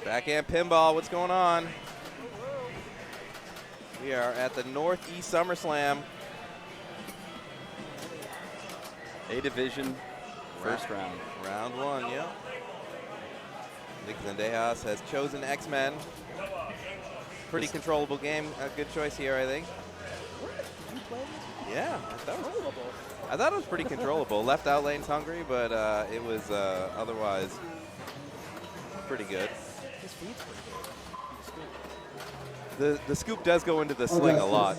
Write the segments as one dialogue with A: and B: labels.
A: Backhand pinball, what's going on? We are at the Northeast SummerSlam.
B: A division, first round.
A: Round one, yeah. Nick Zendejas has chosen X-Men. Pretty controllable game. A good choice here, I think. Yeah, I thought it was pretty controllable. Left out lane's hungry, but it was otherwise pretty good. The scoop does go into the sling a lot,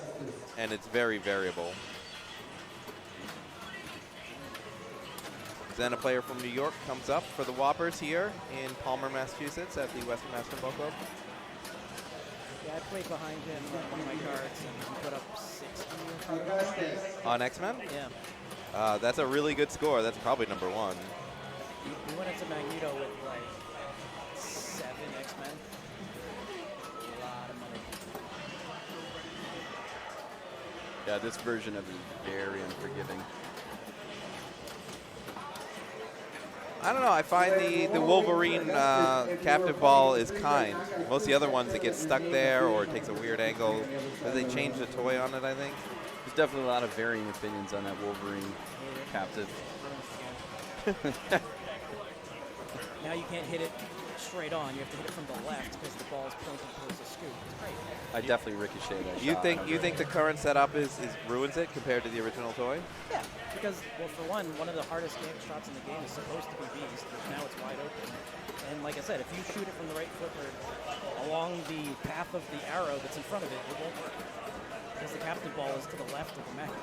A: and it's very variable. Then a player from New York comes up for the Whoppers here in Palmer, Massachusetts at the Western Mass Pinball Club.
C: Yeah, I played behind him on one of my cards, and he put up 60 or something.
A: On X-Men?
C: Yeah.
A: That's a really good score. That's probably #1.
C: We went into Magneto with like 7 X-Men. A lot of money.
B: Yeah, this version of it is very unforgiving.
A: I don't know. I find the Wolverine captive ball is kind. Most of the other ones, it gets stuck there or it takes a weird angle. They changed the toy on it, I think.
B: There's definitely a lot of varying opinions on that Wolverine captive.
C: Now you can't hit it straight on. You have to hit it from the left because the ball is pointing towards the scoop. It's great.
B: I definitely ricocheted that shot.
A: You think the current setup is ruins it compared to the original toy?
C: Yeah, because, well, for one of the hardest shots in the game is supposed to be Beast, but now it's wide open. And like I said, if you shoot it from the right flipper along the path of the arrow that's in front of it, it won't work. Because the captive ball is to the left of the magnet.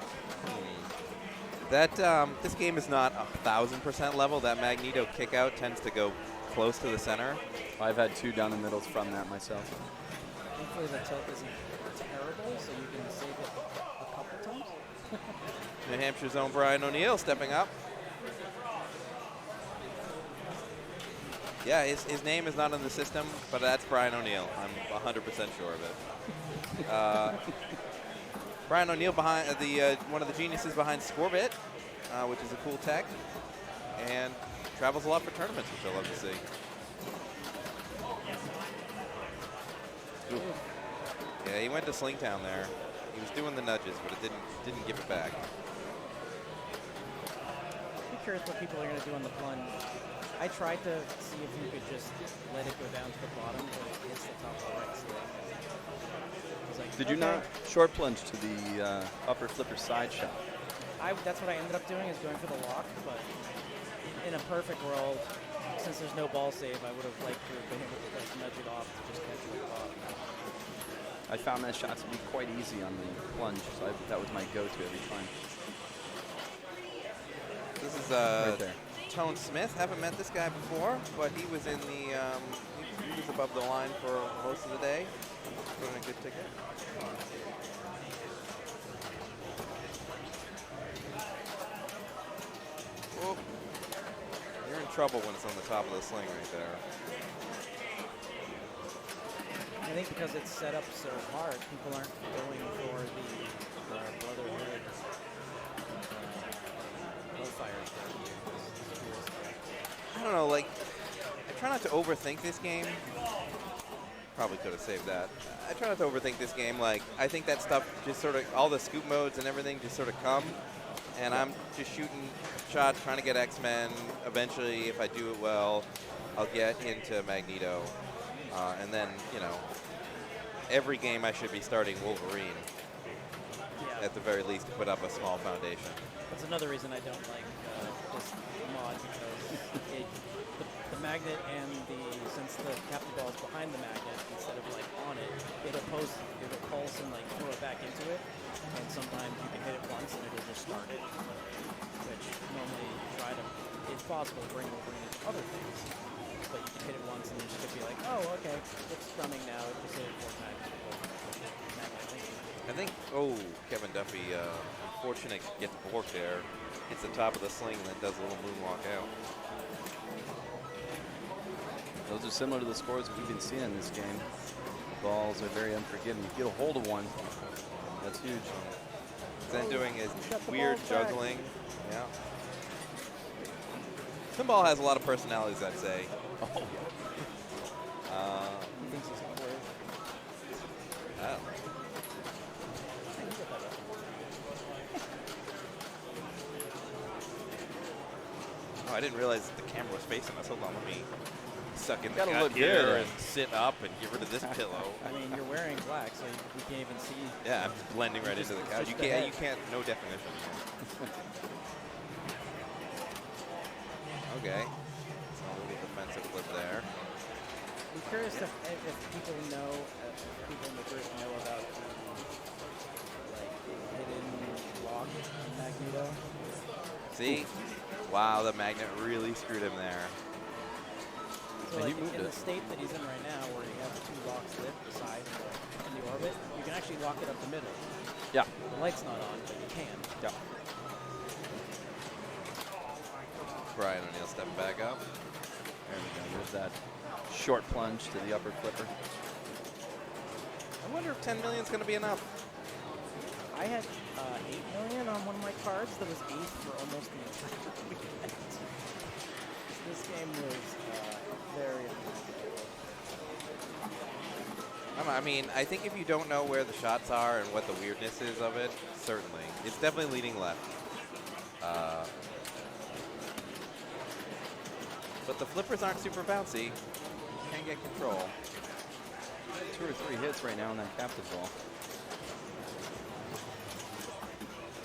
A: This game is not 1,000% level. That Magneto kick out tends to go close to the center.
B: I've had 2 down the middles from that myself.
C: Hopefully the tilt isn't terrible, so you can save it a couple times.
A: New Hampshire's own Brian O'Neill stepping up. Yeah, his name is not in the system, but that's Brian O'Neill. I'm 100% sure of it. Brian O'Neill behind one of the geniuses behind Scorebit, which is a cool tech, and travels a lot for tournaments, which I love to see. Ooh. Yeah, he went to Slingtown there. He was doing the nudges, but it didn't give it back.
C: I'm curious what people are going to do on the plunge. I tried to see if you could just let it go down to the bottom, but it hits the top of the right sling. Like,
B: Did you not short plunge to the upper flipper side shot?
C: That's what I ended up doing, is going for the lock, but in a perfect world, since there's no ball save, I would have liked to have been able to like, nudge it off to just catch it at the bottom.
B: I found that shot to be quite easy on the plunge, so that was my go-to every time.
A: This is
B: right there.
A: Tone Smith. Haven't met this guy before, but he was in the he was above the line for most of the day. Put in a good ticket. Whoa. You're in trouble when it's on the top of the sling right there.
C: I think because it's set up so hard, people aren't going for the Brotherhood Hellfires down here.
A: I don't know, like, I try not to overthink this game. Probably could have saved that. I try not to overthink this game. Like, I think that stuff just sort of, all the scoop modes and everything just sort of come. And I'm just shooting shots, trying to get X-Men. Eventually, if I do it well, I'll get into Magneto. And then, you know, every game I should be starting Wolverine.
C: Yeah.
A: At the very least, to put up a small foundation.
C: That's another reason I don't like this mod, because the magnet and since the captive ball is behind the magnet instead of like on it, it'll pulse and like throw it back into it. And sometimes you can hit it once and it'll just start it, which normally it's possible to bring Wolverine into other things. But you can hit it once and it should be like, oh, okay, it's running now. It just hit it 4 times.
A: I think, Kevin Duffy, unfortunate gets borked there. Hits the top of the sling and then does a little moonwalk out.
B: Those are similar to the scores that we've been seeing in this game. The balls are very unforgiving. If you get a hold of one, that's huge.
A: Then doing his weird juggling. Yeah. Pinball has a lot of personalities, I'd say.
C: He thinks he's a player.
A: I don't know. Oh, I didn't realize the camera was facing us. Hold on, let me suck in the
B: Gotta
A: gut
B: look
A: here
B: good.
A: and sit up and get rid of this pillow.
C: I mean, you're wearing black, so we can't even see.
A: Yeah, I'm just blending right into the couch.
C: just
A: You
C: the head.
A: can't, no definition. Okay. So a little defensive flip there.
C: I'm curious if people know, people in the group know about like hidden lock in Magneto.
A: See? Wow, the magnet really screwed him there.
C: So
B: And he
C: like
B: moved
C: in the
B: it.
C: state that he's in right now, where he has two locks lit, the side and the orbit, you can actually lock it up the middle.
B: Yeah.
C: The light's not on, but you can.
B: Yeah.
A: Brian O'Neill stepping back up.
B: There we go. There's that short plunge to the upper flipper.
A: I wonder if 10 million is going to be enough.
C: I had 8 million on one of my cards that was 8th for almost the entire weekend. This game was very unpredictable.
A: I mean, I think if you don't know where the shots are and what the weirdness is of it, certainly. It's definitely leaning left. But the flippers aren't super bouncy. You can't get control.
B: 2 or 3 hits right now on that captive ball.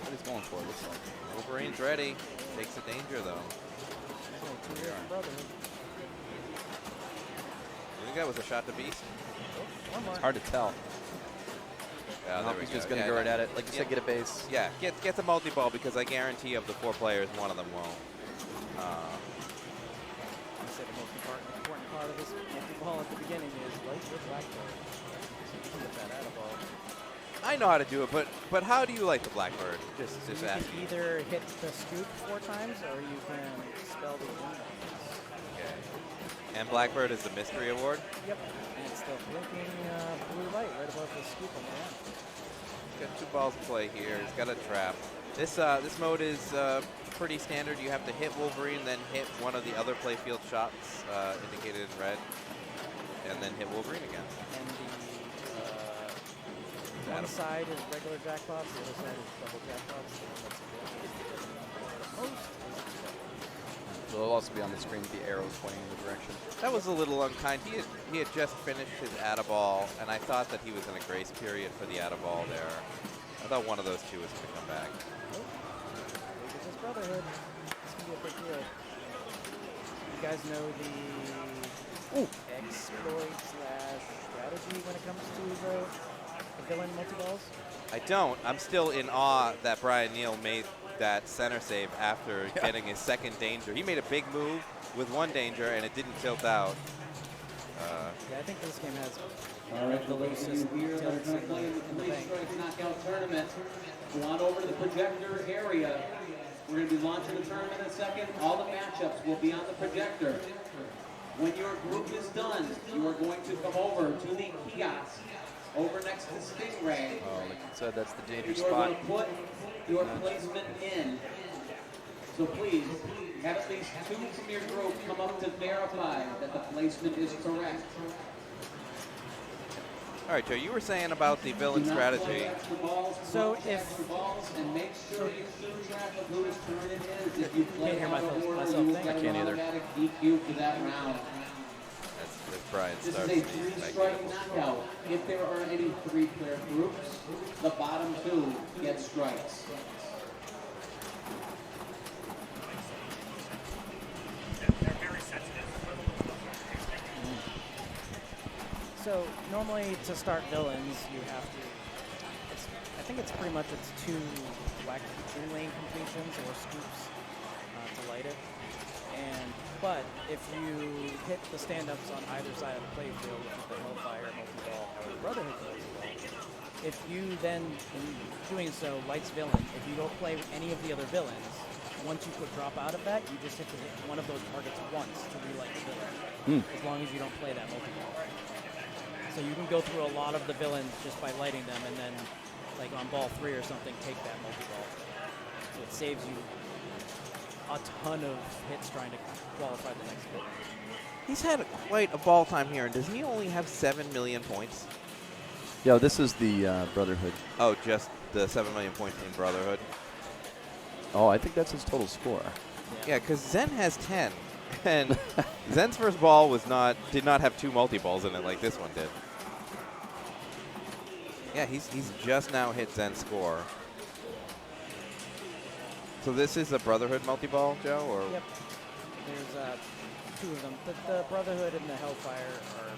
B: What he's going for, it looks like.
A: Wolverine's ready. Takes the danger, though.
C: So 2 years brotherhood.
A: You think that was a shot to beast?
C: Oh, one more.
B: It's hard to tell.
A: Yeah, there we
B: He's
A: go.
B: just going to
A: Yeah,
B: go right at it. Like you said, get a base.
A: Yeah, get the multi-ball because I guarantee of the 4 players, one of them won't.
C: I said the most important part of this multi-ball at the beginning is light with blackbird. So you can get that out of ball.
A: I know how to do it, but how do you like the Blackbird? Just
C: You
A: ask.
C: can either hit the scoop 4 times or you can spell the win.
A: Okay. And Blackbird is the mystery award.
C: Yep. And it's the blinking blue light right above the scoop on the end.
A: Got 2 balls to play here. He's got a trap. This mode is pretty standard. You have to hit Wolverine, then hit one of the other playfield shots indicated in red, and then hit Wolverine again.
C: And the one side is regular jackpots, the other side is double jackpots. The one that's the most is
B: It'll also be on the screen with the arrows pointing in the direction.
A: That was a little unkind. He had just finished his Addaball, and I thought that he was in a grace period for the Addaball there. I thought one of those 2 was going to come back.
C: This is brotherhood. This can be a big deal. You guys know the exploit / strategy when it comes to the villain multi-balls?
A: I don't. I'm still in awe that Brian Neal made that center save after getting his second danger. He made a big move with 1 danger, and it didn't tilt out.
C: Yeah, I think this game has
D: All right,
C: the loosest tilts in the bank.
D: Strikes knockout tournament. Go on over to the projector area. We're going to be launching the tournament in a second. All the matchups will be on the projector. When your group is done, you are going to come over to the kiosk over next to Stingray.
B: Oh, like you said, that's the danger
D: You're
B: spot.
D: going to put your placement in. So please, have at least 2 from your group come up to verify that the placement is correct.
A: All right, Joe, you were saying about the villain
D: Do not
A: strategy.
D: play extra balls,
C: So
D: watch
C: if-
D: extra balls, and make sure you keep track of whose turn it is. If you play
C: Can't hear
D: out of
C: myself
D: order,
C: think.
D: you will get
B: I
D: an
B: can't either.
D: automatic DQ for that round.
A: As Brian
D: This
A: starts
D: is a
A: these
D: 3-strike
A: magnificent.
D: knockout. If there are any 3-player groups, the bottom 2 get strikes.
C: So normally to start villains, you have to. I think it's pretty much 2 lane completions or scoops to light it. But if you hit the stand-ups on either side of the playfield, which is the Hellfire multi-ball or the Brotherhood multi-ball, if you then, in doing so, lights villain, if you don't play any of the other villains, once you put drop out of that, you just have to hit one of those targets once to relight the villain, as long as you don't play that multi-ball. So you can go through a lot of the villains just by lighting them, and then, like on ball 3 or something, take that multi-ball. So it saves you a ton of hits trying to qualify the next villain.
A: He's had quite a ball time here, and doesn't he only have 7 million points?
B: Yeah, this is the Brotherhood.
A: Oh, just the 7 million points in Brotherhood.
B: Oh, I think that's his total score.
A: Yeah, because Zen has 10, and Zen's first ball did not have 2 multi-balls in it like this one did. Yeah, he's just now hit Zen's score. So this is a Brotherhood multi-ball, Joe, or?
C: Yep. There's 2 of them. The Brotherhood and the Hellfire are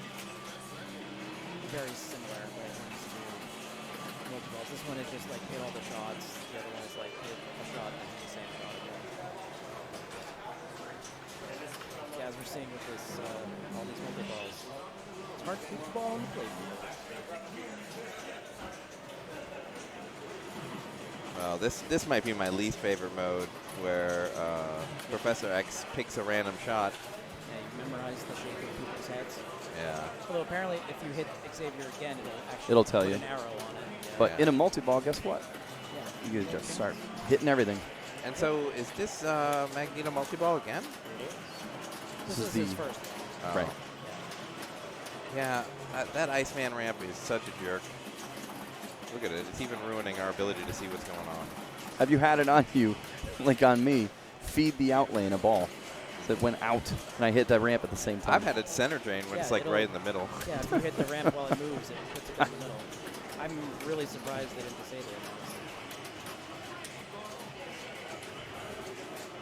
C: very similar when it comes to multi-balls. This one is just like hit all the shots. The other one is like hit a shot and hit the same shot again. Yeah, as we're seeing with this, all these multi-balls, it's hard to keep the ball on the plate.
A: Well, this might be my least favorite mode, where Professor X picks a random shot.
C: Yeah, you memorize the shape of people's heads.
A: Yeah.
C: Although apparently, if you hit Xavier again, it'll
B: It'll
C: actually
B: tell
C: put
B: you.
C: an arrow on it.
B: But
A: Yeah.
B: in a multi-ball, guess what?
C: Yeah.
B: You can just start hitting everything.
A: And so is this Magneto multi-ball again?
C: This
B: This
C: is
B: is
C: his
B: the-
C: first one.
A: Oh.
B: Right.
A: Yeah, that Iceman ramp is such a jerk. Look at it. It's even ruining our ability to see what's going on.
B: Have you had it on you, like on me, feed the out lane a ball that went out, and I hit that ramp at the same time?
A: I've had it center drain when
C: Yeah,
A: it's like
C: it'll-
A: right in the middle.
C: Yeah, if you hit the ramp while it moves, it puts it in the middle. I'm really surprised they didn't disable it.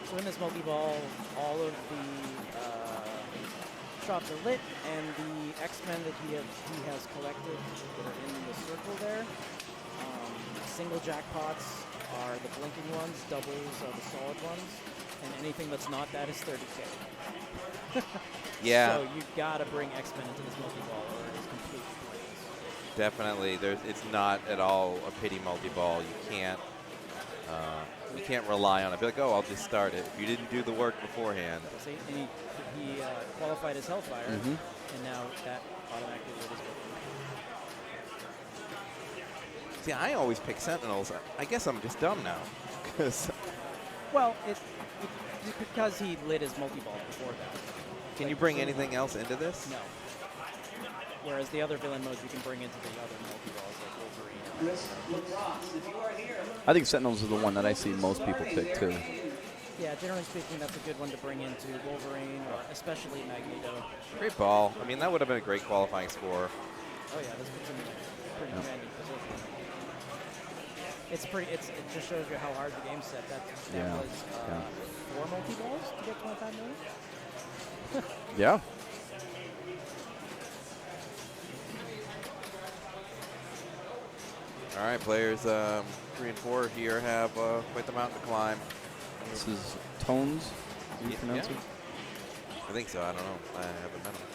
C: So in this multi-ball, all of the shots are lit, and the X-Men that he has collected that are in the circle there. Single jackpots are the blinking ones, doubles are the solid ones, and anything that's not that is 30K.
A: Yeah,
C: So you gotta bring X-Men into this multi-ball, or it is completely pointless.
A: definitely. It's not at all a pity multi-ball. You can't rely on it. Be like, oh, I'll just start it. If you didn't do the work beforehand.
C: See, and he qualified as Hellfire,
B: Mhm.
C: and now that automatically lit his weapon.
A: See, I always pick Sentinels. I guess I'm just dumb now. 'Cause
C: Well, it's because he lit his multi-ball before that.
A: can you bring anything else into this?
C: No. Whereas the other villain modes you can bring into the other multi-balls like Wolverine.
D: Chris Lacrosse, if you are here,
B: I think Sentinels is the one that I see most people pick too.
C: Yeah, generally speaking, that's a good one to bring into Wolverine, or especially Magneto.
A: Great ball. I mean, that would have been a great qualifying score.
C: Oh yeah, this puts him in a pretty commanding position. It just shows you how hard the game's set. That
B: Yeah,
C: was
B: yeah.
C: 4 multi-balls to get 25 million.
B: Yeah.
A: All right, players 3 and 4 here have quite the mountain to climb.
B: This is Tones. Do you
A: Yeah,
B: pronounce
A: yeah.
B: it?
A: I think so. I don't know. I haven't met him.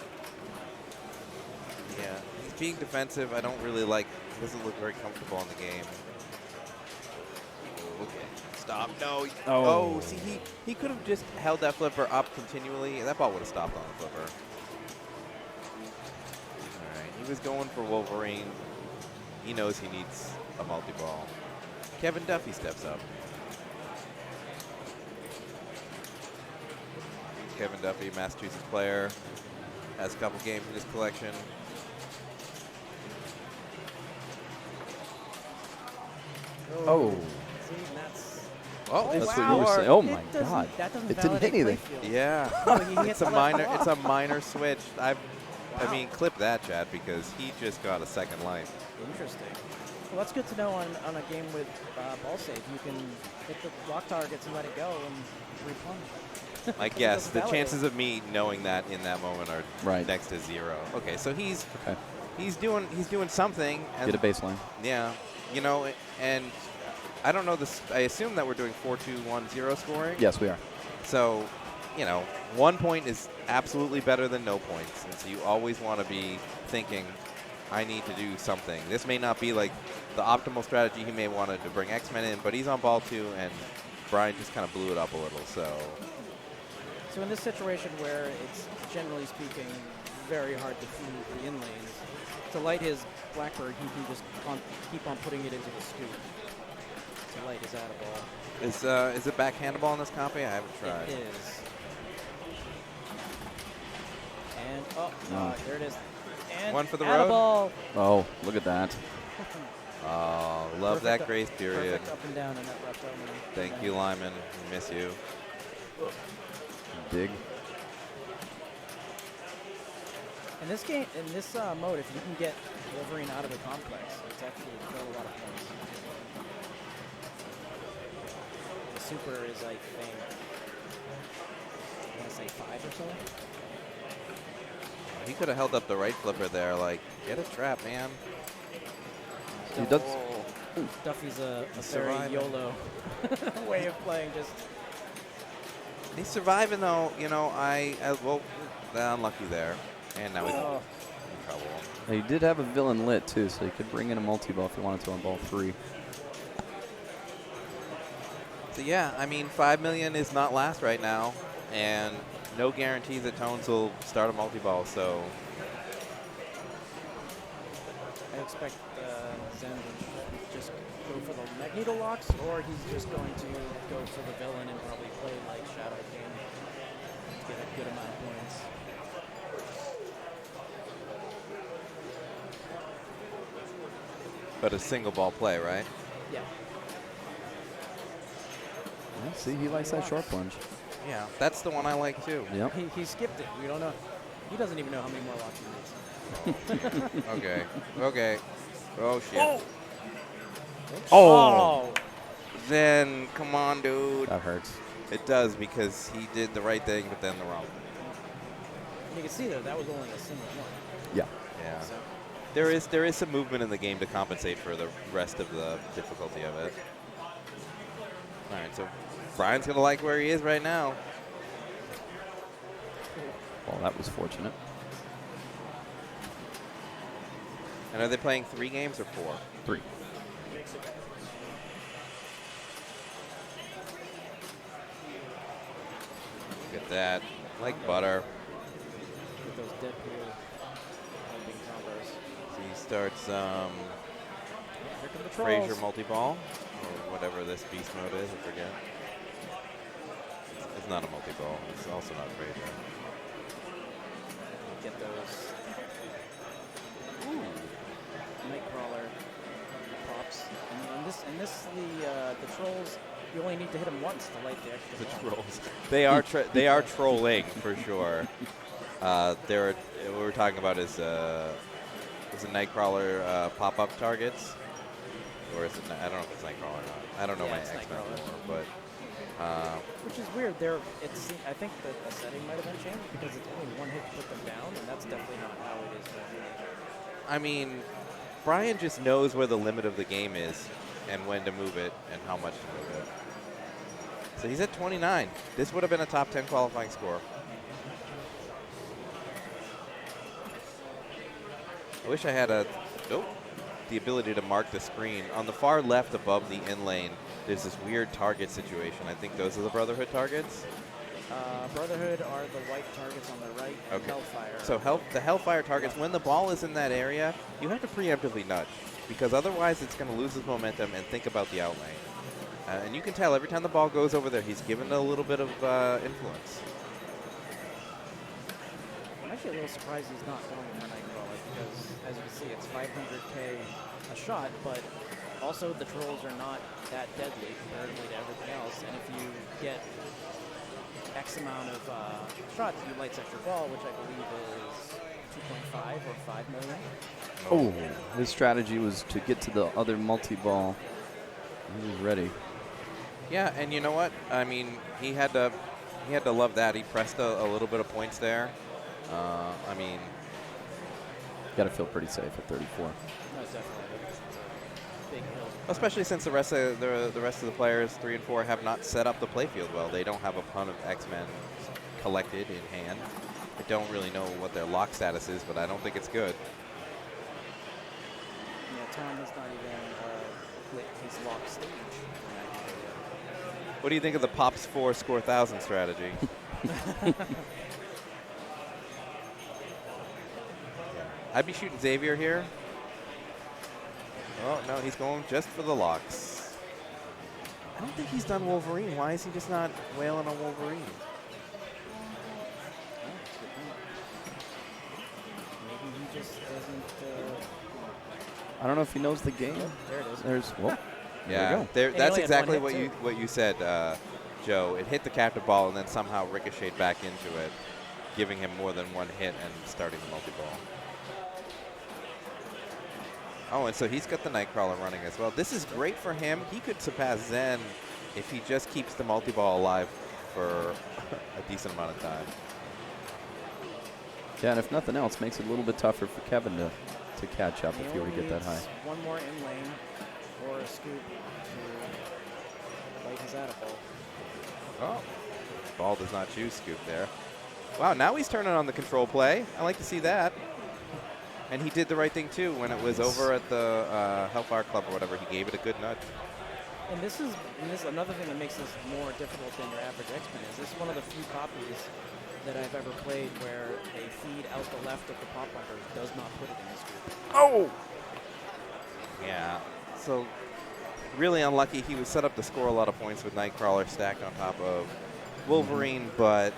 A: Yeah, he's being defensive. I don't really like. Doesn't look very comfortable in the game. Okay, stop. No.
B: Oh.
A: See, he could have just held that flipper up continually. That ball would have stopped on the flipper. All right, he was going for Wolverine. He knows he needs a multi-ball. Kevin Duffy steps up. Kevin Duffy, Massachusetts player, has a couple games in his collection.
B: Oh.
C: See, and that's
A: Oh,
B: That's
A: it's
B: what you were
A: more.
B: saying. Oh
C: It
B: my
C: doesn't-
B: God.
C: That doesn't
B: It didn't hit
C: validate
B: anything.
C: playfield.
A: Yeah,
C: Oh, he hit
A: it's a
C: the
A: minor.
C: left
A: It's a
C: block.
A: minor switch. I
C: Wow.
A: mean, clip that, Chad, because he just got a second life.
C: Interesting. Well, that's good to know on a game with ball save. You can hit the block targets and let it go and replenish.
A: I guess the chances of me knowing that in that moment are
B: Right.
A: next to 0. Okay, so he's
B: Okay.
A: doing something. And
B: Get a baseline.
A: yeah, you know, and I don't know this. I assume that we're doing 4-2-1-0 scoring.
B: Yes, we are.
A: So, you know, 1 point is absolutely better than no points. And so you always want to be thinking, I need to do something. This may not be like the optimal strategy. He may want to bring X-Men in, but he's on ball 2, and Brian just kind of blew it up a little.
C: So in this situation where it's, generally speaking, very hard to feed the in lanes, to light his Blackbird, he can just keep on putting it into the scoop. To light his Addaball.
A: Is it backhandable in this copy? I haven't tried.
C: It is. Oh, there it is. And
A: One for the
C: atta
A: road.
C: ball.
B: Oh, look at that.
A: Oh, love that grace period.
C: Perfect up and down in that left element.
A: Thank you, Lyman. We miss you.
B: Dig.
C: In this game, in this mode, if you can get Wolverine out of the complex, it's actually kill a lot of points. The super is, I think, I want to say 5 or so.
A: He could have held up the right flipper there. Like, get a trap, man.
B: He does.
C: Duffy's a very
A: surviving.
C: YOLO way of playing. Just
A: He's surviving, though. You know, well, unlucky there. And now he's in trouble.
B: He did have a villain lit, too, so he could bring in a multi-ball if he wanted to on ball 3.
A: So, yeah, I mean, 5 million is not last right now. And no guarantees that Tones will start a multi-ball, so.
C: I expect Zen to just go for the Magneto locks, or he's just going to go for the villain and probably play like Shadow King to get a good amount of points.
A: But a single ball play, right?
C: Yeah.
B: Yeah, see, he likes that short plunge.
A: Yeah, that's the one I like, too.
B: Yep.
C: He skipped it. We don't know. He doesn't even know how many more locks he needs.
A: Okay. Okay. Oh, shit.
B: Oh!
A: Then, come on, dude.
B: That hurts.
A: It does, because he did the right thing, but then the wrong thing.
C: You can see that was only a single one.
B: Yeah.
A: Yeah.
C: So
A: There is some movement in the game to compensate for the rest of the difficulty of it. All right, so Brian's going to like where he is right now.
B: Well, that was fortunate.
A: And are they playing 3 games or 4?
B: 3.
A: Look at that. Like butter.
C: with those Deadpool helping combos.
A: So he starts
C: Here come the
A: Frazier
C: trolls.
A: multi-ball, or whatever this beast mode is, I forget. It's not a multi-ball. It's also not Frazier.
C: Get those Nightcrawler pops. And this the trolls, you only need to hit them once to light the extra
A: The
C: ball.
A: trolls. They are trolling for sure. What we're talking about is a Nightcrawler pop-up targets, or is it? I don't know if it's Nightcrawler or not. I don't know
C: Yeah,
A: my
C: it's
A: X-Men
C: Nightcrawler.
A: anymore, but
C: Which is weird. I think that the setting might have been changed because it's only one hit to put them down, and that's definitely not how it is now.
A: I mean, Brian just knows where the limit of the game is and when to move it and how much to move it. So he's at 29. This would have been a top 10 qualifying score. I wish I had the ability to mark the screen. On the far left above the in lane, there's this weird target situation. I think those are the Brotherhood targets.
C: Brotherhood are the white targets on the right.
A: Okay.
C: Hellfire.
A: So the Hellfire targets, when the ball is in that area, you have to preemptively nudge, because otherwise it's going to lose its momentum and think about the out lane. And you can tell every time the ball goes over there, he's given a little bit of influence.
C: I'm actually a little surprised he's not going for Nightcrawler because, as you can see, it's 500k a shot, but also the trolls are not that deadly comparatively to everything else. And if you get X amount of shots, you light set your ball, which I believe is 2.5 or 5 million.
B: Oh, his strategy was to get to the other multi-ball. He was ready.
A: Yeah, and you know what? I mean, he had to love that. He pressed a little bit of points there. I mean,
B: Got to feel pretty safe at 34.
C: Most definitely. It's a big hill.
A: especially since the rest of the players, 3 and 4, have not set up the playfield well. They don't have a ton of X-Men collected in hand. I don't really know what their lock status is, but I don't think it's good.
C: Yeah, Tom has not even lit his lock stage.
A: What do you think of the Pops 4 score 1,000 strategy? I'd be shooting Xavier here. Oh, no, he's going just for the locks. I don't think he's done Wolverine. Why is he just not wailing on Wolverine?
C: just doesn't.
B: I don't know if he knows the game.
C: There it is.
B: There's, well,
A: Yeah,
C: And he
A: that's
C: only had
A: exactly
C: one hit,
A: what you said, Joe. It hit the captive ball and then somehow ricocheted back into it, giving him more than one hit and starting the multi-ball. Oh, and so he's got the Nightcrawler running as well. This is great for him. He could surpass Zen if he just keeps the multi-ball alive for a decent amount of time.
B: Yeah, and if nothing else, makes it a little bit tougher for Kevin to catch up if he were to get that high.
C: One more in lane or a scoop to light his Addams ball.
A: Oh, ball does not choose scoop there. Wow, now he's turning on the control play. I like to see that. And he did the right thing, too, when it was over at the Hellfire Club or whatever. He gave it a good nudge.
C: And this is another thing that makes this more difficult than your average X-Men is. This is one of the few copies that I've ever played where a feed out the left of the pop bumper does not put it in the scoop.
A: Oh! Yeah. So, really unlucky. He was set up to score a lot of points with Nightcrawler stacked on top of Wolverine, but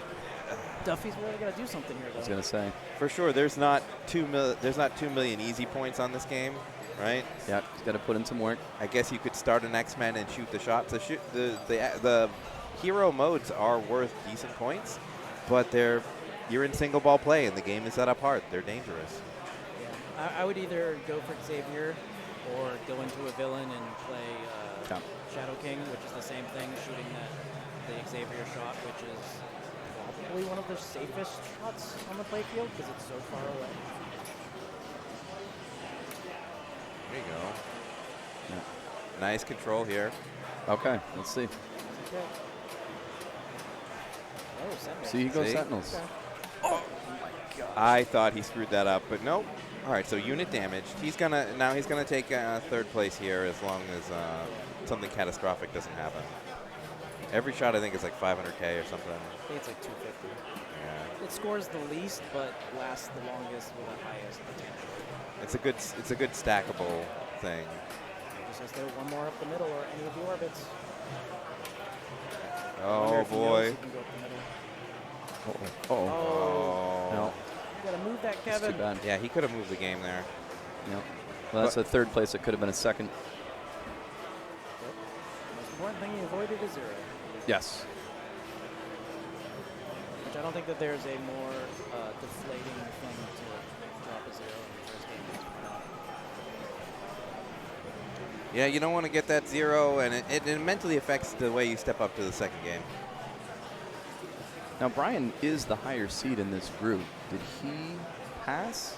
C: Duffy's really got to do something here, though.
B: I was going to say.
A: for sure, there's not 2 million easy points on this game, right?
B: Yeah, he's got to put in some work.
A: I guess you could start an X-Men and shoot the shots. The hero modes are worth decent points, but you're in single ball play and the game is set up hard. They're dangerous.
C: Yeah, I would either go for Xavier or go into a villain and play Shadow King, which is the same thing, shooting the Xavier shot, which is probably one of the safest shots on the play field because it's so far away.
A: There you go. Yeah. Nice control here.
B: Okay, let's see.
C: Okay. Oh, Sentinels.
B: See, he goes
A: See?
B: Sentinels.
C: Okay.
A: Oh my God. I thought he screwed that up, but nope. All right, so unit damaged. He's gonna take third place here as long as something catastrophic doesn't happen. Every shot I think is like 500K or something.
C: I think it's like 250.
A: Yeah.
C: It scores the least, but lasts the longest with the highest potential.
A: It's a good stackable thing.
C: Just as there one more up the middle or any of the orbits.
A: Oh
C: Wonder if he knows
A: boy.
C: he can go up the middle.
B: Oh. No.
C: You gotta move that,
B: That's
C: Kevin.
B: too bad.
A: Yeah, he could have moved the game there.
B: Yep. Well, that's a third place. It could have been a second.
C: Yep. Most important thing he avoided is 0.
B: Yes.
C: Which I don't think that there's a more deflating thing to drop a 0 in the first game.
A: Yeah, you don't want to get that 0, and it mentally affects the way you step up to the second game.
B: Now, Brian is the higher seed in this group. Did he pass?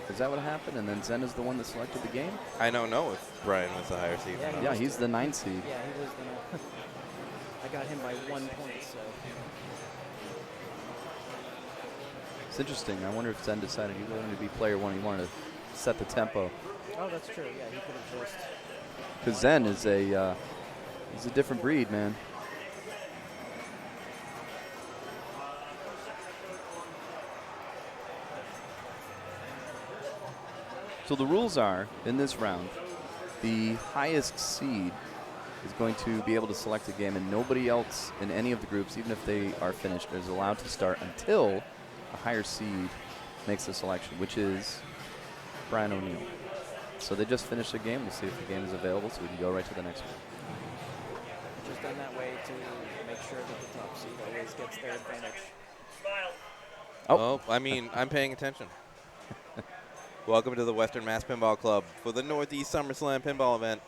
B: Is that what happened? And then Zen is the one that selected the game?
A: I don't know if Brian was the higher seed.
C: Yeah,
B: Yeah, he's the 9 seed.
C: Yeah, he was the. I got him by 1 point, so.
B: It's interesting. I wonder if Zen decided he wanted to be player 1. He wanted to set the tempo.
C: Oh, that's true. Yeah, he could have just.
B: Because Zen is he's a different breed, man. So the rules are, in this round, the highest seed is going to be able to select a game, and nobody else in any of the groups, even if they are finished, is allowed to start until a higher seed makes the selection, which is Brian O'Neill. So they just finished the game. We'll see if the game is available, so we can go right to the next one.
C: Just done that way to make sure that the top seed always gets their advantage.
A: Oh, I mean, I'm paying attention. Welcome to the Western Mass Pinball Club for the Northeast SummerSlam Pinball event.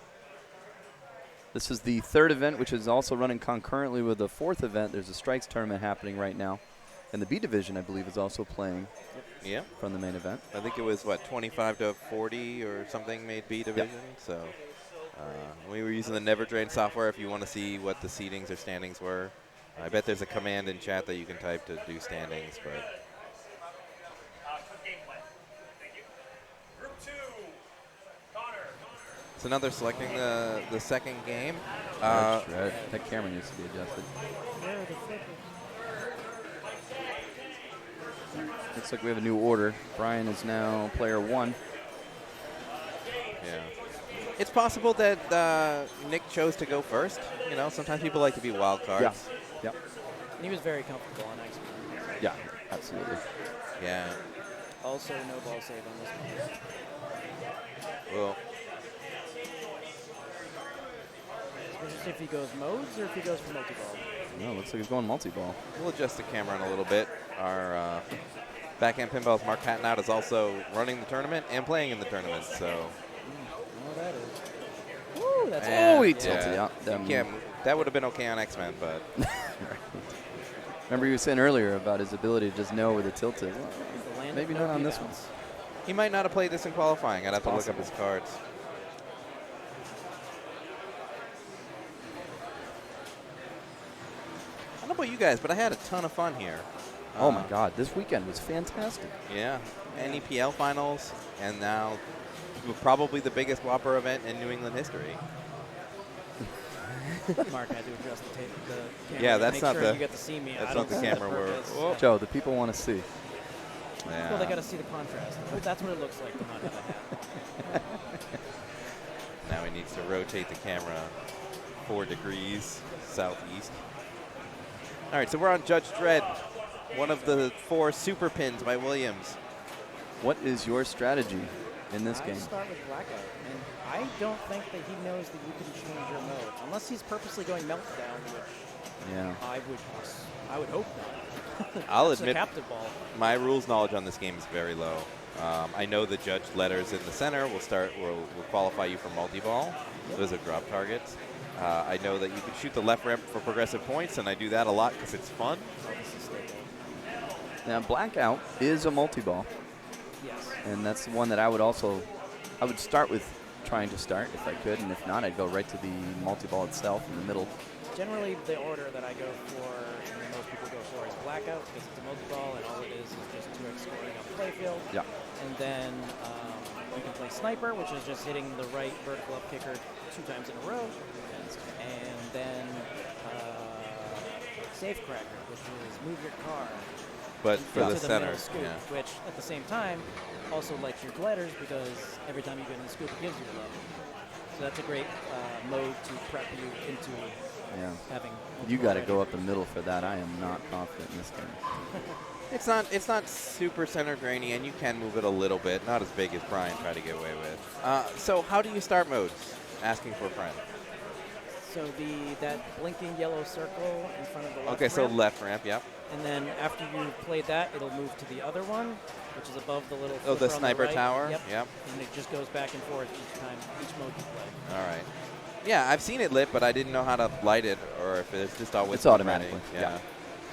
B: This is the third event, which is also running concurrently with the fourth event. There's a strikes tournament happening right now. And the B division, I believe, is also playing
A: Yeah.
B: from the main event.
A: I think it was, 25 to 40 or something made B division. Yep. So we were using the Never Drain software if you want to see what the seedings or standings were. I bet there's a command in chat that you can type to do standings, but. It's another selecting the second game.
B: Dredd. That camera needs to be adjusted. Looks like we have a new order. Brian is now player 1.
A: Yeah. It's possible that Nick chose to go first. You know, sometimes people like to be wild cards.
B: Yeah.
C: And he was very comfortable on X-Men.
B: Yeah, absolutely.
A: Yeah.
C: Also, no ball save on this one.
A: Well,
C: Especially if he goes modes or if he goes for multi-ball.
B: No, looks like he's going multi-ball.
A: we'll adjust the camera in a little bit. Our backhand pinball's Mark Hatnout is also running the tournament and playing in the tournament. So.
C: Oh, that is. Woo, that's
B: Oh, he
A: Yeah,
B: tilted out.
A: you can't move. That would have been okay on X-Men, but
B: Remember you were saying earlier about his ability to just know where the tilt is. Well,
C: the land
B: maybe
C: of
B: not
C: no
B: on this
C: rebounds.
A: he might not have played this in qualifying. I'd have to look up
B: Possible.
A: his cards. I don't know about you guys, but I had a ton of fun here.
B: Oh my God, this weekend was fantastic.
A: Yeah, NEPL finals, and now probably the biggest Whopper event in New England history.
C: Mark had to adjust the camera.
A: Yeah,
C: to
A: that's
C: make
A: not
C: sure
A: the-
C: you get to see me.
A: that's
C: I
A: not
C: don't
A: the
C: see
A: camera where-
C: purpose.
A: Whoa.
B: Joe, the people want to see.
A: Yeah.
C: Well, they got to see the contrast. Oh, that's what it looks like to not have a hat.
A: Now he needs to rotate the camera 4 degrees southeast. All right, so we're on Judge Dredd, one of the 4 super pins by Williams.
B: What is your strategy in this
C: I
B: game?
C: start with Blackout, and I don't think that he knows that you can change your mode unless he's purposely going meltdown, which
B: Yeah.
C: I would hope not.
A: I'll
C: That's
A: admit
C: the captive ball.
A: my rules knowledge on this game is very low. I know the judge letters in the center will qualify you for multi-ball. Those are drop targets. I know that you can shoot the left ramp for progressive points, and I do that a lot because it's fun.
B: Now, Blackout is a multi-ball,
C: Yes.
B: and that's the one that I would start with trying to start if I could, and if not, I'd go right to the multi-ball itself in the middle.
C: Generally, the order that I go for, and most people go for, is Blackout because it's a multi-ball, and all it is just 2x scoring on the playfield.
B: Yeah.
C: And then you can play Sniper, which is just hitting the right vertical up kicker 2 times in a row. And then Safe Cracker, which is move your car
A: But for
C: into
A: the
C: the
A: center,
C: middle scoop,
A: yeah.
C: which at the same time also likes your letters because every time you get in the scoop, it gives you a letter. So that's a great mode to prep you into
B: Yeah.
C: having.
B: You got to go up the middle for that. I am not confident in this game.
A: It's not super center grainy, and you can move it a little bit, not as big as Brian tried to get away with. So how do you start modes? Asking for a friend.
C: So that blinking yellow circle in front of the left
A: Okay, so
C: ramp,
A: left ramp, yep.
C: and then after you play that, it'll move to the other one, which is above the little
A: Oh, the
C: flipper on
A: sniper
C: right.
A: tower?
C: Yep.
A: Yep.
C: And it just goes back and forth each mode you play.
A: All right. Yeah, I've seen it lit, but I didn't know how to light it, or if it's just always
B: It's automatically,
A: ready.
B: yeah.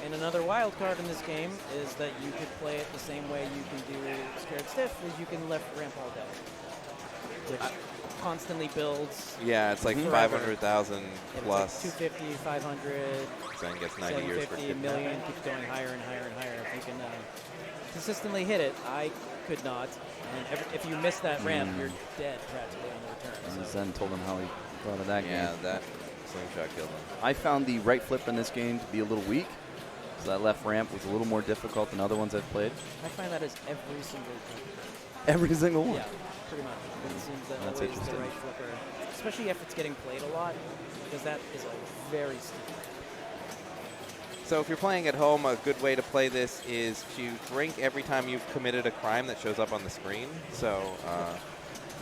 C: And another wild card in this game is that you could play it the same way you can do Scared Stiff, is you can left ramp all day, which constantly builds.
A: Yeah, it's like
C: Forever.
A: 500,000
C: It's
A: plus.
C: like 250, 500,
A: Then gets 90 years for
C: 750, a million, keeps going higher and higher and higher. If you can consistently hit it, I could not. And if you miss that ramp, you're dead practically on the return.
B: And
C: So.
B: Zen told him how he thought of that
A: Yeah,
B: game.
A: that slingshot killed him.
B: I found the right flip in this game to be a little weak. So that left ramp was a little more difficult than other ones I've played.
C: I find that is every single time.
B: Every single one.
C: Yeah, pretty much. It seems that
B: That's
C: always the
B: interesting.
C: right flipper, especially if it's getting played a lot, because that is a very steep.
A: So if you're playing at home, a good way to play this is to drink every time you've committed a crime that shows up on the screen. So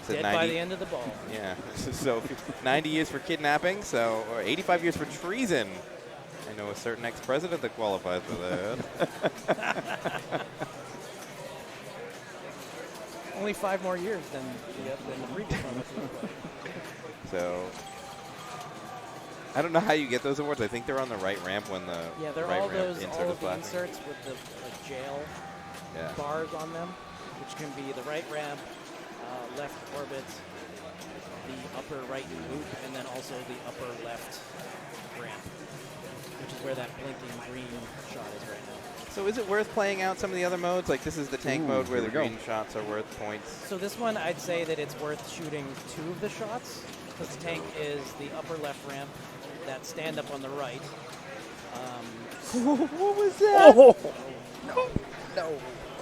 A: is it
C: Dead
A: 90?
C: by the end of the ball.
A: Yeah. So 90 years for kidnapping, so or 85 years for treason. I know a certain ex-president that qualifies for that.
C: Only 5 more years than the previous one.
A: So I don't know how you get those awards. I think they're on the right ramp when the
C: Yeah, they're
A: right
C: all
A: ramp
C: those
A: insert
C: all
A: is
C: of the
A: flashing.
C: inserts with the jail
A: Yeah.
C: bars on them, which can be the right ramp, left orbit, the upper right loop, and then also the upper left ramp, which is where that blinking green shot is right now.
A: So is it worth playing out some of the other modes? Like this is the tank
B: Ooh,
A: mode where
B: here
A: the
B: we go.
A: green shots are worth points.
C: So this one, I'd say that it's worth shooting 2 of the shots, because tank is the upper left ramp, that stand up on the right.
A: What was that?
B: Oh!
A: No.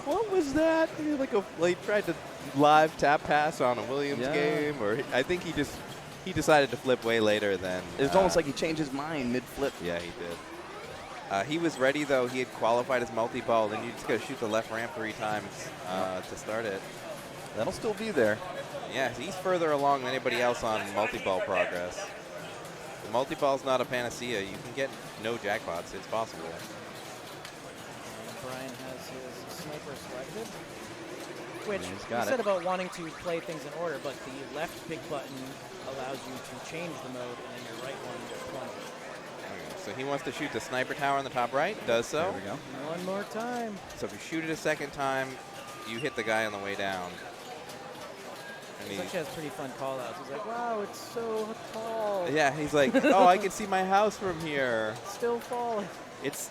A: What was that? He tried to live tap pass on a Williams
B: Yeah.
A: game, or I think he decided to flip way later than.
B: It was almost like he changed his mind mid-flip.
A: Yeah, he did. He was ready, though. He had qualified his multi-ball. Then you just got to shoot the left ramp 3 times to start it.
B: That'll still be there.
A: Yeah, he's further along than anybody else on multi-ball progress. The multi-ball's not a panacea. You can get no jackpots. It's possible.
C: And Brian has his sniper selected. Which
B: He's
C: he
B: got
C: said
B: it.
C: about wanting to play things in order, but the left big button allows you to change the mode, and then your right one will plunge.
A: Okay, so he wants to shoot the sniper tower on the top right. Does so.
B: There we go.
C: One more time.
A: So if you shoot it a second time, you hit the guy on the way down. And
C: He
A: he,
C: actually has pretty fun call-outs. He's like, wow, it's so tall.
A: yeah, he's like, oh, I can see my house from here.
C: Still falling.
A: It's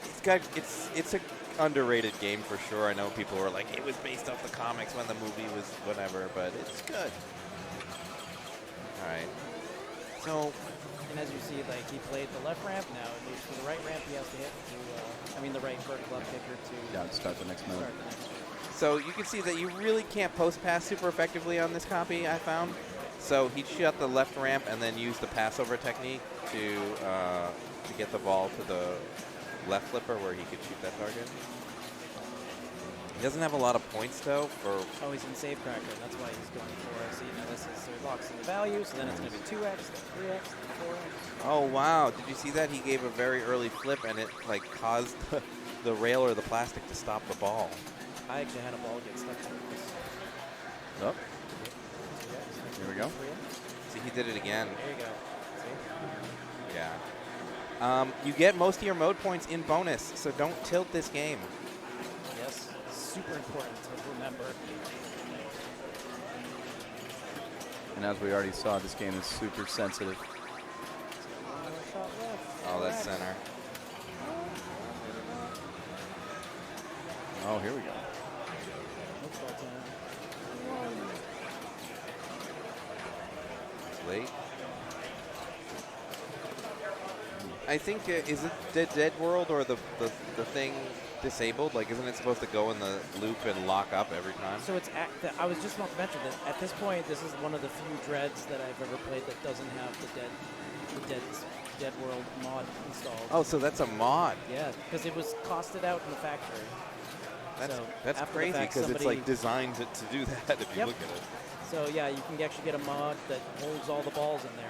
A: a underrated game for sure. I know people were like, it was based off the comics when the movie was whatever, but it's good. All right. So,
C: And as you see, like, he played the left ramp. Now it moves to the right ramp. He has to hit the right vertical up kicker to
B: Yeah, start the next mode.
C: start the next move.
A: so you can see that you really can't post pass super effectively on this copy, I found. So he shot the left ramp and then used the passover technique to get the ball to the left flipper where he could shoot that target. He doesn't have a lot of points though for.
C: Oh, he's in Safecracker. That's why he's going for. So you know this is so he locks in the value. So then it's going to be 2x, then 3x, then 4x.
A: Oh wow! Did you see that? He gave a very early flip and it like caused the rail or the plastic to stop the ball.
C: I actually had a ball get stuck to this.
B: Oh,
C: 3x,
B: here we go.
C: 3x.
A: See, he did it again.
C: There you go. See?
A: Yeah. You get most of your mode points in bonus, so don't tilt this game.
C: Yes. Super important to remember.
B: And as we already saw, this game is super sensitive.
C: One more shot left.
A: Oh, that's
C: 4x.
A: center.
B: Oh, here we go.
C: Looks like
A: It's late. I think, is it the Dead World or the thing disabled? Like, isn't it supposed to go in the loop and lock up every time?
C: So it's I was just about to mention that at this point, this is one of the few Dredds that I've ever played that doesn't have the Dead World mod installed.
A: Oh, so that's a mod.
C: Yeah, because it was costed out in the factory. So
A: That's
C: after the
A: crazy
C: fact,
A: because it's
C: somebody-
A: like designed to do that if you
C: Yep.
A: look at it.
C: So yeah, you can actually get a mod that holds all the balls in there.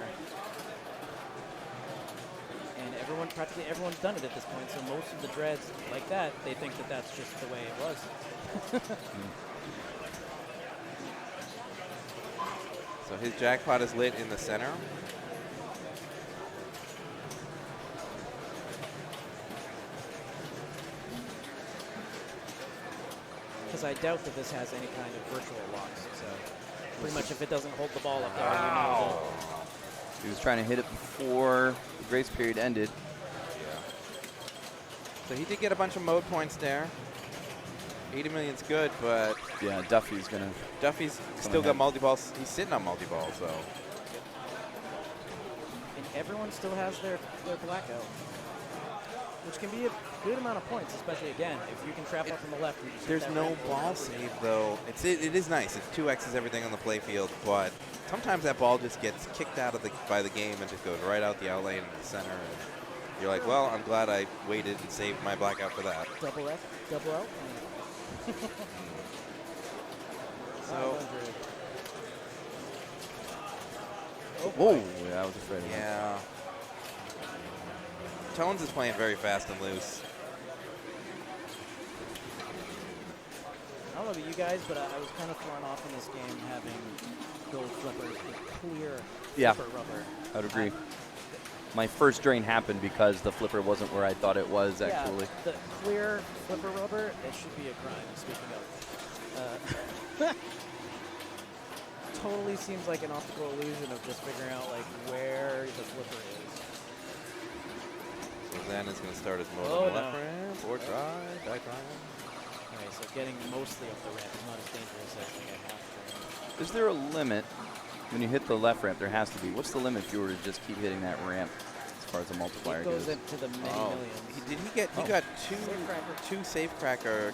C: And practically everyone's done it at this point. So most of the Dredds like that, they think that that's just the way it was.
A: So his jackpot is lit in the center.
C: Because I doubt that this has any kind of virtual locks. So pretty much if it doesn't hold the ball up there, you know
B: He was trying to hit it before the grace period ended.
A: So he did get a bunch of mode points there. 80 million's good, but
B: Yeah, Duffy's going to...
A: Duffy's still got multi-balls. He's sitting on multi-balls, so.
C: and everyone still has their blackout, which can be a good amount of points, especially again if you can trap up from the left. And just hit
A: There's
C: that
A: no
C: right
A: ball
C: ball.
A: save, though. It is nice. It's 2x's everything on the play field, but sometimes that ball just gets kicked out of by the game and just goes right out the out lane into the center. And you're like, well, I'm glad I waited and saved my blackout for that.
C: Double F, double L.
A: So,
C: 500.
B: Whoa, yeah, I was afraid of that.
A: yeah. Tones is playing very fast and loose.
C: I don't know about you guys, but I was kind of thrown off in this game having those flippers, the clear
B: Yeah.
C: flipper rubber.
B: I would agree. My first drain happened because the flipper wasn't where I thought it was, actually.
C: Yeah, the clear flipper rubber, it should be a crime, speaking of. Totally seems like an optical illusion of just figuring out like where the flipper is.
A: So Zen is going to start his mode
C: Oh,
A: on the left
C: no.
A: ramp, or try, back ramp.
C: Okay, so getting mostly up the ramp is not as dangerous as like a half ramp.
B: Is there a limit when you hit the left ramp? There has to be. What's the limit if you were to just keep hitting that ramp as far as the multiplier
C: It goes
B: goes?
C: into the many
A: Oh,
C: millions.
A: he got
C: Safecracker.
A: two safecracker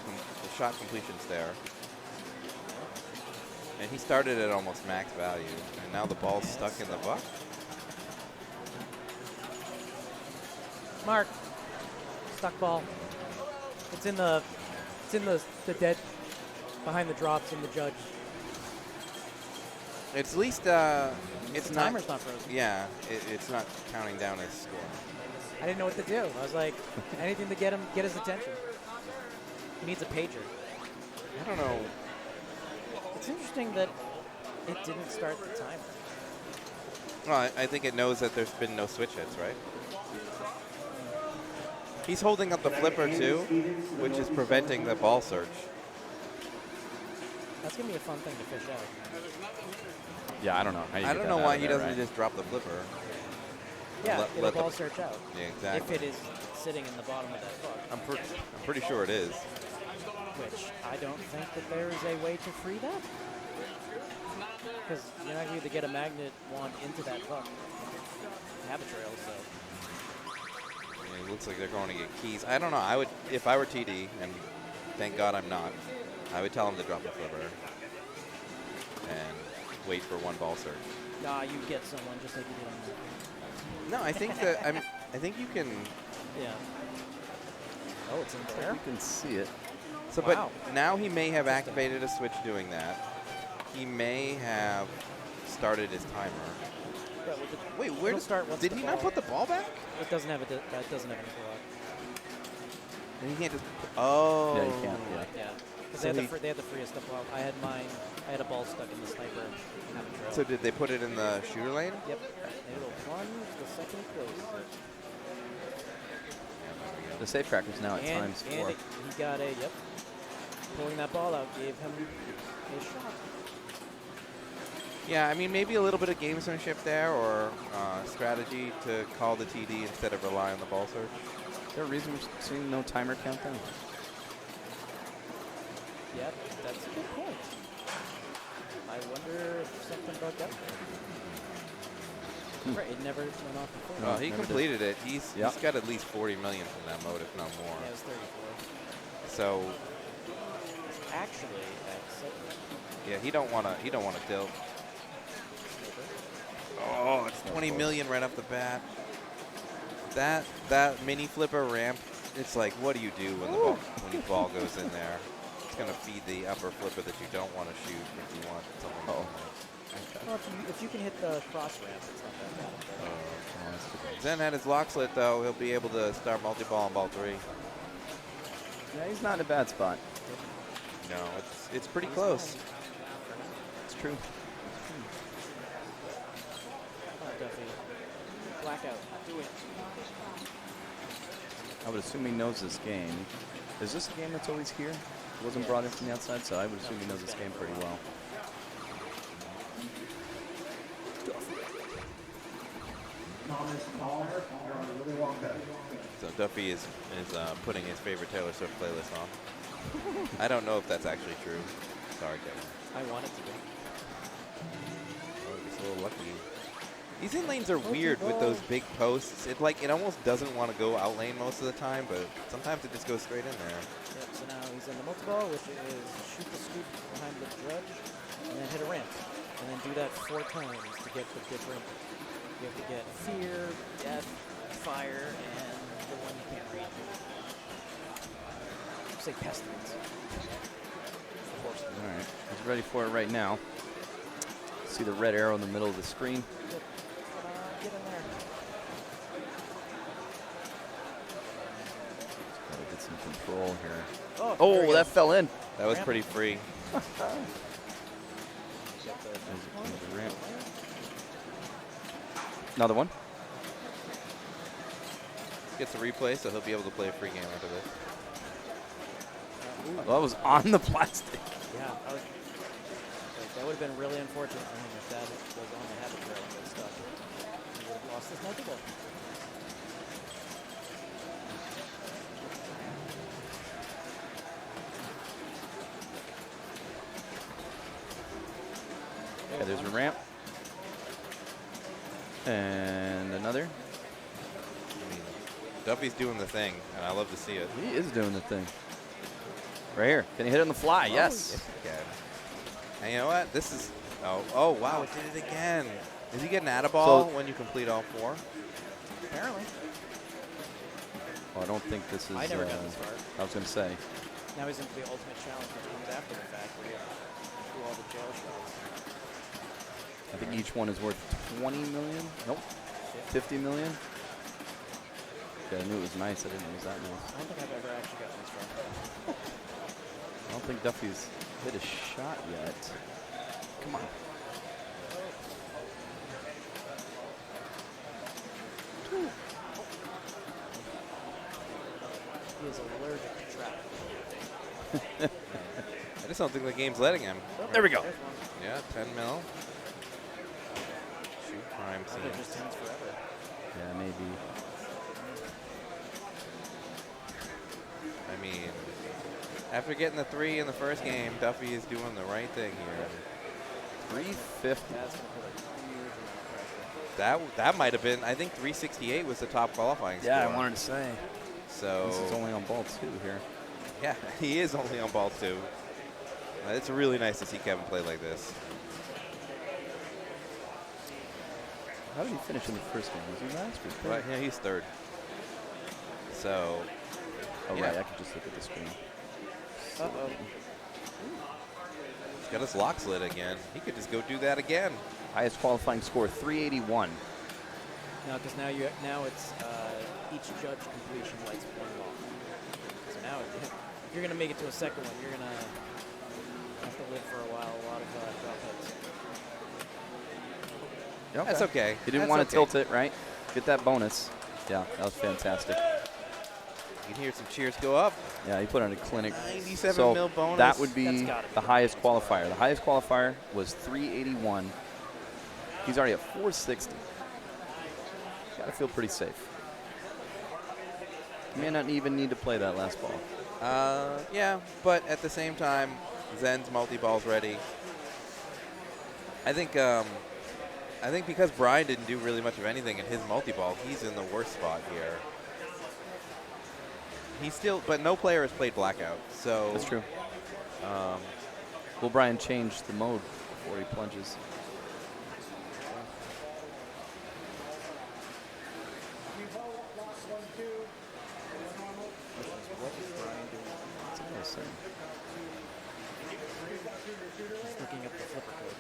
A: shot completions there. And he started at almost max value, and now the ball's stuck in the buck.
C: Mark, Stuck ball. It's in the dead behind the drops and the judge.
A: It's at least it's
C: The
A: not.
C: timer's not frozen.
A: Yeah, it's not counting down his score.
C: I didn't know what to do. I was like, anything to get his attention. He needs a pager.
A: I don't know.
C: It's interesting that it didn't start the timer.
A: Well, I think it knows that there's been no switch hits, right? He's holding up the flipper too, which is preventing the ball search.
C: That's gonna be a fun thing to fish out.
B: Yeah, I don't know. How you
A: I
B: get
A: don't
B: that
A: know
B: out
A: why
B: of
A: he
B: there,
A: doesn't
B: right?
A: just drop the flipper.
C: Yeah,
A: Let
C: it'll
A: the-
C: ball search out.
A: Yeah, exactly.
C: If it is sitting in the bottom of that hook,
A: I'm pretty sure it is.
C: which I don't think that there is a way to free that. Because you're not going to get a magnet wand into that hook. Have a trail, so.
A: It looks like they're going to get keys. I don't know. I would, if I were TD, and thank God I'm not, I would tell him to drop the flipper and wait for one ball search.
C: Nah, you get someone just like you did on
A: No, I think that I think you can.
C: the. Yeah. Oh, it's in there.
B: You can see it.
A: So,
C: Wow.
A: but now he may have activated a switch doing that. He may have started his timer.
C: Yeah, with the,
A: Wait, where
C: it'll start once
A: did
C: the
A: he not
C: ball-
A: put the ball back?
C: It doesn't have that doesn't have any block.
A: And he can't just. Oh.
B: Yeah, you can't. Yeah.
C: Yeah. Because
A: So
C: they had the freest stuff. Well, I had mine. I had a ball stuck in the sniper. And have a trail.
A: So did they put it in the shooter lane?
C: Yep. It'll plunge the second place.
B: The safecracker's now at
C: And
B: times 4.
C: he got a, yep. Pulling that ball out gave him a shot.
A: Yeah, I mean, maybe a little bit of gamesmanship there or strategy to call the TD instead of rely on the ball search.
B: Is there a reason we're seeing no timer countdown?
C: Yep, that's a good point. I wonder if something bugged out there. Right, it never went off before.
A: Well, he
B: never did.
A: completed it. He's
B: Yep.
A: got at least 40 million from that mode, if not more.
C: Yeah, it was 34.
A: So
C: Actually, at 7.
A: yeah, he don't want to tilt. Oh, it's 20 million right off the bat. That mini flipper ramp. It's like, what do you do when the ball goes in there? It's gonna feed the upper flipper that you don't want to shoot if you want something.
B: Uh-oh.
C: Well, if you can hit the cross ramp, it's not that bad.
B: Oh, that's too bad.
A: Zen had his lock slit though. He'll be able to start multi-ball on ball 3.
B: Yeah, he's not in a bad spot.
A: No, it's pretty close.
B: It's true.
C: Oh, Duffy. Blackout. Do it.
B: I would assume he knows this game. Is this a game that's always here? It wasn't
C: Yeah.
B: brought in from the outside, so I would assume he knows this game pretty well.
A: So Duffy is putting his favorite Taylor Swift playlist on. I don't know if that's actually true. Sorry, Kevin.
C: I want it to be.
A: Oh, he's a little lucky. These in lanes are weird with those big posts. It almost doesn't want to go out lane most of the time, but sometimes it just goes straight in there.
C: Yep, so now he's in the multi-ball, which is shoot the scoop behind the judge, and then hit a ramp. And then do that 4 times to get the good ramp. You have to get fear, death, fire, and the one you can't read. Say pestilence.
B: All right, he's ready for it right now. See the red arrow in the middle of the screen.
C: Yep. Get in there.
B: Gotta get some control here.
C: Oh, there
B: Oh,
C: he
B: that
C: goes.
B: fell in.
A: That was
C: Ramp.
A: pretty free.
C: Got the-
B: There's the ramp. Another one.
A: Gets a replay, so he'll be able to play a free game after this.
B: Oh, that was on the plastic.
C: Yeah, that would have been really unfortunate for him if that was on the habit trail and got stuck. He would have lost his multi-ball.
B: Okay, there's a ramp. And another.
A: I mean, Duffy's doing the thing, and I love to see it.
B: He is doing the thing. Right here. Can he hit it on the fly? Yes.
A: Okay. And you know what? This is. Oh wow! It did it again. Does he get an atta ball when you complete all 4?
C: Apparently.
B: Oh, I don't think this is.
C: I never got this far.
B: I was going to say.
C: Now he's into the ultimate challenge, which comes after the fact, where you do all the jail shots.
B: I think each one is worth 20 million. Nope. 50 million. Yeah, I knew it was nice. I didn't know it was that nice.
C: I don't think I've ever actually gotten this far.
B: I don't think Duffy's hit a shot yet. Come on.
C: He is allergic to trap.
A: I just don't think the game's letting him.
B: There we go.
C: There's one.
A: Yeah, 10 mil. Shoot crime
C: Oh, they're
A: scene.
C: just tens forever.
B: Yeah, maybe.
A: I mean, after getting the 3 in the first game, Duffy is doing the right thing here.
B: 350.
C: That's going to put a huge amount of pressure.
A: That might have been, I think 368 was the top qualifying score.
B: Yeah, I wanted to say.
A: So
B: This is only on ball 2 here.
A: yeah, he is only on ball 2. It's really nice to see Kevin play like this.
B: How did he finish in the first game? Was he last or third?
A: Right, yeah, he's 3rd. So,
B: Oh,
A: yeah.
B: right. I could just look at the screen.
C: Uh-oh.
A: He's got his locks lit again. He could just go do that again.
B: Highest qualifying score, 381.
C: No, because now it's each judge completion lights one lock. So now if you're going to make it to a second one, you're going to have to live for a while. A lot of drop hits.
A: That's okay.
B: He didn't
A: That's
B: want
A: okay.
B: to tilt it, right? Get that bonus. Yeah, that was fantastic.
A: You can hear some cheers go up.
B: Yeah, he put on a clinic.
A: 97
B: So
A: mil bonus.
B: that would
C: That's
B: be
C: gotta be
B: the highest qualifier. The highest qualifier was 381. He's already at 460. Got to feel pretty safe. May not even need to play that last ball.
A: Yeah, but at the same time, Zen's multi-ball's ready. I think because Brian didn't do really much of anything in his multi-ball, he's in the worst spot here. He's still, but no player has played Blackout, so.
B: That's true. Will Brian change the mode before he plunges? That's what I was saying.
C: He's looking up the flipper code.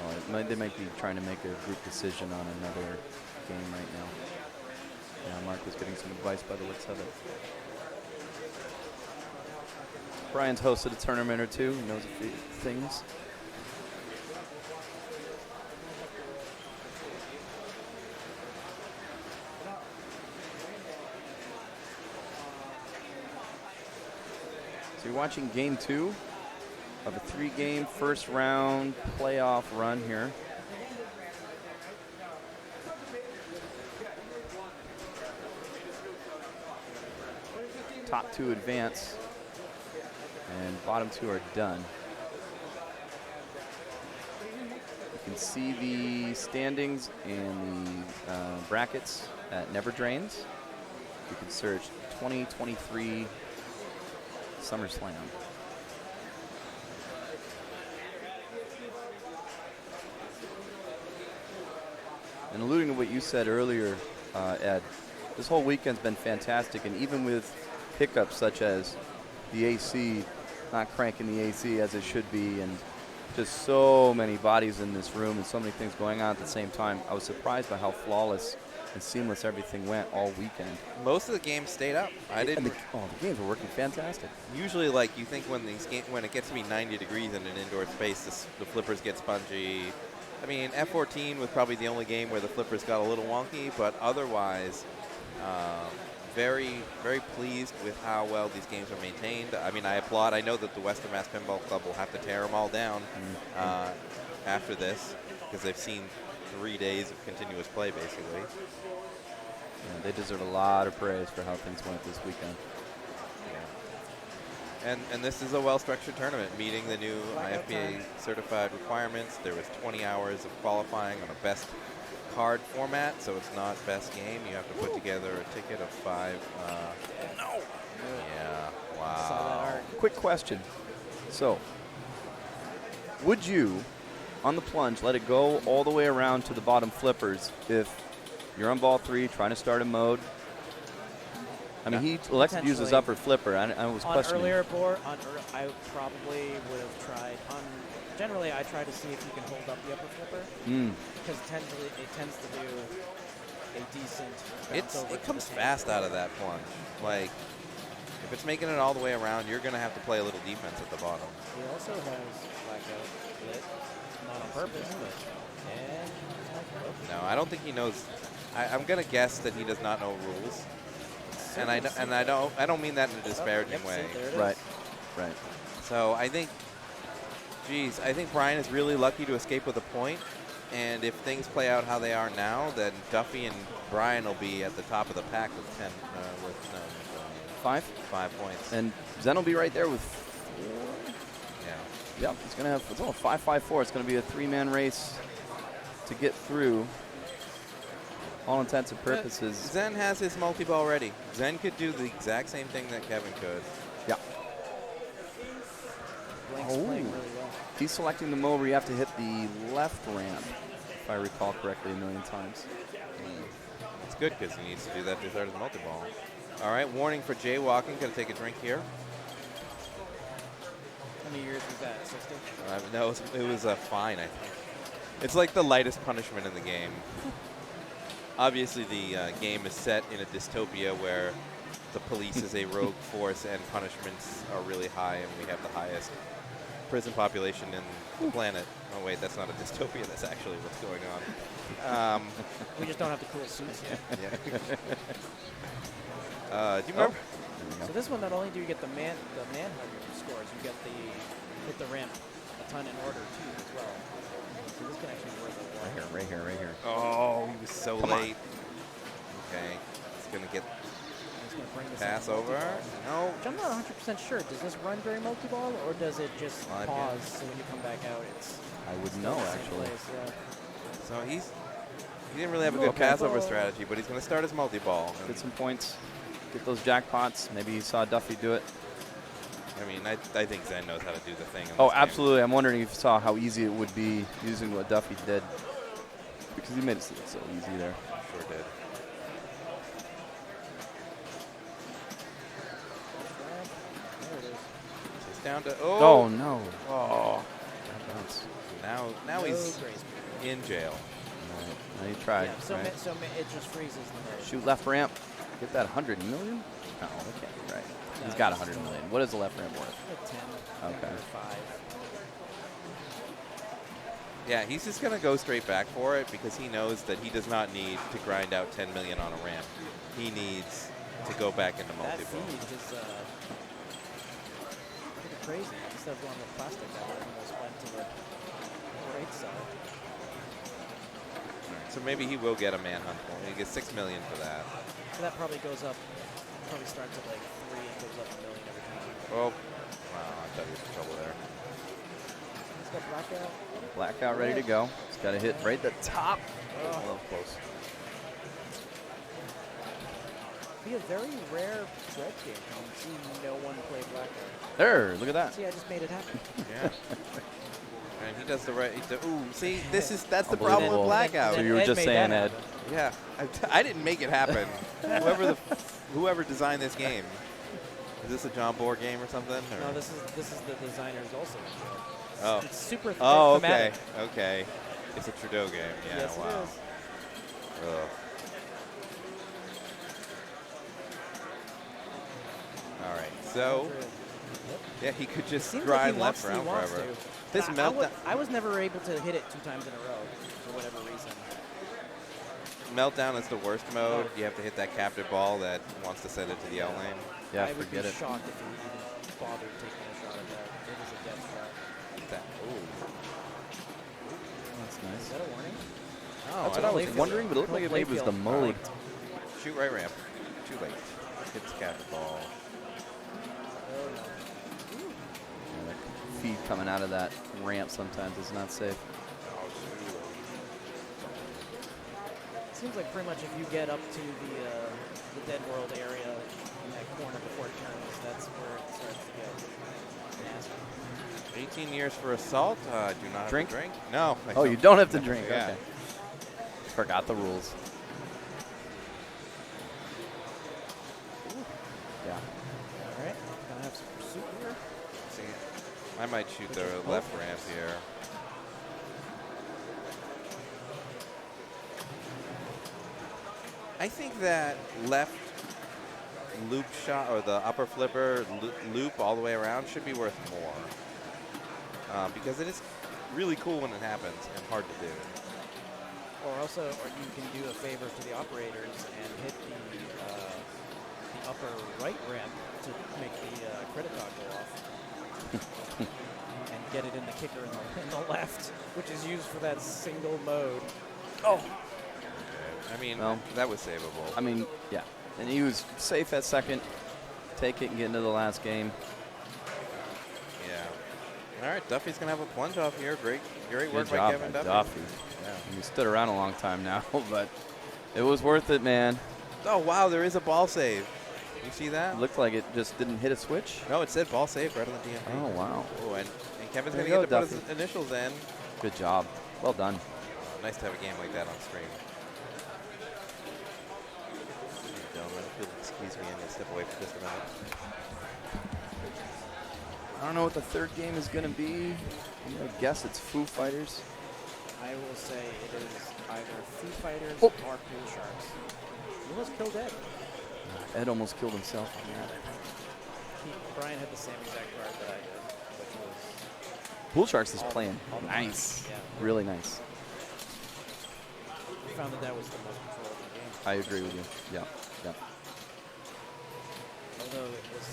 B: Oh, they might be trying to make a group decision on another game right now. Yeah, Mark was getting some advice by the looks of it. Brian's hosted a tournament or two. He knows a few things. So you're watching game 2 of a 3-game first round playoff run here. Top 2 advance, and bottom 2 are done. You can see the standings and the brackets at Never Drains. You can search 2023 SummerSlam. And alluding to what you said earlier, Ed, this whole weekend's been fantastic, and even with hiccups such as the AC, not cranking the AC as it should be, and just so many bodies in this room and so many things going on at the same time, I was surprised by how flawless and seamless everything went all weekend.
A: Most of the games stayed up.
B: The games were working fantastic.
A: Usually, like, you think when it gets to be 90 degrees in an indoor space, the flippers get spongy. I mean, F14 was probably the only game where the flippers got a little wonky, but otherwise, very, very pleased with how well these games are maintained. I mean, I applaud. I know that the Western Mass Pinball Club will have to tear them all down after this because they've seen 3 days of continuous play, basically.
B: Yeah, they deserve a lot of praise for how things went this weekend.
A: Yeah. And this is a well-structured tournament, meeting the new IFPA certified requirements. There was 20 hours of qualifying on a best card format, so it's not best game. You have to put together a ticket of 5. No. Yeah. Wow.
C: Saw that art.
B: Quick question. So, would you, on the plunge, let it go all the way around to the bottom flippers if you're on ball 3 trying to start a mode I mean, he elected to use his upper flipper. I was
C: on
B: questioning.
C: earlier board, I probably would have tried. Generally, I try to see if you can hold up the upper flipper because it tends to do a decent.
A: It comes fast out of that plunge. Like, if it's making it all the way around, you're going to have to play a little defense at the bottom.
C: He also has blackout lit, not on purpose, but and
A: no, I don't think he knows. I'm going to guess that he does not know rules, and I don't mean that in a disparaging way.
B: Right.
A: So I think, I think Brian is really lucky to escape with a point. And if things play out how they are now, then Duffy and Brian will be at the top of the pack with 5 points.
B: And Zen will be right there with 4.
A: Yeah.
B: Yep, he's going to have 5-5-4. It's going to be a 3-man race to get through. All intents and purposes.
A: Zen has his multi-ball ready. Zen could do the exact same thing that Kevin could.
B: Yeah.
C: Blank's playing really well.
B: He's selecting the mode where you have to hit the left ramp, if I recall correctly, a million times.
A: It's good because he needs to do that to start his multi-ball. All right, warning for jaywalking. Got to take a drink here.
C: How many years was that? 60?
A: No, it was a fine, I think. It's like the lightest punishment in the game. Obviously, the game is set in a dystopia where the police is a rogue force and punishments are really high, and we have the highest prison population in the planet. Oh, wait, that's not a dystopia. That's actually what's going on.
C: We just don't have the cool suits yet.
A: Yeah. Do you remember?
C: So this one, not only do you get the manhunt scores, you get the hit the ramp a ton in order too as well. So this can actually be worth a lot.
B: Right here.
A: Oh, he was so late. Okay, he's gonna get pass over. No.
C: I'm not 100% sure. Does this run during multi-ball, or does it just pause so when you come back out, it's...
B: I wouldn't know, actually.
A: So he didn't really have a good pass-over strategy, but he's going to start his multi-ball.
B: Get some points. Get those jackpots. Maybe he saw Duffy do it.
A: I mean, I think Zen knows how to do the thing.
B: Oh, absolutely. I'm wondering if you saw how easy it would be using what Duffy did. Because he made it seem so easy there.
A: Sure did. Down to
B: oh no!
A: Oh, now he's
C: grace.
A: in jail.
B: Right. Now you tried.
C: Yeah, so
B: right?
C: it just freezes the mode.
B: Shoot left ramp. Get that 100 million? No, that can't be right.
C: No,
B: He's got 100 million. What is the left ramp worth?
C: Like 10.
B: Okay.
C: 5.
A: Yeah, he's just gonna go straight back for it because he knows that he does not need to grind out 10 million on a ramp. He needs to go back into
C: That
A: multi-ball.
C: feed is pretty crazy. Instead of going with plastic, that would almost went to the right side.
A: So maybe he will get a manhunt point. He gets 6 million for that.
C: So that probably goes up. Probably starts at like 3 and goes up 1 million every time.
A: Oh, wow! I thought he was in trouble there.
C: He's got blackout.
B: Blackout ready to go. He's got to hit right at the top.
C: Oh.
B: A little close.
C: Be a very rare Dredd game. You see no one play blackout.
B: There, look at that.
C: See, I just made it happen.
A: Yeah. And he does the right. Ooh, see, that's the problem with blackout.
B: So you were
C: Ed
B: just
C: made
B: saying,
C: that
B: Ed.
A: Yeah, I didn't make it happen. whoever designed this game. Is this a John Bohr game or something? Or?
C: No, this is the designers also.
A: Oh.
C: It's super
A: Oh,
C: thematic.
A: okay. It's a Trudeau game. Yeah,
C: Yes,
A: wow.
C: it is.
A: Ugh. All right, so yeah, he could just
C: Seems
A: grind
C: like
A: left
C: he
A: around
C: wants
A: forever.
C: to.
A: This meltdown.
C: I was never able to hit it 2 times in a row for whatever reason.
A: Meltdown is the worst mode. You have to hit that captive ball that wants to send it to the L lane.
B: Yeah,
C: I would
B: forget
C: be
B: it.
C: shocked if he even bothered taking a shot at that. It is a death shot.
A: Ooh.
B: That's
C: Is
B: nice.
C: that a warning?
A: Oh,
B: That's what I was wondering, but it looked like it maybe was the mode.
A: Shoot right ramp. Too late. Hits captive ball.
B: Feed coming out of that ramp sometimes is not safe.
C: Seems like pretty much if you get up to the Dead World area in that corner before it turns, that's where it starts to get nasty.
A: 18 years for assault. Do not
B: Drink?
A: have to drink. No. I
B: Oh, you don't have to drink.
A: Yeah.
B: Okay. Forgot the rules.
A: I might shoot the left ramp here. I think that left loop shot or the upper flipper loop all the way around should be worth more because it is really cool when it happens and hard to do.
C: Or also, or you can do a favor to the operators and hit the upper right ramp to make the credit dot go off. And get it in the kicker in the left, which is used for that single mode. Oh!
A: I mean, that was savable.
B: I mean, yeah. And he was safe at second. Take it and get into the last game.
A: Yeah. All right, Duffy's going to have a plunge off here. Great work
B: Good
A: by
B: job
A: Kevin
B: by
A: Duffy.
B: Yeah. He stood around a long time now, but it was worth it, man.
A: Oh, wow, there is a ball save. You see that?
B: It looked like it just didn't hit a switch.
A: No, it said ball save right on the DMP.
B: Oh, wow.
A: Oh, and Kevin's
B: There
A: going
B: you
A: to
B: go,
A: get to put his initials in.
B: Good job. Well done.
A: Nice to have a game like that on stream. Gentlemen, if you'll excuse me, I need to step away for just a minute.
B: I don't know what the third game is going to be. I'm going to guess it's Foo Fighters.
C: I will say it is either Foo Fighters
B: Oh.
C: or Pool Sharks. You almost killed Ed.
B: Ed almost killed himself on that.
C: Brian had the same exact card that I did, which was
B: Pool Sharks is
C: all
B: playing
C: the
B: nice.
C: cards. Yeah.
B: Really nice.
C: We found that was the most controllable game.
B: I agree with you. Yeah. Yeah.
C: Although it was,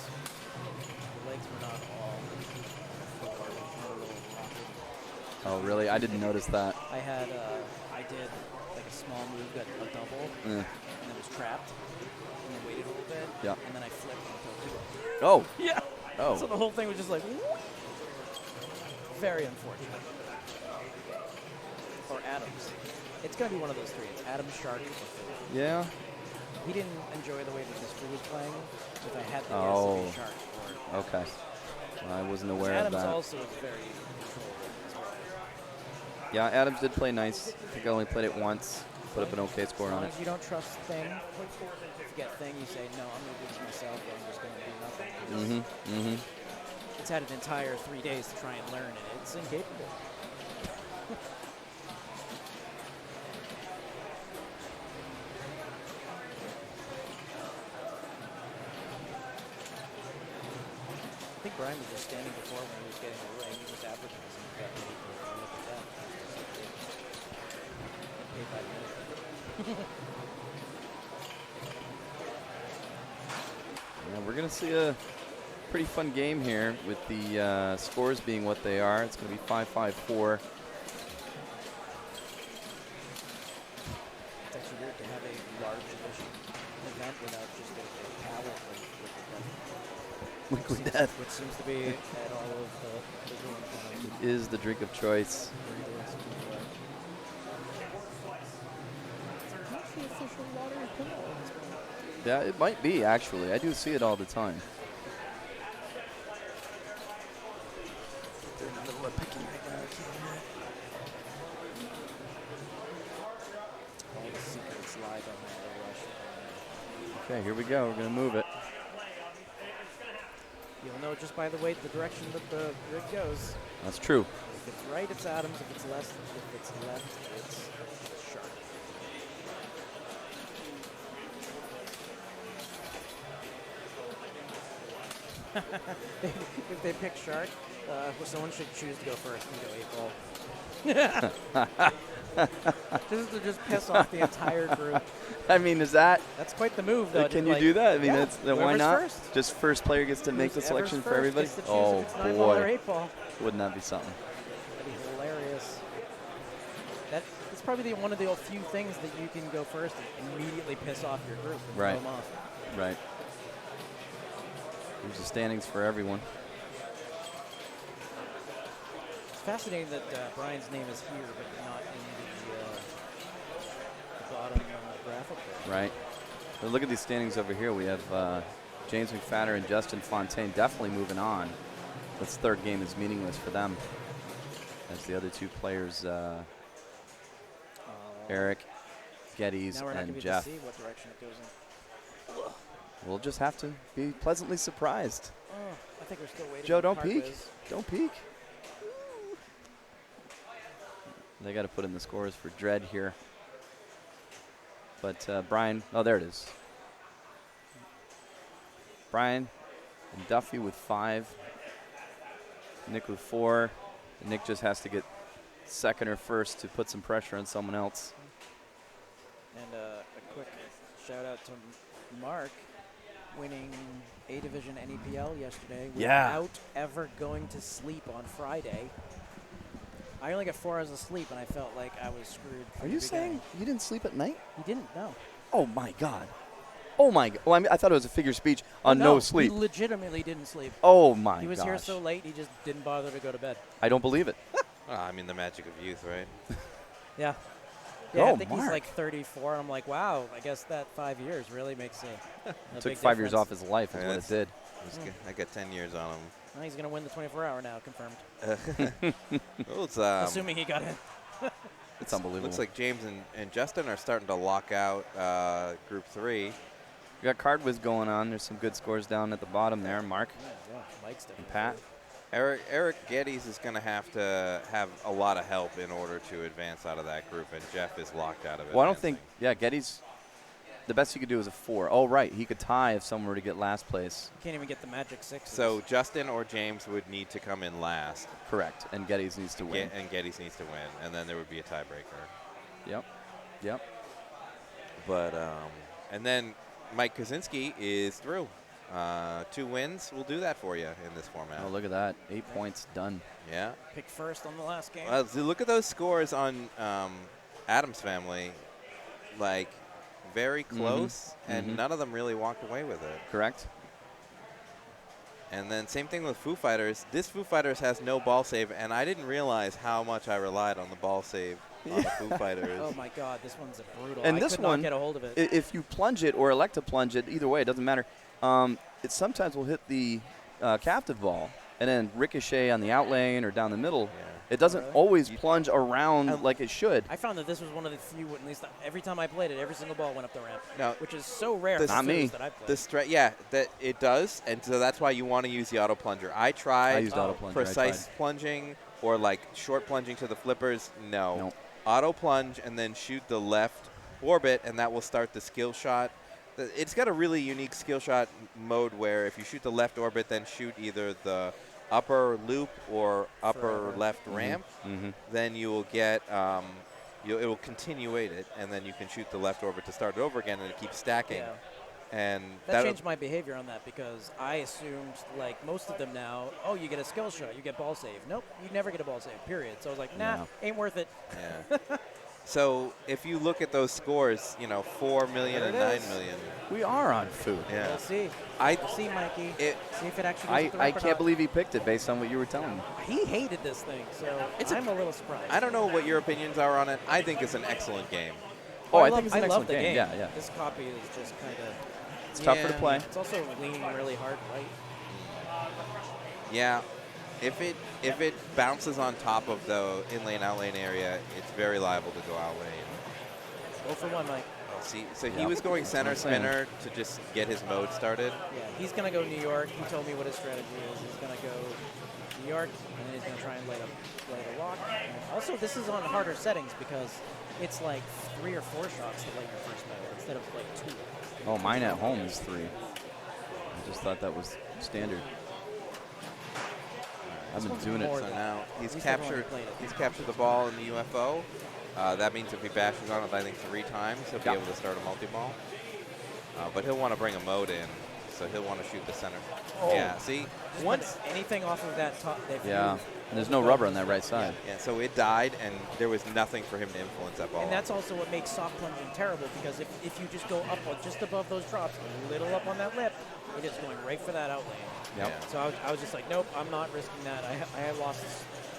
C: the legs were not all forward, they were a little rocky.
B: Oh, really? I didn't notice that.
C: I did like a small move, got a double, and then was trapped, and then waited a little bit,
B: Yeah.
C: and then I flipped until two.
B: Oh.
C: Yeah.
B: Oh.
C: So the whole thing was just like, very unfortunate. Or Addams. It's going to be one of those three. It's Addams, Shark, or Phil.
B: Yeah.
C: He didn't enjoy the way that Mr. was playing, if I had to guess, it'd be Shark or
B: Okay. Well, I wasn't aware of
C: Addams
B: that.
C: also is very controllable as well.
B: Yeah, Addams did play nice. I think I only played it once. Put up an okay score
C: As
B: on
C: long
B: it.
C: as you don't trust Thing, if you get Thing, you say, no, I'm going to do this myself, or I'm just going to do nothing. It's had an entire 3 days to try and learn, and it's incapable. I think Brian was just standing before when he was getting the ring. He was advertising. He got paid for look at that. Paid by the minute.
B: Yeah, we're going to see a pretty fun game here with the scores being what they are. It's going to be 5-5-4.
C: It's actually weird to have a large edition event without just a towel with
B: Liquid Death.
C: which seems to be at all of the room.
B: It is the drink of choice. Yeah, it might be, actually. I do see it all the time. They're in the middle of picking right now.
C: All the secrets lie behind the rush.
B: Okay, here we go. We're going to move it.
C: You'll know just by the way the direction that the grid goes.
B: That's true.
C: If it's right, it's Addams. If it's left, it's Shark. If they pick Shark, well, someone should choose to go first and go 8 ball. just piss off the entire group.
B: I mean, is that...
C: That's quite the move, though.
B: Can you do that? I mean,
C: yeah,
B: why
C: whoever's
B: not?
C: First.
B: Just first player gets to make the selection for everybody?
C: Gets to choose
B: Oh,
C: if it's 9 ball or
B: boy.
C: 8 ball.
B: Wouldn't that be something?
C: That'd be hilarious. That's probably one of the few things that you can go first and immediately piss off your group and
B: Right.
C: throw them off.
B: Right. Here's the standings for everyone.
C: It's fascinating that Brian's name is here, but not in the bottom graphic there.
B: Right. But look at these standings over here. We have James McFadder and Justin Fontaine definitely moving on. This third game is meaningless for them, as the other two players, Eric Geddes
C: Now we're not
B: and
C: going to
B: Jeff,
C: see what direction it goes in.
B: will just have to be pleasantly surprised.
C: Oh, I think we're still waiting.
B: Joe,
C: for
B: don't
C: Card
B: peek.
C: Whiz.
B: Don't peek. They got to put in the scores for Dredd here. But Brian, oh, there it is. Brian and Duffy with 5. Nick with 4. And Nick just has to get second or first to put some pressure on someone else.
C: And a quick shout out to Mark winning A Division NEPL yesterday
B: Yeah.
C: without ever going to sleep on Friday. I only got 4 hours of sleep, and I felt like I was screwed.
B: Are you saying you didn't sleep at night?
C: He didn't? No.
B: Oh, my God. Oh, my God. Well, I thought it was a figure speech on no sleep.
C: He legitimately didn't sleep.
B: Oh, my God.
C: He was here so late, he just didn't bother to go to bed.
B: I don't believe it.
A: I mean, the magic of youth, right?
C: Yeah. Yeah,
B: Oh,
C: I think
B: Mark.
C: he's like 34, and I'm like, wow, I guess that 5 years really makes a
B: Took
C: big
B: 5 years
C: difference.
B: off his life is
A: Yeah,
B: what it did.
A: I got 10 years on him.
C: Well, he's going to win the 24-hour now, confirmed.
A: Well, it's,
C: Assuming he got in.
B: It's unbelievable.
A: looks like James and Justin are starting to lock out Group 3.
B: We got Card Whiz going on. There's some good scores down at the bottom there. Mark
C: Yeah, Mike's
B: and Pat.
A: Eric Geddes is going to have a lot of help in order to advance out of that group, and Jeff is locked out of it.
B: Well, I don't think, Geddes, the best he could do is a 4. Oh, right. He could tie if someone were to get last place.
C: Can't even get the magic 6.
A: So Justin or James would need to come in last.
B: Correct. And Geddes needs to win.
A: And Geddes needs to win, and then there would be a tiebreaker.
B: Yep.
A: But and then Mike Kaczynski is through. 2 wins will do that for you in this format.
B: Oh, look at that. 8 points done.
A: Yeah.
C: Pick first on the last game.
A: So look at those scores on Addams family. Like, very close, and none of them really walked away with it.
B: Correct.
A: And then same thing with Foo Fighters. This Foo Fighters has no ball save, and I didn't realize how much I relied on the ball save on the Foo Fighters.
C: Oh my God, this one's a brutal.
B: And
C: I
B: this
C: could
B: one,
C: not get a hold of it.
B: If you plunge it or elect to plunge it, either way, it doesn't matter. It sometimes will hit the captive ball and then ricochet on the out lane or down the middle.
A: Yeah.
B: It doesn't
C: Really?
B: always plunge around like it should.
C: I found that this was one of the few, at least every time I played it, every single ball went up the ramp,
A: No,
C: which is so rare
A: the-
C: for
B: Not me.
C: Foos that I played.
A: that it does, and so that's why you want to use the auto plunger. I tried
B: I used auto plunger.
A: precise plunging or like short plunging to the flippers. No.
B: Nope.
A: Auto plunge and then shoot the left orbit, and that will start the skill shot. It's got a really unique skill shot mode where if you shoot the left orbit, then shoot either the upper loop or upper
C: Forever.
A: left ramp, then you will get it will continuate it, and then you can shoot the left orbit to start it over again, and it keeps stacking.
C: Yeah.
A: And
C: That changed my behavior on that because I assumed, like most of them now, oh, you get a skill shot, you get ball save. Nope, you never get a ball save, period. So I was like, nah,
B: Yeah.
C: ain't worth it.
A: Yeah. So if you look at those scores, 4 million
C: There
A: and
C: it
A: 9
C: is.
A: million.
B: We are on food.
A: Yeah.
C: We'll see.
A: I
C: We'll see, Mikey.
A: it
C: See if it actually goes up the
B: I
C: ramp or
B: can't
C: not.
B: believe he picked it based on what you were telling me.
C: He hated this thing, so I'm a little surprised.
A: I don't know what your opinions are on it. I think it's an excellent game.
B: Oh, I
C: love-
B: think it's an
C: love
B: excellent
C: the
B: game.
C: game.
B: Yeah.
C: This copy is just kind of.
B: It's tougher to play.
C: It's also leaning really hard right.
A: Yeah. If it bounces on top of the in-lane, out-lane area, it's very liable to go out-lane.
C: Go for one, Mike.
A: See, so he
B: Yep.
A: was going center
B: That's what I'm saying.
A: spinner to just get his mode started.
C: Yeah, he's going to go New York. He told me what his strategy is. He's going to go New York, and then he's going to try and lay a lock. And also, this is on harder settings because it's like 3 or 4 shots to light your first mode instead of like 2.
B: Oh, mine at home is 3. I just thought that was standard. I've been
C: one's
B: doing it.
C: more
A: So now he's
C: At least I've only
A: captured
C: played it.
A: he's captured the ball in the UFO. That means if he bashes on it, I think 3 times, he'll be
B: Yep.
A: able to start a multi-ball. But he'll want to bring a mode in, so he'll want to shoot the center.
C: Oh.
A: Yeah, see?
C: Once anything off of that top, that
B: Yeah.
C: view,
B: And there's no rubber on that right side.
A: Yeah, so it died, and there was nothing for him to influence that ball.
C: and that's also what makes soft plunging terrible because if you just go up just above those drops, a little up on that lip, it is going right for that out lane.
B: Yep.
A: Yeah.
C: So I was just like, nope, I'm not risking that.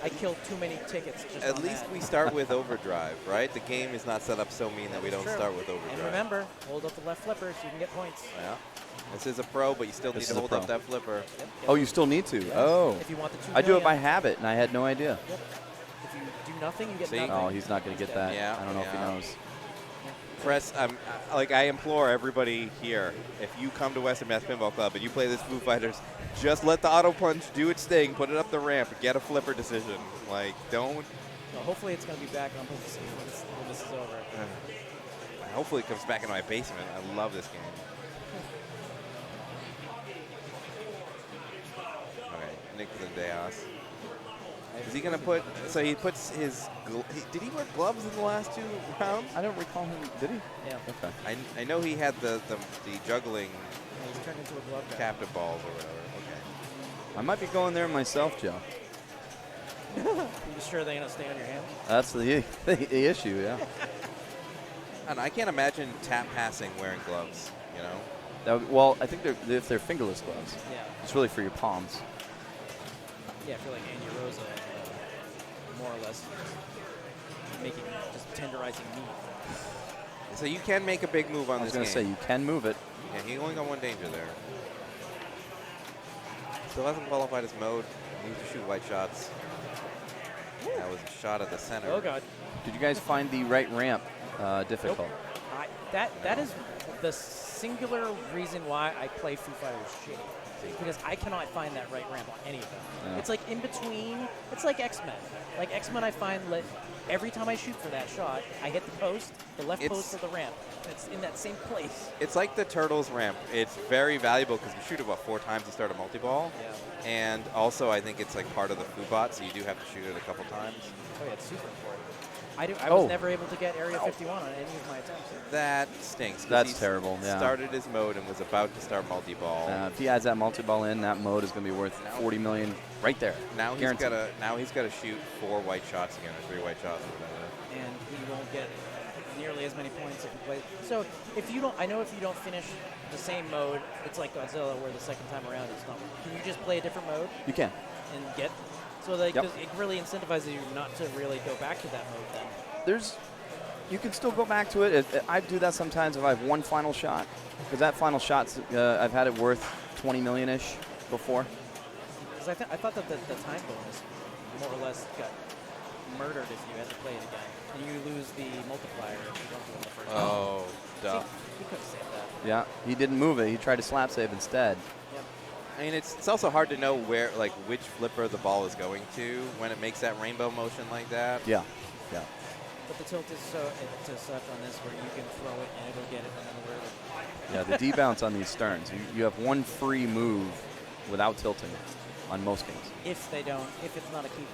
C: I killed too many tickets just
A: At
C: on
A: least
C: that.
A: we start with overdrive, right? The game is not set up so mean that we don't
C: True.
A: start with overdrive.
C: And remember, hold up the left flipper so you can get points.
A: Yeah. This is a pro, but you still need
B: This
A: to
B: is a
A: hold
B: pro.
A: up that flipper.
C: Yep.
B: Oh, you still need to? Oh.
C: If you want the 2
B: I do it by
C: million,
B: habit, and I had no idea.
C: Yep. If you do nothing, you get
A: See?
C: nothing.
B: Oh, he's not going to get that.
A: Yeah,
B: I don't know if he
A: yeah.
B: knows.
A: press. Like I implore everybody here, if you come to Western Mass Pinball Club and you play this Foo Fighters, just let the auto punch do its thing, put it up the ramp, get a flipper decision. Like don't.
C: Well, hopefully it's going to be back on Publicity when this is over.
A: Hopefully it comes back into my basement. I love this game. Okay, Nick Deos. Is he going to put, so he puts his, did he wear gloves in the last 2 rounds?
B: I don't recall him. Did he?
C: Yeah.
B: Okay.
A: I know he had the juggling
C: Yeah, he's turned into a glove guy.
A: captive balls or whatever. Okay.
B: I might be going there myself, Joe.
C: You sure they're going to stay on your hand?
B: That's the issue, yeah.
A: And I can't imagine tap passing wearing gloves, you know?
B: Well, I think if they're fingerless gloves,
C: Yeah.
B: it's really for your palms.
C: Yeah, I feel like Andy Rosa, more or less, just tenderizing meat.
A: So you can make a big move on
B: I was
A: this game.
B: going to say, you can move it.
A: Yeah, he only got 1 danger there. Still hasn't qualified his mode. He needs to shoot white shots. That was a shot at the center.
C: Oh, God.
B: Did you guys find the right ramp difficult?
C: Nope. That is the singular reason why I play Foo Fighters shitty. Because I cannot find that right ramp on any of them.
B: Yeah.
C: It's like in between. It's like X-Men. Like X-Men, I find every time I shoot for that shot, I hit the post, the left post of the ramp. It's in that same place.
A: It's like the Turtles ramp. It's very valuable because you shoot it, 4 times to start a multi-ball?
C: Yeah.
A: And also, I think it's like part of the Foobot, so you do have to shoot it a couple times.
C: Oh, yeah, it's super important. I was never able to get Area 51 on any of my attempts.
A: That stinks. 'Cause
B: That's
A: he
B: terrible, yeah.
A: Started his mode and was about to start multi-ball.
B: If he adds that multi-ball in, that mode is going to be worth $40 million right there.
A: Now he's
B: Guaranteed.
A: got to shoot 4 white shots again, or 3 white shots or whatever.
C: And he won't get nearly as many points if he plays. So if you don't finish the same mode, it's like Godzilla, where the second time around it's not. Can you just play a different mode
B: You can.
C: and get? So like,
B: Yep.
C: it really incentivizes you not to really go back to that mode then.
B: You can still go back to it. I do that sometimes if I have one final shot, because that final shot, I've had it worth 20 million-ish before.
C: Because I thought that the time bonus more or less got murdered if you had to play it again, and you lose the multiplier if you don't do it the first time.
A: Oh, duh.
C: See, he could have saved that.
B: Yeah, he didn't move it. He tried to slap save instead.
C: Yep.
A: I mean, it's also hard to know which flipper the ball is going to when it makes that rainbow motion like that.
B: Yeah, yeah.
C: But the tilt is to such on this where you can throw it and it'll get it no matter where it is.
B: Yeah, the D-bounce on these sterns. You have one free move without tilting on most games.
C: If it's not a keep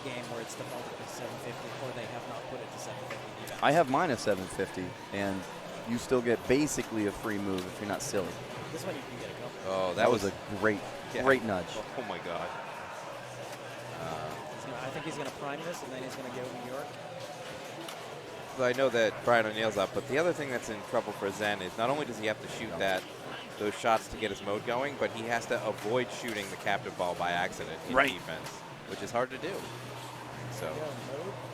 C: game where it's defaulted to 750 or they have not put it to 750 defense.
B: I have mine at 750, and you still get basically a free move if you're not silly.
C: This one you can get a couple.
A: Oh,
B: That was a great nudge.
A: Oh my God.
C: I think he's going to prime this, and then he's going to go to New York.
A: So I know that Brian O'Neill's up, but the other thing that's in trouble for Zen is not only does he have to shoot those shots to get his mode going, but he has to avoid shooting the captive ball by accident in defense, which is hard to do. So,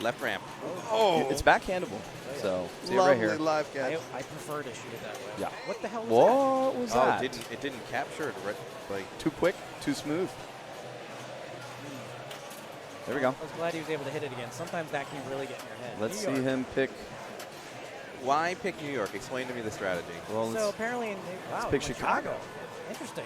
A: left ramp.
B: Oh, it's backhandable. So, see it right here.
A: live catch.
C: I prefer to shoot it that way.
B: Yeah.
C: What the hell was
B: What was
A: Oh,
B: that?
A: it didn't capture it like.
B: Too quick, too smooth. There we go.
C: I was glad he was able to hit it again. Sometimes that can really get in your head.
B: Let's
C: New
B: see
C: York.
B: him pick.
A: Why pick New York? Explain to me the strategy.
B: Well,
C: So apparently,
B: pick Chicago.
C: Interesting.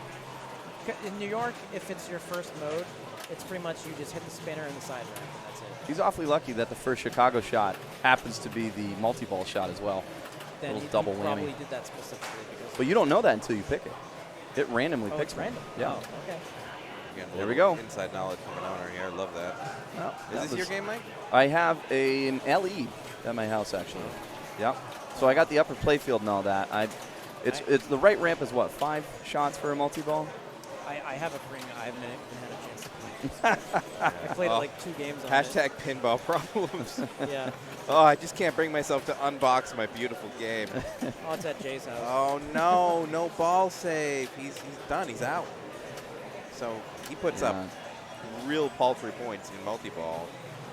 C: In New York, if it's your first mode, it's pretty much you just hit the spinner and the side ramp, and that's it.
B: he's awfully lucky that the first Chicago shot happens to be the multi-ball shot as well.
C: Then
B: Little
C: he
B: double
C: probably
B: whammy.
C: did that specifically because.
B: But you don't know that until you pick it. It randomly
C: Oh,
B: picks
C: it's
B: one.
C: random.
B: Yeah.
C: Oh, okay.
A: Again, a
B: There we
A: little
B: go.
A: Inside knowledge from an owner here. Love that.
B: Well,
A: Is this your game, Mike?
B: I have an LE at my house actually. Yep. So I got the upper playfield and all that. It's the right ramp is what, 5 shots for a multi-ball?
C: I have a ring. I haven't even had a chance to play. I played like 2 games on
A: Hashtag pinball problems.
C: it. Yeah.
A: Oh, I just can't bring myself to unbox my beautiful game.
C: Oh, it's at Jay's house.
A: Oh no, no ball save. He's done. He's out. So he puts up real paltry points in multi-ball.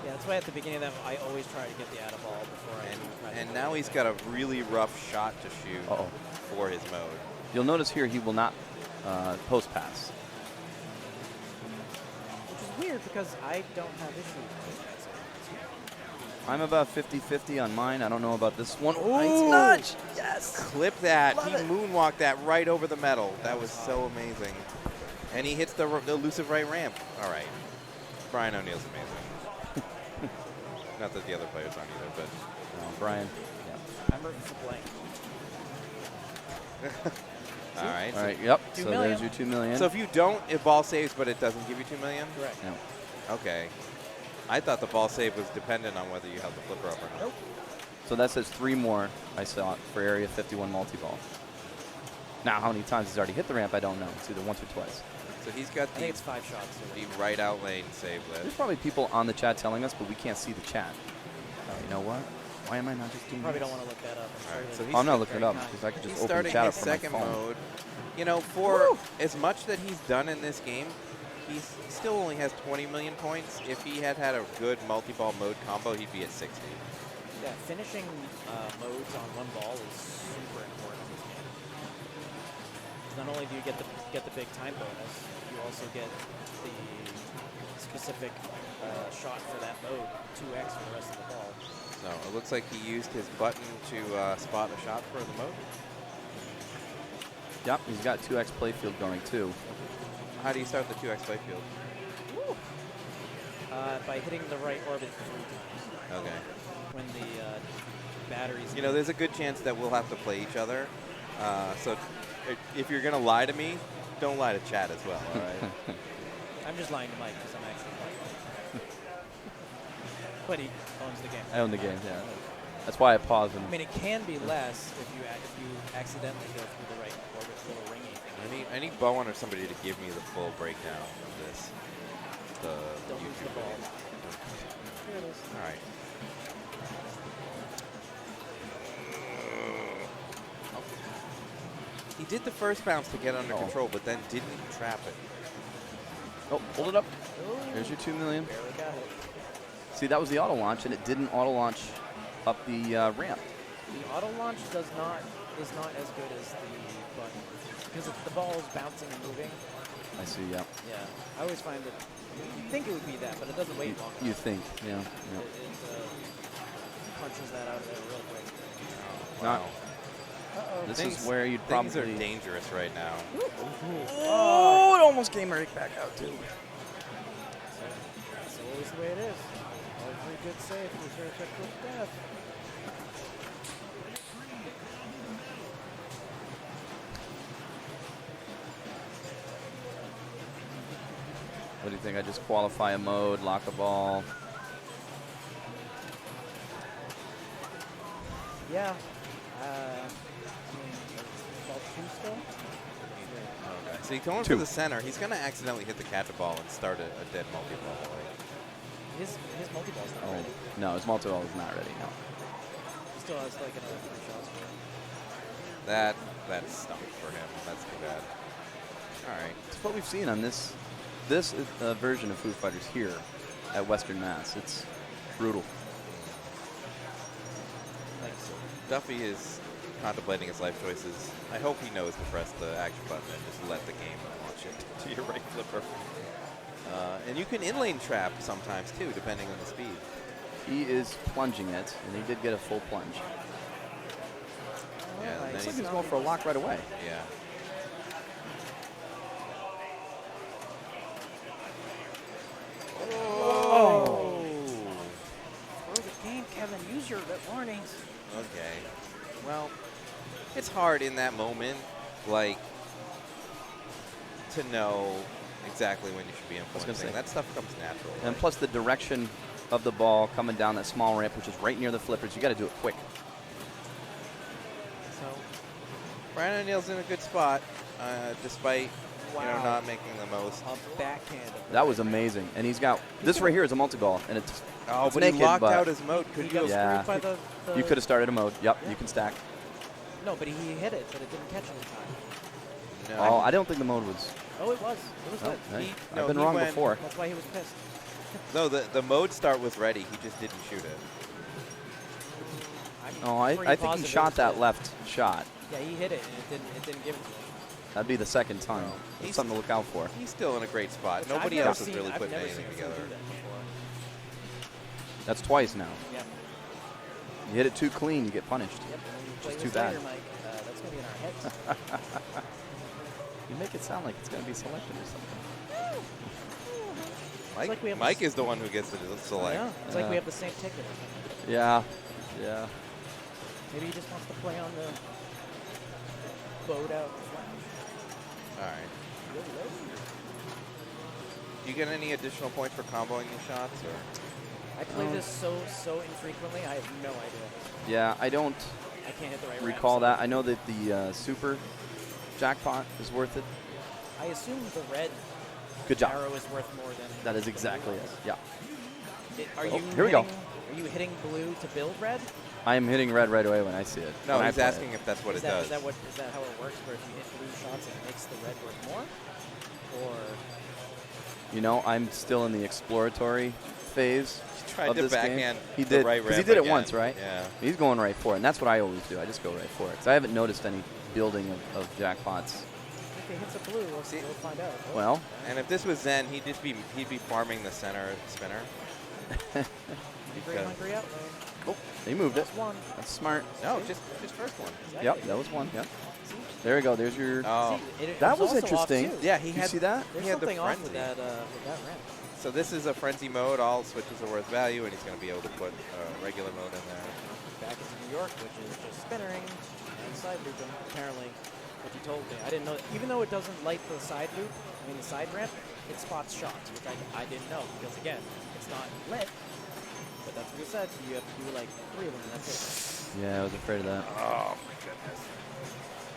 C: Yeah, that's why at the beginning of that, I always try to get the out of ball before I try to
A: And now he's got a really rough shot to shoot for his mode.
B: You'll notice here he will not post pass.
C: Which is weird because I don't have issues with that.
B: I'm about 50-50 on mine. I don't know about this one.
A: Ooh.
B: Nice nudge. Yes.
A: Clip that.
B: Love
A: He
B: it.
A: moonwalked that right over the metal. That was so amazing. And he hits the elusive right ramp. All right. Brian O'Neill's amazing. Not that the other players aren't either, but.
B: No, Brian.
C: I'm rooting for blank.
A: All right.
B: All right. Yep.
C: 2
B: so
C: million.
B: there's your 2 million.
A: So if you don't, if ball saves, but it doesn't give you 2 million?
C: Correct.
B: No.
A: Okay. I thought the ball save was dependent on whether you held the flipper up or not.
C: Nope.
B: So that says 3 more I saw for Area 51 multi-ball. Now, how many times he's already hit the ramp, I don't know. It's either once or twice.
A: So he's got
C: I think it's 5 shots.
A: the right out lane save
B: There's
A: list.
B: probably people on the chat telling us, but we can't see the chat. You know what? Why am I not just doing
C: Probably
B: this?
C: don't want to look that up.
A: All right, so
B: Oh, I'm not
A: sta-
B: looking it up because I could just
A: He's
B: open the
A: starting
B: chat up
A: his
B: on my
A: second
B: phone.
A: mode. You know, for as much that he's done in this game, he still only has 20 million points. If he had had a good multi-ball mode combo, he'd be at 60.
C: Yeah, finishing modes on one ball is super important in this game. 'Cause not only do you get the big time bonus, you also get the specific shot for that mode, 2x for the rest of the ball.
A: So it looks like he used his button to spot a shot for the mode.
B: Yep, he's got 2x playfield going too.
A: How do you start the 2x playfield?
C: By hitting the right orbit 3 times.
A: Okay.
C: When the batteries.
A: You know, there's a good chance that we'll have to play each other. So if you're going to lie to me, don't lie to chat as well, all right?
C: I'm just lying to Mike because I'm actually playing. But he owns the game.
B: I own the game, yeah. That's why I paused and
C: I mean, it can be less if you accidentally go through the right orbit, little ringy.
A: I need Bowen or somebody to give me the full breakdown of this.
C: Don't lose the
A: YouTube
C: ball.
A: video.
C: Here it is.
A: All right. He did the first bounce to get under control, but then didn't trap it.
B: oh, hold it up. There's your 2 million.
C: Barely got it.
B: See, that was the auto launch, and it didn't auto launch up the ramp.
C: The auto launch is not as good as the button because the ball is bouncing and moving.
B: I see, yeah.
C: Yeah, I always find that you think it would be that, but it doesn't wait long enough.
B: You think, yeah.
C: It punches that out of there real quick.
B: Not-
C: Uh-oh.
B: This
A: Things-
B: is where you'd
A: Things
B: probably...
A: are dangerous right now.
B: Oh, it almost came right back out, too.
C: That's always the way it is. Every good save is very quick with death.
B: What do you think? I just qualify a mode, lock a ball.
C: Yeah. Ball 2 still?
A: Okay. So he's going
B: 2.
A: for the center. He's going to accidentally hit the catch ball and start a dead multi-ball.
C: His multi-ball's not
B: Oh,
C: ready.
B: no, his multi-ball is not ready, no.
C: He still has like another 3 shots for it.
A: That stunk for him. That's too bad. All right.
B: It's what we've seen on this version of Foo Fighters here at Western Mass. It's brutal.
C: Thanks.
A: Duffy is contemplating his life choices. I hope he knows to press the action button and just let the game launch it to your right flipper. And you can inlane trap sometimes too, depending on the speed.
B: He is plunging it, and he did get a full plunge.
A: Yeah, and then
B: Looks like
A: he's,
B: he's going for a lock right away.
A: yeah.
C: Oh! Throw the game, Kevin. Use your warnings.
A: Okay. Well, it's hard in that moment, like, to know exactly when you should be
B: gonna
A: influencing.
B: say.
A: That stuff comes natural.
B: And plus the direction of the ball coming down that small ramp, which is right near the flippers. You got to do it quick.
C: So,
A: Brian O'Neill's in a good spot, despite
C: wow.
A: not making the most.
C: A backhand. Of the
B: That was amazing. And he's got this right here is a multi-ball, and it's
A: Oh,
B: it's
A: but
B: naked,
A: he locked
B: but
A: out his mode.
C: He
A: Could
C: got
A: you?
B: Yeah.
C: screwed by the
B: you could have started a mode. Yep,
C: Yeah.
B: you can stack.
C: No, but he hit it, but it didn't catch in time.
A: No.
B: Oh, I don't think the mode was.
C: Oh, it was. It was
B: Oh,
C: good.
B: hey,
A: no,
B: I've been
A: he
B: wrong
A: went-
B: before.
C: That's why he was pissed.
A: No, the mode start was ready. He just didn't shoot it.
C: I'm
B: Oh, I
C: pretty
B: think he
C: positive
B: shot
C: it was
B: that
C: good.
B: left shot.
C: Yeah, he hit it, and it didn't give it to him.
B: That'd be the second time.
A: No.
B: That's
A: He's-
B: something to look out for.
A: He's still in a great spot.
C: Which
A: Nobody
C: I've never
A: else has
C: seen-
A: really
C: I've
A: put
C: never
A: anything
C: seen someone
A: together.
C: do that before.
B: That's twice now.
C: Yep.
B: You hit it too clean, you get punished.
C: Yep. And when you
B: Which
C: play
B: is
C: with
B: too bad.
C: Xavier, Mike, that's going to be in our heads.
B: You make it sound like it's going to be selected or something.
A: Mike,
C: like we have
A: Mike
C: this-
A: is the one who gets to select.
C: Yeah. It's like we have the same ticket or something.
B: Yeah. Yeah.
C: Maybe he just wants to play on the boat out flat.
A: All right. Do you get any additional points for comboing these shots? Or?
C: I play this so infrequently, I have no idea.
B: Yeah, I don't
C: I can't hit the right
B: recall
C: ramp,
B: that. I know that the super jackpot is worth it.
C: so I assume the red
B: Good job.
C: arrow is worth more than.
B: That is exactly it. Yeah.
C: Are
B: Oh,
C: you
B: here we go.
C: Are you hitting blue to build red?
B: I am hitting red right away when I see it.
A: No,
B: when I
A: he's
B: play
A: asking
B: it.
A: if that's what
C: Is
A: it
C: that,
A: does.
C: is that how it works? Where if you hit blue shots, it makes the red worth more? Or
B: You know, I'm still in the exploratory phase
A: He tried
B: of
A: to
B: this game.
A: backhand
B: He
A: the
B: did,
A: right
B: because he
A: ramp
B: did it
A: again.
B: once, right?
A: Yeah.
B: He's going right for it, and that's what I always do. I just go right for it, because I haven't noticed any building of jackpots.
C: if he hits a blue, we'll find out. Oh,
B: Well,
A: And if this was Zen, he'd be farming the center spinner.
C: Hungry, hungry out there.
B: oh, they moved it.
C: That's one.
B: That's smart.
A: No, just first one.
C: Exactly.
B: Yep, that was one. Yep. There we go. There's your.
A: Oh,
C: See, it
B: That
C: was
B: was
C: also off,
B: interesting.
C: too.
A: yeah, he
B: You
A: had.
B: see that?
C: There's
A: He had the
C: something off with
A: frenzy.
C: that ramp.
A: So this is a frenzy mode. All switches are worth value, and he's going to be able to put regular mode in there.
C: Back into New York, which is just spinnering and side looping. Apparently, what you told me. I didn't know. Even though it doesn't light the side loop, the side ramp, it spots shots, which I didn't know because again, it's not lit. But that's what you said. So you have to do like 3 of them, and that's it.
B: Yeah, I was afraid of that.
A: Oh my goodness!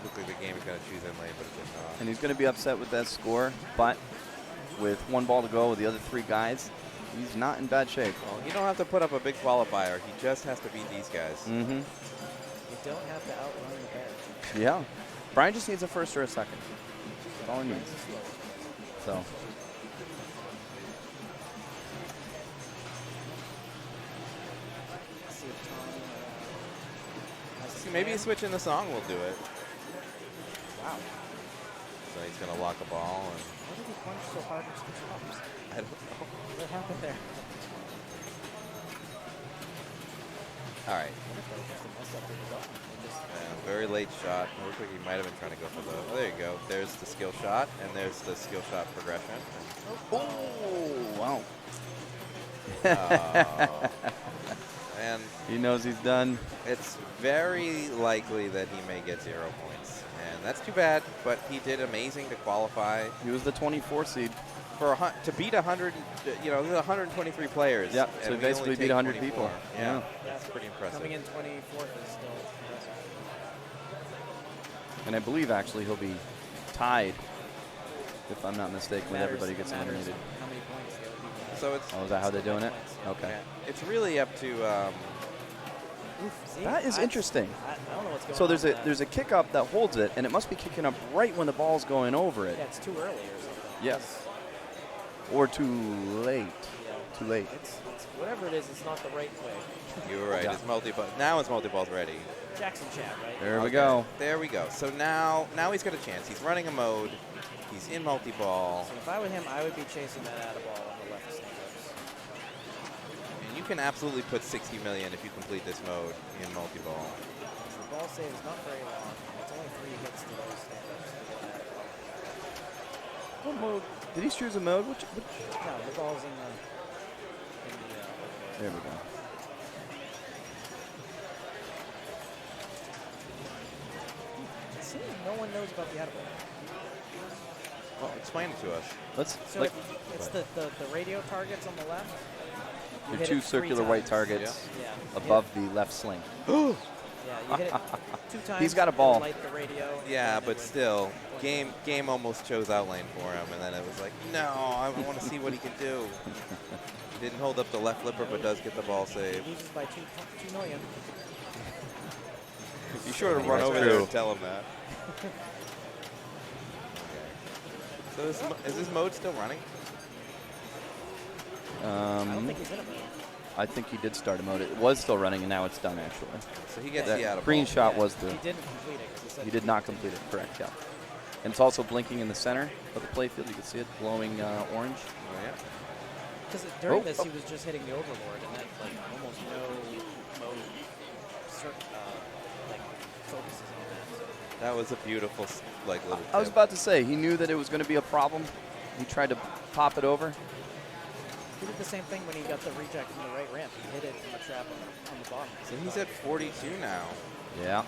A: Looked like the game was going to choose in lane, but it did not.
B: And he's going to be upset with that score, but with 1 ball to go with the other 3 guys, he's not in bad shape.
A: Well, you don't have to put up a big qualifier. He just has to beat these guys.
B: Mm-hmm.
C: You don't have to outrun the bear.
B: Yeah. Brian just needs a first or a second. That's all he needs. So.
C: See if Tom has a
A: See, maybe
C: plan.
A: switching the song will do it.
C: Wow.
A: So he's going to lock a ball, and
C: Why did he punch so hard into the chops?
A: I don't know.
C: What happened there?
A: All right.
C: What if that was just a mess up with the button? It just-
A: Very late shot. It looks like he might have been trying to go for the. Oh, there you go. There's the skill shot, and there's the skill shot progression.
B: Oh, wow.
A: And
B: He knows he's done.
A: it's very likely that he may get 0 points, and that's too bad. But he did amazing to qualify
B: He was the 24 seed.
A: for to beat 100. You know, there's 123 players.
B: Yep,
A: and
B: so
A: we
B: basically
A: only
B: beat
A: take
B: 100
A: 24.
B: people.
A: Yeah,
B: Yeah.
A: that's pretty impressive.
C: Coming in 24th is still impressive.
B: And I believe actually he'll be tied, if I'm not mistaken, when
C: Matters-
B: everybody gets
C: matters
B: eliminated.
C: How many points the other people have.
A: So it's
B: Oh, is that how they're doing it? Okay.
A: yeah, it's really up to.
C: See,
B: That is interesting.
C: I don't know what's going
B: So
C: on.
B: there's a kick up that holds it, and it must be kicking up right when the ball's going over it.
C: Yeah, it's too early or something.
B: Yes. Or too late.
C: Yeah.
B: Too late.
C: It's whatever it is, it's not the right way.
A: You were right.
B: Yeah.
A: It's multi-ball. Now it's multi-ball's ready.
C: Jackson chat, right?
B: There we
A: Okay,
B: go.
A: There we go. So now he's got a chance. He's running a mode. He's in multi-ball.
C: So if I were him, I would be chasing that out of ball on the left stand-ups.
A: And you can absolutely put 60 million if you complete this mode in multi-ball.
C: So the ball save is not very long. And it's only 3 hits to those stand-ups to get that ball.
B: What mode? Did he choose a mode? Which?
C: No, the ball's in the
B: There we go.
C: It seems no one knows about the out of ball.
A: Well, explain it to us.
B: Let's
C: So
B: like
C: it's the radio targets on the left. You
B: the
C: hit
B: 2
C: it 3
B: circular white
C: times.
B: targets
C: Yeah.
B: above the left sling.
C: Yeah, you hit it 2 times.
B: He's got a
C: it'll
B: ball.
C: Light the radio.
A: Yeah,
C: and
A: but
C: it would
A: still,
C: point
A: game almost chose out lane for him, and then it was like, no, I want to see what he can do. He didn't hold up the left flipper, but does get the ball
C: He
A: saved.
C: loses by 2 million.
A: You sure to
B: many
A: run
B: guys
A: over
B: true.
A: there and tell him that. So is this mode still running?
C: I don't think he's in it.
B: I think he did start a mode. It was still running, and now it's done actually.
A: So he gets
B: That
A: the out of
B: green
A: ball.
B: shot
C: Yeah,
B: was the.
C: He didn't complete it. 'Cause he said
B: He did not complete it. Correct. Yeah. And it's also blinking in the center of the playfield. You can see it glowing orange.
A: Oh, yeah.
C: Because during
B: Oh,
C: this,
B: oh.
C: he was just hitting the Overlord, and that like almost no mode like focuses on that. So.
A: That was a beautiful like little
B: I was
A: tip.
B: about to say, he knew that it was going to be a problem. He tried to pop it over.
C: He did the same thing when he got the reject from the right ramp. He hit it from the trap on the bottom.
A: So he's at 42 now.
B: Yeah.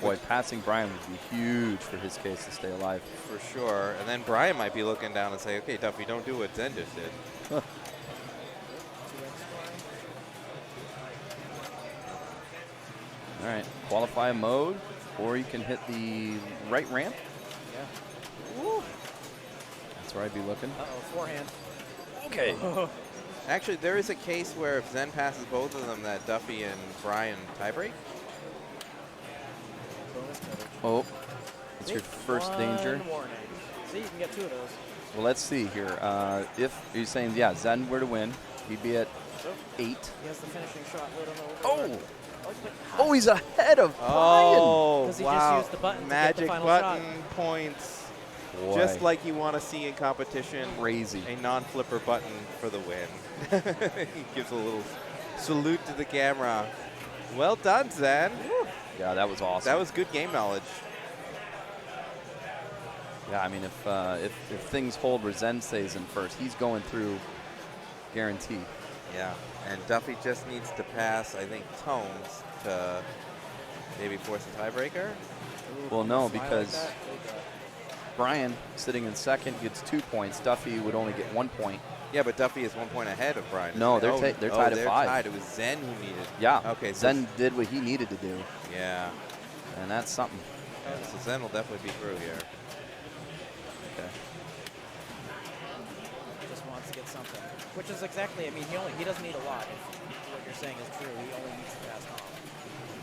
B: Boy, passing Brian would be huge for his case to stay alive.
A: For sure. And then Brian might be looking down and say, okay, Duffy, don't do what Zen just did.
B: All right, qualify mode, or you can hit the right ramp.
C: Yeah.
B: Woo. That's where I'd be looking.
C: Uh-oh, forehand.
B: Okay.
A: Actually, there is a case where if Zen passes both of them, that Duffy and Brian tiebreak.
C: Bonus coverage.
B: Oh, it's your first danger.
C: Warning. See, you can get 2 of those.
B: Well, let's see here. If you're saying, yeah, Zen were to win, he'd be at 8.
C: He has the finishing shot lit on the
B: Oh!
C: Overlord.
B: Oh, he's ahead of Brian.
A: Oh,
C: Because he
A: wow.
C: just used the button to get the
A: Magic
C: final
A: button
C: shot.
A: points.
B: Boy.
A: Just like you want to see in competition.
B: Crazy.
A: A non-flipper button for the win. He gives a little salute to the camera. Well done, Zen.
B: Yeah, that was awesome.
A: That was good game knowledge.
B: Yeah, I mean, if things hold where Zen stays in first, he's going through guaranteed.
A: Yeah, and Duffy just needs to pass, I think, Tones to maybe force a tiebreaker.
B: Well, no,
C: Smile like
B: because
C: that.
B: Brian, sitting in second, gets 2 points. Duffy would only get 1 point.
A: Yeah, but Duffy is 1 point ahead of Brian.
B: No,
A: isn't he?
B: they're tied at
A: they're
B: 5.
A: Tied. It was Zen who needed.
B: Yeah.
A: Okay. So
B: Zen did what he needed to do,
A: yeah.
B: and that's something.
A: Yeah, so Zen will definitely be through here.
B: Okay.
C: Just wants to get something. Which is exactly, I mean, he doesn't need a lot. If what you're saying is true, he only needs to pass Tom.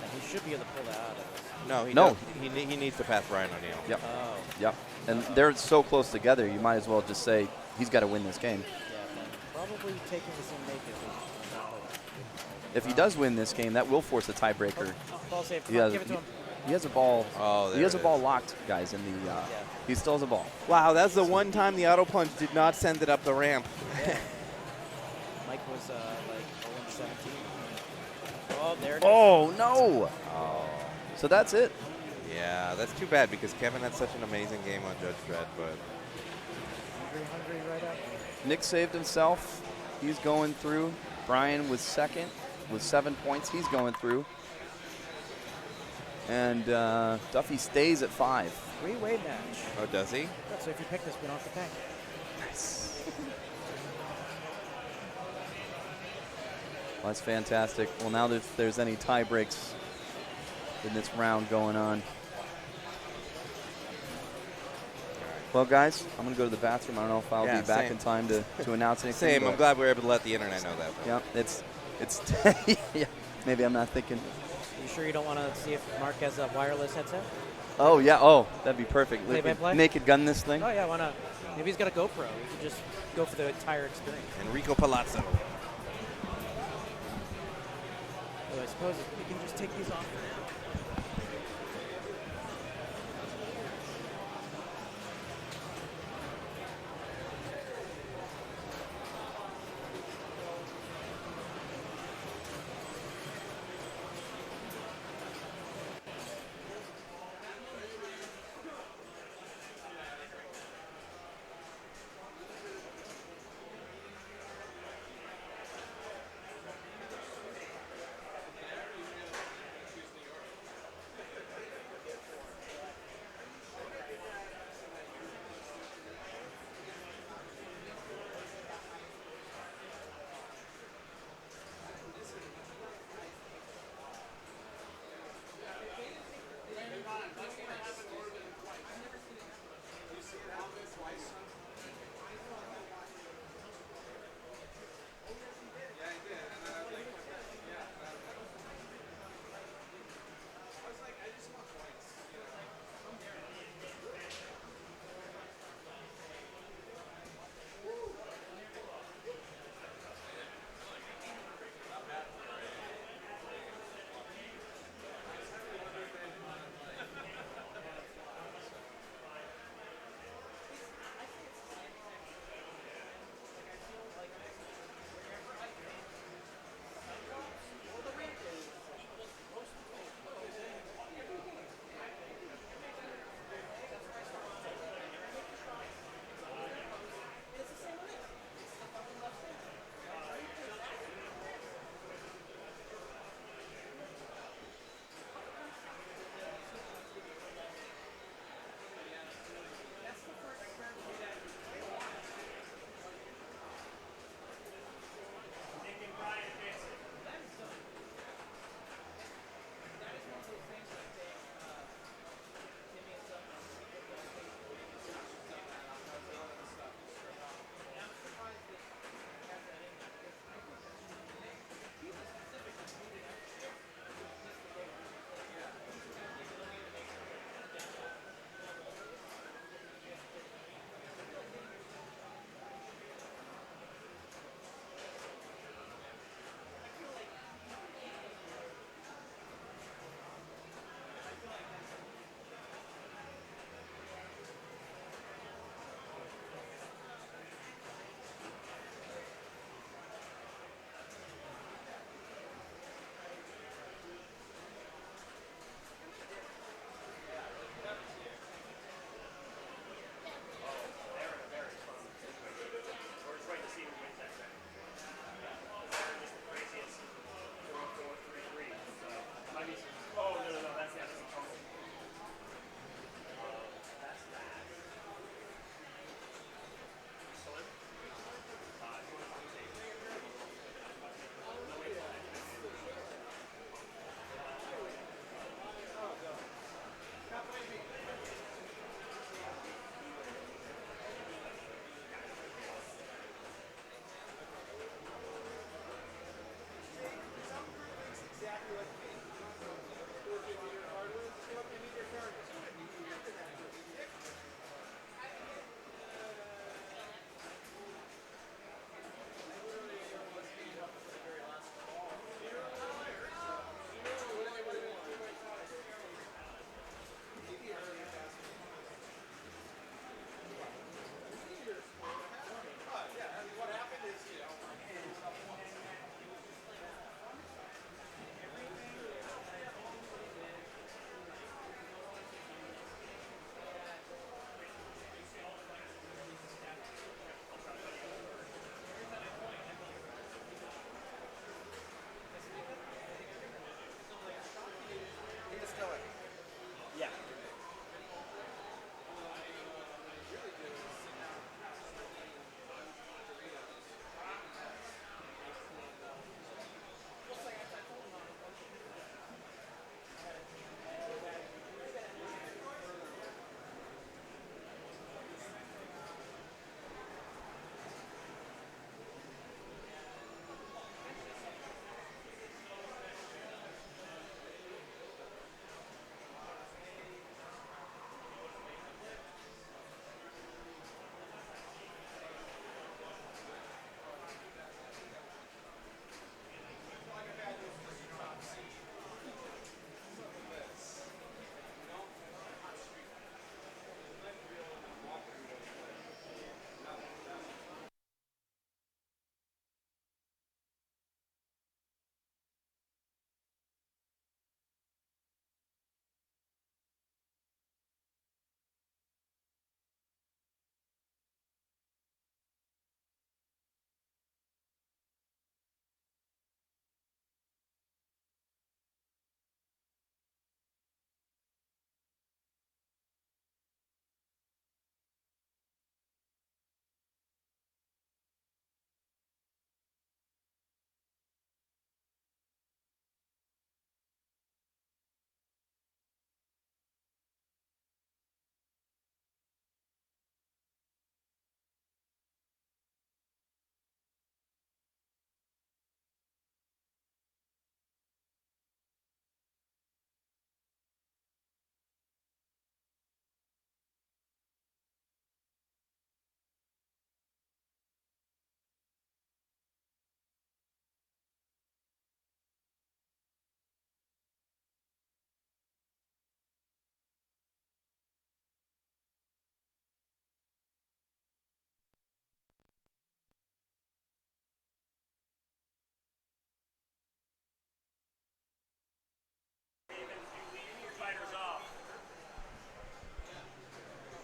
C: And he should be able to pull that out of this.
A: No,
B: No.
A: he needs to pass Brian O'Neill.
B: Yep.
C: Oh.
B: Yep. And they're so close together, you might as well just say he's got to win this game.
C: Yeah, then probably taking this in naked is not like
B: If he does win this game, that will force a tiebreaker.
C: ball safe.
B: He has,
C: Give it to him.
B: he has a ball.
A: Oh, there
B: he has a
A: it
B: ball
A: is.
B: locked, guys. In the he still has a ball.
A: Wow, that's the one time the auto plunge did not send it up the ramp.
C: Yeah. Mike was like 0-17. Oh, there it is.
B: Oh no! So that's it.
A: Yeah, that's too bad because Kevin had such an amazing game on Judge Dredd, but
C: Hungry right out.
B: Nick saved himself. He's going through. Brian was second with 7 points. He's going through. And Duffy stays at 5.
C: 3-way match.
A: oh, does he?
C: So if you pick this, we don't have to pay.
B: Nice. Well, that's fantastic. Well, now that if there's any tie breaks in this round going on. Well, guys, I'm going to go to the bathroom. I don't know if I'll
A: Yeah,
B: be back
A: same.
B: in time to announce anything.
A: Same. I'm
B: but-
A: glad we were able to let the internet know that.
B: Yeah, it's yeah. Maybe I'm not thinking.
C: You sure you don't want to see if Mark has a wireless headset?
B: Oh yeah. Oh, that'd be perfect. We could
C: Play-by-play?
B: Naked gun this thing.
C: Oh yeah, why not? Maybe he's got a GoPro. You could just go for the entire experience.
A: Enrico Palazzo.
C: Although I suppose we can just take these off for now.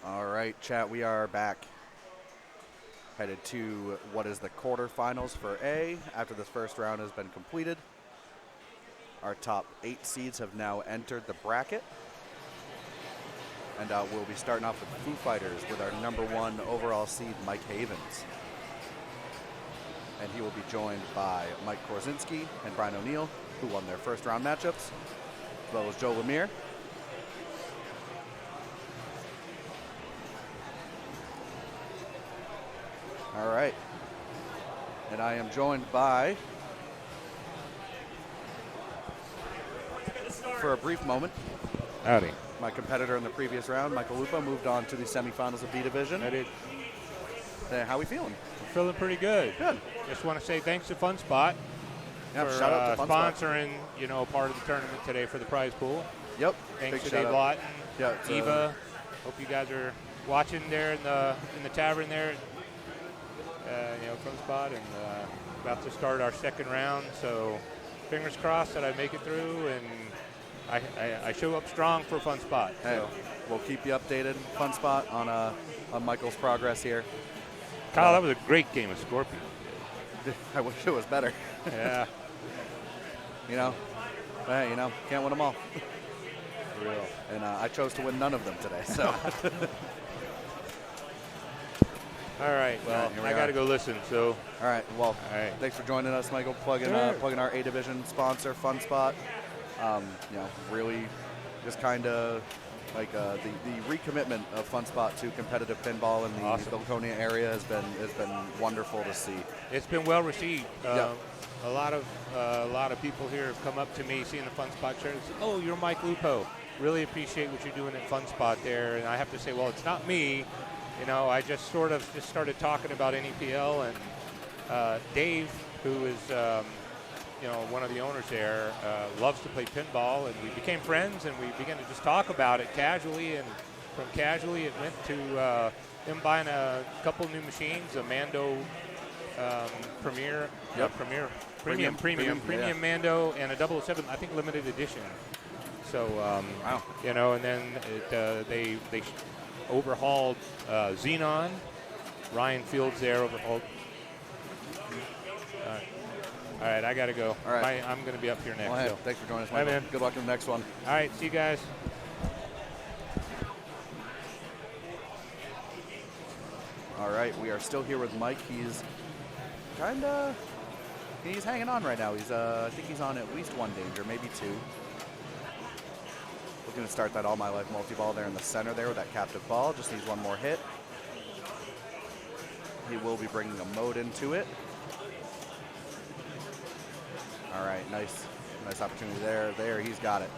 E: All right, chat, we are back. Headed to what is the quarterfinals for A after this first round has been completed. Our top 8 seeds have now entered the bracket. And we'll be starting off with Foo Fighters with our #1 overall seed, Mike Havens. And he will be joined by Mike Korzinski and Brian O'Neill, who won their first round matchups, as well as Joe Lemire. All right. And I am joined by, for a brief moment,
F: Howdy.
E: my competitor in the previous round, Michael Lupo, moved on to the semifinals of B Division.
F: I did.
E: How we feeling?
F: Feeling pretty good.
E: Good.
F: Just want to say thanks to Fun Spot
E: Yeah,
F: for
E: shout out to Fun Spot.
F: sponsoring, part of the tournament today for the prize pool.
E: Yep.
F: Thanks
E: Big
F: to
E: shout
F: Dave
E: out.
F: Lawton,
E: Yeah, it's,
F: Eva. Hope you guys are watching there in the tavern there. Fun Spot, and about to start our second round. So fingers crossed that I make it through, and I show up strong for Fun Spot.
E: Hey,
F: So.
E: we'll keep you updated, Fun Spot, on Michael's progress here.
F: Kyle, that was a great game of Scorpion.
E: I wish it was better.
F: Yeah.
E: Hey, can't win them all.
F: For real.
E: And I chose to win none of them today, so.
F: All right, well,
E: here we
F: I got to
E: are.
F: go listen, so.
E: All right, well,
F: All right.
E: thanks for joining us, Michael, plugging our A Division sponsor, Fun Spot. Really just kind of like the recommitment of Fun Spot to competitive pinball in the
F: Awesome.
E: Laconia area has been wonderful to see.
F: It's been well received.
E: Yeah.
F: A lot of people here have come up to me seeing the Fun Spot shirt and said, "Oh, you're Mike Lupo. Really appreciate what you're doing at Fun Spot there." And I have to say, well, it's not me. I just started talking about NEPL, and Dave, who is one of the owners there, loves to play pinball, and we became friends, and we began to just talk about it casually, and from casually it went to him buying a couple new machines, a Mando Premier,
E: Yep.
F: Premium
E: yeah.
F: Mando, and a 007, I think limited edition. So
E: Wow.
F: and then they overhauled Xenon. Ryan Fields there overhauled. All right, I got to go.
E: All right.
F: I'm going to be up here next.
E: Well, hey,
F: So.
E: thanks for joining us,
F: Bye,
E: Michael.
F: man.
E: Good luck in the next one.
F: All right, see you guys.
E: All right, we are still here with Mike. He's he's hanging on right now. He's I think he's on at least 1 danger, maybe 2. Looking to start that All My Life multi-ball there in the center there with that captive ball. Just needs one more hit. He will be bringing a mode into it. All right, nice opportunity there. There, he's got it.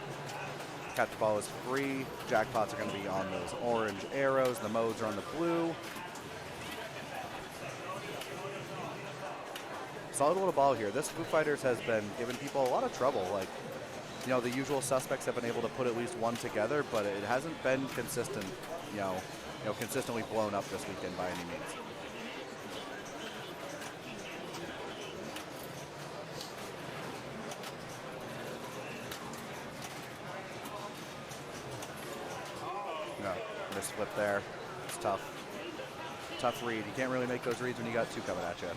E: Captive ball is free. Jackpots are going to be on those orange arrows. The modes are on the blue. Solid little ball here. This Foo Fighters has been giving people a lot of trouble. Like, the usual suspects have been able to put at least one together, but it hasn't been consistent, consistently blown up this weekend by any means. No, misflip there. It's tough. Tough read. You can't really make those reads when you got 2 coming at you.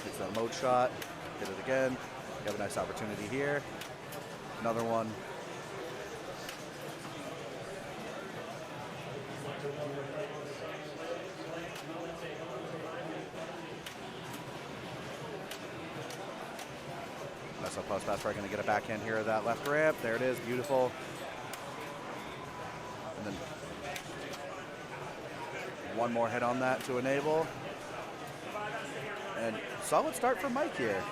E: Gets that mode shot. Hit it again. You have a nice opportunity here. Another one. That's a post pass. Probably going to get a backhand here of that left ramp. There it is. Beautiful. And then one more hit on that to enable. And solid start for Mike here.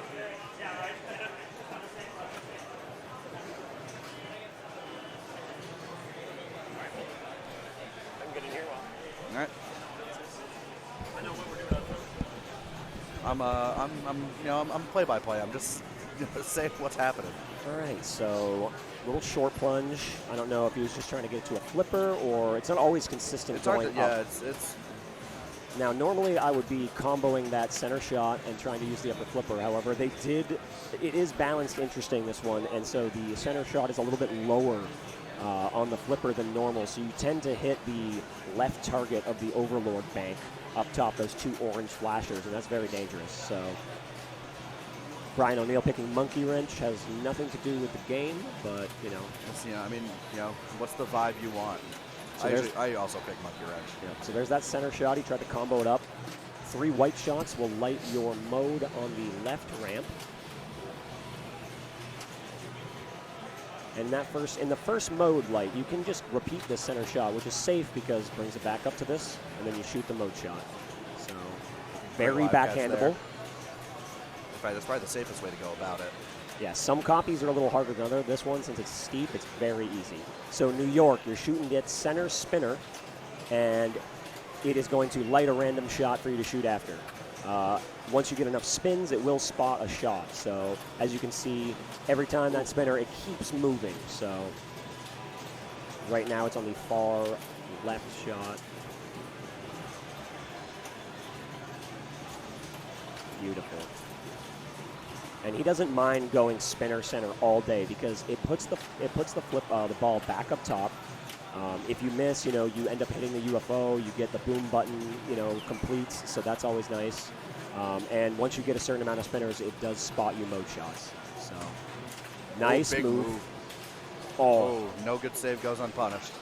E: All right. I'm play-by-play. I'm just saying what's happening.
G: All right, so little short plunge. I don't know if he was just trying to get to a flipper or it's not always consistent
E: It's hard
G: going
E: to,
G: up.
E: yeah,
G: Now, normally I would be comboing that center shot and trying to use the upper flipper. However, it is balanced interesting, this one, and so the center shot is a little bit lower on the flipper than normal, so you tend to hit the left target of the Overlord bank up top, those 2 orange flashers, and that's very dangerous. So Brian O'Neill picking Monkey Wrench has nothing to do with the game, but, you know.
E: I mean, what's the vibe you want?
G: So
E: I also pick Monkey Wrench.
G: Yeah, so there's that center shot. He tried to combo it up. 3 white shots will light your mode on the left ramp. And in the first mode light, you can just repeat the center shot, which is safe because it brings it back up to this, and then you shoot the mode shot. So very backhandable.
E: That's probably the safest way to go about it.
G: Yeah, some copies are a little harder than others. This one, since it's steep, it's very easy. So New York, you're shooting at center spinner, and it is going to light a random shot for you to shoot after. Once you get enough spins, it will spot a shot. So as you can see, every time that spinner, it keeps moving. So right now it's on the far left shot. Beautiful. And he doesn't mind going spinner center all day because it puts the ball back up top. If you miss, you end up hitting the UFO. You get the boom button, completes. So that's always nice. And once you get a certain amount of spinners, it does spot you mode shots. So nice
E: big
G: move.
E: Oh, no good save goes unpunished.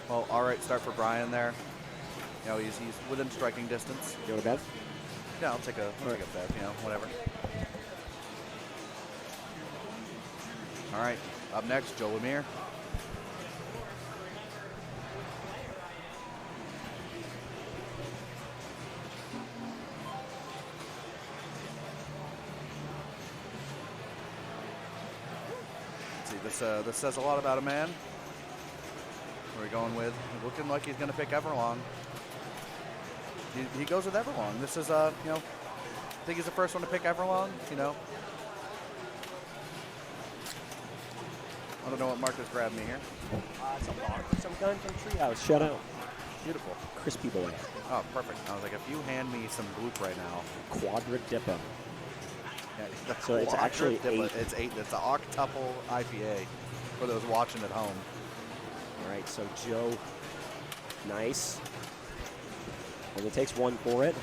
E: Well, all right start for Brian there. He's within striking distance.
G: You want to bet?
E: Yeah, I'll take a bet. Whatever. All right, up next, Joe Lemire. Let's see, this says a lot about a man. Where are we going with? Looking like he's going to pick Everlong. He goes with Everlong. This is, I think he's the first one to pick Everlong, I don't know what Marcus grabbed me here.
G: It's a bar. Some gun from Treehouse. Shut out.
E: Beautiful.
G: Crispy boy.
E: Oh, perfect. I was like, if you hand me some gloop right now.
G: Quadra-Dippa.
E: Yeah,
G: So it's actually 8.
E: It's 8. It's an octuple IPA for those watching at home.
G: All right, so Joe, nice. And it takes 1 for it.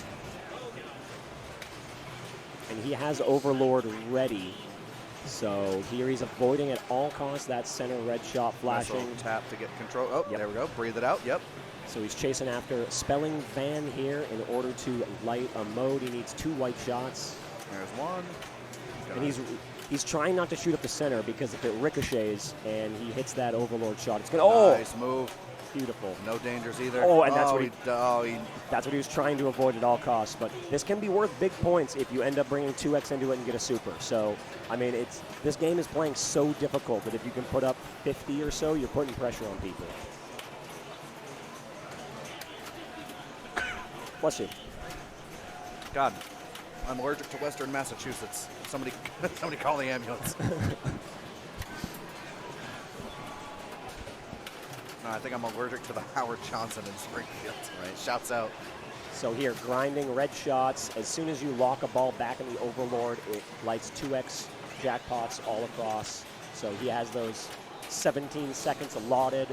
G: And he has Overlord ready. So here he's avoiding at all costs that center red shot flashing.
E: Nice tap to get control. Oh,
G: yep.
E: There we go. Breathe it out. Yep.
G: So he's chasing after Spelling Van here in order to light a mode. He needs 2 white shots.
E: There's one.
G: And he's trying not to shoot up the center because if it ricochets and he hits that Overlord shot, it's gonna.
E: Nice move.
G: Beautiful.
E: No dangers either.
G: Oh, and that's
E: that's
G: what he was trying to avoid at all costs. But this can be worth big points if you end up bringing 2x into it and get a super. So, I mean, this game is playing so difficult that if you can put up 50 or so, you're putting pressure on people. Bless you.
E: God, I'm allergic to Western Massachusetts. Somebody call the ambulance. No, I think I'm allergic to the Howard Johnson in Springfield. Right. Shouts out.
G: So here, grinding red shots. As soon as you lock a ball back in the Overlord, it lights 2x jackpots all across. So he has those 17 seconds allotted.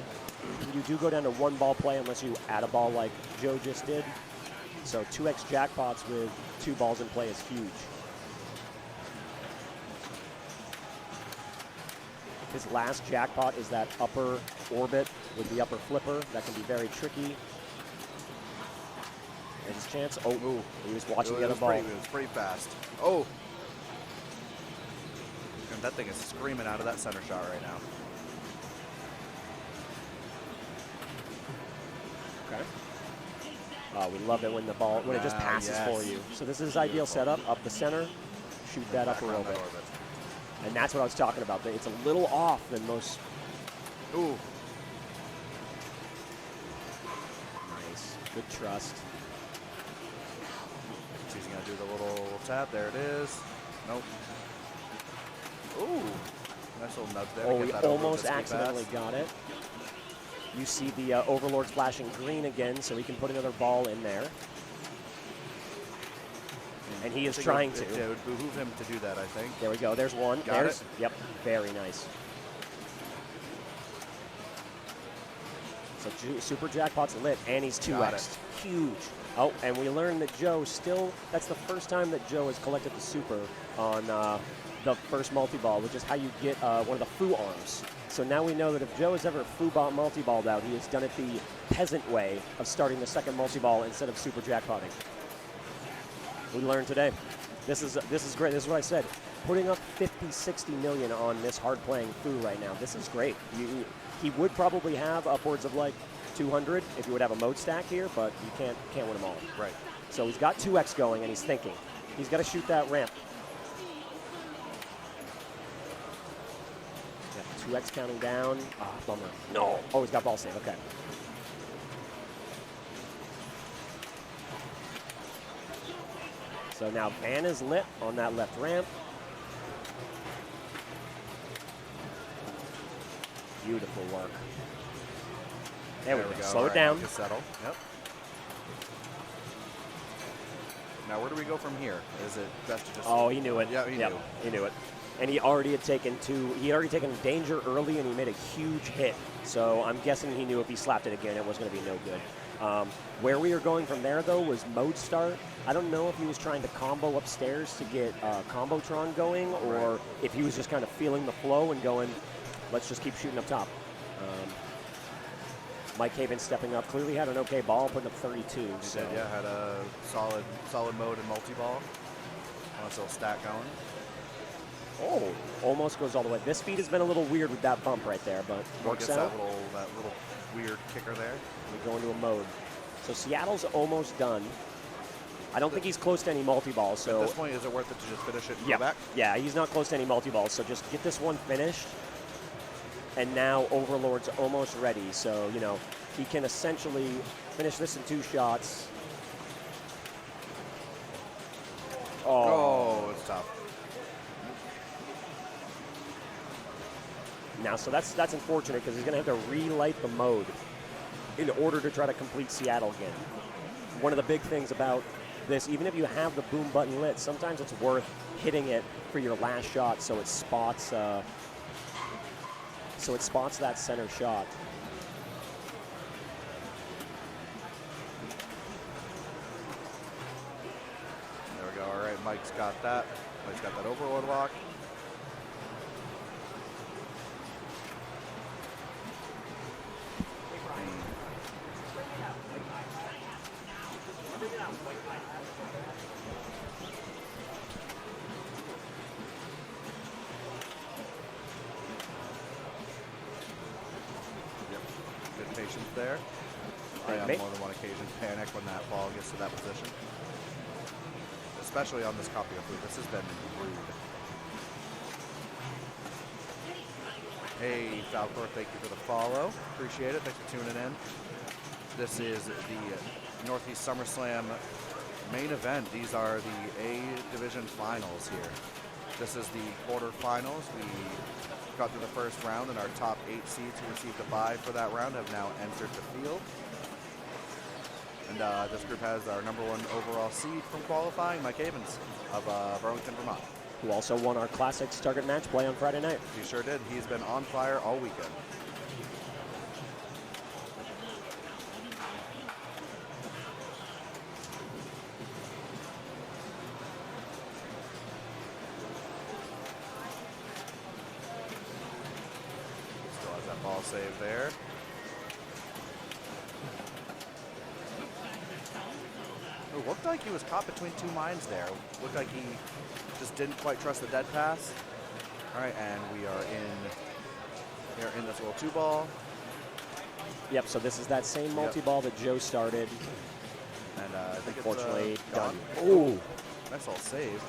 G: You do go down to 1 ball play unless you add a ball like Joe just did. So 2x jackpots with 2 balls in play is huge. His last jackpot is that upper orbit with the upper flipper. That can be very tricky. And his chance. Oh, he was watching the other ball.
E: It was pretty fast. Oh. And that thing is screaming out of that center shot right now.
G: Okay. We love it when it just passes for you. So this is his ideal setup. Up the center, shoot that upper orbit. And that's what I was talking about. It's a little off than most.
E: Ooh.
G: Nice. Good trust.
E: He's going to do the little tap. There it is. Nope. Ooh. Nice little nudge there.
G: Oh, we almost accidentally got it. You see the Overlord flashing green again, so he can put another ball in there. And he is trying to.
E: It would behoove him to do that, I think.
G: There we go. There's one.
E: Got
G: There's,
E: it.
G: Yep. Very nice. So Super Jackpot's lit, and he's 2x'd. Huge. Oh, and we learned that Joe still, that's the first time that Joe has collected the super on the first multi-ball, which is how you get one of the foo arms. So now we know that if Joe has ever foo-ball multi-balled out, he has done it the peasant way of starting the second multi-ball instead of super jackpotting. We learned today. This is great. This is what I said. Putting up 50, 60 million on this hard-playing foo right now. This is great. He would probably have upwards of like 200 if you would have a mode stack here, but you can't win them all.
E: Right.
G: So he's got 2x going, and he's thinking. He's got to shoot that ramp. Yeah, 2x counting down. Ah, bummer. No. Oh, he's got ball save. Okay. So now Van is lit on that left ramp. Beautiful work. There we go. Slow it down.
E: Settle. Yep. Now where do we go from here? Is it best to just?
G: Oh, he knew it.
E: Yeah, he knew.
G: He knew it. And he already had taken danger early, and he made a huge hit. So I'm guessing he knew if he slapped it again, it was going to be no good. Where we were going from there, though, was mode start. I don't know if he was trying to combo upstairs to get Combotron going, or if he was just kind of feeling the flow and going, let's just keep shooting up top. Mike Haven stepping up, clearly had an okay ball, putting up 32.
E: He
G: so.
E: did, yeah, had a solid mode and multi-ball. Nice little stack going.
G: Oh, almost goes all the way. This speed has been a little weird with that bump right there, but works out.
E: That little weird kicker there.
G: We go into a mode. So Seattle's almost done. I don't think he's close to any multi-balls. So
E: at this point, is it worth it to just finish it and
G: yeah,
E: go back?
G: Yeah, he's not close to any multi-balls. So just get this one finished. And now Overlord's almost ready. So, you know, he can essentially finish this in 2 shots.
E: Oh, it's tough.
G: Now, so that's unfortunate because he's going to have to relight the mode in order to try to complete Seattle again. One of the big things about this, even if you have the boom button lit, sometimes it's worth hitting it for your last shot so it spots that center shot.
E: There we go. All right, Mike's got that. Mike's got that Overlord lock. Patience there. I on more than one occasion panic when that ball gets to that position. Especially on this copy of Blue. This has been rude. Hey, Falcor, thank you for the follow. Appreciate it. Thanks for tuning in. This is the Northeast SummerSlam main event. These are the A Division finals here. This is the quarterfinals. We got through the first round, and our top 8 seeds who received a bye for that round have now entered the field. And this group has our #1 overall seed from qualifying, Mike Havens of Burlington, Vermont.
G: Who also won our Classics Target Match play on Friday night.
E: He sure did. He's been on fire all weekend. Ball save there. It looked like he was caught between 2 mines there. Looked like he just didn't quite trust the dead pass. All right, and we are in this little 2-ball.
G: Yep, so this is that same multi-ball that Joe started.
E: And I think
G: unfortunately
E: it's
G: done.
E: Ooh, nice little save.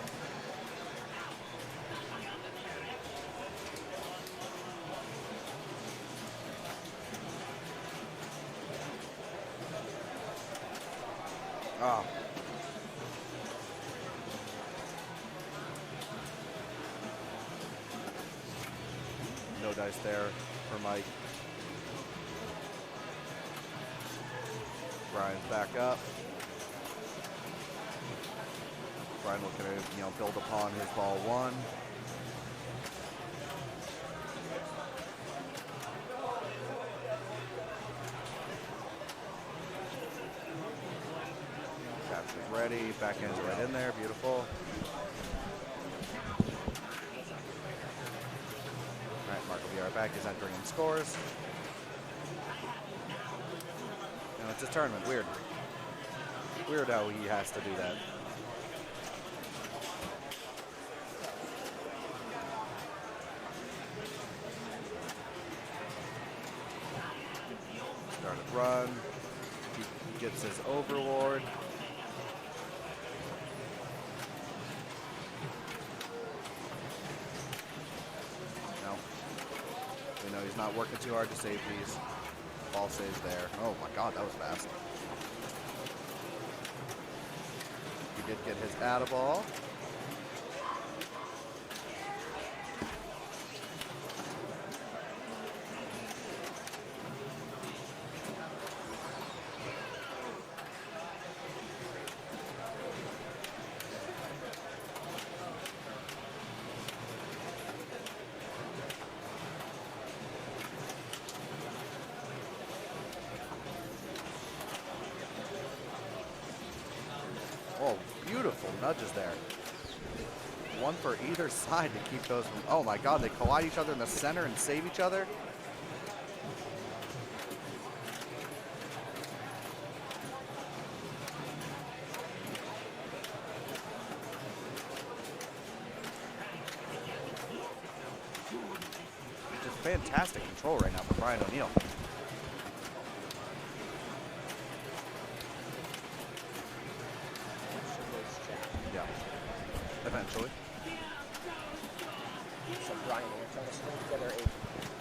E: Oh. No dice there for Mike. Brian's back up. Brian looking to, build upon his ball one. Capture's ready. Backhand's right in there. Beautiful. All right, Mark will be right back. He's entering in scores. It's his tournament. Weird. Weird how he has to do that. Started run. He gets his overlord. No. We know he's not working too hard to save these. Ball stays there. Oh my God, that was fast. He did get his Addaball. Oh, beautiful nudges there. One for either side to keep those from, oh my God, they collide each other in the center and save each other. Just fantastic control right now for Brian O'Neill. Eventually.
G: So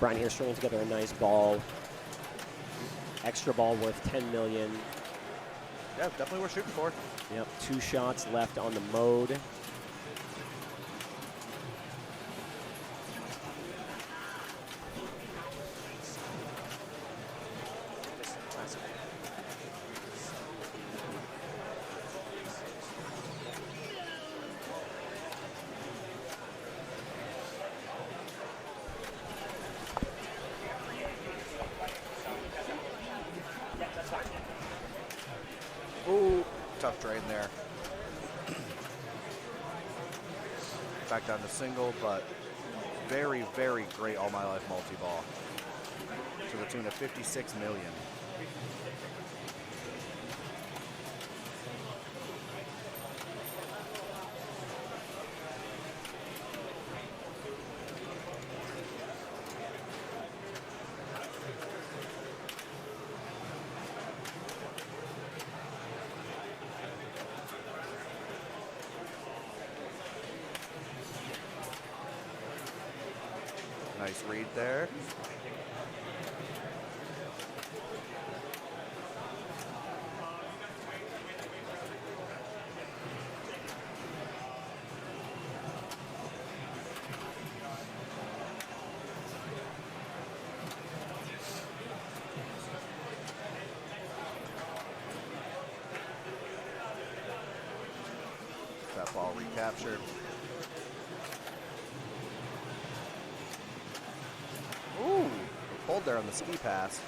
G: Brian here stringing together a nice ball. Extra ball worth 10 million.
E: Yeah, definitely worth shooting for.
G: Yep, 2 shots left on the mode.
E: Ooh, tough drain there. Back down to single, but very, very great All My Life multi-ball to the tune of 56 million. Nice read there. That ball recaptured. Ooh, pulled there on the ski pass.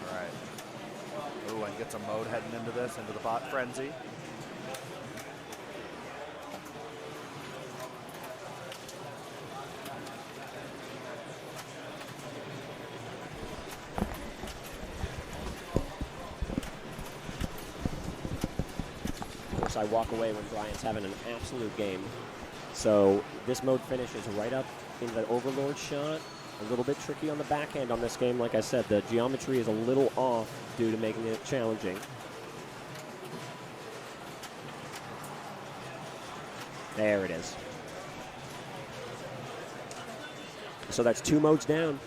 E: All right. Ooh, and gets a mode heading into this, into the bot frenzy.
G: I walk away when Brian's having an absolute game. So this mode finishes right up in the Overlord shot. A little bit tricky on the backhand on this game. Like I said, the geometry is a little off due to making it challenging. There it is. So that's 2 modes down.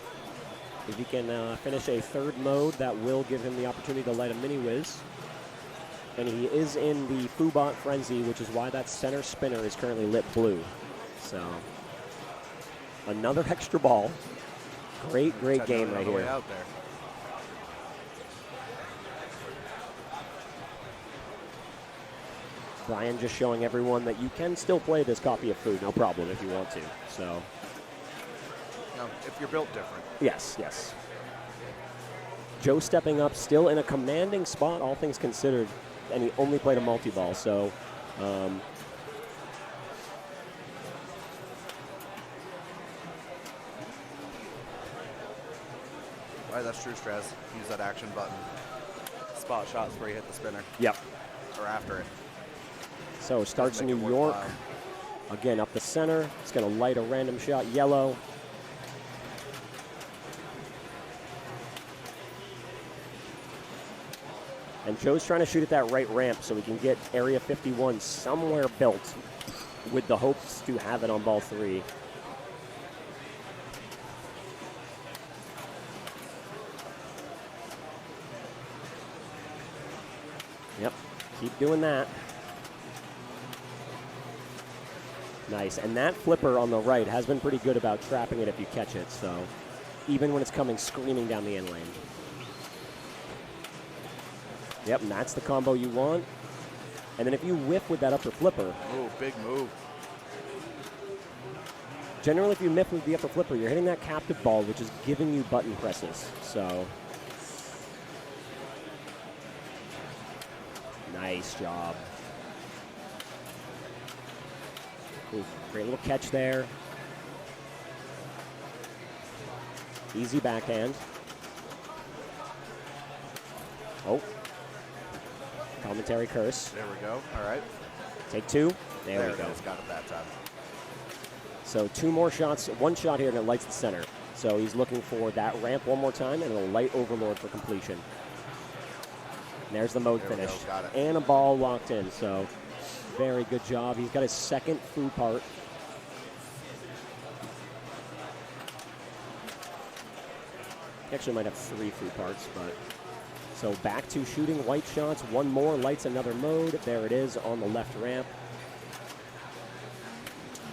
G: If he can finish a 3rd mode, that will give him the opportunity to light a mini whiz. And he is in the Foobot Frenzy, which is why that center spinner is currently lit blue. So another extra ball. Great game right here.
E: Way out there.
G: Brian just showing everyone that you can still play this copy of Food, no problem if you want to. So,
E: If you're built different.
G: yes. Joe stepping up, still in a commanding spot, all things considered, and he only played a multi-ball. So,
E: Right, that's true, Strez. Use that action button. Spot shots where you hit the spinner.
G: Yep.
E: Or after it.
G: So starts
E: Make it
G: New York.
E: worthwhile.
G: Again, up the center. It's going to light a random shot yellow. And Joe's trying to shoot at that right ramp so we can get Area 51 somewhere built with the hopes to have it on ball 3. Yep, keep doing that. Nice, and that flipper on the right has been pretty good about trapping it if you catch it, so even when it's coming screaming down the end lane. Yep, and that's the combo you want. And then if you whiff with that upper flipper.
E: Oh, big move.
G: Generally, if you whiff with the upper flipper, you're hitting that captive ball, which is giving you button presses, so. Nice job. Ooh, great little catch there. Easy backhand. Oh. Commentary curse.
E: There we go. All right.
G: Take 2. There we go.
E: It is. Got it that time.
G: So 2 more shots. 1 shot here and it lights the center. So he's looking for that ramp one more time and it'll light Overlord for completion. And there's the mode finish.
E: Got it.
G: And a ball locked in. So very good job. He's got his second foo part. He actually might have 3 foo parts, but. So back to shooting white shots. 1 more lights another mode. There it is on the left ramp.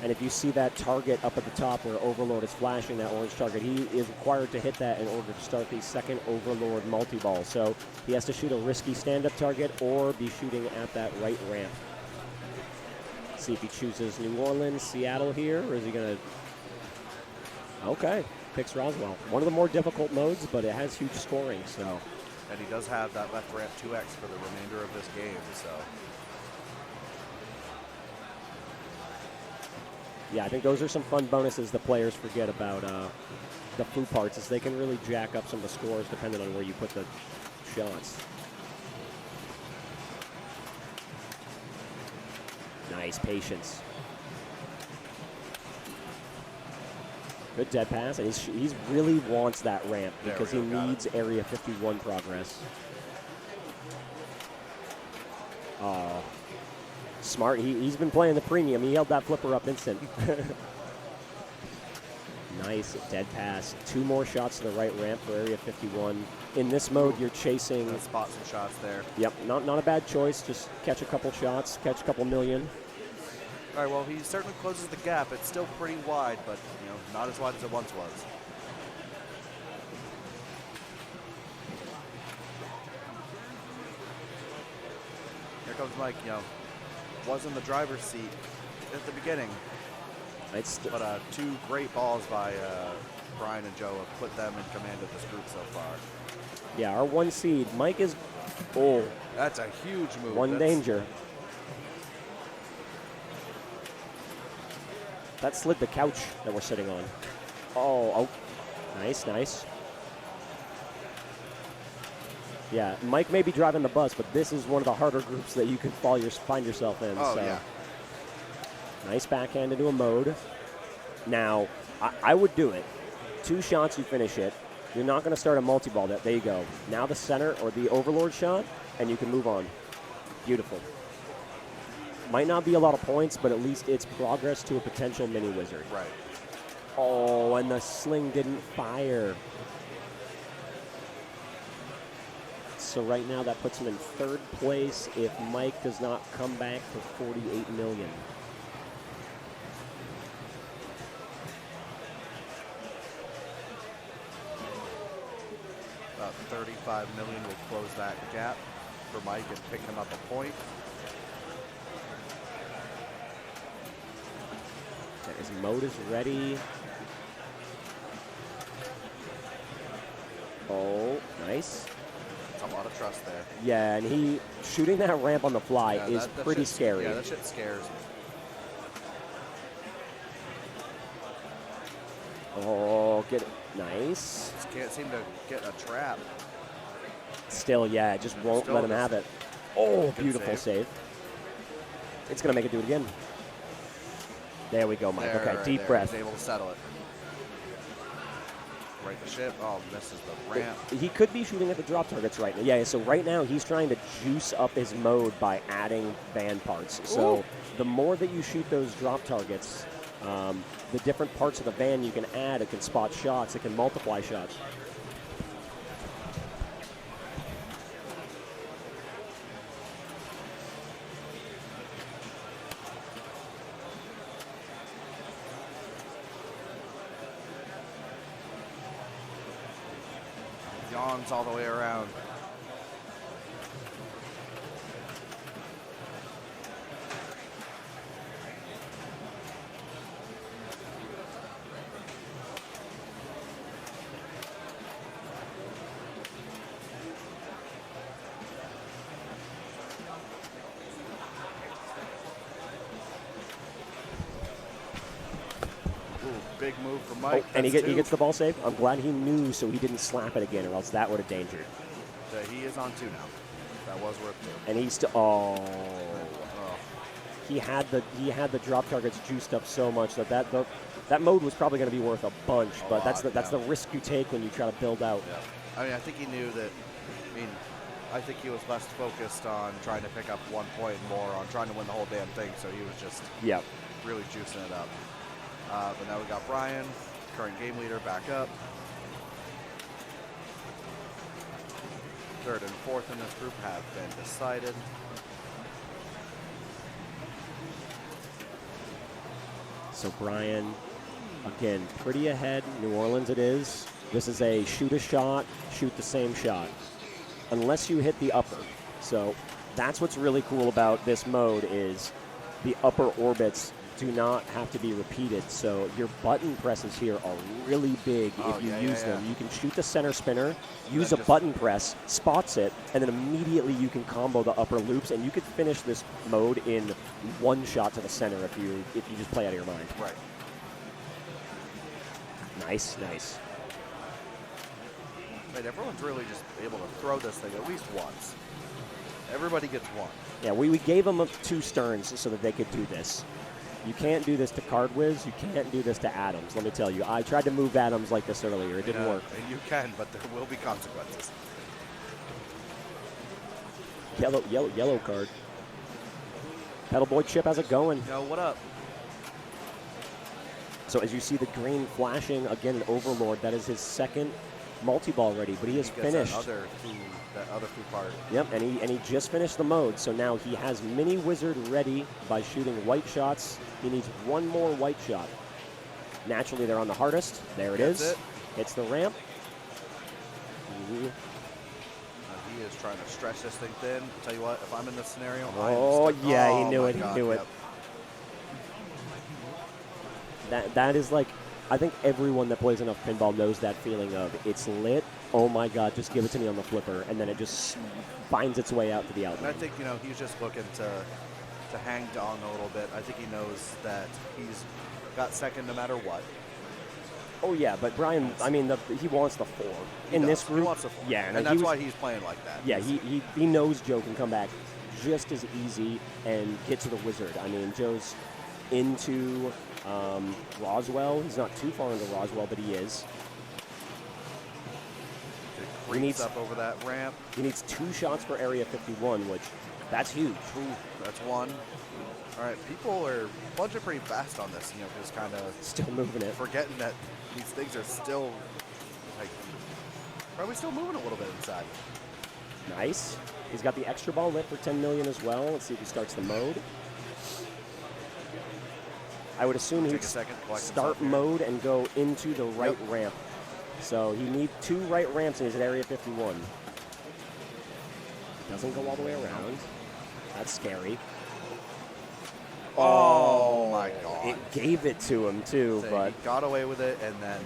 G: And if you see that target up at the top where Overlord is flashing, that orange target, he is required to hit that in order to start the second Overlord multi-ball. So he has to shoot a risky stand-up target or be shooting at that right ramp. See if he chooses New Orleans, Seattle here, or is he going to... Okay, picks Roswell. One of the more difficult modes, but it has huge scoring, so...
E: And he does have that left ramp 2x for the remainder of this game, so...
G: Yeah, I think those are some fun bonuses the players forget about the foo parts, is they can really jack up some of the scores depending on where you put the shots. Nice patience. Good dead pass, and he's really wants that ramp because he needs Area 51 progress. Oh. Smart. He's been playing the premium. He held that flipper up instant. Nice dead pass. 2 more shots to the right ramp for Area 51. In this mode, you're chasing.
E: Spot some shots there.
G: Yep, not a bad choice. Just catch a couple shots, catch a couple million.
E: All right. Well, he certainly closes the gap. It's still pretty wide, but not as wide as it once was. Here comes Mike. Was in the driver's seat at the beginning. But 2 great balls by Brian and Joe have put them in command of this group so far.
G: Yeah, our 1 seed. Mike is... Oh.
E: That's a huge move.
G: One danger. That slid the couch that we're sitting on. Oh. Nice. Yeah, Mike may be driving the bus, but this is one of the harder groups that you can find yourself in.
E: Oh,
G: so.
E: yeah.
G: Nice backhand into a mode. Now, I would do it. 2 shots, you finish it. You're not going to start a multi-ball. There you go. Now the center or the Overlord shot, and you can move on. Beautiful. Might not be a lot of points, but at least it's progress to a potential mini wizard.
E: Right.
G: Oh, and the sling didn't fire. So right now that puts him in third place if Mike does not come back for 48 million.
E: About 35 million will close that gap for Mike and pick him up a point.
G: Okay, his mode is ready. Oh, nice.
E: That's a lot of trust there.
G: Yeah, and he shooting that ramp on the fly
E: Yeah,
G: is
E: that
G: pretty
E: shit's-
G: scary.
E: Yeah, that shit scares me.
G: Oh, get it. Nice.
E: Just can't seem to get a trap.
G: Still, yeah, it just won't
E: Still
G: let him
E: doesn't.
G: have it. Oh,
E: Good
G: beautiful save. It's going to make it do it again. There we go, Mike.
E: There,
G: Okay,
E: right
G: deep
E: there.
G: breath.
E: He's able to settle it. Right the ship. Oh, misses the ramp.
G: He could be shooting at the drop targets right now. Yeah, so right now he's trying to juice up his mode by adding van parts. So the more that you shoot those drop targets, the different parts of the van you can add, it can spot shots, it can multiply shots.
E: Yawns all the way around. Ooh, big move for Mike.
G: And he
E: That's
G: gets
E: two.
G: the ball save. I'm glad he knew so he didn't slap it again, or else that would have endangered.
E: So he is on 2 now. That was worth 2.
G: And he's still, oh.
E: Oh.
G: He had the drop targets juiced up so much that mode was probably going to be worth a bunch, but that's the risk you take when you try to build out.
E: Yeah. I mean, I think he knew that. I think he was less focused on trying to pick up 1 point, more on trying to win the whole damn thing. So he was just really juicing it up. But now we got Brian, current game leader, back up. Third and fourth in this group have been decided.
G: So Brian, again, pretty ahead. New Orleans it is. This is a shoot a shot, shoot the same shot. Unless you hit the upper. So that's what's really cool about this mode is the upper orbits do not have to be repeated. So your button presses here are really big if you use them. You can shoot the center spinner, use a button press, spots it, and then immediately you can combo the upper loops, and you could finish this mode in one shot to the center if you just play out of your mind.
E: Right.
G: Nice, nice.
E: Right, everyone's really just able to throw this thing at least once. Everybody gets one.
G: Yeah, we gave them 2 Sterns so that they could do this. You can't do this to Whiz. You can't do this to Addams. Let me tell you, I tried to move Addams like this earlier. It didn't work.
E: And you can, but there will be consequences.
G: Yellow card. Pedal Boy Chip, how's it going?
E: Yo, what up?
G: So as you see the green flashing, again, an Overlord. That is his second multi-ball ready, but he has finished.
E: That other food part.
G: Yep, and he just finished the mode. So now he has Mini Wizard ready by shooting white shots. He needs one more white shot. Naturally, they're on the hardest. There it is.
E: It.
G: Hits the ramp.
E: He is trying to stretch this thing thin. Tell you what, if I'm in this scenario,
G: he knew it. He knew it. That is like, I think everyone that plays enough pinball knows that feeling of it's lit. Oh my God, just give it to me on the flipper, and then it just finds its way out to the outlet.
E: And I think he's just looking to hang on a little bit. I think he knows that he's got second no matter what.
G: Oh yeah, but Brian, I mean, he wants the 4 in this group.
E: He wants the 4.
G: Yeah,
E: and that's why he's playing like that.
G: Yeah, he knows Joe can come back just as easy and get to the wizard. I mean, Joe's into Roswell. He's not too far into Roswell, but he is.
E: He needs up over that ramp.
G: He needs 2 shots for Area 51, which that's huge.
E: Ooh, that's 1. All right, people are bunching pretty fast on this, just kind of
G: Still moving it.
E: forgetting that these things are still, like, probably still moving a little bit inside.
G: Nice. He's got the extra ball lit for 10 million as well. Let's see if he starts the mode. I would assume he'd
E: Take a second, collect
G: start
E: himself here.
G: mode and go into the right ramp. So he needs 2 right ramps and he's at area 51. Doesn't go all the way around. That's scary.
E: Oh my God.
G: It gave it to him too,
E: So
G: but
E: he got away with it, and then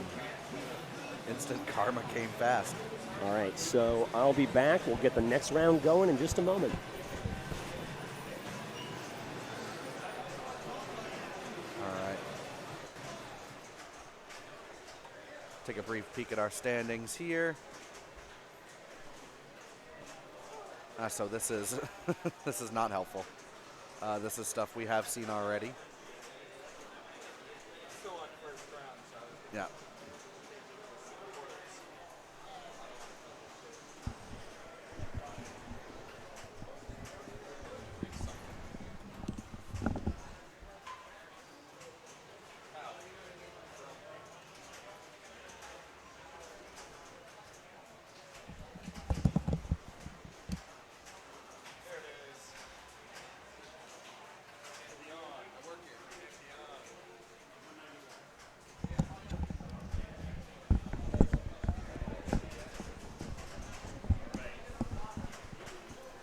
E: instant karma came fast.
G: all right. So I'll be back. We'll get the next round going in just a moment.
E: All right. Take a brief peek at our standings here. So this is this is not helpful. This is stuff we have seen already. Yeah.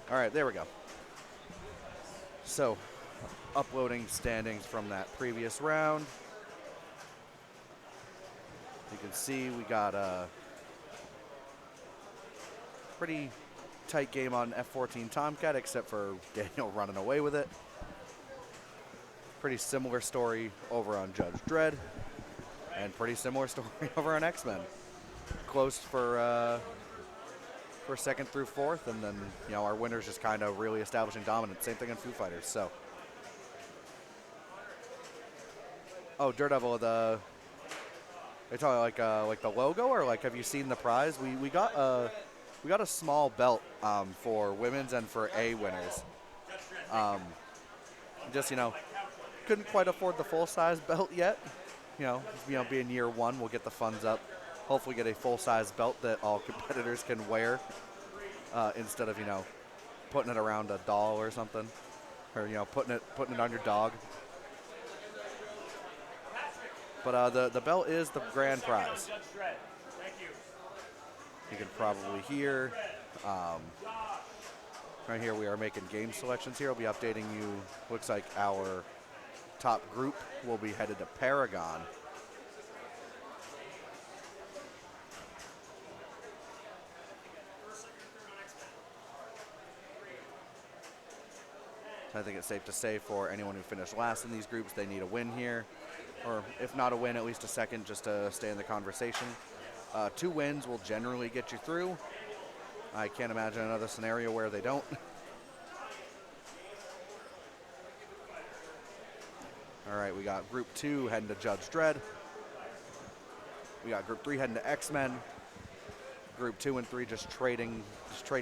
E: All right, there we go. So, uploading standings from that previous round. You can see we got a pretty tight game on F-14 Tomcat, except for Daniel running away with it. Pretty similar story over on Judge Dredd, and pretty similar story over on X-Men. Close for second through fourth, and then our winners just kind of really establishing dominance. Same thing in Foo Fighters. So, oh, Daredevil, are you talking like the logo, or like have you seen the prize? We got a small belt for women's and for A winners. Just couldn't quite afford the full size belt yet. Being year one, we'll get the funds up. Hopefully get a full-size belt that all competitors can wear instead of, putting it around a doll or something, or, putting it on your dog. But the belt is the grand prize. You can probably hear, right here we are making game selections here. I'll be updating you. Looks like our top group will be headed to Paragon. I think it's safe to say for anyone who finished last in these groups, they need a win here. Or if not a win, at least a second just to stay in the conversation. 2 wins will generally get you through. I can't imagine another scenario where they don't. All right, we got Group 2 heading to Judge Dredd. We got Group 3 heading to X-Men. Group 2 and 3 just trading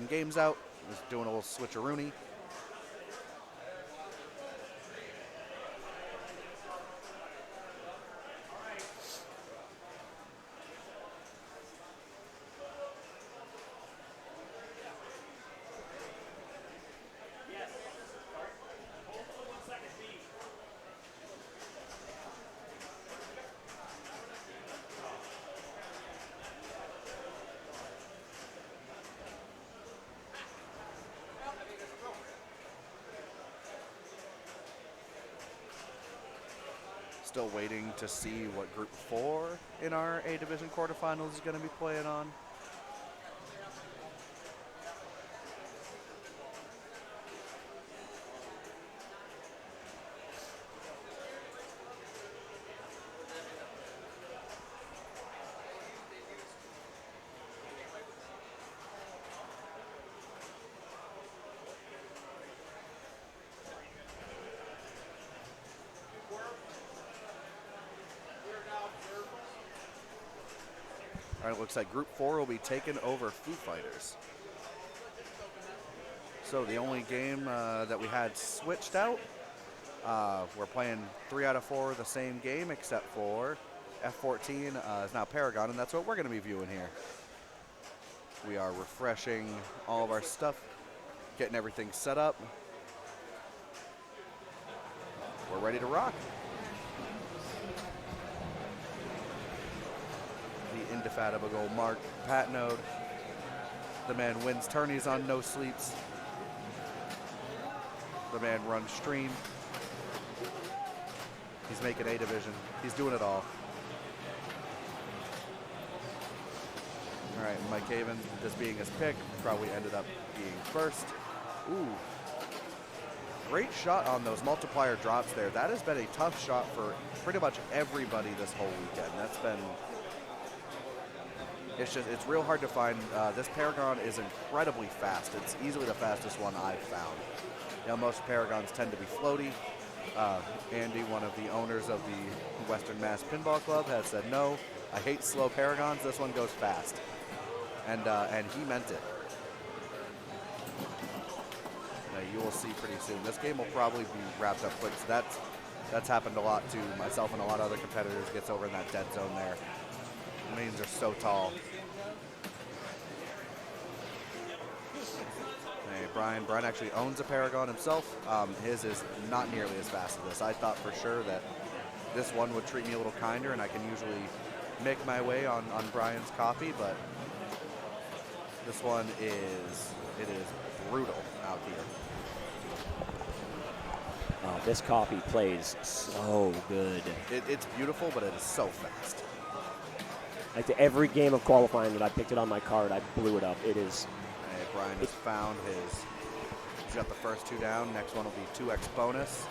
E: games out. Just doing a little switcheroony. Still waiting to see what Group 4 in our A Division quarterfinals is going to be playing on. All right, it looks like Group 4 will be taking over Foo Fighters. So the only game that we had switched out We're playing 3 out of 4 the same game, except for F14 is now Paragon, and that's what we're going to be viewing here. We are refreshing all of our stuff, getting everything set up. We're ready to rock. The indefatigable Mark Patnode. The man wins tourneys on no sleeps. The man runs stream. He's making A division. He's doing it all. All right, Mike Haven, this being his pick, probably ended up being first. Ooh. Great shot on those multiplier drops there. That has been a tough shot for pretty much everybody this whole weekend. That's been, it's real hard to find. This Paragon is incredibly fast. It's easily the fastest one I've found. You know, most Paragons tend to be floaty. Andy, one of the owners of the Western Mass Pinball Club, has said, no, I hate slow Paragons. This one goes fast. And he meant it. Now, you will see pretty soon. This game will probably be wrapped up quick. So that's happened a lot to myself and a lot of other competitors. Gets over in that dead zone there. The lanes are so tall. Hey, Brian actually owns a Paragon himself. His is not nearly as fast as this. I thought for sure that this one would treat me a little kinder, and I can usually make my way on Brian's copy, but this one is brutal out here.
G: This copy plays so good.
E: It's beautiful, but it is so fast.
G: Like every game of qualifying that I picked it on my card, I blew it up. It is.
E: Hey, Brian has found he's got the first 2 down. Next one will be 2x bonus.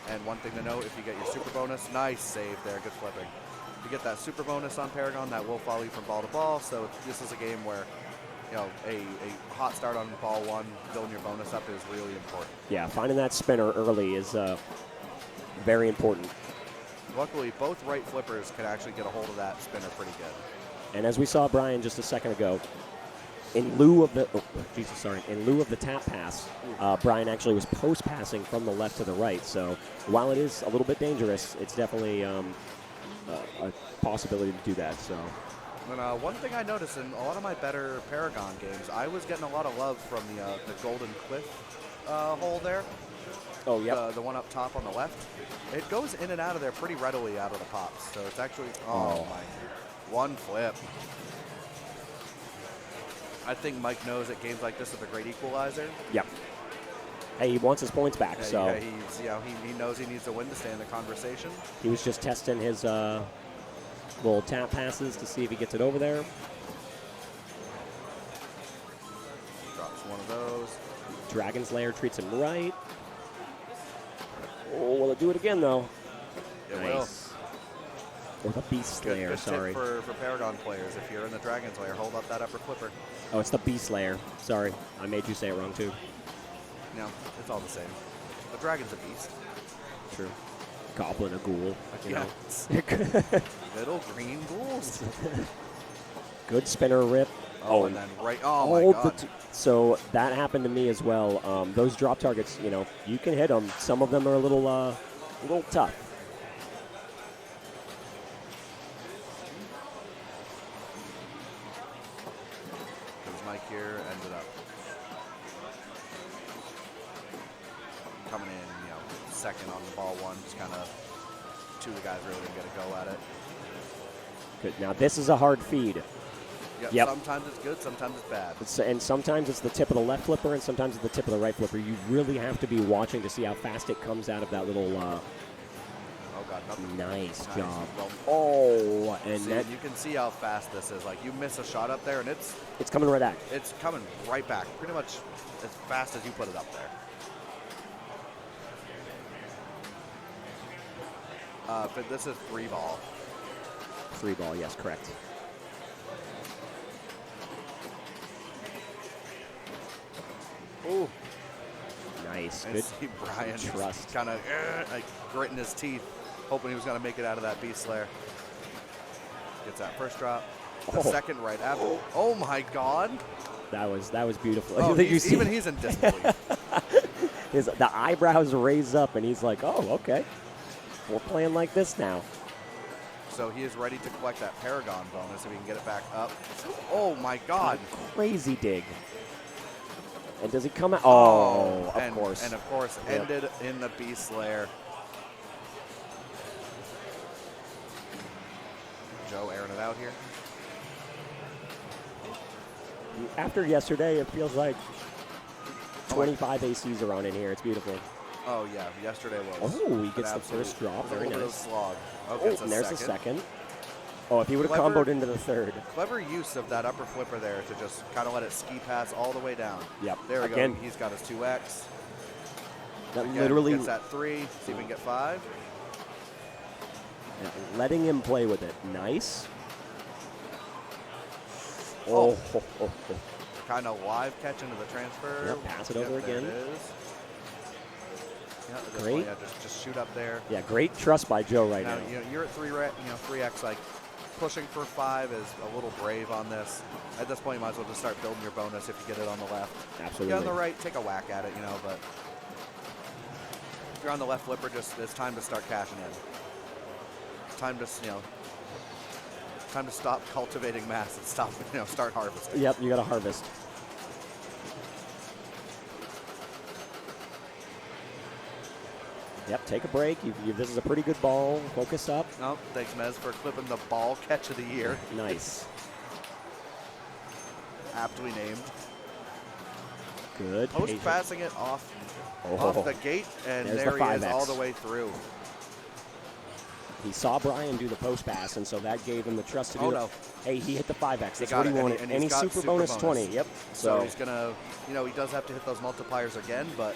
E: And one thing to note, if you get your super bonus, nice save there, good flipping. If you get that super bonus on Paragon, that will follow you from ball to ball. So this is a game where, you know, a hot start on ball 1, building your bonus up is really important.
G: Yeah, finding that spinner early is very important.
E: Luckily, both right flippers can actually get a hold of that spinner pretty good.
G: And as we saw Brian just a second ago, in lieu of the in lieu of the tap pass, Brian actually was post passing from the left to the right. So while it is a little bit dangerous, it's definitely a possibility to do that. So.
E: And one thing I noticed in a lot of my better Paragon games, I was getting a lot of love from the Golden Cliff hole there.
G: Oh, yeah.
E: The one up top on the left. It goes in and out of there pretty readily out of the pops. So it's actually, oh my, one flip. I think Mike knows that games like this is a great equalizer.
G: Yep. Hey, he wants his points back,
E: yeah,
G: so.
E: Yeah, he knows he needs to win to stay in the conversation.
G: He was just testing his little tap passes to see if he gets it over there.
E: Drops one of those.
G: Dragon's Lair treats him right. Oh, will it do it again, though?
E: It
G: nice. Or the Beast Lair,
E: good
G: sorry.
E: Tip for Paragon players, if you're in the Dragon's Lair, hold up that upper flipper.
G: Oh, it's the Beast Lair. Sorry, I made you say it wrong, too.
E: No, it's all the same. The Dragon's a beast.
G: True. Goblin, a ghoul. You know.
E: Little green ghouls.
G: Good spinner rip.
E: Oh, and then right. Oh, my God.
G: So that happened to me as well. Those drop targets, you know, you can hit them. Some of them are a little tough.
E: There's Mike here, ended up coming in, you know, second on the ball 1. Just kind of 2 of the guys really didn't get a go at it.
G: Good. Now this is a hard feed.
E: Yep. Sometimes it's good, sometimes it's bad.
G: And sometimes it's the tip of the left flipper, and sometimes it's the tip of the right flipper. You really have to be watching to see how fast it comes out of that little.
E: Oh God! Nothing.
G: Nice job.
E: Well,
G: oh, and
E: see, you can see how fast this is. Like you miss a shot up there, and it's
G: coming right back.
E: It's coming right back, pretty much as fast as you put it up there. But this is 3 ball.
G: 3 ball, yes, correct.
E: Ooh.
G: Nice.
E: And
G: Good.
E: see Brian
G: Trust.
E: Kind of like gritting his teeth, hoping he was going to make it out of that Beast Lair. Gets that first drop. The second right after. Oh my God.
G: That was beautiful.
E: Oh,
G: he's
E: even he's in disbelief.
G: The eyebrows raise up, and he's like, oh, okay. We're playing like this now.
E: So he is ready to collect that Paragon bonus if he can get it back up. Oh, my God.
G: Crazy dig. And does he come out? Oh, of course.
E: And, of course,
G: Yep.
E: ended in the Beast Slayer. Joe airing it out here.
G: After yesterday, it feels like 25 ACs are on in here. It's beautiful.
E: Oh, yeah. Yesterday was.
G: Oh, he gets the first drop. Very
E: A little bit of
G: nice.
E: slog. Oh,
G: Oh,
E: gets
G: and there's the
E: second.
G: second. Oh, if he would have
E: Clever.
G: comboed into the third.
E: Clever use of that upper flipper there to just kind of let it ski pass all the way down.
G: Yep.
E: There we
G: Again,
E: go. He's got his 2X.
G: that
E: Again,
G: literally
E: gets that 3. See if we can get 5.
G: letting him play with it. Nice.
E: Oh.
G: Oh.
E: Kind of live catch into the transfer.
G: Yep, pass it over
E: there
G: again.
E: It is. Yeah, at this
G: Great.
E: point, yeah, just shoot up there.
G: Yeah, great trust by Joe right
E: Now,
G: now.
E: you're at 3X. Like pushing for 5 is a little brave on this. At this point, you might as well just start building your bonus if you get it on the left.
G: Absolutely.
E: Get on the right, take a whack at it, But if you're on the left flipper, it's time to start cashing in. Time to time to stop cultivating mass and start harvesting.
G: Yep, you got to harvest. Yep, take a break. This is a pretty good ball. Focus up.
E: Oh, thanks, Mez, for clipping the ball catch of the year.
G: Nice.
E: Aptly named.
G: Good.
E: Post
G: patient.
E: passing it off the gate, and
G: There's
E: there
G: the
E: he is
G: 5X.
E: all the way through.
G: He saw Brian do the post pass, and so that gave him the trust to do it.
E: no.
G: Hey, he hit the 5X. That's
E: got
G: what he
E: it, and
G: wanted.
E: he- and
G: And
E: he's
G: he's
E: got
G: super
E: super
G: bonus
E: bonus.
G: 20. Yep.
E: So he's going to, he does have to hit those multipliers again, but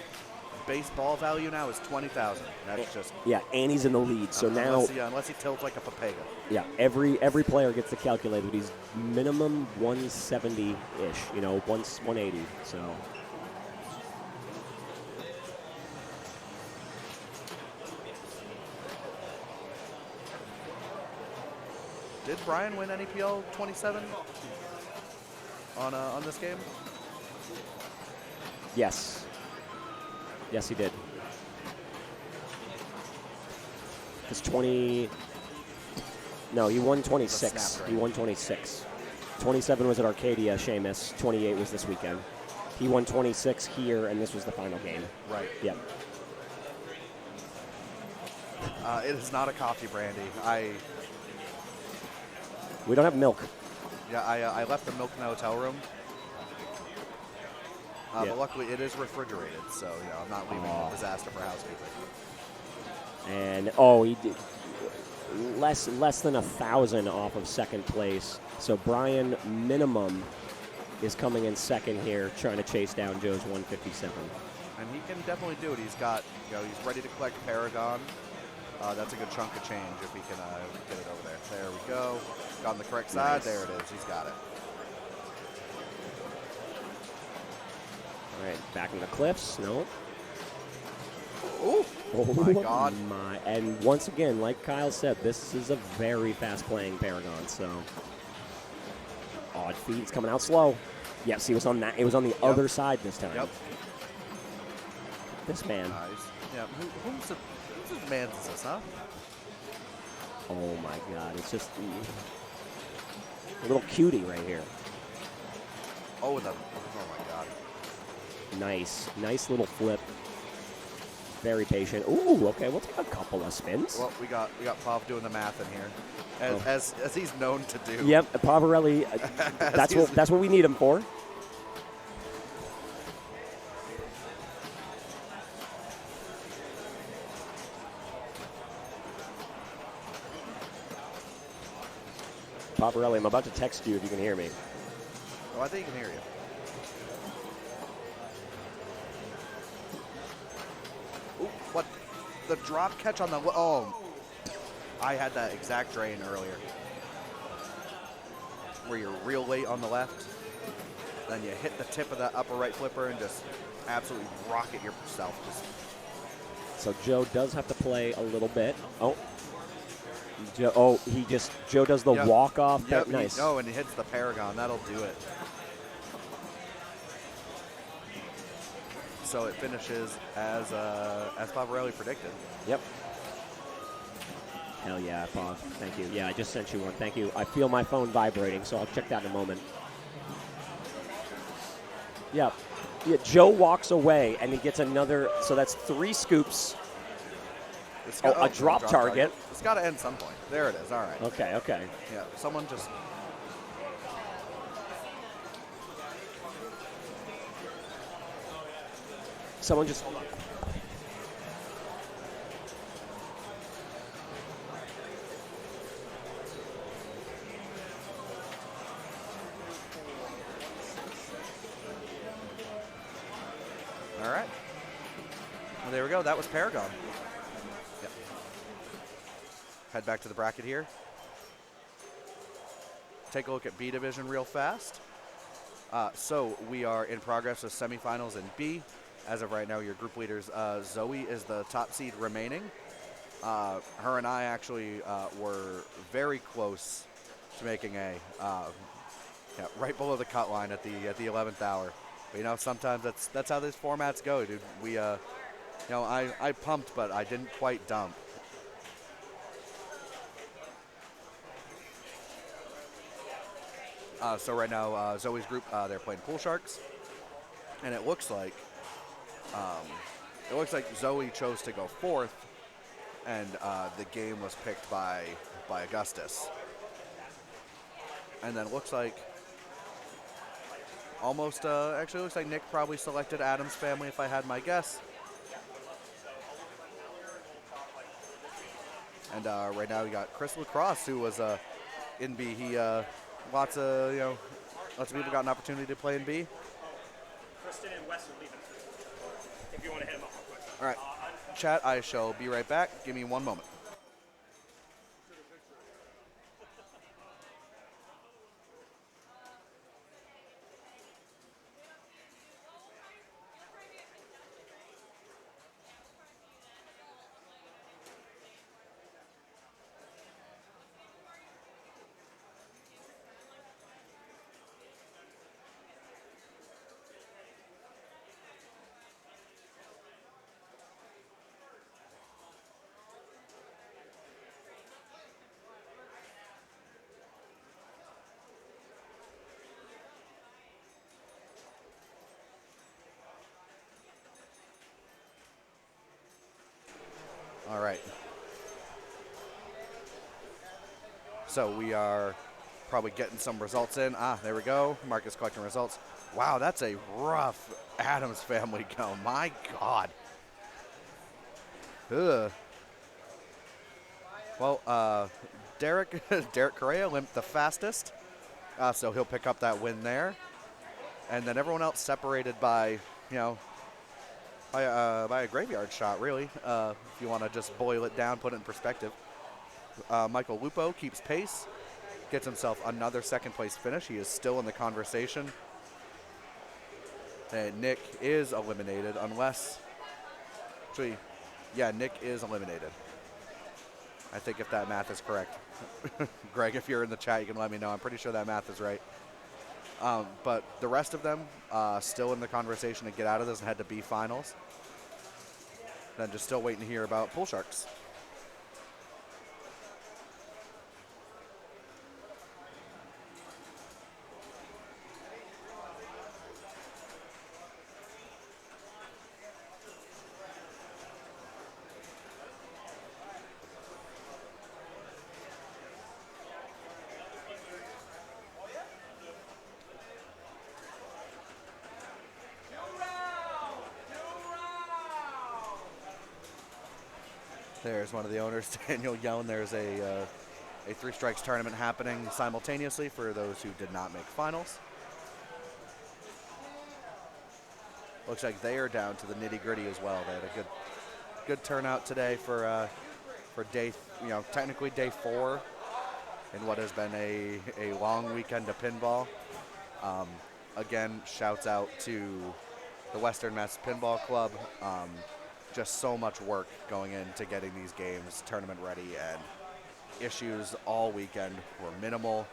E: base ball value now is 20,000. That's just,
G: Yeah, and he's in the lead. So now,
E: unless he tilts like a Papega.
G: yeah, every player gets to calculate that he's minimum 170-ish, 180. So
E: Did Brian win NEPL 27 on this game?
G: yes. Yes, he did. Because no, he won 26.
E: snap,
G: He
E: right?
G: won 26. 27 was at Arcadia, Seamus. 28 was this weekend. He won 26 here, and this was the final game.
E: Right.
G: Yep.
E: It is not a coffee brandy.
G: We don't have milk.
E: I left the milk in the hotel room.
G: Yeah.
E: But luckily it is refrigerated, so I'm not leaving a disaster for housekeeping.
G: And he did less than 1,000 off of second place. So Brian minimum is coming in second here, trying to chase down Joe's 157.
E: And he can definitely do it. He's got, he's ready to collect Paragon. That's a good chunk of change if he can get it over there. There we go. Got on the correct side.
G: Nice.
E: There it is. He's got it.
G: All right, back in the cliffs. No.
E: Ooh.
G: Oh
E: my God.
G: And once again, like Kyle said, this is a very fast-playing Paragon. So odd feet. It's coming out slow. Yes, he was on that. It was on the other side this time.
E: Yep.
G: This man.
E: Nice. Yeah. Whose man is this, huh?
G: Oh my God! It's just a little cutie right here.
E: Oh my God.
G: Nice little flip. Very patient. Ooh, okay. We'll take a couple of spins.
E: Well, we got Pav doing the math in here, as he's known to do.
G: Yep, Pavarelli. That's what we need him for. Pavarelli, I'm about to text you if you can hear me.
E: Oh, I think he can hear you. Ooh, what? The drop catch on the... Oh, I had that exact drain earlier. Where you're real late on the left. Then you hit the tip of that upper right flipper and just absolutely rocket yourself.
G: So Joe does have to play a little bit. Oh. Joe does the walk off.
E: Yep,
G: Nice.
E: and he hits the Paragon. That'll do it. So it finishes as Pavarelli predicted.
G: Yep. Hell yeah, Bob. Thank you. Yeah, I just sent you one. Thank you. I feel my phone vibrating, so I'll check that in a moment. Yeah. Yeah, Joe walks away, and he gets another. So that's 3 scoops. A drop target.
E: It's got to end some point. There it is. All right.
G: Okay, okay.
E: Yeah, someone just...
G: Someone just...
E: All right. Well, there we go. That was Paragon. Yep. Head back to the bracket here. Take a look at B division real fast. So we are in progress with semifinals in B. As of right now, your group leaders, Zoe is the top seed remaining. Her and I actually were very close to making A. Yeah, right below the cut line at the 11th hour. But, you know, sometimes that's how these formats go, dude. We, you know, I pumped, but I didn't quite dump. So right now, Zoe's group, they're playing Pool Sharks, and it looks like Zoe chose to go 4th, and the game was picked by Augustus. And then it looks like actually looks like Nick probably selected Addams family if I had my guess. And right now we got Chris Lacrosse, who was in B. He lots of people got an opportunity to play in B.
H: Kristen and Wes are leaving. If you want to hit them up real quick.
E: All right, chat. I shall be right back. Give me one moment. All right. So we are probably getting some results in. There we go. Marcus collecting results. Wow, that's a rough Addams family go. My God. Ugh. Well, Derek Correa limped the fastest, so he'll pick up that win there. And then everyone else separated by, by a graveyard shot, really, if you want to just boil it down, put it in perspective. Michael Lupo keeps pace, gets himself another second-place finish. He is still in the conversation. And Nick is eliminated unless... Actually, yeah, Nick is eliminated. I think if that math is correct. Greg, if you're in the chat, you can let me know. I'm pretty sure that math is right. But the rest of them still in the conversation to get out of this and head to B finals. Then just still waiting to hear about Pool Sharks. There's one of the owners, Daniel Young. There's a 3 Strikes tournament happening simultaneously for those who did not make finals. Looks like they are down to the nitty-gritty as well. They had a good turnout today for day, technically day 4 in what has been a long weekend of pinball. Again, shouts out to the Western Mass Pinball Club. Just so much work going into getting these games tournament ready, and issues all weekend were minimal.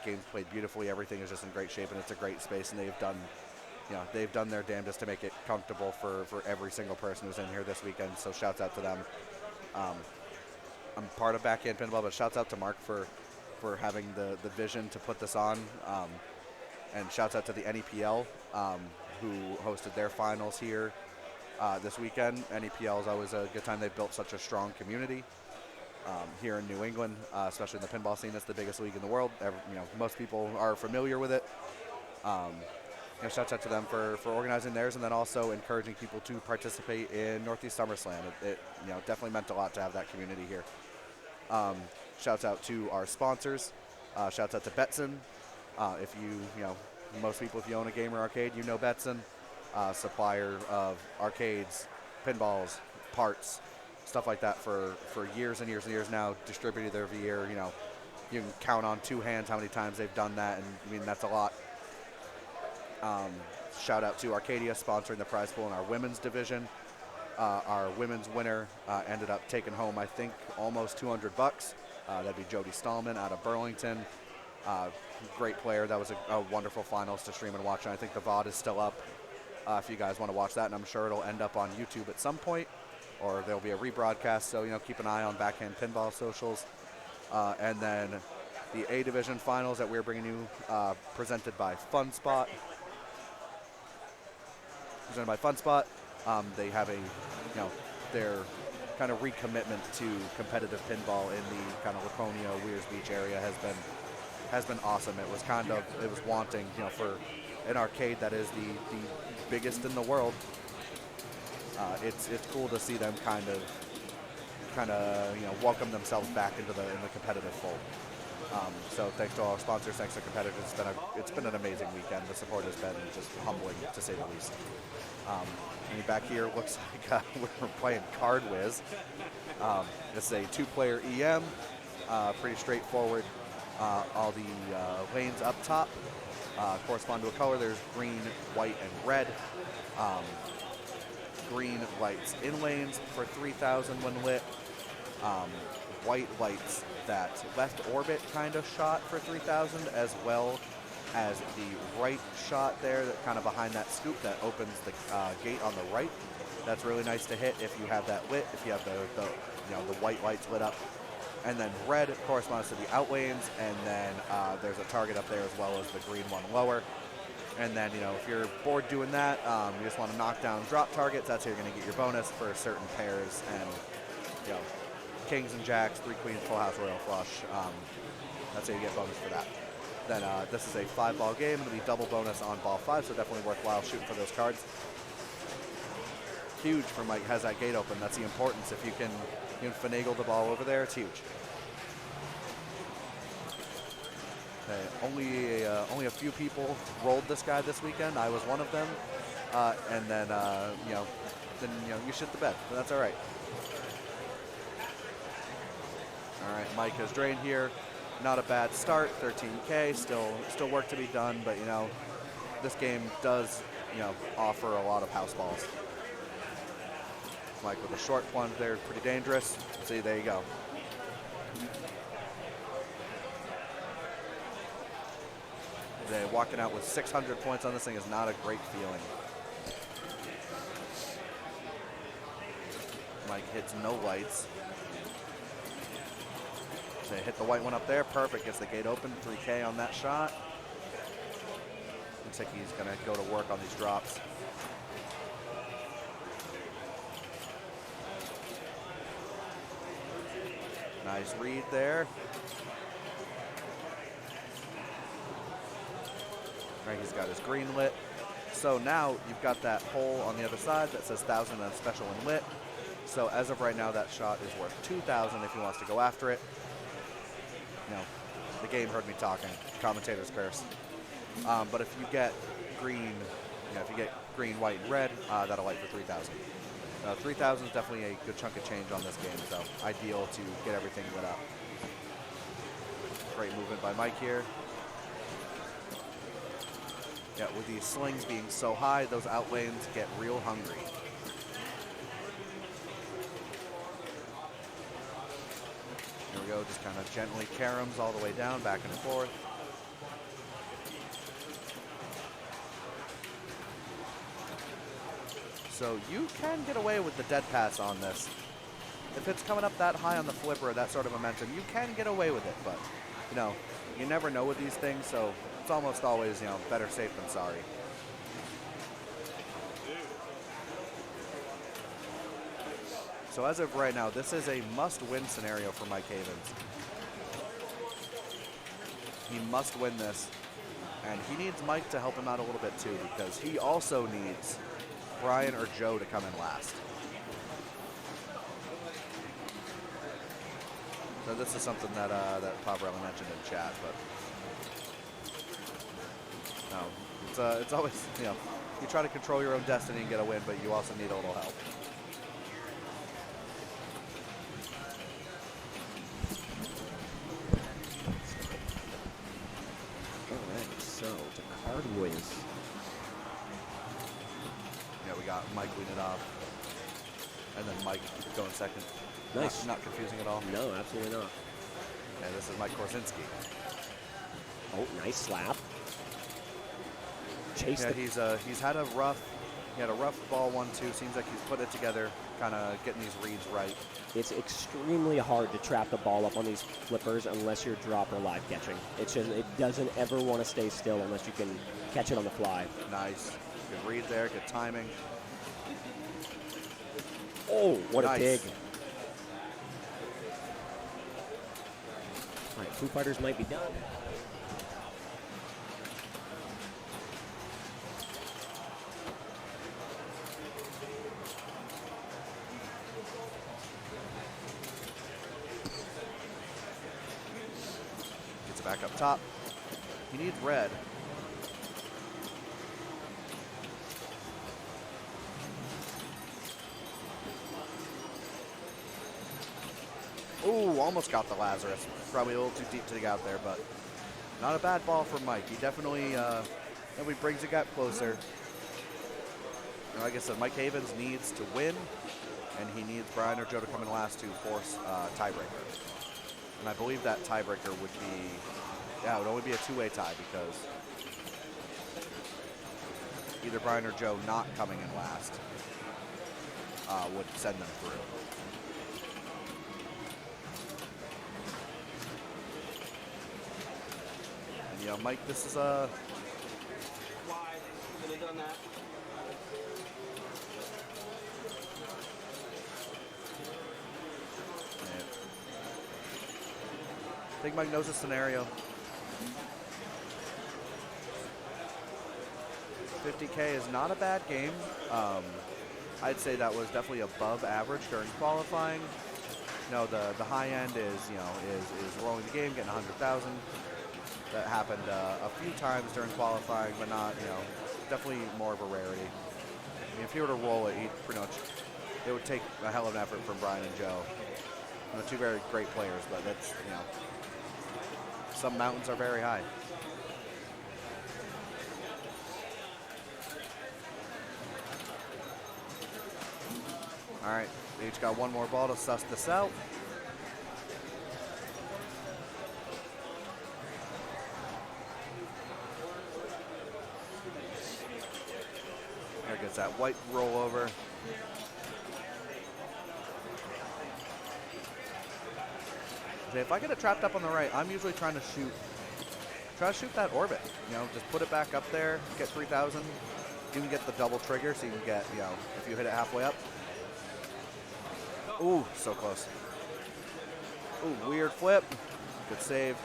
E: Games played beautifully. Everything is just in great shape, and it's a great space, and they've done they've done their damnedest to make it comfortable for every single person who's in here this weekend. So shouts out to them. I'm part of Backhand Pinball, but shouts out to Mark for having the vision to put this on. And shouts out to the NEPL, who hosted their finals here this weekend. NEPL is always a good time. They've built such a strong community here in New England, especially in the pinball scene. It's the biggest league in the world. Most people are familiar with it. Shouts out to them for organizing theirs, and then also encouraging people to participate in Northeast SummerSlam. It definitely meant a lot to have that community here. Shouts out to our sponsors. Shouts out to Betson. If most people, if you own a gamer arcade, you know Betson, supplier of arcades, pinballs, parts, stuff like that for years and years and years now, distributed every year. You can count on two hands how many times they've done that, and I mean, that's a lot. Shout out to Arcadia sponsoring the prize pool in our women's division. Our women's winner ended up taking home, I think, almost $200. That'd be Jody Stallman out of Burlington. Great player. That was a wonderful finals to stream and watch. And I think the VOD is still up if you guys want to watch that. And I'm sure it'll end up on YouTube at some point, or there'll be a rebroadcast. So, keep an eye on Backhand Pinball socials. And then the A Division finals that we're bringing you, presented by FunSpot. They have their kind of recommitment to competitive pinball in the kind of Laconia, Weirs Beach area has been awesome. It was wanting, for an arcade that is the biggest in the world. It's cool to see them kind of welcome themselves back into the competitive fold. So thanks to all our sponsors, thanks to competitors. It's been an amazing weekend. The support has been just humbling, to say the least. And back here looks like we're playing Card Whiz. This is a two-player EM, pretty straightforward. All the lanes up top correspond to a color. There's green, white, and red. Green lights in lanes for 3,000 when lit. White lights that left orbit kind of shot for 3,000, as well as the right shot there, that kind of behind that scoop that opens the gate on the right. That's really nice to hit if you have that lit, if you have the white lights lit up. And then red corresponds to the out lanes, and then there's a target up there as well as the green one lower. And then, if you're bored doing that, you just want to knock down drop targets, that's how you're going to get your bonus for certain pairs. And, kings and jacks, three queens, full house, royal flush. That's how you get bonus for that. Then this is a 5-ball game. It'll be double bonus on ball 5, so definitely worthwhile shooting for those cards. Huge for Mike, has that gate open. That's the importance. If you can finagle the ball over there, it's huge. Okay, only a few people rolled this guy this weekend. I was one of them. And then, you shit the bed, but that's all right. All right, Mike has drained here. Not a bad start, 13K, still work to be done, but this game does, offer a lot of house balls. Mike with a short plunge there, pretty dangerous. See, there you go. Walking out with 600 points on this thing is not a great feeling. Mike hits no lights. They hit the white one up there, perfect, gets the gate open, 3K on that shot. Looks like he's gonna go to work on these drops. Nice read there. All right, he's got his green lit. So now you've got that hole on the other side that says 1,000 and special and lit. So as of right now, that shot is worth 2,000 if he wants to go after it. The game heard me talking. Commentator's curse. But if you get green, if you get green, white, and red, that'll light for 3,000. 3,000 is definitely a good chunk of change on this game, so ideal to get everything lit up. Great movement by Mike here. Yeah, with these slings being so high, those out lanes get real hungry. Here we go, just kind of gently caroms all the way down, back and forth. So you can get away with the dead pass on this. If it's coming up that high on the flipper, that sort of momentum, you can get away with it. But, you know, you never know with these things, so it's almost always, you know, better safe than sorry. So as of right now, this is a must-win scenario for Mike Havens. He must win this, and he needs Mike to help him out a little bit too, because he also needs Brian or Joe to come in last. So this is something that that Pavarelli mentioned in chat, but no, it's always, you know, you try to control your own destiny and get a win, but you also need a little help.
G: So, to card Whiz.
E: Yeah, we got Mike leading it off, and then Mike going second.
G: Nice.
E: Not confusing at all.
G: No, absolutely not.
E: And this is Mike Korzinski.
G: Oh, nice slap. Chase
E: Yeah, he's had a rough ball 1-2. Seems like he's put it together, kind of getting these reads right.
G: It's extremely hard to trap the ball up on these flippers unless you're drop or live catching. It's just, it doesn't ever want to stay still unless you can catch it on the fly.
E: Nice. Good read there, good timing.
G: Oh, what
E: nice.
G: a dig. All right, Foo Fighters might be done.
E: Gets it back up top. He needs red. Ooh, almost got the Lazarus. Probably a little too deep to dig out there, but not a bad ball for Mike. He definitely brings the gap closer. And like I said, Mike Havens needs to win, and he needs Brian or Joe to come in last to force tiebreaker. And I believe that tiebreaker would be, yeah, it would only be a two-way tie because either Brian or Joe not coming in last would send them through. And, you know, Mike, this is a...
I: Why? Could have done that.
E: I think Mike knows the scenario. 50K is not a bad game. I'd say that was definitely above average during qualifying. You know, the high end is, you know, is rolling the game, getting 100,000. That happened a few times during qualifying, but not, you know, definitely more of a rarity. I mean, if he were to roll it, he'd pretty much, it would take a hell of an effort from Brian and Joe. You know, two very great players, but that's, you know, some mountains are very high. All right, they each got one more ball to suss this out. There gets that white rollover. If I get it trapped up on the right, I'm usually trying to shoot that orbit. You know, just put it back up there, get 3,000. You can get the double trigger, so you can get, you know, if you hit it halfway up. Ooh, so close. Ooh, weird flip. Good save.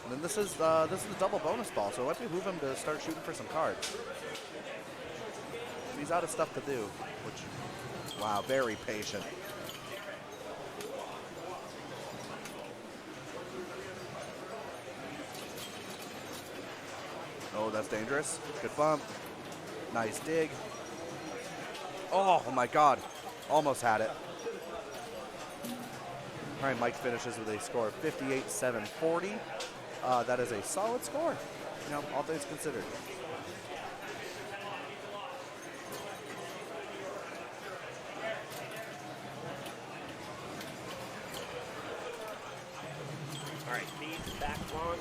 E: And then this is the double bonus ball, so it might behoove him to start shooting for some cards. He's out of stuff to do, which, wow, very patient. Oh, that's dangerous. Good bump. Nice dig. Oh my God. Almost had it. All right, Mike finishes with a score of 58-740. That is a solid score, you know, all things considered.
G: All right, lead, back launch.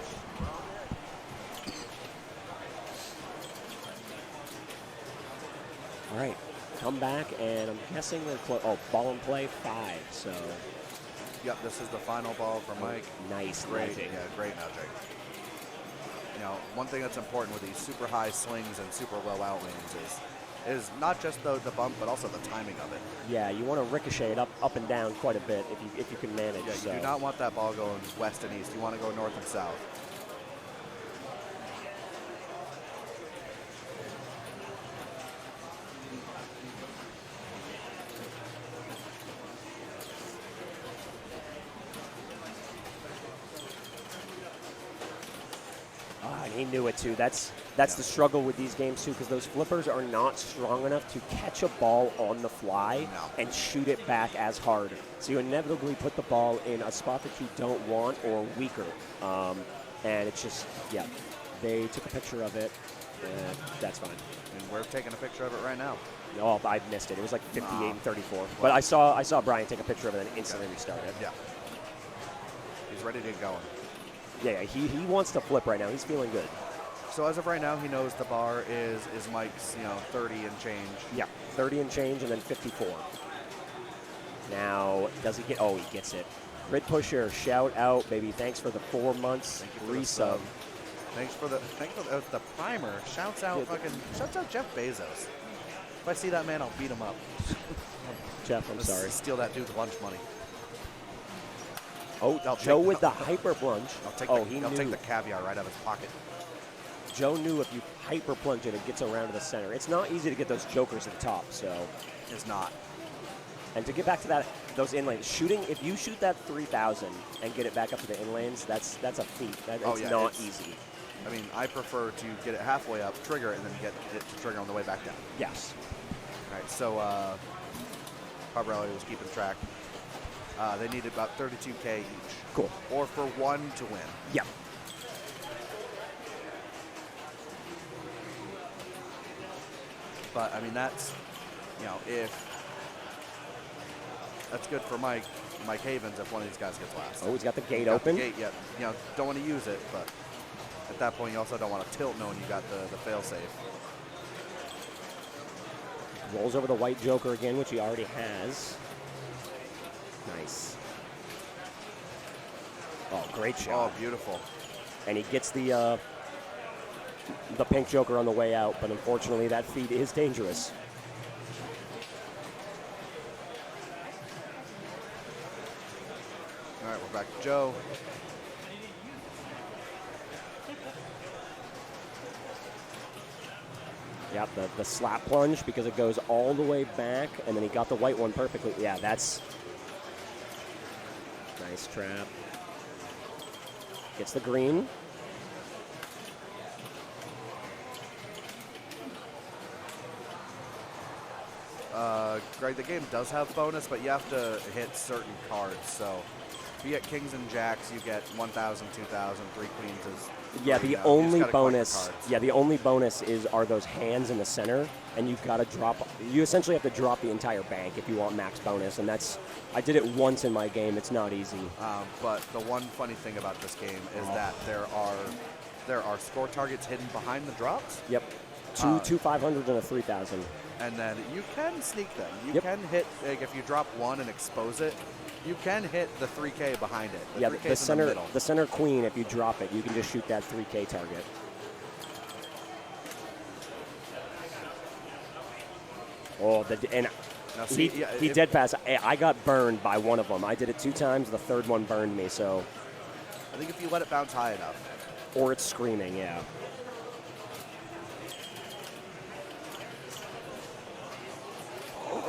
G: All right, come back, and I'm guessing they're ball in play 5. So
E: Yep, this is the final ball for Mike.
G: nice
E: Great,
G: nudging.
E: yeah, great nudging. You know, one thing that's important with these super high slings and super low out leans is not just the bump, but also the timing of it.
G: Yeah, you want to ricochet it up and down quite a bit if you can manage.
E: Yeah,
G: so.
E: you do not want that ball going west and east. You want to go north and south.
G: And he knew it too. That's the struggle with these games too, because those flippers are not strong enough to catch a ball on the fly and shoot it back as hard. So you inevitably put the ball in a spot that you don't want or weaker. And it's just, they took a picture of it, and that's fine.
E: And we're taking a picture of it right now.
G: Oh, I missed it. It was like 58 and 34. But I saw Brian take a picture of it and instantly restart it.
E: Yeah. He's ready to get going.
G: Yeah, he wants to flip right now. He's feeling good.
E: So as of right now, he knows the bar is Mike's, 30 and change.
G: Yeah, 30 and change, and then 54. Now, does he get? Oh, he gets it. Grid Pusher, shout out, baby. Thanks for the 4 months resub.
E: Thanks for the primer. Shouts out Jeff Bezos. If I see that man, I'll beat him up.
G: Jeff, I'm sorry.
E: Steal that dude's lunch money.
G: Oh, Joe with the hyper plunge.
E: I'll take the caviar right out of his pocket.
G: Joe knew if you hyper plunge it gets around to the center. It's not easy to get those jokers at the top, so.
E: It's not.
G: And to get back to those in lanes, if you shoot that 3,000 and get it back up to the in lanes, that's a feat. It's not easy.
E: I mean, I prefer to get it halfway up, trigger, and then get it to trigger on the way back down.
G: Yes.
E: All right, so Carbarelli was keeping track. They needed about 32K each.
G: Cool.
E: Or for one to win.
G: Yeah.
E: But, I mean, that's, that's good for Mike Havens if one of these guys gets last.
G: Oh, he's got the gate open.
E: The gate, yeah. Don't want to use it, but at that point, you also don't want to tilt knowing you got the fail-safe.
G: Rolls over the white joker again, which he already has. Nice. Oh, great shot.
E: Oh, beautiful.
G: And he gets the pink joker on the way out, but unfortunately that feat is dangerous.
E: All right, we're back to Joe.
G: Yep, the slap plunge because it goes all the way back, and then he got the white one perfectly. Yeah, that's nice trap. Gets the green.
E: Greg, the game does have bonus, but you have to hit certain cards. So if you get kings and jacks, you get 1,000, 2,000, 3 queens is.
G: Yeah, the only bonus. Yeah, the only bonus are those hands in the center, and you've got to drop. You essentially have to drop the entire bank if you want max bonus, and that's. I did it once in my game. It's not easy.
E: But the one funny thing about this game is that there are score targets hidden behind the drops.
G: Yep, two 500 and a 3,000.
E: And then you can sneak them. You can hit, like, if you drop one and expose it, you can hit the 3K behind it.
G: Yeah, the center queen, if you drop it, you can just shoot that 3K target. Oh, he dead pass. I got burned by one of them. I did it 2 times. The third one burned me, so.
E: I think if you let it bounce high enough.
G: Or it's screaming, yeah.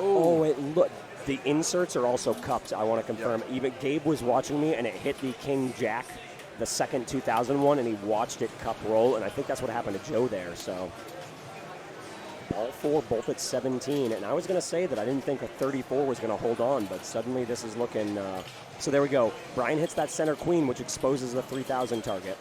G: Oh, look. The inserts are also cupped, I want to confirm. Yep. Even Gabe was watching me, and it hit the King Jack, the second 2001, and he watched it cup roll, and I think that's what happened to Joe there. So, ball 4, both at 17, and I was going to say that I didn't think a 34 was going to hold on, but suddenly this is looking. So there we go. Brian hits that center queen, which exposes the 3,000 target.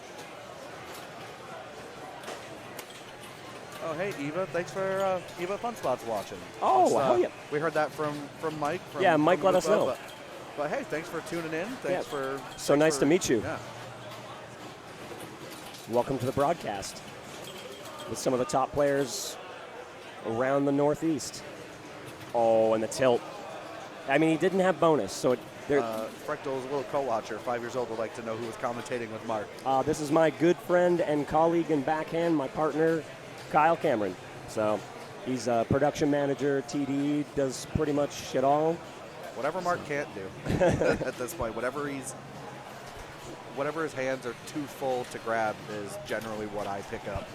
E: Oh, hey, Eva. Thanks for Eva Fun Spots watching.
G: Oh, hell yeah.
E: We heard that from Mike.
G: Mike let us know.
E: But hey, thanks for tuning in. Thanks for.
G: So nice to meet you.
E: Yeah.
G: Welcome to the broadcast with some of the top players around the Northeast. Oh, and the tilt. I mean, he didn't have bonus, so
E: Frechtel's little co-watcher, 5 years old, would like to know who was commentating with Mark.
G: this is my good friend and colleague in backhand, my partner, Kyle Cameron. So he's a production manager, TD, does pretty much it all.
E: Whatever Mark can't do at this point, whatever his hands are too full to grab is generally what I pick up.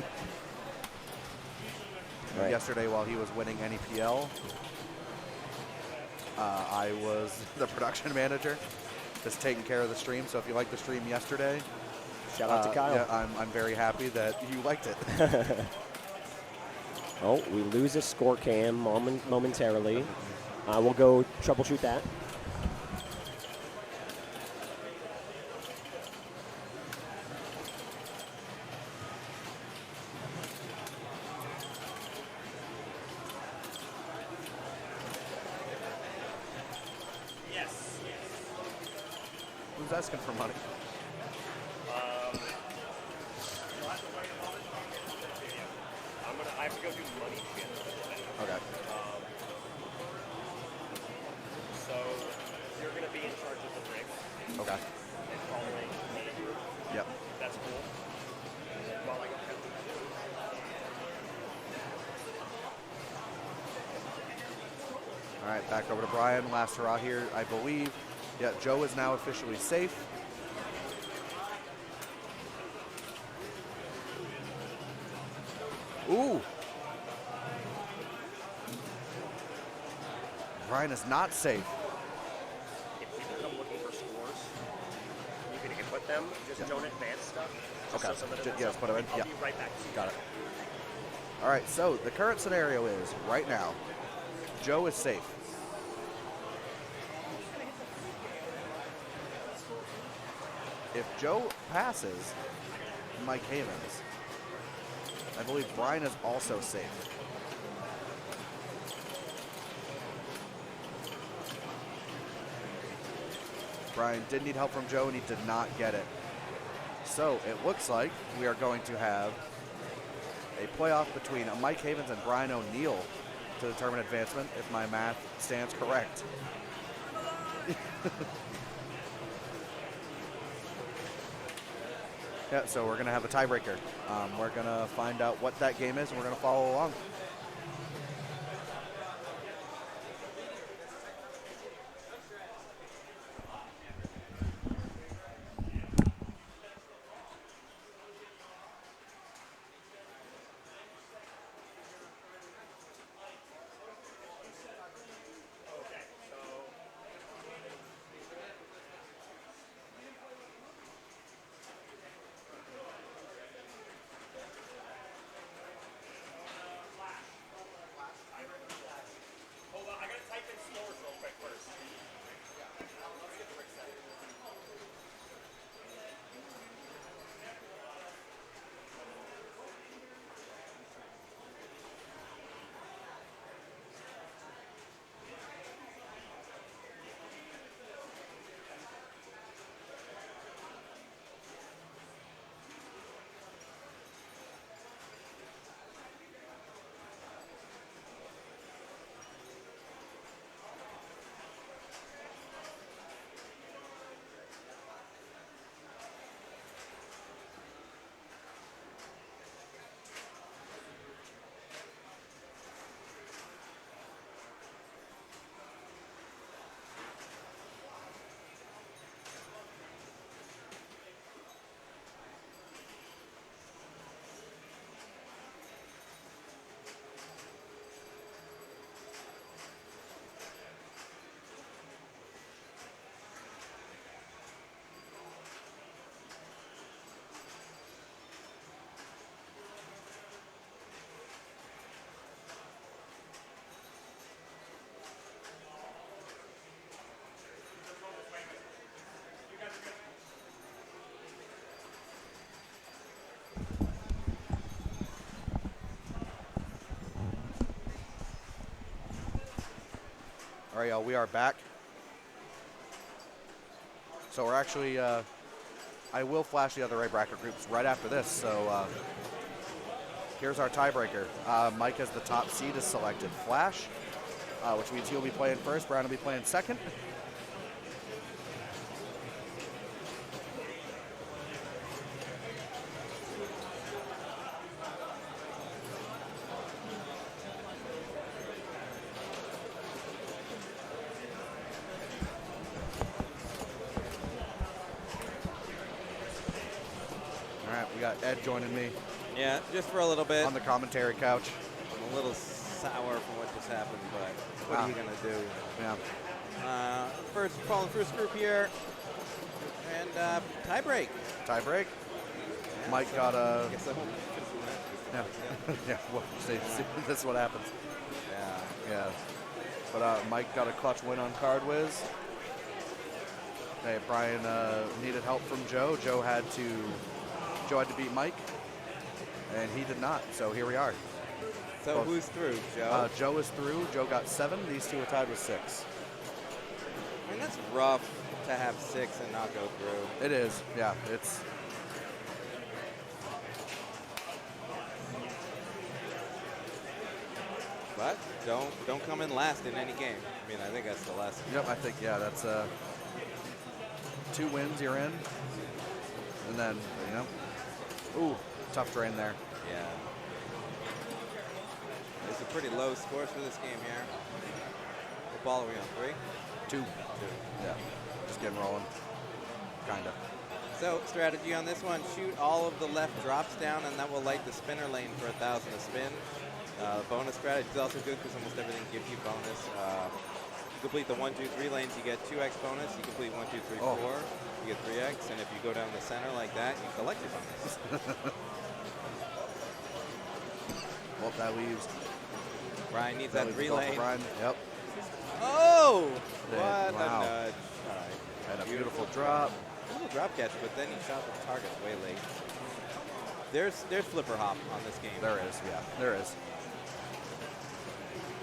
G: Right.
E: Yesterday, while he was winning NEPL, I was the production manager, just taking care of the stream. So if you liked the stream yesterday,
G: Shout out to Kyle.
E: Yeah, I'm very happy that you liked it.
G: Oh, we lose a score cam momentarily. We'll go troubleshoot that.
H: Yes.
E: Who's asking for money?
H: You'll have to wait a moment. I have to go do money shit.
E: Okay.
H: So you're going to be in charge of the rig
E: Okay.
H: and following me.
E: Yep.
H: That's cool. While I go count.
E: All right, back over to Brian. Last hurrah here, I believe. Yeah, Joe is now officially safe. Ooh. Brian is not safe.
H: If you come looking for scores, you can input them. Just don't advance stuff. Just
E: Okay.
H: so someone doesn't
E: Yes, put them in.
H: I'll
E: Yeah.
H: be right back to you.
E: Got it. All right, so the current scenario is, right now, Joe is safe. If Joe passes Mike Havens, I believe Brian is also safe. Brian did need help from Joe, and he did not get it. So it looks like we are going to have a playoff between Mike Havens and Brian O'Neill to determine advancement, if my math stands correct. Yeah, so we're going to have a tiebreaker. We're going to find out what that game is, and we're going to follow along.
H: Hold on, I gotta type in scores real quick first.
E: All right, y'all, we are back. So we're actually, I will flash the other A bracket groups right after this. So here's our tiebreaker. Mike as the top seed is selected. Flash, which means he'll be playing first. Brian will be playing second. All right, we got Ed joining me
A: Yeah, just for a little bit.
E: on the commentary couch.
A: I'm a little sour from what just happened, but what are you going to do?
E: Yeah.
A: Falling first group here. And tie break.
E: Tie break.
A: Yeah,
E: Mike
A: so
E: got a.
A: I guess I won't
E: Yeah. Yeah. Well, this is what happens.
A: Yeah.
E: Yeah. But Mike got a clutch win on Whiz. Hey, Brian needed help from Joe. Joe had to beat Mike, and he did not. So here we are.
A: So
E: Both.
A: who's through, Joe?
E: Joe is through. Joe got 7. These two are tied with 6.
A: I mean, that's rough to have 6 and not go through.
E: It is. Yeah. It's.
A: But don't come in last in any game. I mean, I think that's the lesson.
E: Yep. I think that's 2 wins. You're in, and then ooh, tough drain there.
A: Yeah. There's a pretty low scores for this game here. What ball are we on? 3?
E: 2. Yeah. Just getting rolling. Kinda.
A: So strategy on this one: shoot all of the left drops down, and that will light the spinner lane for 1,000 a spin. Bonus strategy is also good because almost everything gives you bonus. You complete the 1, 2, 3 lanes, you get 2x bonus. You complete 1, 2, 3, 4, you get 3x. And if you go down the center like that, you collect your bonus.
E: Well, that leaves.
A: Brian needs that 3 lane.
E: Brian. Yep.
A: Oh! What
E: Wow.
A: a nudge. All right.
E: And a beautiful drop.
A: Little drop catch, but then he shot the target way late. There's flipper hop on this game.
E: There is, yeah, there is.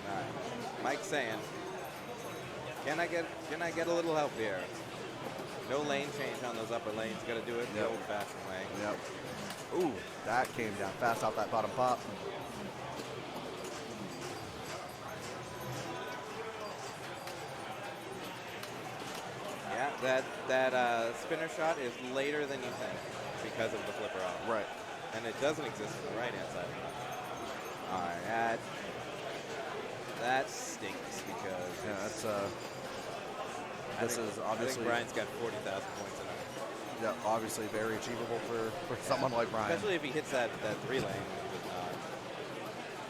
A: All right. Mike's saying, can I get a little help here? No lane change on those upper lanes. Got to do it the old-fashioned way.
E: Yep. Ooh, that came down fast off that bottom pop.
A: Yeah, that spinner shot is later than you think because of the flipper hop.
E: Right.
A: And it doesn't exist on the right-hand side. All right, that stinks because
E: that's this is obviously.
A: I think Brian's got 40,000 points in it.
E: Yeah, obviously very achievable for someone like Brian.
A: Especially if he hits that 3 lane.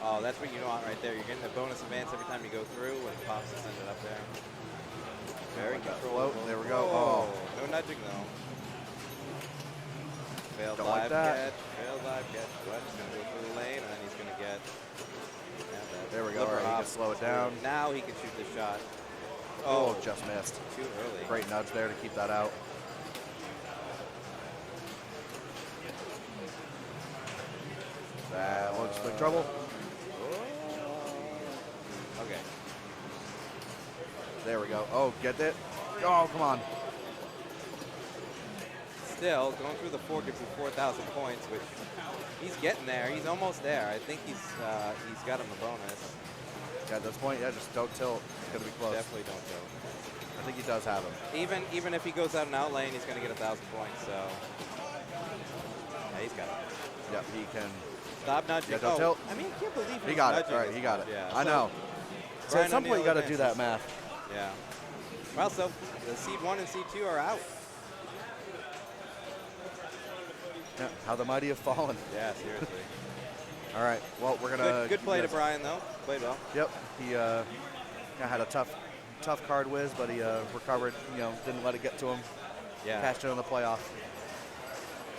A: Oh, that's what you want right there. You're getting a bonus advance every time you go through when the pops is sending up there. Very controllable.
E: There we go.
A: Oh, no nudging though. Failed
E: Don't
A: live
E: like that.
A: catch. Failed live catch. But he's going to go through the lane, and then he's going to get.
E: There we go. All right, he can slow it down.
A: Now he can shoot the shot.
E: Oh, just missed.
A: Too early.
E: Great nudge there to keep that out. That looks like trouble.
A: Okay.
E: There we go. Oh, get it. Oh, come on.
A: Still, going through the 4 gives him 4,000 points, which he's getting there. He's almost there. I think he's got him a bonus.
E: Yeah, at this point, yeah, just don't tilt. It's going to be close.
A: Definitely don't tilt.
E: I think he does have him.
A: Even if he goes out and out lane, he's going to get 1,000 points. So yeah, he's got it.
E: Yep, he can.
A: Stop nudging.
E: Yeah, don't tilt.
A: I mean, I can't believe
E: He got it.
A: nudging
E: All right,
A: this
E: he got
A: much.
E: it.
A: Yeah,
E: I know. So at some point, you got to do that math.
A: Yeah. Well, so the seed 1 and seed 2 are out.
E: Yeah, how the mighty have fallen.
A: Yeah, seriously.
E: All right. Well, we're gonna.
A: Good play to Brian though. Played well.
E: Yep. He had a tough card whiz, but he recovered. Didn't let it get to him.
A: Yeah.
E: Cashed in on the playoff.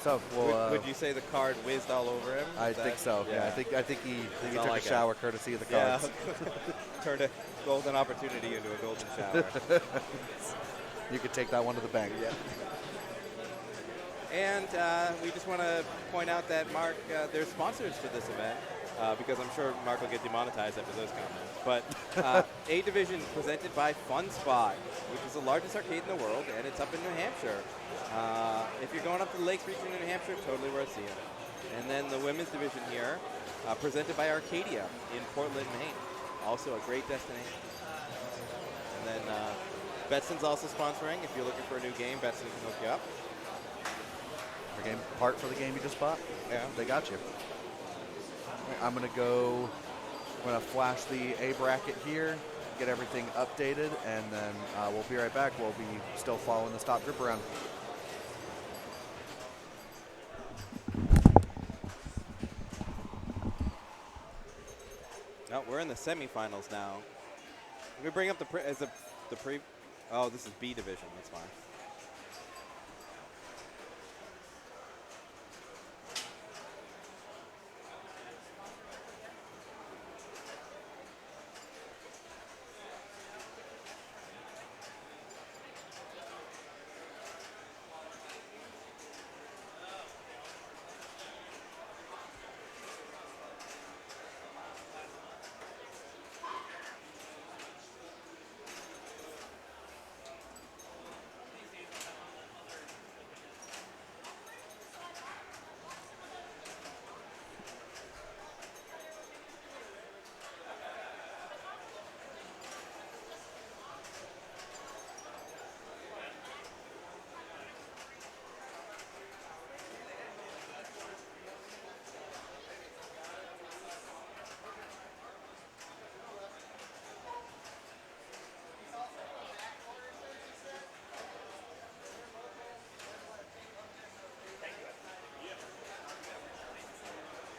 E: So we'll.
A: Would you say the card whizzed all over him?
E: I think so. Yeah. I think he
A: all
E: took
A: I
E: a
A: got.
E: shower courtesy of the cards.
A: Yeah. Turned a golden opportunity into a golden shower.
E: You could take that one to the bank.
A: Yeah. And we just want to point out that Mark, there's sponsors for this event because I'm sure Mark will get demonetized after those comments. But A Division presented by FunSpot, which is the largest arcade in the world, and it's up in New Hampshire. If you're going up to the Lakes region in New Hampshire, totally worth seeing. And then the women's division here, presented by Arcadia in Portland, Maine. also a great destination. And then Betson's also sponsoring. If you're looking for a new game, Betson can hook you up.
E: Your game part for the game you just bought?
A: Yeah.
E: They got you. I'm going to go, I'm going to flash the A bracket here, get everything updated, and then we'll be right back. We'll be still following this top group around.
A: No, we're in the semifinals now. Can we bring up the pre? Oh, this is B division. That's fine.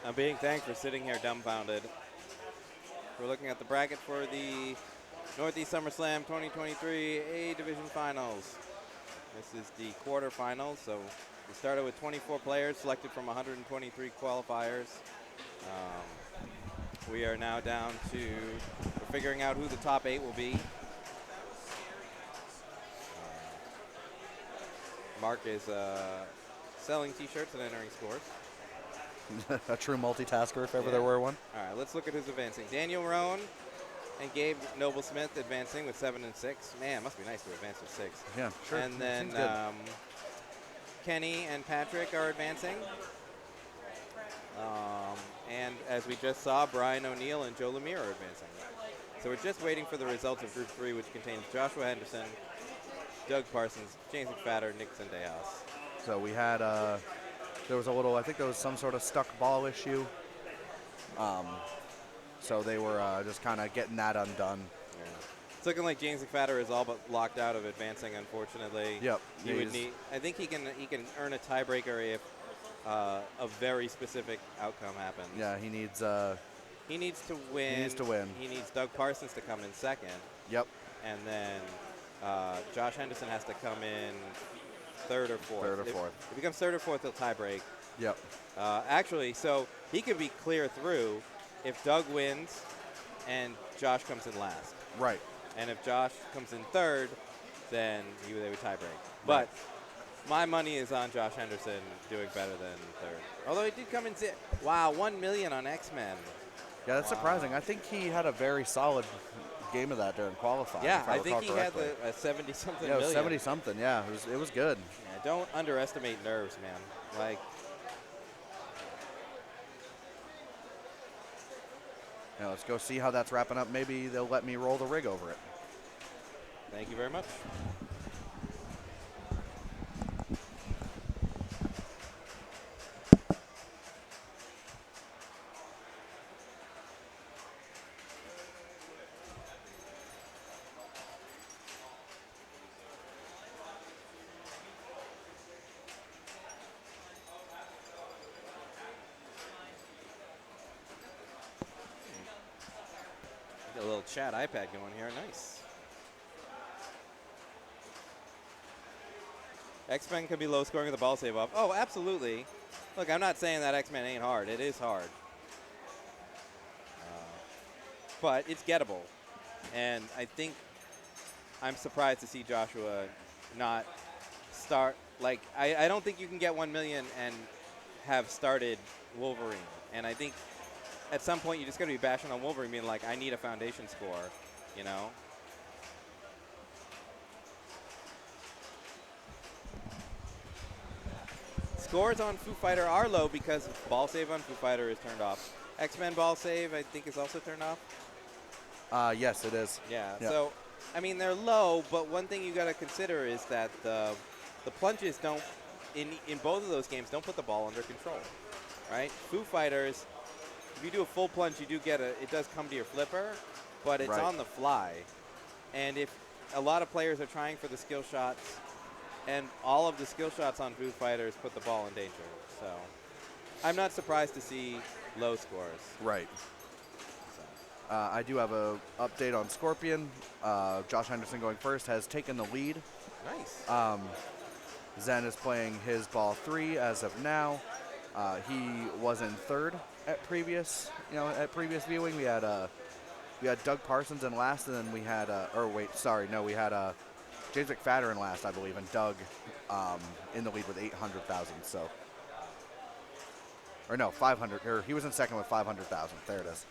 A: I'm being thanked for sitting here dumbfounded. We're looking at the bracket for the Northeast SummerSlam 2023 A Division Finals. This is the quarterfinals, so we started with 24 players selected from 123 qualifiers. We are now down to figuring out who the top 8 will be. Mark is selling t-shirts and entering scores.
E: A true multitasker, if ever there were one.
A: All right, let's look at who's advancing. Daniel Roan and Gabe Noble-Smith advancing with 7 and 6. Man, it must be nice to advance with 6.
E: Yeah, sure.
A: And then Kenny and Patrick are advancing. And as we just saw, Brian O'Neill and Joe Lemire are advancing. So we're just waiting for the results of Group 3, which contains Joshua Henderson, Doug Parsons, James McFadder, Nick Sendejas.
E: So we had, there was a little, I think there was some sort of stuck ball issue. So they were just kind of getting that undone.
A: Yeah. It's looking like James McFadder is all but locked out of advancing, unfortunately.
E: Yep.
A: He would need, I think he can earn a tiebreaker if a very specific outcome happens.
E: Yeah, he needs
A: to win.
E: He needs to win.
A: He needs Doug Parsons to come in second.
E: Yep.
A: And then Josh Henderson has to come in third or fourth. If he becomes third or fourth, he'll tie break.
E: Yep.
A: Actually, so he could be clear through if Doug wins and Josh comes in last.
E: Right.
A: And if Josh comes in third, then they would tie break.
E: Right.
A: But my money is on Josh Henderson doing better than third. Although he did come in, wow, 1 million on X-Men.
E: Yeah, that's surprising. I think he had a very solid game of that during qualifying.
A: Yeah, I think he correctly had a 70-something
E: million.
A: Yeah,
E: 70-something, yeah. It was good.
A: Yeah, don't underestimate nerves, man. Like,
E: yeah, let's go see how that's wrapping up. Maybe they'll let me roll the rig over it.
A: Thank you very much. Got a little chat iPad going here. Nice. X-Men could be low scoring with the ball save off. Oh, absolutely. Look, I'm not saying that X-Men ain't hard. It is hard. But it's gettable. And I think I'm surprised to see Joshua not start. Like, I don't think you can get 1 million and have started Wolverine. And I think at some point you just got to be bashing on Wolverine, being like, I need a foundation score, you know? Scores on Foo Fighter are low because ball save on Foo Fighter is turned off. X-Men ball save, I think, is also turned off.
E: Yes, it is.
A: Yeah.
E: Yep.
A: So, I mean, they're low, but one thing you got to consider is that the plunges don't, in both of those games, don't put the ball under control, right? Foo Fighters, if you do a full plunge, you do get it does come to your flipper, but it's
E: Right.
A: on the fly. And if a lot of players are trying for the skill shots, and all of the skill shots on Foo Fighters put the ball in danger. So I'm not surprised to see low scores.
E: Right. I do have a update on Scorpion. Josh Henderson going first has taken the lead.
A: Nice.
E: Zen is playing his ball 3 as of now. He was in third at previous viewing. We had Doug Parsons in last, and then we had we had James McFadder in last, I believe, and Doug in the lead with 800,000. So, or no, 500. Or he was in second with 500,000. There it is.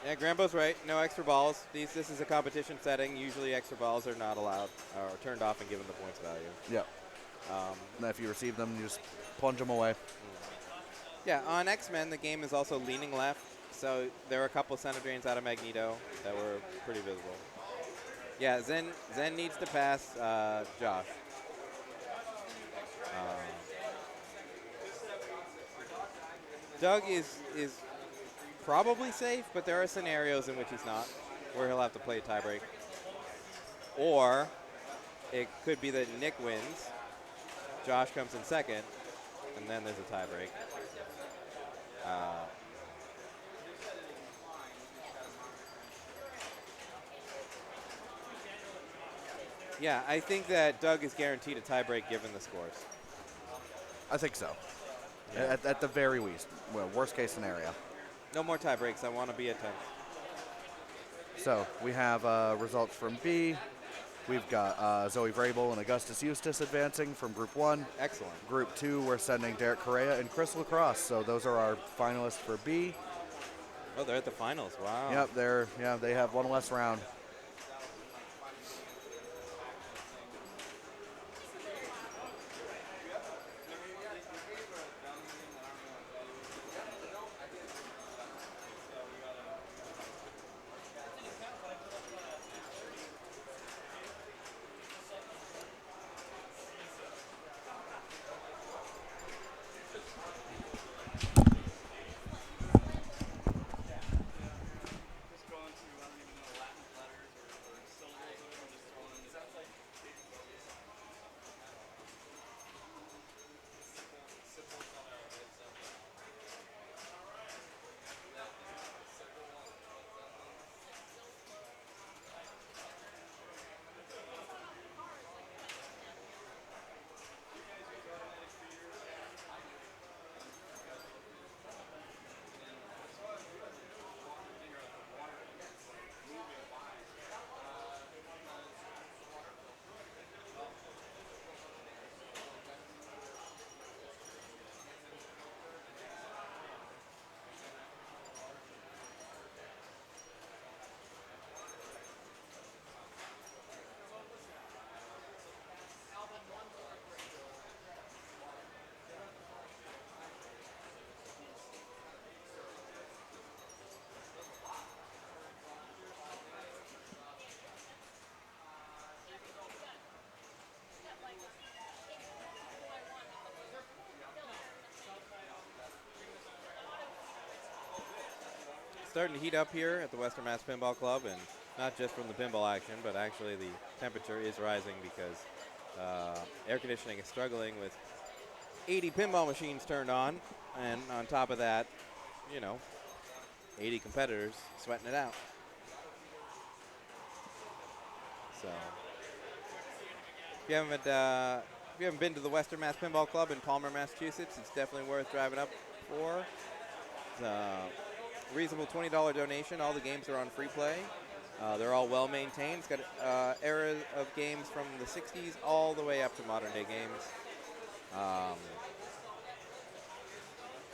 A: Yeah, Grambo's right. No extra balls. This is a competition setting. Usually extra balls are not allowed or turned off and given the points value.
E: Yep. And if you receive them, you just plunge them away.
A: Yeah, on X-Men, the game is also leaning left. So there were a couple center drains out of Magneto that were pretty visible. Yeah, Zen needs to pass Josh. Doug is probably safe, but there are scenarios in which he's not, where he'll have to play a tiebreak. Or it could be that Nick wins, Josh comes in second, and then there's a tiebreak. Yeah, I think that Doug is guaranteed a tiebreak given the scores.
E: I think so.
A: Yeah.
E: At the very least. Well, worst case scenario.
A: No more tiebreaks. I want to be at 10th.
E: So we have results from B. We've got Zoe Vrabel and Augustus Eustace advancing from Group 1.
A: Excellent.
E: Group 2, we're sending Derek Correa and Chris Lacrosse. So those are our finalists for B.
A: Oh, they're at the finals. Wow.
E: Yep, they have one less round.
A: Starting to heat up here at the Western Mass Pinball Club, and not just from the pinball action, but actually the temperature is rising because air conditioning is struggling with 80 pinball machines turned on, and on top of that, 80 competitors sweating it out. So, if you haven't been to the Western Mass Pinball Club in Palmer, Massachusetts, it's definitely worth driving up for. It's a reasonable $20 donation. All the games are on free play. They're all well maintained. It's got era of games from the 60s all the way up to modern day games.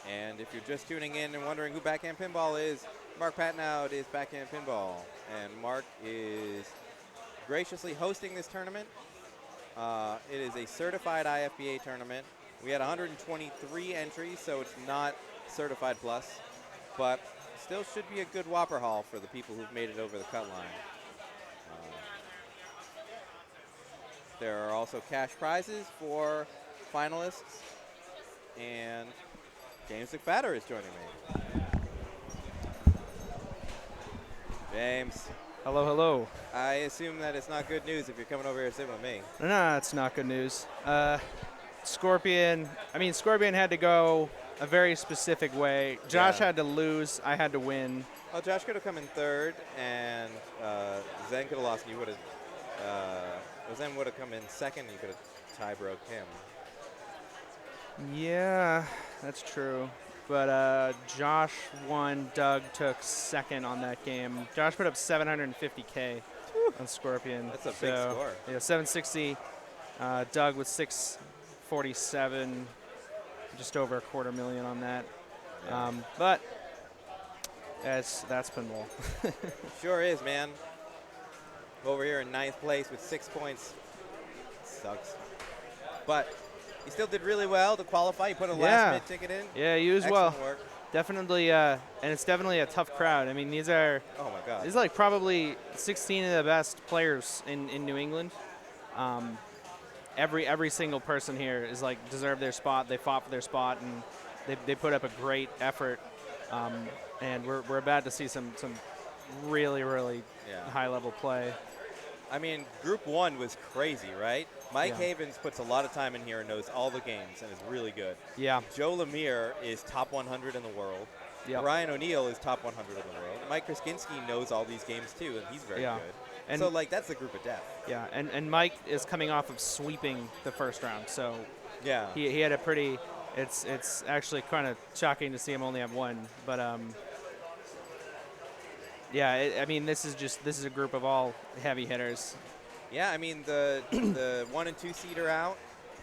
A: And if you're just tuning in and wondering who Backhand Pinball is, Mark Patnoud is Backhand Pinball. And Mark is graciously hosting this tournament. It is a certified IFBA tournament. We had 123 entries, so it's not certified plus. But still should be a good Whopper haul for the people who've made it over the cut line. There are also cash prizes for finalists, and James McFadder is joining me. James.
J: Hello, hello.
A: I assume that it's not good news if you're coming over here sitting with me.
J: No, it's not good news. Scorpion had to go a very specific way. Josh had to lose. I had to win.
A: Well, Josh could have come in third, and Zen could have lost, and you would have. Zen would have come in second, and you could have tie broke him.
J: Yeah, that's true. But Josh won. Doug took second on that game. Josh put up 750K on Scorpion.
A: That's a big score.
J: Yeah, 760. Doug with 647, just over $250,000 on that.
A: Yeah.
J: But that's pinball.
A: Sure is, man. Over here in 9th place with 6 points. Sucks. But he still did really well to qualify. He put a last-minute ticket in.
J: Yeah, you as
A: Excellent
J: well.
A: work.
J: Definitely, and it's definitely a tough crowd. I mean, these are
A: Oh my God.
J: these are like probably 16 of the best players in New England. Every single person here is like deserved their spot. They fought for their spot, and they put up a great effort. And we're about to see some really high level play.
A: I mean, Group 1 was crazy, right? Mike Havens puts a lot of time in here and knows all the games and is really good.
J: Yeah.
A: Joe Lemire is top 100 in the world.
J: Yep.
A: Ryan O'Neill is top 100 in the world. Mike Kraskinski knows all these games too, and he's very good.
J: And
A: so, like, that's the group of death.
J: Yeah, and Mike is coming off of sweeping the first round, so
A: yeah,
J: he had a pretty. It's actually kind of shocking to see him only have one, but yeah, I mean this is a group of all heavy hitters.
A: Yeah, I mean the the 1 and 2 seed are out.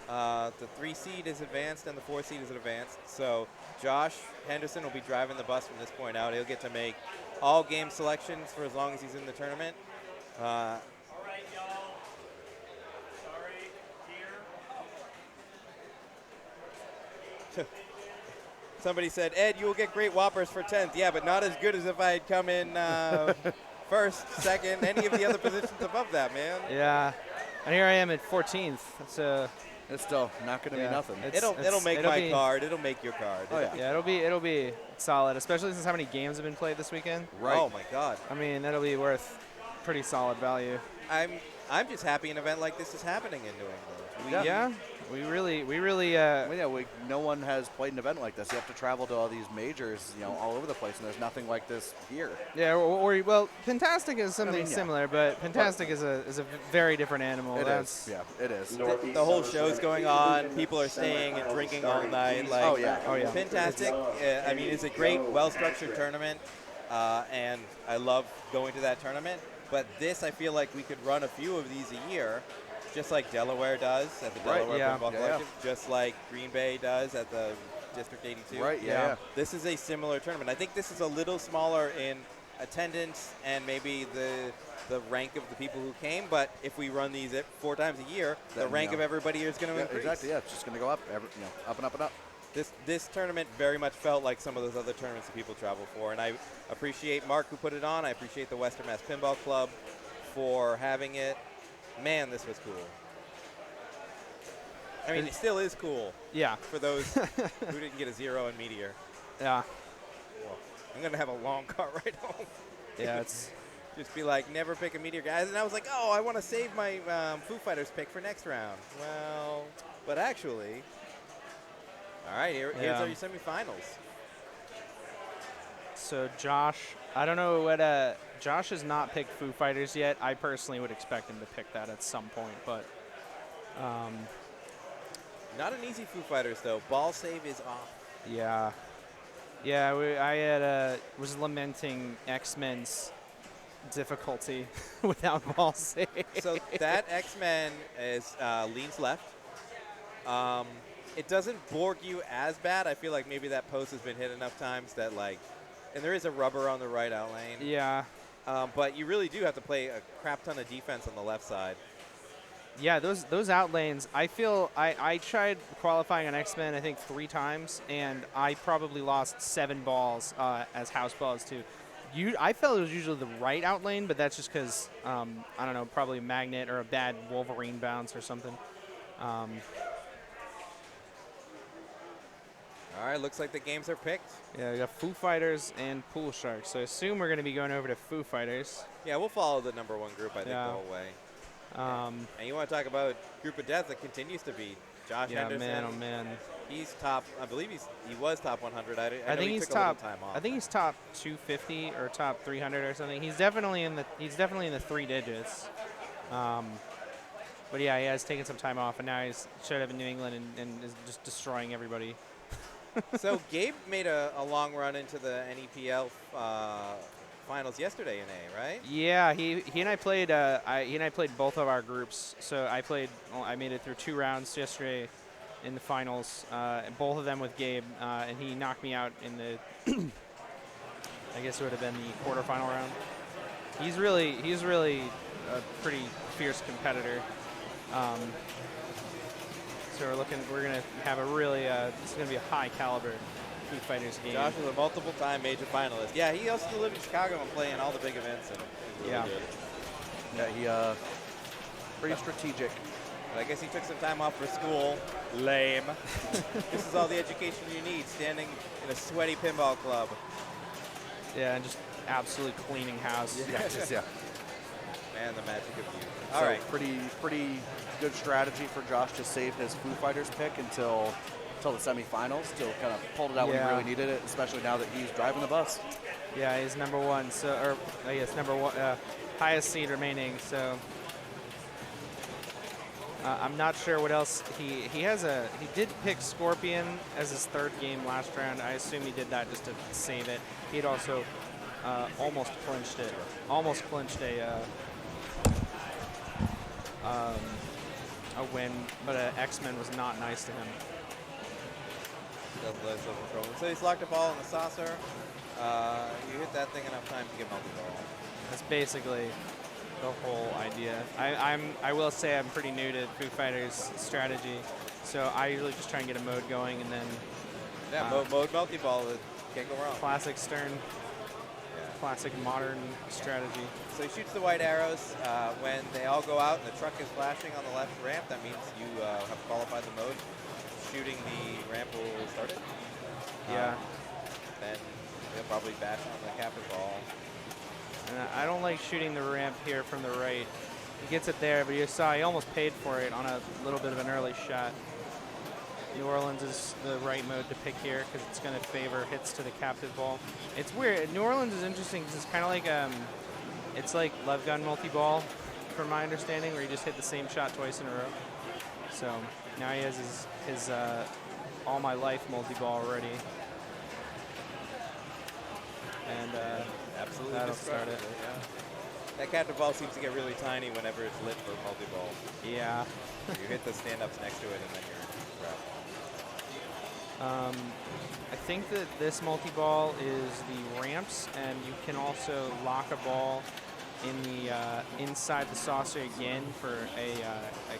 A: The 3 seed is advanced and the 4 seed is advanced. So Josh Henderson will be driving the bus from this point out. He'll get to make all game selections for as long as he's in the tournament. Somebody said, Ed, you will get great Whoppers for 10th. Yeah, but not as good as if I had come in first, second, any of the other positions above that, man.
J: Yeah, and here I am at 14th.
E: It's still not going to be nothing.
A: It'll make my card. It'll make your card.
E: Oh, yeah.
J: Yeah, it'll be solid, especially since how many games have been played this weekend.
E: Right.
A: Oh, my God.
J: I mean, that'll be worth pretty solid value.
A: I'm just happy an event like this is happening in New England.
E: No one has played an event like this. You have to travel to all these majors, all over the place, and there's nothing like this here.
J: Yeah, well, Pentastic is something similar, but Pentastic is a very different animal.
E: It is.
A: The whole show's going on. People are staying and drinking all night. Like,
E: oh yeah.
A: Pentastic, I mean, it's a great, well-structured tournament, and I love going to that tournament. But this, I feel like we could run a few of these a year, just like Delaware does at the Delaware Pinball Collective, just like Green Bay does at the District 82.
E: Right, yeah.
A: This is a similar tournament. I think this is a little smaller in attendance and maybe the rank of the people who came, but if we run these 4 times a year, the rank of everybody here is going to increase.
E: Exactly, yeah. It's just going to go up, up and up and up.
A: This tournament very much felt like some of those other tournaments that people travel for, and I appreciate Mark who put it on. I appreciate the Western Mass Pinball Club for having it. Man, this was cool. I mean, it still is cool.
J: Yeah.
A: For those who didn't get a 0 in Meteor.
J: Yeah.
A: Well, I'm going to have a long car ride home.
J: Yeah, it's...
A: Just be like, never pick a Meteor, guys. And I was like, oh, I want to save my Foo Fighters pick for next round. Well, but actually... All right, here's our semifinals.
J: So Josh, I don't know what Josh has not picked Foo Fighters yet. I personally would expect him to pick that at some point, but
A: not an easy Foo Fighters though. Ball save is off.
J: Yeah, I was lamenting X-Men's difficulty without ball save.
A: So that X-Men is leans left. It doesn't Borg you as bad. I feel like maybe that post has been hit enough times that and there is a rubber on the right out lane.
J: Yeah.
A: But you really do have to play a crap ton of defense on the left side.
J: Yeah, those out lanes, I feel I tried qualifying on X-Men I think 3 times, and I probably lost 7 balls as house balls too. I felt it was usually the right out lane, but that's just because, I don't know, probably Magnet or a bad Wolverine bounce or something.
A: All right, looks like the games are picked.
J: Yeah, we got Foo Fighters and Pool Sharks, so I assume we're going to be going over to Foo Fighters.
A: Yeah, we'll follow the number 1 group, I think, the whole way. And you want to talk about group of death that continues to be Josh Henderson.
J: Man, oh man.
A: He's top. I believe he was top 100. I
J: think
A: know he
J: he's
A: took
J: top.
A: a little time off.
J: I think he's top 250 or top 300 or something. He's definitely in the 3 digits. But yeah, he has taken some time off, and now he's showed up in New England and is just destroying everybody.
A: So Gabe made a long run into the NEPL finals yesterday in A, right?
J: Yeah, he and I played. He and I played both of our groups. So I made it through 2 rounds yesterday in the finals, and both of them with Gabe, and he knocked me out in the. I guess it would have been the quarterfinal round. He's really a pretty fierce competitor. So we're gonna have a really, this is gonna be a high caliber Foo Fighters game.
A: Josh is a multiple-time major finalist. Yeah, he also lived in Chicago and playing all the big events. And really good.
E: Yeah, he pretty strategic.
A: But I guess he took some time off for school. Lame. This is all the education you need, standing in a sweaty pinball club.
J: Yeah, and just absolutely cleaning house.
E: Yeah.
A: Man, the magic of youth.
E: All right. Pretty good strategy for Josh to save his Foo Fighters pick until the semifinals. Still kind of pulled it out when he really needed it, especially now that he's driving the bus.
J: Yeah, he's number 1. So, or I guess number 1, highest seed remaining. So I'm not sure what else he did pick Scorpion as his 3rd game last round. I assume he did that just to save it. He'd also almost clinched it. Almost clinched a win, but X-Men was not nice to him.
A: So he's locked a ball in the saucer. You hit that thing enough times to get multi-ball.
J: That's basically the whole idea. I will say I'm pretty new to Foo Fighters strategy, so I usually just try and get a mode going, and then
A: mode multi-ball, can't go wrong.
J: Classic Stern. Classic modern strategy.
A: So he shoots the white arrows. When they all go out and the truck is flashing on the left ramp, that means you have qualified the mode. Shooting the ramp will start it.
J: Yeah.
A: Then he'll probably bash on the captain ball.
J: And I don't like shooting the ramp here from the right. He gets it there, but you saw he almost paid for it on a little bit of an early shot. New Orleans is the right mode to pick here because it's going to favor hits to the captive ball. It's weird. New Orleans is interesting because it's kind of like it's like Love Gun multi-ball, from my understanding, where you just hit the same shot twice in a row. So now he has his All My Life multi-ball already, and
A: absolutely
J: that'll start it.
A: Yeah. That captive ball seems to get really tiny whenever it's lit for multi-ball.
J: Yeah.
A: You hit the stand-ups next to it, and then you're trapped.
J: I think that this multi-ball is the ramps, and you can also lock a ball in the inside the saucer again for a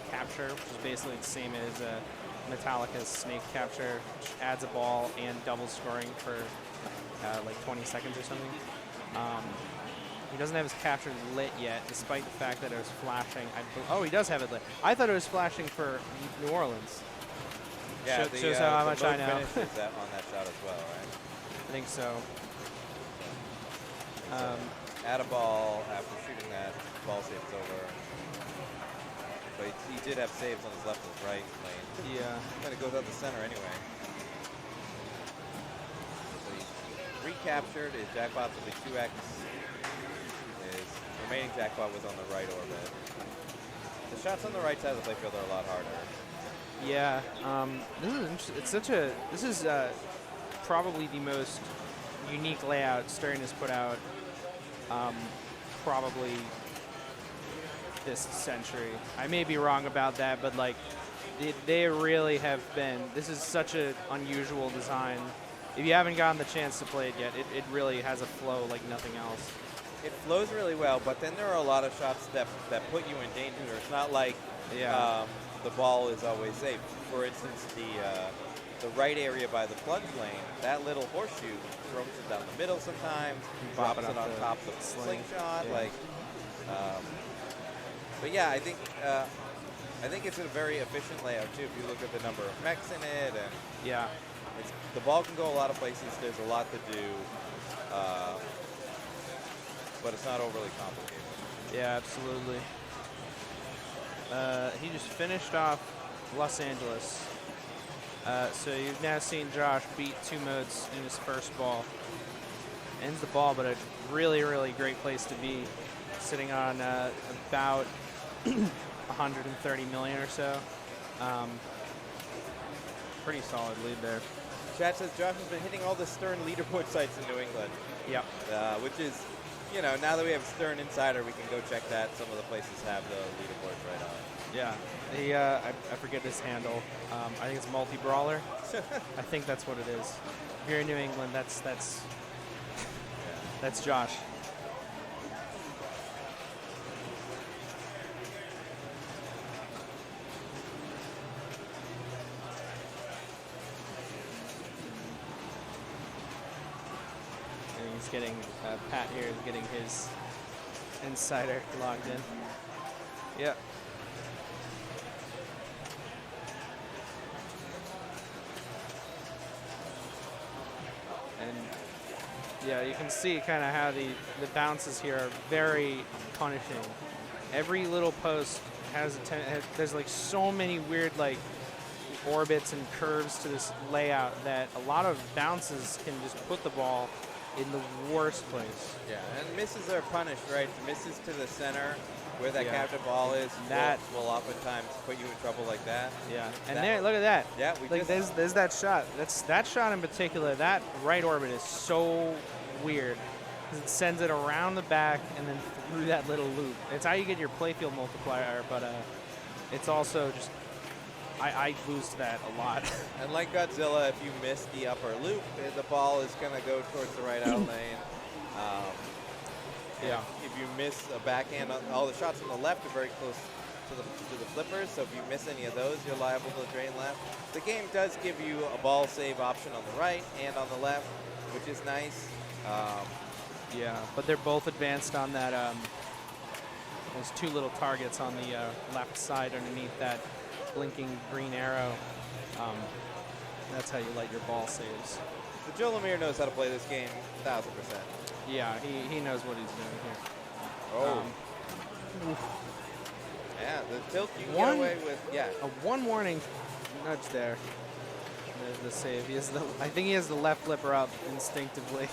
J: capture, which is basically the same as Metallica's snake capture, which adds a ball and double scoring for like 20 seconds or something. He doesn't have his capture lit yet, despite the fact that it was flashing. Oh, he does have it lit. I thought it was flashing for New Orleans.
A: Yeah,
J: shows how much I know.
A: Is that on that shot as well, right?
J: I think so.
A: Add a ball after shooting that, ball saves over. But he did have saves on his left and his right lane.
J: Yeah.
A: Kind of goes out the center anyway. So he recaptured his jackpot with the 2x. His remaining jackpot was on the right orbit. The shots on the right side of the playfield are a lot harder.
J: Yeah, this is probably the most unique layout Stern has put out, probably this century. I may be wrong about that, but like, they really have been. This is such an unusual design. If you haven't gotten the chance to play it yet, it really has a flow like nothing else.
A: it flows really well, but then there are a lot of shots that put you in danger. It's not like the ball is always safe. For instance, the right area by the plunge lane, that little horseshoe throws it down the middle sometimes, drops it on top of the slingshot.
J: Yeah.
A: But yeah, I think it's a very efficient layout too. If you look at the number of mechs in it, and the ball can go a lot of places. There's a lot to do, but it's not overly complicated.
J: Yeah, absolutely. He just finished off Los Angeles. So you've now seen Josh beat 2 modes in his first ball. Ends the ball, but a really, really great place to be, sitting on about 130 million or so. Pretty solid lead there.
A: Chat says Josh has been hitting all the Stern leaderboard sites in New England.
J: Yep.
A: Which is, now that we have Stern Insider, we can go check that. Some of the places have the leaderboards right on.
J: Yeah. I forget his handle. I think it's multi-brawler. I think that's what it is. If you're in New England, that's Josh. He's getting, Pat here is getting his Insider logged in. Yep. And yeah, you can see kind of how the bounces here are very punishing. Every little post has there's like so many weird like orbits and curves to this layout that a lot of bounces can just put the ball in the worst place.
A: Yeah, and misses are punished, right? Misses to the center where that captive ball is, that will oftentimes put you in trouble like that.
J: Yeah, and there, look at that.
A: Yeah,
J: there's that shot. That shot in particular. That right orbit is so weird because it sends it around the back and then through that little loop. It's how you get your playfield multiplier, but it's also just I lose to that a lot.
A: And like Godzilla, if you miss the upper loop, the ball is going to go towards the right out lane. If you miss a backhand, all the shots on the left are very close to the flippers, so if you miss any of those, you're liable to drain left. The game does give you a ball save option on the right and on the left, which is nice.
J: Yeah, but they're both advanced on that. Those 2 little targets on the left side underneath that blinking green arrow. That's how you light your ball saves.
A: So Joe Lemire knows how to play this game 1,000%.
J: Yeah, he knows what he's doing here.
A: Oh. Yeah, the tilt you can get away with. Yeah.
J: A 1 warning nudge there. The save. I think he has the left flipper up instinctively.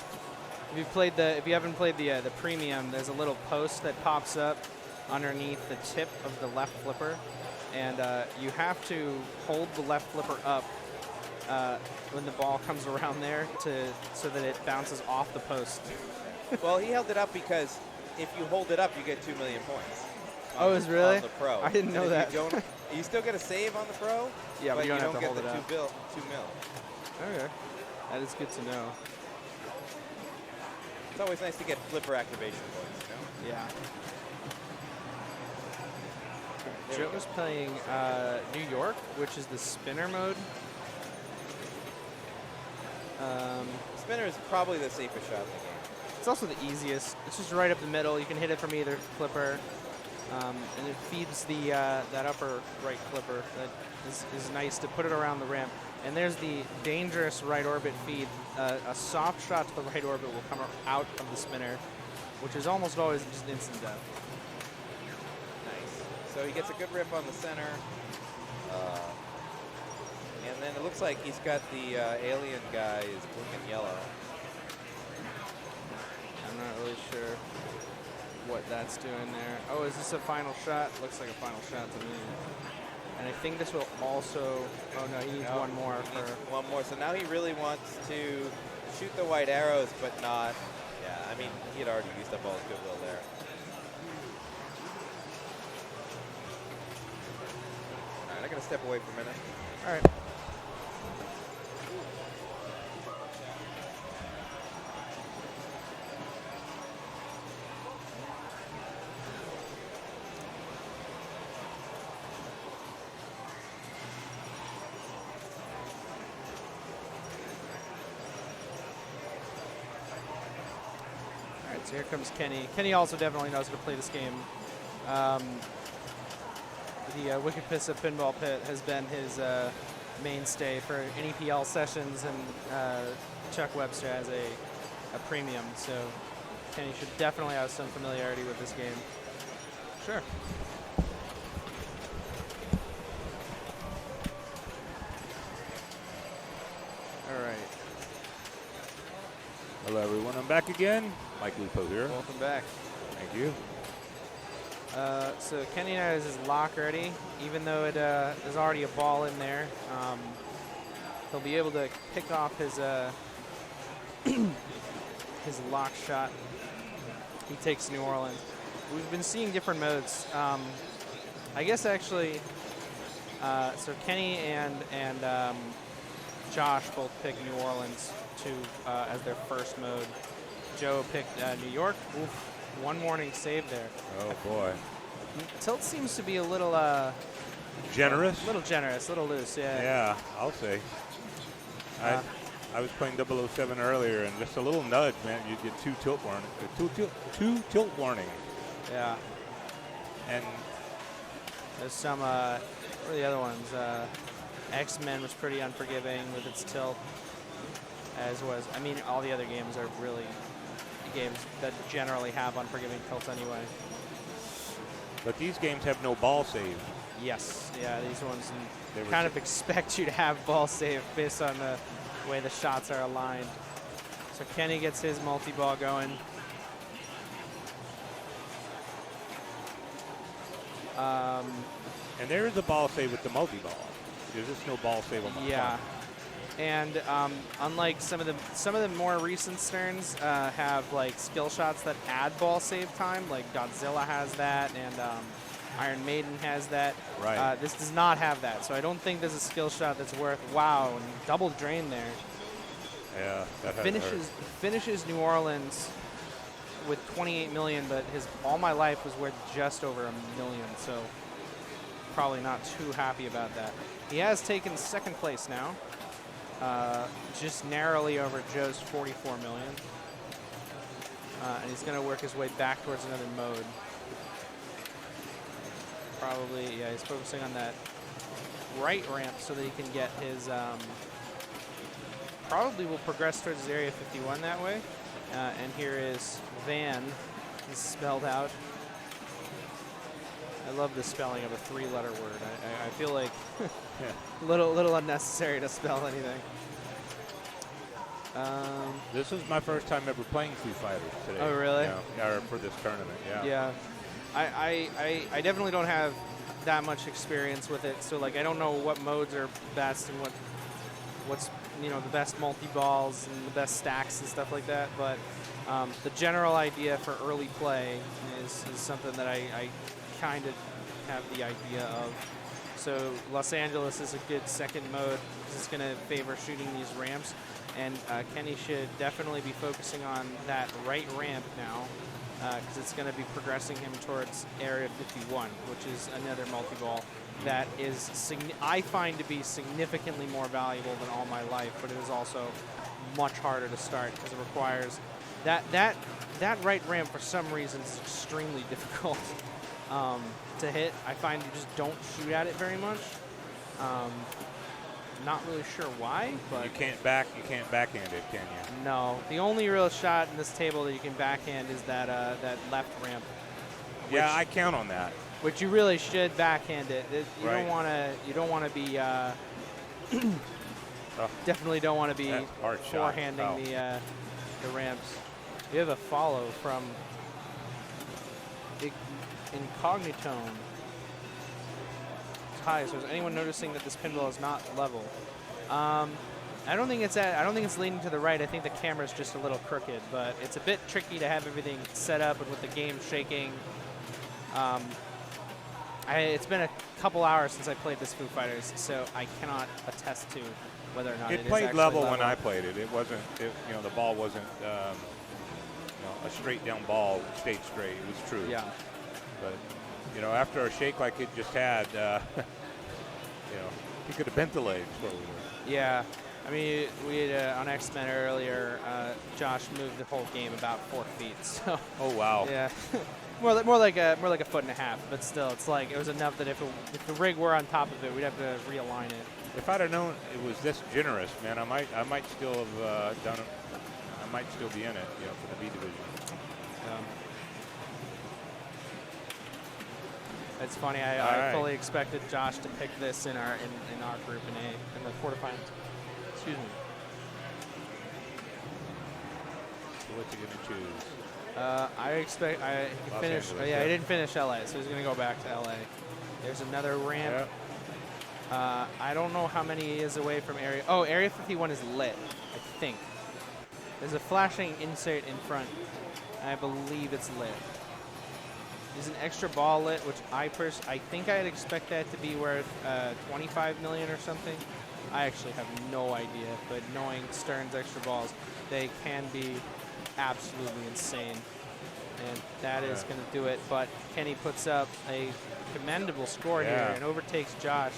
J: If you haven't played the premium, there's a little post that pops up underneath the tip of the left flipper. And you have to hold the left flipper up when the ball comes around there so that it bounces off the post.
A: Well, he held it up because if you hold it up, you get 2 million points.
J: Oh, is really?
A: On the pro.
J: I didn't know that.
A: You still get a save on the pro,
J: yeah, but you don't have to
A: get
J: hold
A: the
J: it up.
A: 2 mil.
J: Okay. That is good to know.
A: It's always nice to get flipper activation points,
J: Yeah. Joe was playing New York, which is the spinner mode.
A: Spinner is probably the safest shot in the game.
J: It's also the easiest. It's just right up the middle. You can hit it from either flipper, and it feeds the that upper right flipper. That is nice to put it around the rim. And there's the dangerous right orbit feed. A soft shot to the right orbit will come out of the spinner, which is almost always just instant death.
A: So he gets a good rip on the center. And then it looks like he's got the alien guy is blinking yellow.
J: I'm not really sure what that's doing there. Oh, is this a final shot? Looks like a final shot to me. And I think this will also, oh no, he needs one more.
A: One more. So now he really wants to shoot the white arrows, but not, I mean, he had already used up all his goodwill there. All right, I'm going to step away for a minute.
J: All right. So here comes Kenny. Kenny also definitely knows how to play this game. The Wicked Pissa Pinball Pit has been his mainstay for NEPL sessions, and Chuck Webster has a premium. So Kenny should definitely have some familiarity with this game. Sure. All right.
F: Hello, everyone. I'm back again. Mike Lupo here.
J: Welcome back.
F: Thank you.
J: So Kenny has his lock ready, even though it there's already a ball in there. He'll be able to pick off his his lock shot. He takes New Orleans. We've been seeing different modes. I guess actually, so Kenny and Josh both picked New Orleans as their first mode. Joe picked New York. Oof. One warning save there.
F: Oh boy.
J: Tilt seems to be a little
F: generous.
J: A little generous, a little loose, yeah.
F: Yeah, I'll say. I was playing 007 earlier, and just a little nudge, man, you get two tilt warnings.
J: Yeah.
F: And
J: there's some. What are the other ones? X-Men was pretty unforgiving with its tilt, as was. I mean, all the other games are really games that generally have unforgiving tilts anyway.
F: But these games have no ball save.
J: Yes, yeah, these ones kind of expect you to have ball save based on the way the shots are aligned. So Kenny gets his multi-ball going.
F: And there is a ball save with the multi-ball. There's just no ball save on the front.
J: And unlike some of the more recent Sterns have like skill shots that add ball save time, like Godzilla has that, and Iron Maiden has that.
F: Right.
J: This does not have that, so I don't think there's a skill shot that's worth. Wow, and double drain there.
F: Yeah, that
J: finishes New Orleans with 28 million, but his All My Life was worth just over $1 million, so probably not too happy about that. He has taken second place now. Just narrowly over Joe's 44 million. And he's going to work his way back towards another mode. Probably, yeah, he's focusing on that right ramp so that he can get his, probably will progress towards his Area 51 that way. And here is Van, is spelled out. I love the spelling of a three-letter word. I feel like little unnecessary to spell anything.
F: This is my first time ever playing Foo Fighters today.
J: Oh, really?
F: Yeah, or for this tournament, yeah.
J: Yeah. I definitely don't have that much experience with it, so like I don't know what modes are best and what's the best multi-balls and the best stacks and stuff like that, but the general idea for early play is something that I kind of have the idea of. So Los Angeles is a good second mode. This is going to favor shooting these ramps, and Kenny should definitely be focusing on that right ramp now because it's going to be progressing him towards Area 51, which is another multi-ball that is I find to be significantly more valuable than All My Life, but it is also much harder to start because it requires that right ramp for some reason is extremely difficult to hit. I find you just don't shoot at it very much. Not really sure why, but
F: you can't backhand it, can you?
J: No. The only real shot in this table that you can backhand is that left ramp.
F: Yeah, I count on that.
J: Which you really should backhand it. You
F: right.
J: You don't want to be. Definitely don't want to be forehanding the ramps. We have a follow from Incognitone. Hi. So is anyone noticing that this pinball is not level? I don't think it's leaning to the right. I think the camera's just a little crooked, but it's a bit tricky to have everything set up and with the game shaking. It's been a couple hours since I played this Foo Fighters, so I cannot attest to whether or not it is
F: played
J: actually
F: level when I played it. It wasn't, the ball wasn't a straight down ball, stayed straight. It was true.
J: Yeah.
F: But, after a shake like it just had, he could have bent the legs where we were.
J: Yeah. I mean, we had on X-Men earlier. Josh moved the whole game about 4 feet. So.
F: Oh wow.
J: Yeah. more like a 1.5 foot, but still, it's like it was enough that if the rig were on top of it, we'd have to realign it.
F: If I'd have known it was this generous, man, I might still have done it. I might still be in it, for the B division.
J: It's funny. I fully expected Josh to pick this in our group in the quarterfinals. Excuse me.
F: So what's he gonna choose?
J: I expect he finished.
F: Angeles,
J: yeah, he didn't finish LA, so he's gonna go back to LA. There's another ramp.
F: Yep.
J: I don't know how many he is away from area. Oh, area 51 is lit, I think. There's a flashing insert in front. I believe it's lit. There's an extra ball lit, which I think I'd expect that to be worth 25 million or something. I actually have no idea, but knowing Stern's extra balls, they can be absolutely insane. And that is going to do it. But Kenny puts up a commendable score here and overtakes Josh.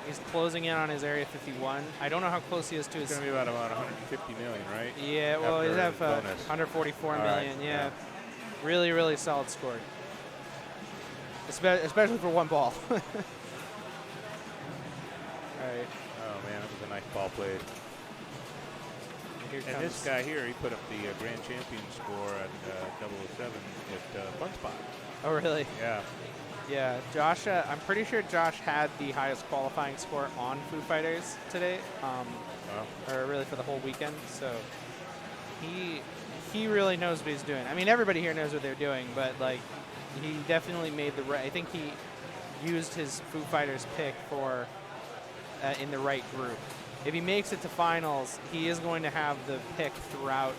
J: He's closing in on his area 51. I don't know how close he is to his.
F: It's going to be about 150 million, right?
J: Yeah, well, he's have 144 million. Yeah. Really, really solid score. Especially for one ball. All right.
F: Oh, man, that was a nice ball played. And this guy here, he put up the grand champion score at 007 at FunSpot.
J: Oh, really?
F: Yeah.
J: Yeah, Josh, I'm pretty sure Josh had the highest qualifying score on Foo Fighters today, or really for the whole weekend. So he really knows what he's doing. I mean, everybody here knows what they're doing, but like he definitely made the right. I think he used his Foo Fighters pick for in the right group. If he makes it to finals, he is going to have the pick throughout.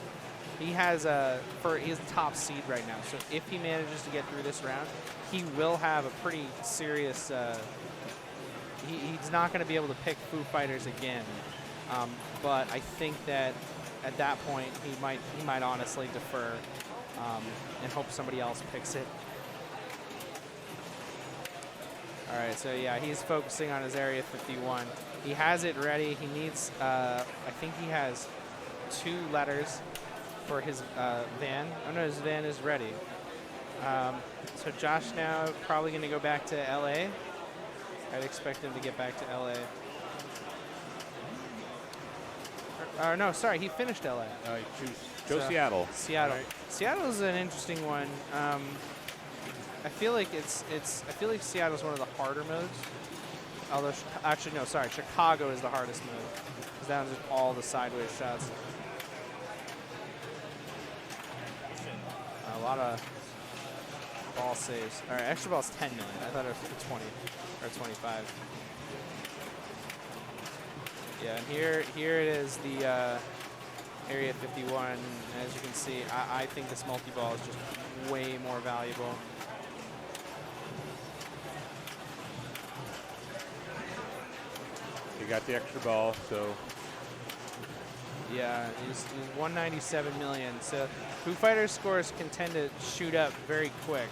J: He has he's the top seed right now. So if he manages to get through this round, he will have a pretty serious. He's not going to be able to pick Foo Fighters again. But I think that at that point he might honestly defer and hope somebody else picks it. All right, so yeah, he's focusing on his area 51. He has it ready. He needs. I think he has 2 letters for his van. Oh no, his van is ready. So Josh now probably going to go back to LA. I'd expect him to get back to LA. No, sorry, he finished LA.
F: Go Seattle.
J: Seattle. Right. Seattle is an interesting one. I feel like Seattle's one of the harder modes. Although, actually, no, sorry, Chicago is the hardest mode. Because that was just all the sideways shots. A lot of ball saves. All right, extra ball's 10 million. I thought it was 20 or 25. Yeah, and here it is, the area 51. As you can see, I think this multi-ball is just way more valuable.
F: You got the extra ball, so.
J: Yeah, he's 197 million. So Foo Fighters scores can tend to shoot up very quick.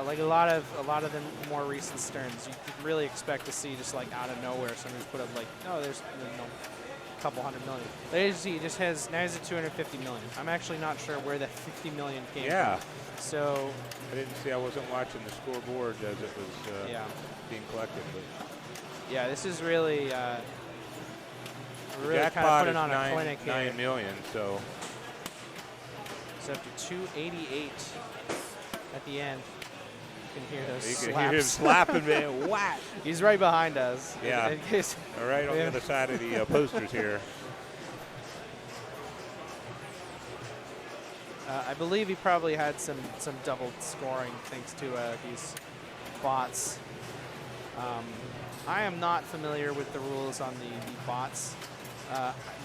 J: Like a lot of the more recent Sterns, you could really expect to see just like out of nowhere somebody put up like, no, there's a couple hundred million. But as you see, he just has, now he's at 250 million. I'm actually not sure where that 50 million came from. So
F: I didn't see, I wasn't watching the scoreboard as it was being collected. But
J: yeah, this is really, really kind of putting on a clinic here.
F: 9 million, so.
J: It's up to 288 at the end. You can hear those slaps.
F: You can hear him slapping, man. Whack!
J: He's right behind us.
F: Yeah. All right, on the other side of the posters here.
J: I believe he probably had some double scoring thanks to these bots. I am not familiar with the rules on the bots.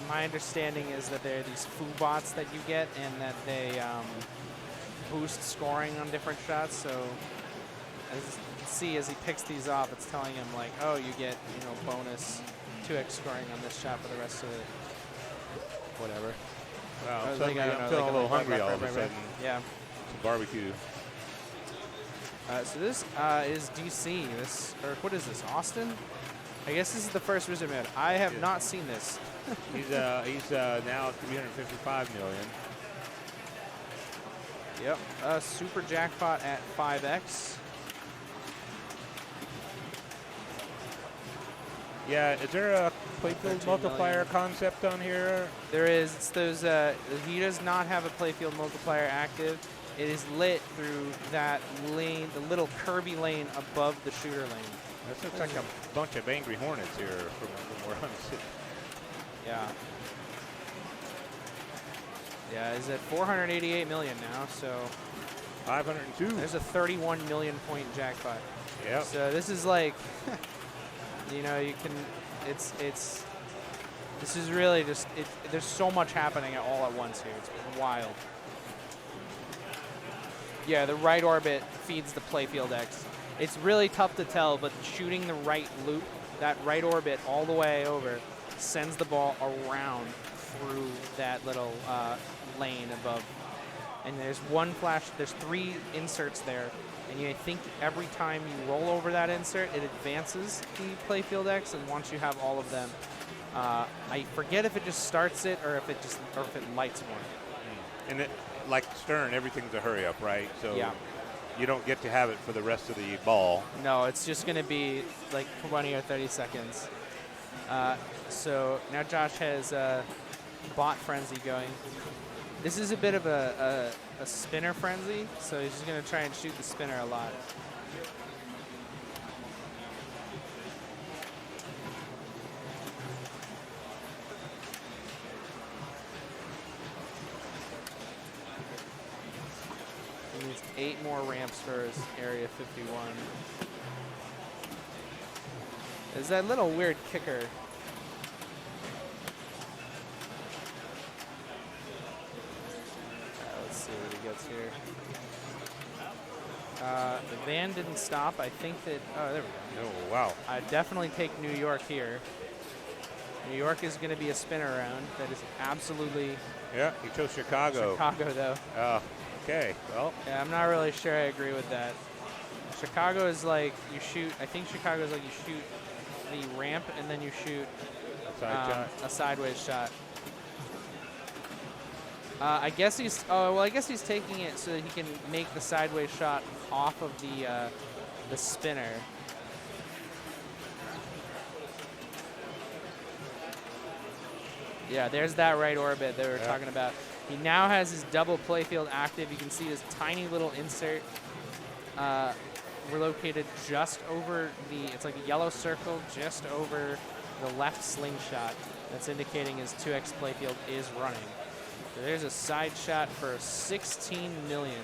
J: My understanding is that there are these foo bots that you get and that they boost scoring on different shots. So as you can see, as he picks these off, it's telling him like, oh, you get bonus 2x scoring on this shot for the rest of it. Whatever.
F: Wow, I'm feeling a little hungry all of a sudden.
J: Yeah.
F: Some barbecue.
J: So this is DC. Or what is this? Austin? I guess this is the first wizard mode. I have not seen this.
F: He's now 355 million.
J: Yep. Super jackpot at 5x.
F: Yeah, is there a playfield
J: 13
F: multiplier
J: million.
F: concept on here?
J: There is. It's those. He does not have a playfield multiplier active. It is lit through that lane, the little curvy lane above the shooter lane.
F: This looks like a bunch of angry hornets here from where I'm sitting.
J: Yeah. Yeah, he's at 488 million now, so
F: 502.
J: there's a 31 million point jackpot.
F: Yep.
J: So this is like, you know, you can, this is really just, there's so much happening all at once here. It's wild. Yeah, the right orbit feeds the playfield X. It's really tough to tell, but shooting the right loop, that right orbit all the way over, sends the ball around through that little lane above. And there's one flash, there's 3 inserts there, and I think every time you roll over that insert, it advances the playfield X, and once you have all of them, I forget if it just starts it or if it lights more.
F: And it, like Stern, everything's a hurry up, right? So
J: yeah.
F: You don't get to have it for the rest of the ball.
J: No, it's just going to be like 20 or 30 seconds. So now Josh has bot frenzy going. This is a bit of a spinner frenzy, so he's just going to try and shoot the spinner a lot. He needs 8 more ramps for his Area 51. There's that little weird kicker. Let's see what he gets here. The van didn't stop. I think that, oh, there we go.
F: Oh, wow.
J: I'd definitely take New York here. New York is going to be a spinner round. That is absolutely.
F: Yeah, he chose Chicago.
J: Chicago, though.
F: Okay, well.
J: Yeah, I'm not really sure I agree with that. Chicago is like you shoot, I think Chicago is like you shoot the ramp and then you shoot a sideways shot. I guess he's, I guess he's taking it so that he can make the sideways shot off of the spinner. Yeah, there's that right orbit that we were talking about. He now has his double playfield active. You can see his tiny little insert. We're located just over it's like a yellow circle just over the left slingshot. That's indicating his 2x playfield is running. So there's a side shot for 16 million.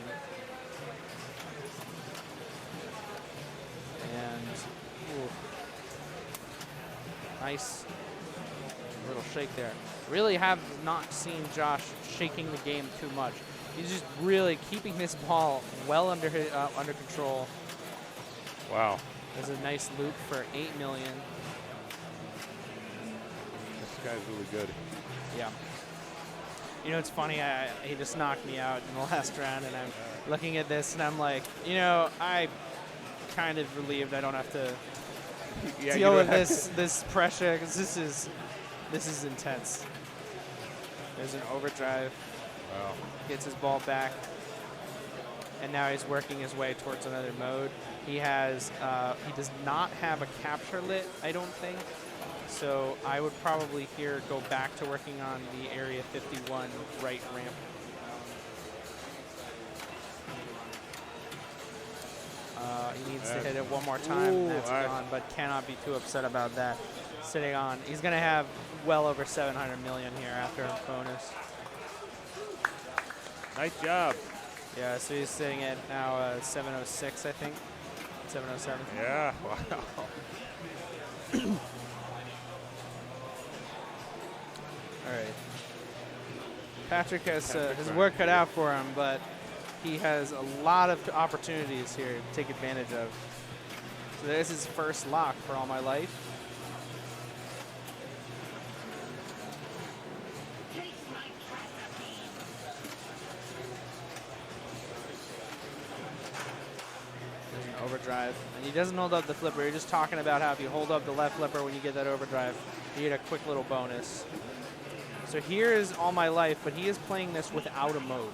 J: And nice little shake there. Really have not seen Josh shaking the game too much. He's just really keeping this ball well under control.
F: Wow.
J: There's a nice loop for 8 million.
F: This guy's really good.
J: Yeah. You know, it's funny. He just knocked me out in the last round, and I'm looking at this, and I'm like, you know, I'm kind of relieved I don't have to deal with this pressure, because this is intense. There's an overdrive.
F: Wow.
J: Gets his ball back. And now he's working his way towards another mode. He has, he does not have a capture lit, I don't think. So I would probably here go back to working on the Area 51 right ramp. He needs to hit it one more time. Ooh, that's gone, but cannot be too upset about that. Sitting on, he's going to have well over 700 million here after a bonus.
F: Nice job.
J: Yeah, so he's sitting at now 706, I think. 707.
F: Yeah, wow.
J: All right. Patrick has his work cut out for him, but he has a lot of opportunities here to take advantage of. So there's his first lock for All My Life. Overdrive. And he doesn't hold up the flipper. You're just talking about how if you hold up the left flipper when you get that overdrive, you get a quick little bonus. So here is All My Life, but he is playing this without a mode.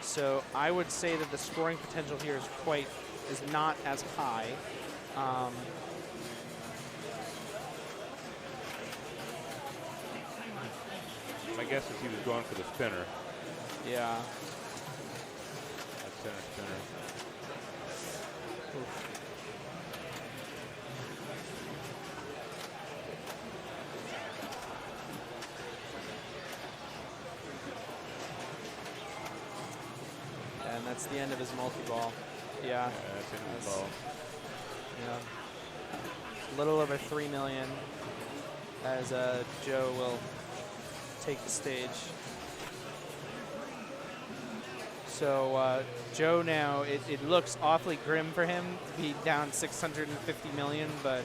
J: So I would say that the scoring potential here is not as high.
F: My guess is he was going for the spinner.
J: Yeah.
F: That center spinner.
J: Oof. And that's the end of his multi-ball. Yeah.
F: That's the end of the ball.
J: Yeah. A little over 3 million as Joe will take the stage. So Joe now, it looks awfully grim for him to be down 650 million, but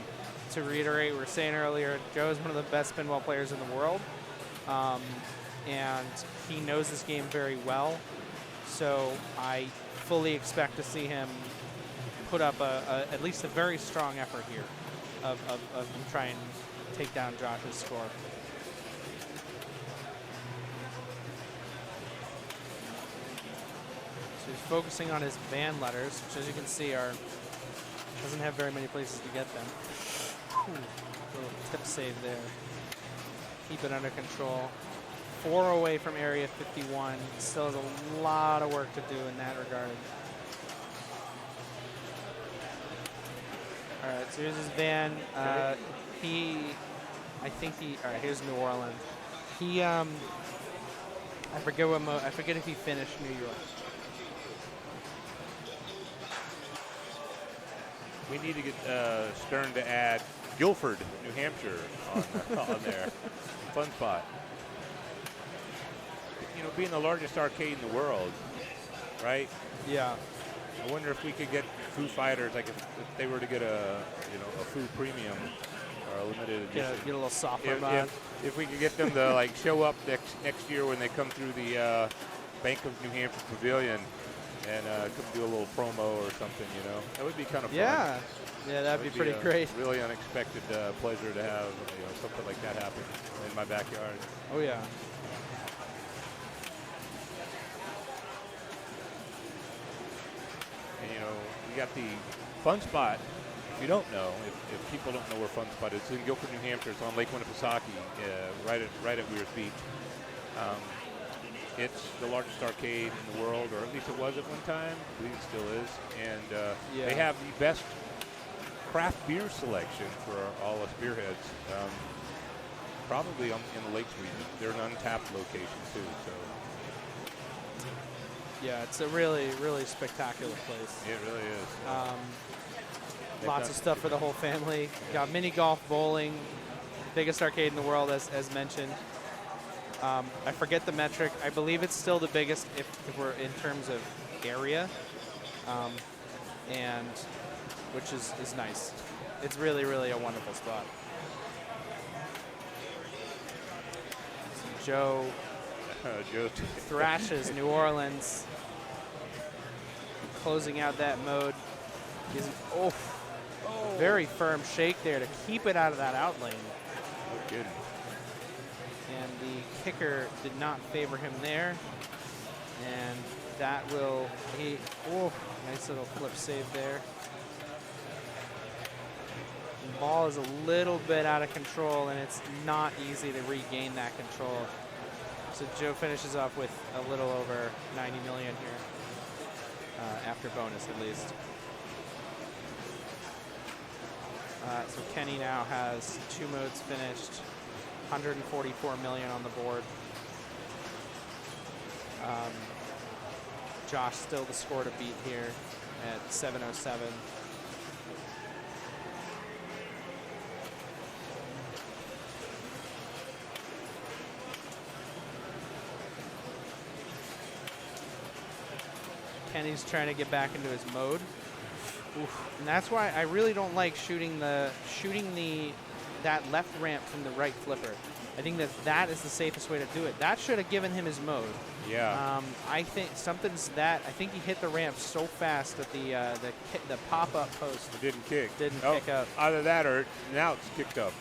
J: to reiterate, we were saying earlier, Joe is one of the best pinball players in the world, and he knows this game very well. So I fully expect to see him put up at least a very strong effort here of trying to take down Josh's score. So he's focusing on his van letters, which as you can see doesn't have very many places to get them. Little tip save there. Keep it under control. 4 away from area 51. Still has a lot of work to do in that regard. All right, so here's his van. All right, here's New Orleans. I forget if he finished New York.
F: We need to get Stern to add Guilford, New Hampshire on there. Fun spot. You know, being the largest arcade in the world, right?
J: Yeah.
F: I wonder if we could get Foo Fighters, like if they were to get a Foo Premium or a limited edition.
J: Get a little software mod.
F: If we could get them to like show up next year when they come through the Bank of New Hampshire Pavilion and come do a little promo or something, you know, that would be kind of fun.
J: Yeah, that'd be pretty great.
F: Really unexpected pleasure to have something like that happen in my backyard.
J: Oh yeah.
F: And you know, we got the Fun Spot. If you don't know, if people don't know where Fun Spot is, it's in Guilford, New Hampshire. It's on Lake Winnipesaukee, right at Weir's Beach. It's the largest arcade in the world, or at least it was at one time. I believe it still is. And they have the best craft beer selection for all us beerheads, probably in the Lakes region. They're an untapped location too. So.
J: Yeah, it's a really, really spectacular place.
F: It really is.
J: Lots of stuff for the whole family. Got mini golf, bowling, biggest arcade in the world, as mentioned. I forget the metric. I believe it's still the biggest if we're in terms of area, and which is nice. It's really, really a wonderful spot. So Joe thrashes New Orleans, closing out that mode. He's very firm shake there to keep it out of that out lane.
F: No kidding.
J: And the kicker did not favor him there. And that will, nice little flip save there. The ball is a little bit out of control, and it's not easy to regain that control. So Joe finishes off with a little over 90 million here, after bonus at least. So Kenny now has 2 modes finished, 144 million on the board. Josh still the score to beat here at 707. Kenny's trying to get back into his mode. Oof. And that's why I really don't like shooting the that left ramp from the right flipper. I think that is the safest way to do it. That should have given him his mode.
F: Yeah.
J: I think something's that. I think he hit the ramp so fast that the pop-up post
F: It didn't kick.
J: didn't
F: Oh,
J: kick up.
F: Either that or now it's kicked up.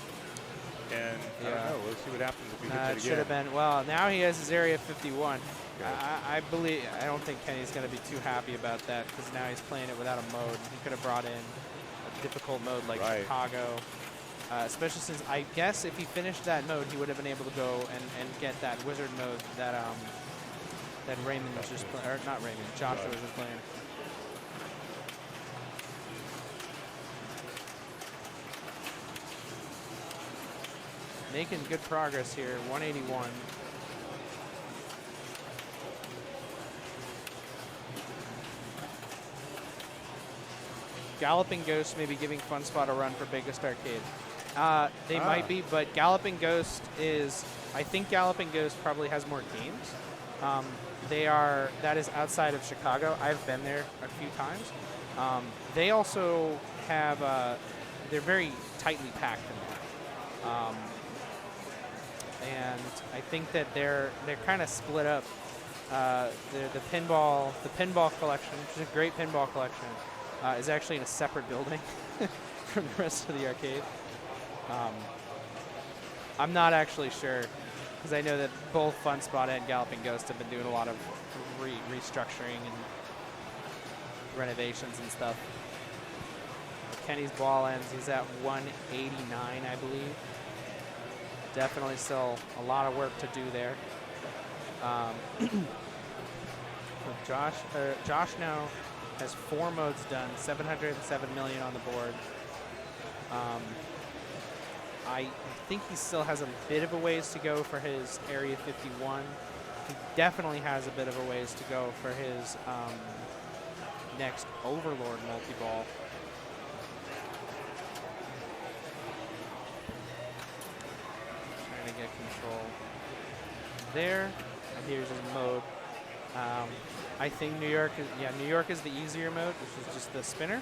F: And I
J: Yeah.
F: don't know. We'll see what happens if he
J: It
F: hits it
J: should have
F: again.
J: been. Well, now he has his area 51.
F: Okay.
J: I don't think Kenny's going to be too happy about that because now he's playing it without a mode. He could have brought in a difficult mode like
F: Right.
J: Chicago, especially since I guess if he finished that mode, he would have been able to go and get that wizard mode that Raymond was just playing, or not Raymond, Joshua was just playing. Making good progress here, 181. Galloping Ghost may be giving Fun Spot a run for Biggest Arcade. They might be, but Galloping Ghost is, I think Galloping Ghost probably has more games. That is outside of Chicago. I've been there a few times. They also have, they're very tightly packed in there. And I think that they're kind of split up. The pinball collection, which is a great pinball collection, is actually in a separate building from the rest of the arcade. I'm not actually sure because I know that both Fun Spot and Galloping Ghost have been doing a lot of restructuring and renovations and stuff. Kenny's ball ends. He's at 189, I believe. Definitely still a lot of work to do there. Josh now has 4 modes done, 707 million on the board. I think he still has a bit of a ways to go for his Area 51. He definitely has a bit of a ways to go for his next Overlord multi-ball. Trying to get control there. And here's his mode. I think New York is the easier mode, which is just the spinner.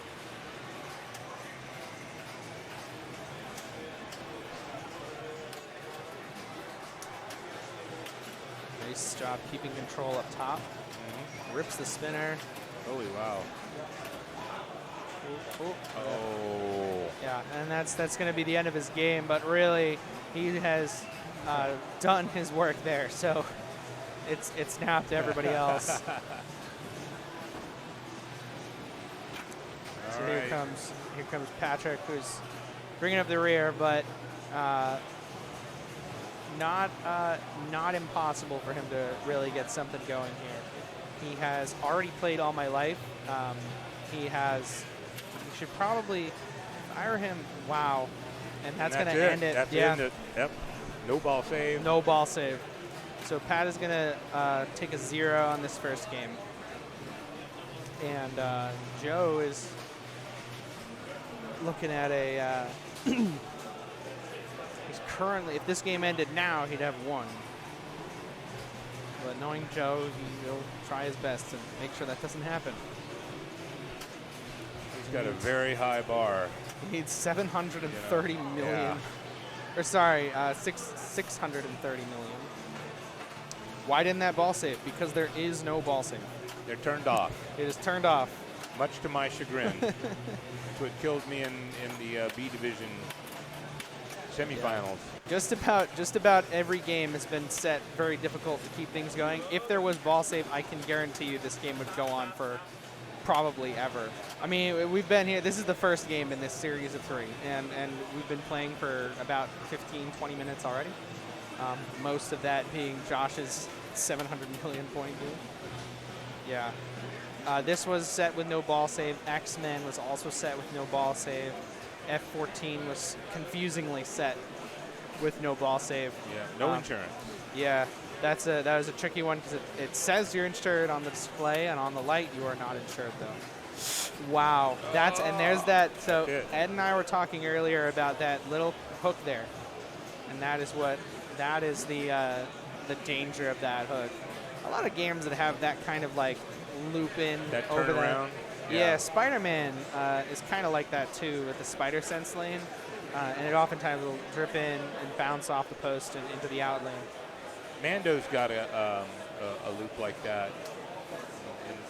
J: Nice job keeping control up top. Rips the spinner.
F: Holy wow.
J: Oh. Yeah, and that's going to be the end of his game, but really he has done his work there, so it's now up to everybody else. So here comes Patrick, who's bringing up the rear, but not impossible for him to really get something going here. He has already played All My Life. He should probably fire him. Wow, and that's going to end it.
F: That's end it. Yep. No ball save.
J: No ball save. So Pat is going to take a 0 on this first game. And Joe is looking at a... he's currently, if this game ended now, he'd have 1. But knowing Joe, he'll try his best to make sure that doesn't happen.
F: He's got a very high bar.
J: He needs 730 million.
F: Yeah.
J: Or sorry, 630 million. Why didn't that ball save? Because there is no ball save.
F: They're turned off.
J: It is turned off.
F: Much to my chagrin. That's what killed me in the B division semifinals.
J: Yeah. Just about every game has been set very difficult to keep things going. If there was ball save, I can guarantee you this game would go on for probably ever. I mean, we've been here. This is the first game in this series of 3, and we've been playing for about 15, 20 minutes already. Most of that being Josh's 700 million point game. Yeah. This was set with no ball save. X-Men was also set with no ball save. F-14 was confusingly set with no ball save.
F: Yeah, no insurance.
J: Yeah, that was a tricky one because it says you're insured on the display, and on the light you are not insured though. Wow, and there's that. So Ed and I were talking earlier about that little hook there, and that is the danger of that hook. A lot of games that have that kind of like loop in
F: that
J: over
F: turnaround.
J: Yeah, Spider-Man is kind of like that too with the Spider Sense lane. and it oftentimes will drip in and bounce off the post and into the out lane.
F: Mando's got a loop like that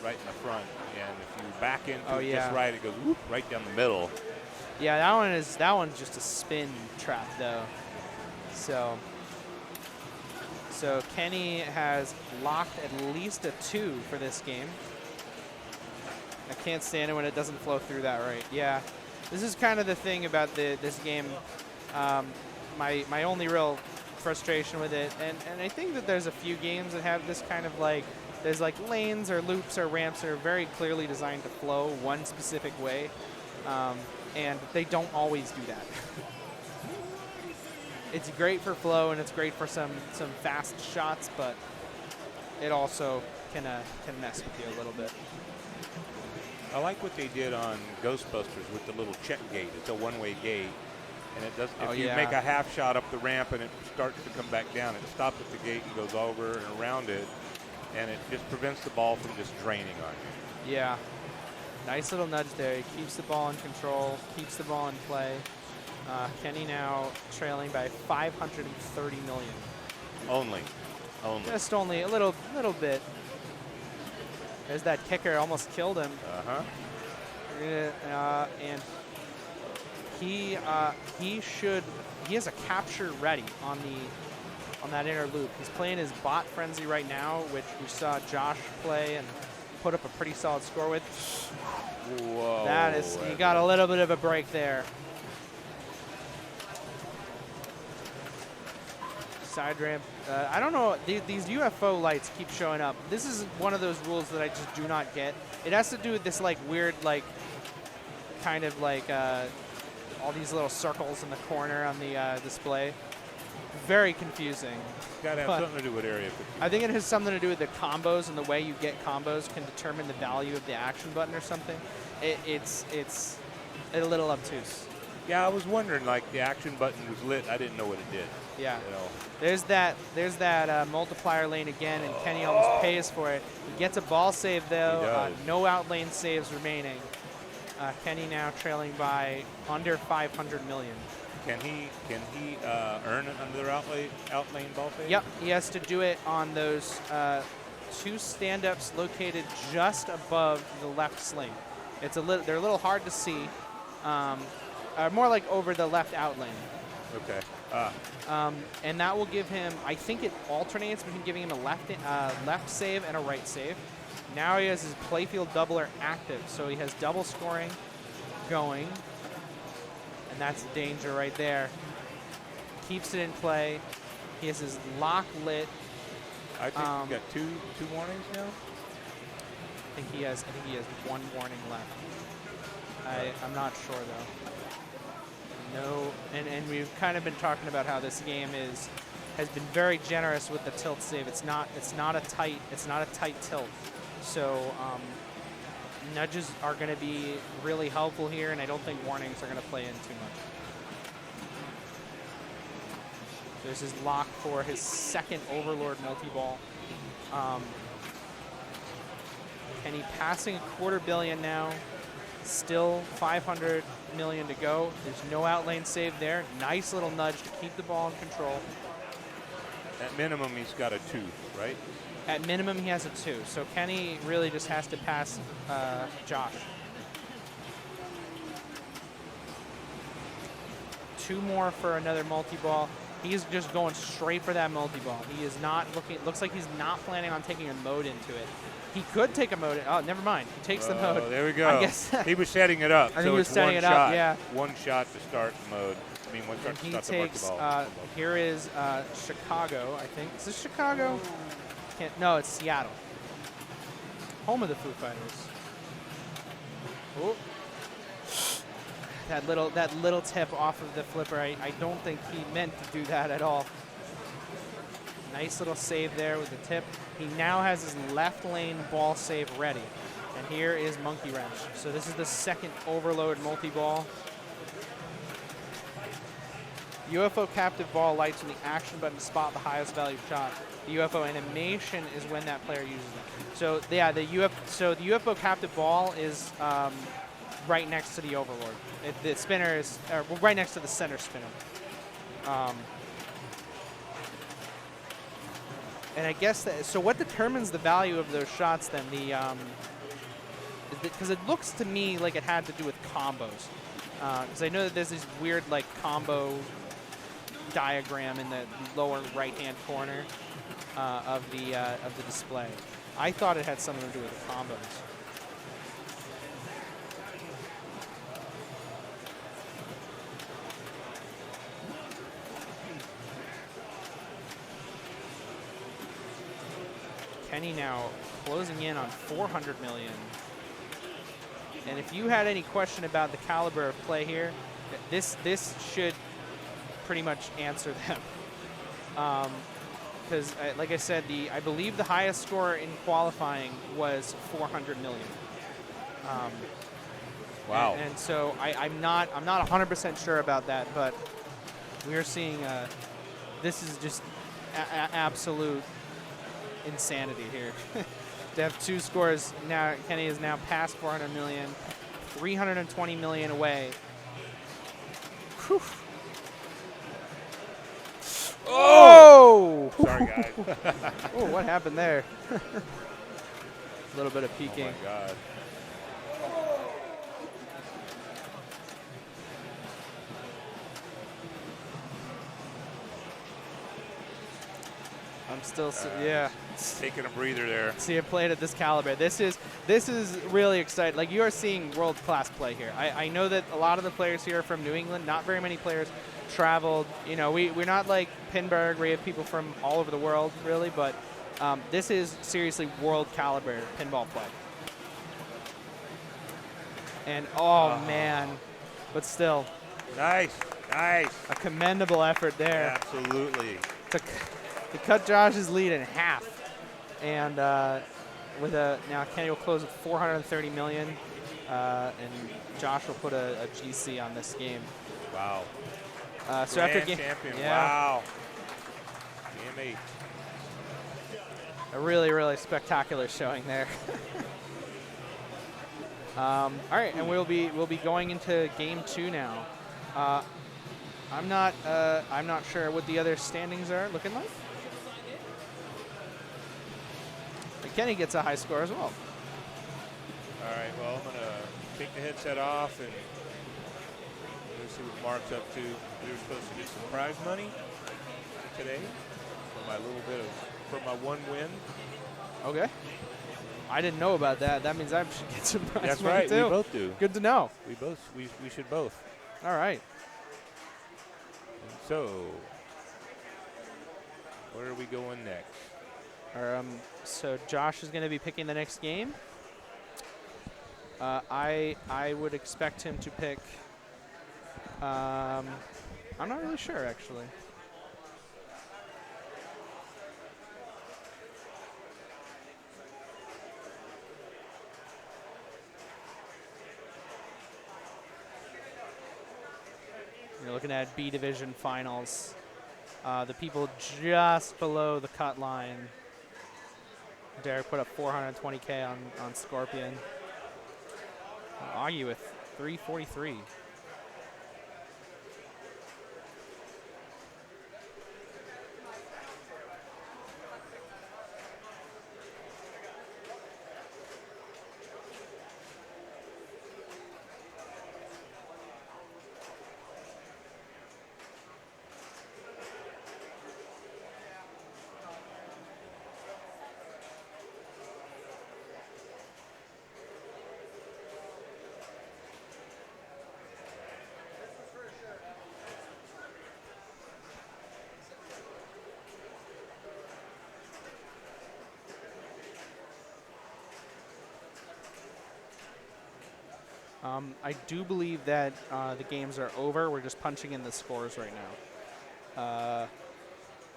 F: right in the front, and if you back into it just right, it goes whoop, right down the middle.
J: Yeah, that one's just a spin trap though. So Kenny has locked at least a 2 for this game. I can't stand it when it doesn't flow through that right. Yeah, this is kind of the thing about this game. My only real frustration with it, and I think that there's a few games that have this kind of like, there's like lanes or loops or ramps that are very clearly designed to flow one specific way, and they don't always do that. It's great for flow and it's great for some fast shots, but it also can mess with you a little bit.
F: I like what they did on Ghostbusters with the little check gate. It's a one-way gate, and it does. If you make a half shot up the ramp and it starts to come back down, it stops at the gate and goes over and around it, and it just prevents the ball from just draining on you.
J: Yeah, nice little nudge there. He keeps the ball in control, keeps the ball in play. Kenny now trailing by 530 million.
F: Only.
J: Just only a little bit. There's that kicker, almost killed him. And he has a capture ready on that inner loop. He's playing his bot frenzy right now, which we saw Josh play and put up a pretty solid score with.
F: Whoa.
J: He got a little bit of a break there. Side ramp. I don't know. These UFO lights keep showing up. This is one of those rules that I just do not get. It has to do with this like weird kind of like all these little circles in the corner on the display. Very confusing.
F: Got to have something to do with area 50.
J: I think it has something to do with the combos, and the way you get combos can determine the value of the action button or something. It's a little obtuse.
F: Yeah, I was wondering, like, the action button was lit. I didn't know what it did.
J: Yeah.
F: You know.
J: There's that multiplier lane again, and Kenny almost pays for it. He gets a ball save, though. No out lane saves remaining. Kenny now trailing by under 500 million.
F: Can he earn another out lane ball save?
J: Yep, he has to do it on those 2 stand-ups located just above the left sling. They're a little hard to see. More like over the left out lane.
F: Okay.
J: And that will give him, I think it alternates between giving him a left save and a right save. Now he has his playfield doubler active, so he has double scoring going. And that's danger right there. Keeps it in play. He has his lock lit.
F: I think he's got two warnings now.
J: I think he has 1 warning left. I'm not sure though. No, and we've kind of been talking about how this game has been very generous with the tilt save. It's not a tight tilt. So nudges are going to be really helpful here, and I don't think warnings are going to play in too much. There's his lock for his second Overlord multi-ball. Kenny passing a $250 million now. Still 500 million to go. There's no out lane save there. Nice little nudge to keep the ball in control.
F: At minimum, he's got a 2, right?
J: At minimum, he has a 2. So Kenny really just has to pass Josh. 2 more for another multi-ball. He's just going straight for that multi-ball. He is not looking. Looks like he's not planning on taking a mode into it. He could take a mode. Oh, never mind. He takes the mode.
F: There we go.
J: I guess
F: he was setting it up.
J: I think he was setting it
F: up.
J: Yeah.
F: 1 shot to start the mode. I mean, 1 shot to start the multi-ball.
J: Here is Chicago, I think. Is this Chicago? No, it's Seattle. Home of the Foo Fighters. Oh. That little tip off of the flipper. I don't think he meant to do that at all. Nice little save there with the tip. He now has his left lane ball save ready. And here is Monkey Wrench. So this is the second Overload multi-ball. UFO captive ball lights with the action button to spot the highest value shot. The UFO animation is when that player uses it. So yeah, the UFO captive ball is right next to the Overlord. The spinner is right next to the center spinner. And I guess so. What determines the value of those shots then? Because it looks to me like it had to do with combos. Because I know that there's this weird like combo diagram in the lower right-hand corner of the display. I thought it had something to do with the combos. Kenny now closing in on 400 million. And if you had any question about the caliber of play here, this should pretty much answer them. Because, like I said, I believe the highest score in qualifying was 400 million.
F: Wow.
J: And so I'm not 100% sure about that, but we are seeing this is just absolute insanity here. To have two scores now, Kenny is now past 400 million, 320 million away. Whew. Oh!
F: Sorry, guys.
J: Oh, what happened there? A little bit of peeking.
F: Oh my God.
J: I'm still, yeah.
F: Taking a breather there.
J: See it played at this caliber. This is really exciting. Like, you are seeing world-class play here. I know that a lot of the players here are from New England. Not very many players traveled. You know, we're not like Pinburg where you have people from all over the world, really. But this is seriously world caliber pinball play. And, oh, man. But still.
F: Nice. Nice.
J: A commendable effort there.
F: Absolutely.
J: To cut Josh's lead in half. And now Kenny will close with 430 million, and Josh will put a GC on this game.
F: Wow.
J: So after game,
F: champion.
J: Yeah,
F: Wow. Game 8.
J: a really spectacular showing there. All right, and we'll be going into game 2 now. I'm not sure what the other standings are looking like. Kenny gets a high score as well.
F: All right, well, I'm going to take the headset off and let's see what Mark's up to. We were supposed to get some prize money today for my one win.
J: Okay. I didn't know about that. That means I should get some prize
F: That's
J: money
F: right.
J: too.
F: We both do.
J: Good to know.
F: We should both.
J: All right.
F: And so, where are we going next?
J: So Josh is going to be picking the next game. I would expect him to pick. I'm not really sure, actually. You're looking at B Division Finals. The people just below the cut line. Derek put up 420K on Scorpion. Augie with 343. I do believe that the games are over. We're just punching in the scores right now.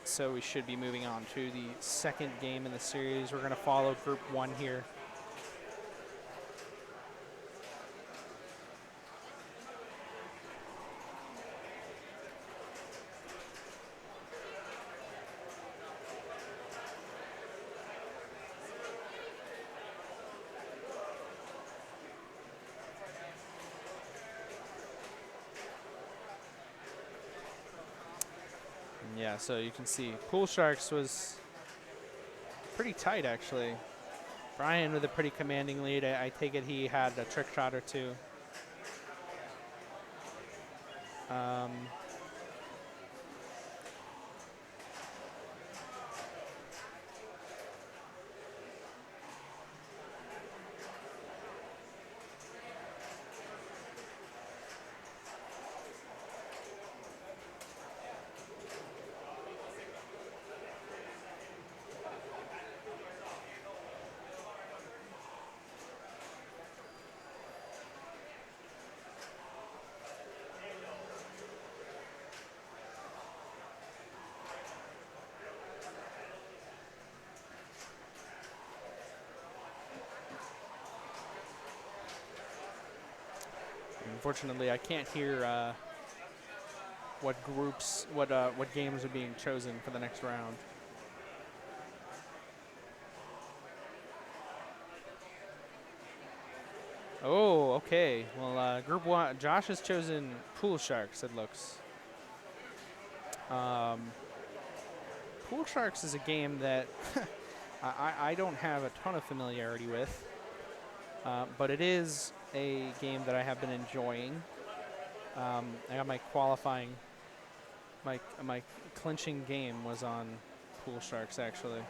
J: So we should be moving on to the second game in the series. We're going to follow Group 1 here. Yeah, so you can see Pool Sharks was pretty tight, actually. Brian with a pretty commanding lead. I take it he had a trick shot or two. Unfortunately, I can't hear what games are being chosen for the next round. Oh, okay. Well, Group 1, Josh has chosen Pool Sharks, it looks. Pool Sharks is a game that I don't have a ton of familiarity with, but it is a game that I have been enjoying. I got my qualifying, my clinching game was on Pool Sharks, actually.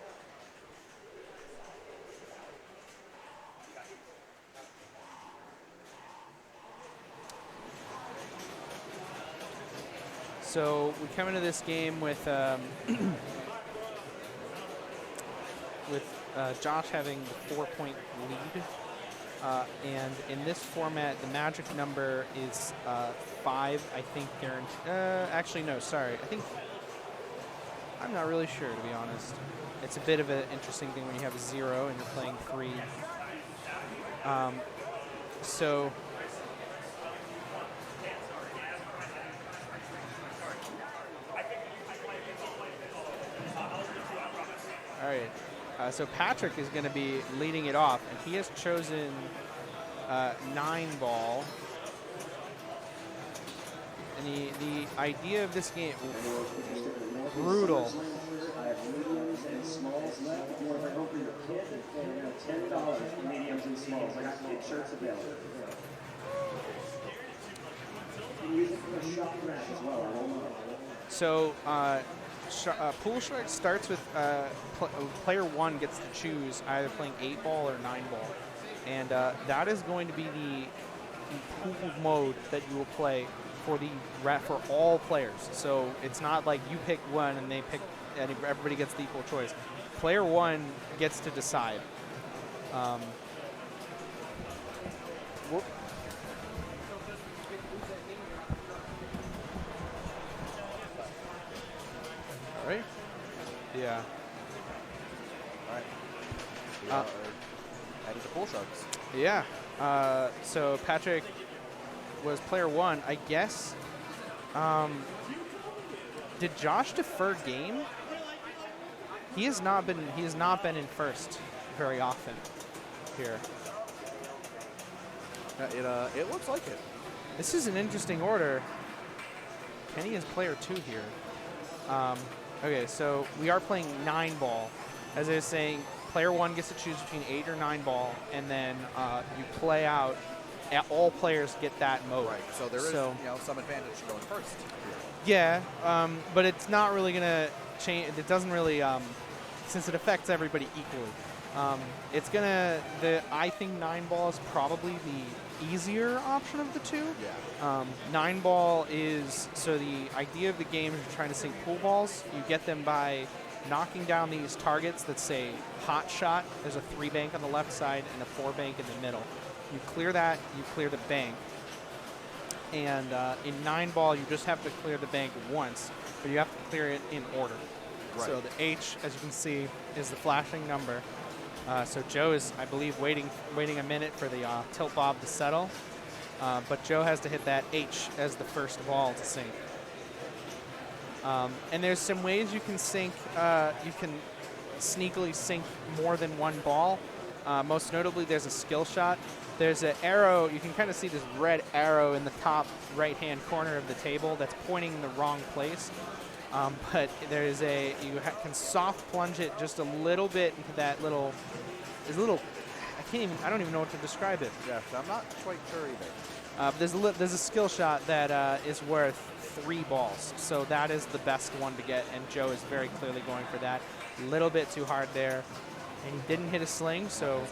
J: So we come into this game with Josh having the 4-point lead. And in this format, the magic number is 5, I think, guaranteed. Actually, no, sorry. I'm not really sure, to be honest. It's a bit of an interesting thing when you have a 0 and you're playing 3. All right. So Patrick is going to be leading it off, and he has chosen 9-ball. And the idea of this game, brutal.
K: I have mediums and smalls left. Or if I go for your kid, $10 for mediums and smalls. I got kid shirts available. You can use it for a shop rack as well.
J: So Pool Shark starts with player 1 gets to choose either playing 8-ball or 9-ball. And that is going to be the pool mode that you will play for all players. So it's not like you pick one and they pick, and everybody gets the equal choice. Player 1 gets to decide. Whoop. All right. Yeah.
E: All right. We are headed to Pool Sharks.
J: Yeah. So Patrick was player 1, I guess. Did Josh defer game? He has not been in first very often here.
E: It looks like it.
J: This is an interesting order. Kenny is player 2 here. Okay, so we are playing 9-ball. As I was saying, player 1 gets to choose between 8 or 9-ball, and then you play out. All players get that mode.
E: Right. So there is some advantage to going first.
J: Yeah, but it's not really going to change. It doesn't really, since it affects everybody equally. It's going to, I think 9-ball is probably the easier option of the two.
E: Yeah.
J: 9-ball is, so the idea of the game is you're trying to sink pool balls. You get them by knocking down these targets that say hot shot. There's a 3 bank on the left side and a 4 bank in the middle. You clear that, you clear the bank. And in 9-ball, you just have to clear the bank once, but you have to clear it in order.
E: Right.
J: So the H, as you can see, is the flashing number. So Joe is, I believe, waiting a minute for the tilt bob to settle. But Joe has to hit that H as the first ball to sink. And there's some ways you can sink, you can sneakily sink more than one ball. Most notably, there's a skill shot. There's an arrow. You can kind of see this red arrow in the top right-hand corner of the table that's pointing in the wrong place. But there is can soft plunge it just a little bit into that little, I don't even know what to describe it.
E: Yeah, I'm not quite sure either.
J: There's a skill shot that is worth 3 balls. So that is the best one to get, and Joe is very clearly going for that. A little bit too hard there. And he didn't hit a sling, so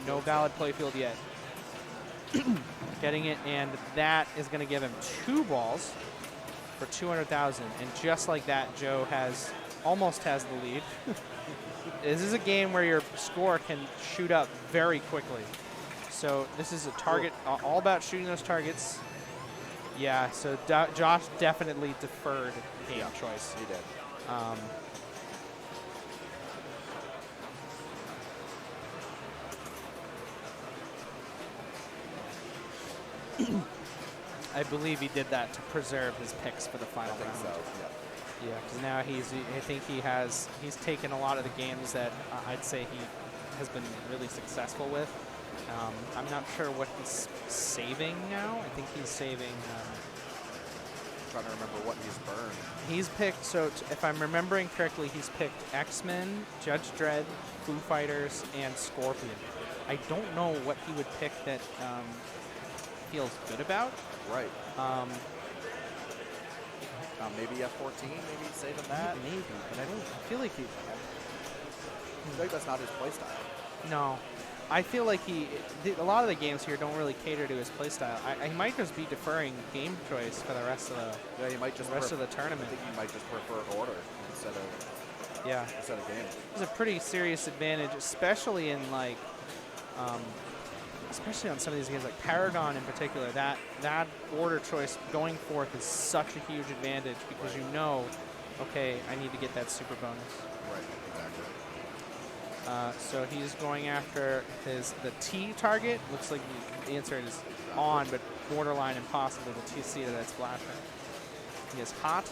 J: no valid playfield yet. Getting it, and that is going to give him 2 balls for 200,000. And just like that, Joe almost has the lead. This is a game where your score can shoot up very quickly. So this is a target, all about shooting those targets. Yeah, so Josh definitely deferred game choice.
E: He did.
J: I believe he did that to preserve his picks for the final round.
E: So,
J: yeah, because now I think he's taken a lot of the games that I'd say he has been really successful with. I'm not sure what he's saving now. I think he's saving.
E: Trying to remember what he's burned.
J: He's picked, so if I'm remembering correctly, he's picked X-Men, Judge Dredd, Foo Fighters, and Scorpion. I don't know what he would pick that feels good about.
E: Right. Maybe F-14, maybe saving that.
J: Maybe, but I feel like
E: I think that's not his playstyle.
J: No. I feel like a lot of the games here don't really cater to his playstyle. I might just be deferring game choice for the rest of the
E: he might just
J: rest of the tournament.
E: I think he might just prefer order instead of game.
J: It's a pretty serious advantage, especially in like especially on some of these games like Paragon in particular. That order choice going forth is such a huge advantage because you know, okay, I need to get that super bonus.
E: Right, exactly.
J: So he's going after the T target. Looks like the answer is on, but borderline impossible to see that it's flashing. He is hot.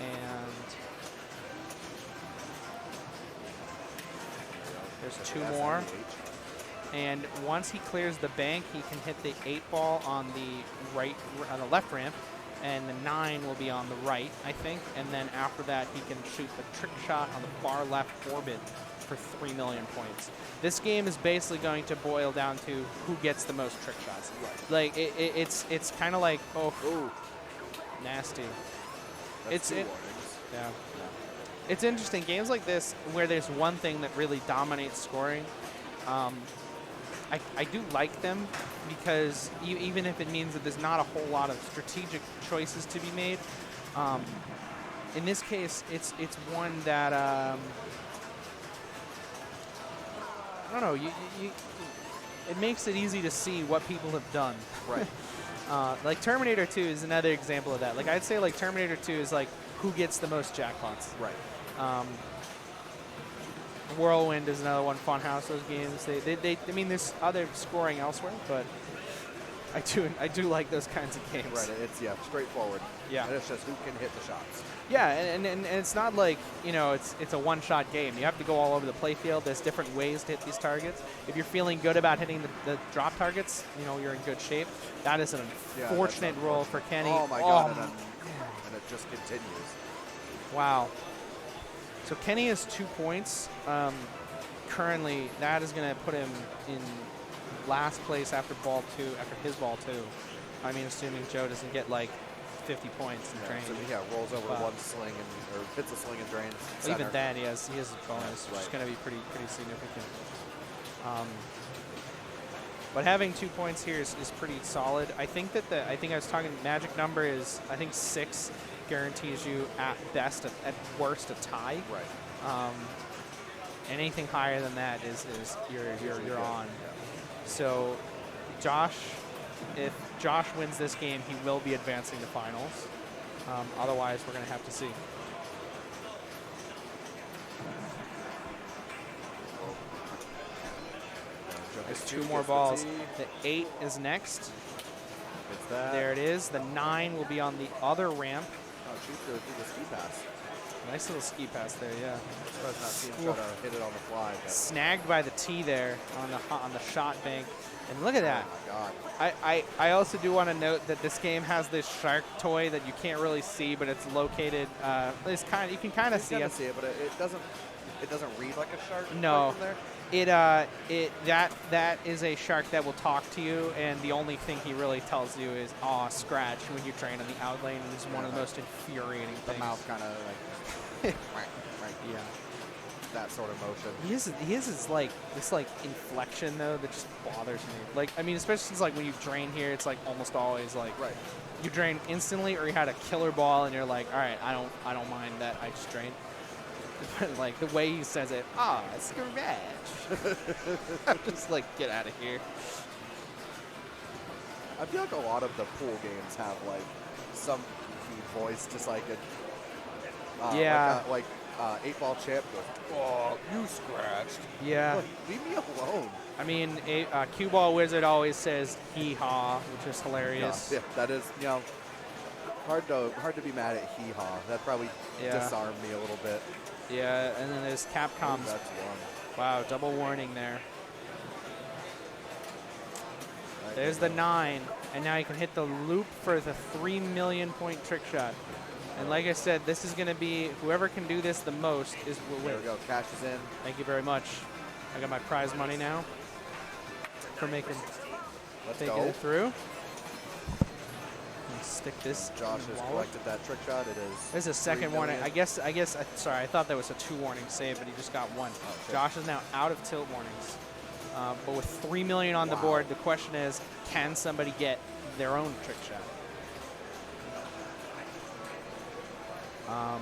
J: And there's 2 more. And once he clears the bank, he can hit the 8-ball on the left ramp. And the 9 will be on the right, I think. And then after that, he can shoot the trick shot on the far left orbit for 3 million points. This game is basically going to boil down to who gets the most trick shots.
E: Right.
J: Like it's kind of like nasty.
E: Yeah.
J: It's interesting games like this where there's one thing that really dominates scoring. I do like them because even if it means that there's not a whole lot of strategic choices to be made, in this case, it's one that I don't know. It makes it easy to see what people have done.
E: Right.
J: Like Terminator 2 is another example of that. Like I'd say like Terminator 2 is like who gets the most jackpots.
E: Right.
J: Whirlwind is another one. Funhouse, those games. I mean, there's other scoring elsewhere, but I do like those kinds of games.
E: Right. It's straightforward.
J: Yeah.
E: And it's just who can hit the shots.
J: Yeah, and it's not like it's a one-shot game. You have to go all over the playfield. There's different ways to hit these targets. If you're feeling good about hitting the drop targets, you're in good shape. That is an unfortunate roll for Kenny.
E: Oh my God! And it just continues.
J: Wow. So Kenny has 2 points. Currently, that is going to put him in last place after his ball 2. I mean, assuming Joe doesn't get like 50 points and drains.
E: So rolls over one sling or hits a sling and drains.
J: Well, even then, he has his bonus, which is going to be pretty significant. But having 2 points here is pretty solid. I think I was talking magic number is 6 guarantees you at best at worst a tie.
E: Right.
J: Anything higher than that is you're on. So if Josh wins this game, he will be advancing to finals. Otherwise, we're going to have to see. There's 2 more balls. The 8 is next.
E: It's that.
J: There it is. The 9 will be on the other ramp.
E: Oh, shoot through the ski pass.
J: Nice little ski pass there, yeah.
E: I suppose not see him try to hit it on the fly. But.
J: Snagged by the tee there on the shot bank. And look at that.
E: Oh my God.
J: I also do want to note that this game has this shark toy that you can't really see, but it's located. It's kind of, you can kind of see it.
E: See it, but it doesn't read like a shark.
J: No.
E: From there.
J: That is a shark that will talk to you, and the only thing he really tells you is "aw, scratch" when you train on the out lane, and it's one of the most infuriating
E: The
J: things.
E: mouth kind of like,
J: Yeah.
E: that sort of motion.
J: He has this inflection though that just bothers me. Like, I mean, especially since like when you drain here, it's like almost always like you drain instantly, or you had a killer ball and you're like, all right, I don't mind that I just drained. But like the way he says it, scratch. I'm just like, get out of here.
E: I feel like a lot of the pool games have like some voice, just like a like 8-ball champ goes, "Oh, you scratched."
J: Yeah.
E: Like, leave me alone.
J: I mean, Cue Ball Wizard always says hee haw, which is hilarious.
E: Yeah, that is, hard to be mad at hee haw. That probably disarmed me a little bit.
J: Yeah, and then there's Capcom's.
E: That's one.
J: Wow, double warning there. There's the 9, and now you can hit the loop for the 3 million point trick shot. And like I said, this is going to be, whoever can do this the most is will win.
E: There we go, cash is in.
J: Thank you very much. I got my prize money now for making it through. Stick this.
E: Josh has collected that trick shot. It is.
J: There's a second warning. I guess. Sorry, I thought that was a 2 warning save, but he just got 1.
E: Oh,
J: Josh is now out of tilt warnings. But with 3 million on the board, the question is, can somebody get their own trick shot?
E: I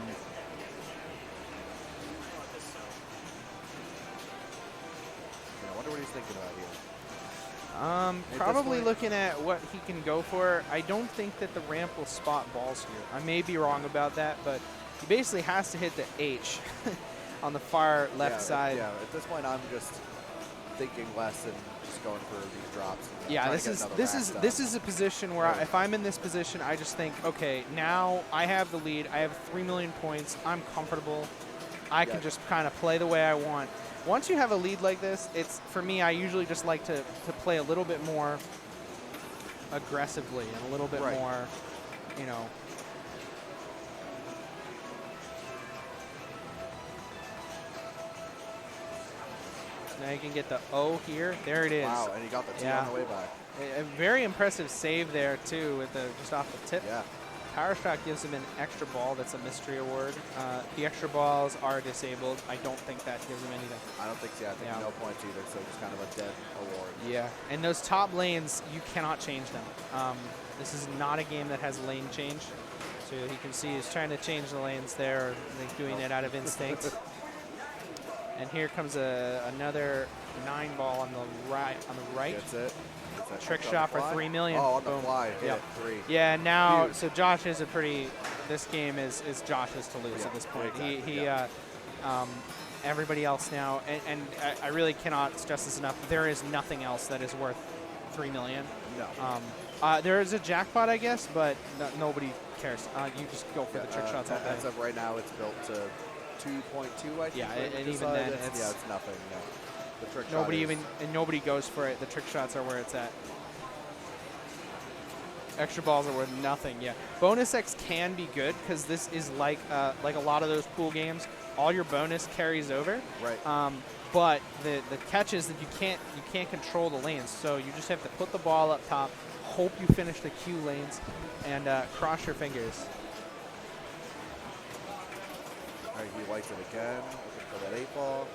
E: wonder what he's thinking about here.
J: Probably looking at what he can go for. I don't think that the ramp will spot balls here. I may be wrong about that, but he basically has to hit the H on the far left side.
E: At this point, I'm just thinking less and just going for these drops.
J: Yeah, this is a position where if I'm in this position, I just think, okay, now I have the lead. I have 3 million points. I'm comfortable. I can just kind of play the way I want. Once you have a lead like this, for me, I usually just like to play a little bit more aggressively and a little bit more, So now you can get the O here. There it is.
E: Wow, and he got the T on the way back.
J: A very impressive save there, too, with just off the tip.
E: Yeah.
J: Power Shot gives him an extra ball. That's a mystery award. The extra balls are disabled. I don't think that gives him anything.
E: I don't think so. I think no points either, so just kind of a dead award.
J: Yeah, and those top lanes, you cannot change them. This is not a game that has lane change. So you can see he's trying to change the lanes there, like doing it out of instinct. And here comes another 9 ball on the right.
E: That's it.
J: Trick shot for 3 million.
E: Oh, on the
J: Boom.
E: fly, hit it, 3.
J: Yeah, now, so Josh is this game is Josh's to lose at this point.
E: Exactly,
J: Everybody else now, and I really cannot stress this enough, there is nothing else that is worth 3 million.
E: No.
J: There is a jackpot, I guess, but nobody cares. You just go for the trick shots all day.
E: As of right now, it's built to 2.2, I think.
J: Yeah, and even then, it's
E: nothing. No. The trick
J: nobody goes for it. The trick shots are where it's at. Extra balls are worth nothing. Yeah, bonus X can be good because this is like a lot of those pool games. All your bonus carries over.
E: Right.
J: But the catch is that you can't control the lanes. So you just have to put the ball up top, hope you finish the Q lanes, and cross your fingers.
E: All right, he lights it again. Looking for that 8 ball.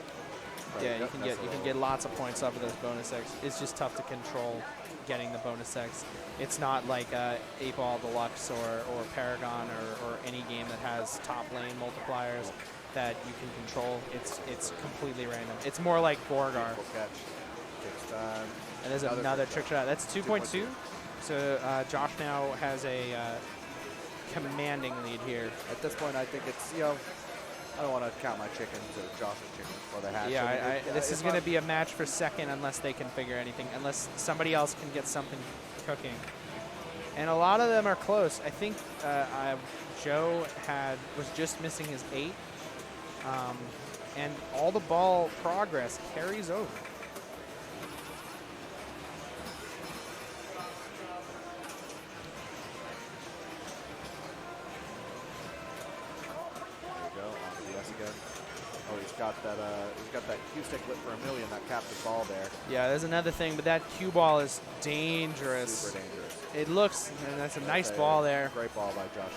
J: Yeah, you can get lots of points off of those bonus X. It's just tough to control getting the bonus X. It's not like 8-Ball Deluxe or Paragon or any game that has top lane multipliers that you can control. It's completely random. It's more like Borgar.
E: Catch. Takes time.
J: And there's another trick shot. That's 2.2. So Josh now has a commanding lead here.
E: At this point, I think it's, I don't want to count my chickens or Josh's chickens for the hatch.
J: Yeah, this is going to be a match for second unless they can figure anything, unless somebody else can get something cooking. And a lot of them are close. I think Joe was just missing his 8. And all the ball progress carries over.
E: got that cue stick lit for $1 million, that captive ball there.
J: Yeah, there's another thing, but that cue ball is dangerous.
E: Super dangerous.
J: It looks, and that's a nice ball there.
E: Great ball by Josh.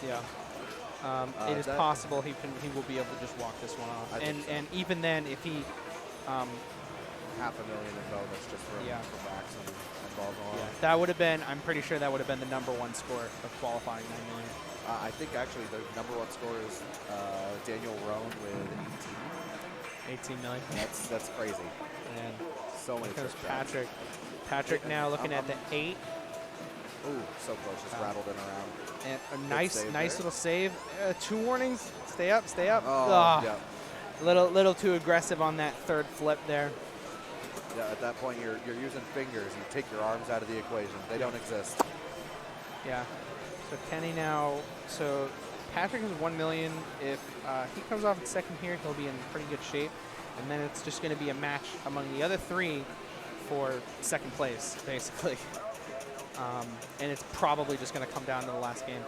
J: Yeah. It is possible he will be able to just walk this one off. And even then, if he
E: $500,000 in bonus just for backs and balls on.
J: Yeah, that would have been, I'm pretty sure that would have been the #1 score of qualifying 9 million.
E: I think actually the #1 score is Daniel Roan with
J: 18 million.
E: That's crazy.
J: And
E: so many
J: because
E: trick
J: Patrick now looking at the 8.
E: Ooh, so close, just rattled in around.
J: And a nice little save. 2 warnings. Stay up.
E: Oh, yeah.
J: Little too aggressive on that third flip there.
E: Yeah, at that point you're using fingers. You take your arms out of the equation. They don't exist.
J: Yeah. So Kenny now. So Patrick is 1 million. If he comes off at second here, he'll be in pretty good shape. And then it's just going to be a match among the other 3 for second place, basically. And it's probably just going to come down to the last game.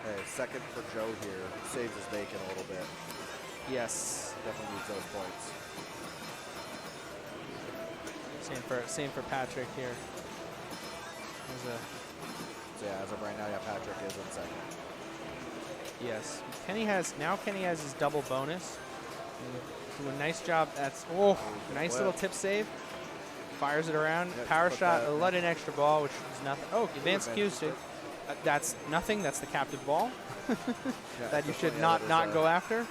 E: Hey, second for Joe here. Saves his bacon a little bit.
J: Yes.
E: Definitely needs those points.
J: Same for Patrick here.
E: So yeah, as of right now, yeah, Patrick is in second.
J: Yes. Kenny has his double bonus. Do a nice job. That's nice little tip save. Fires it around.
E: Yeah,
J: Power shot. Let an extra ball, which is nothing. Oh, advanced cue stick. That's nothing. That's the captive ball that you should not go after.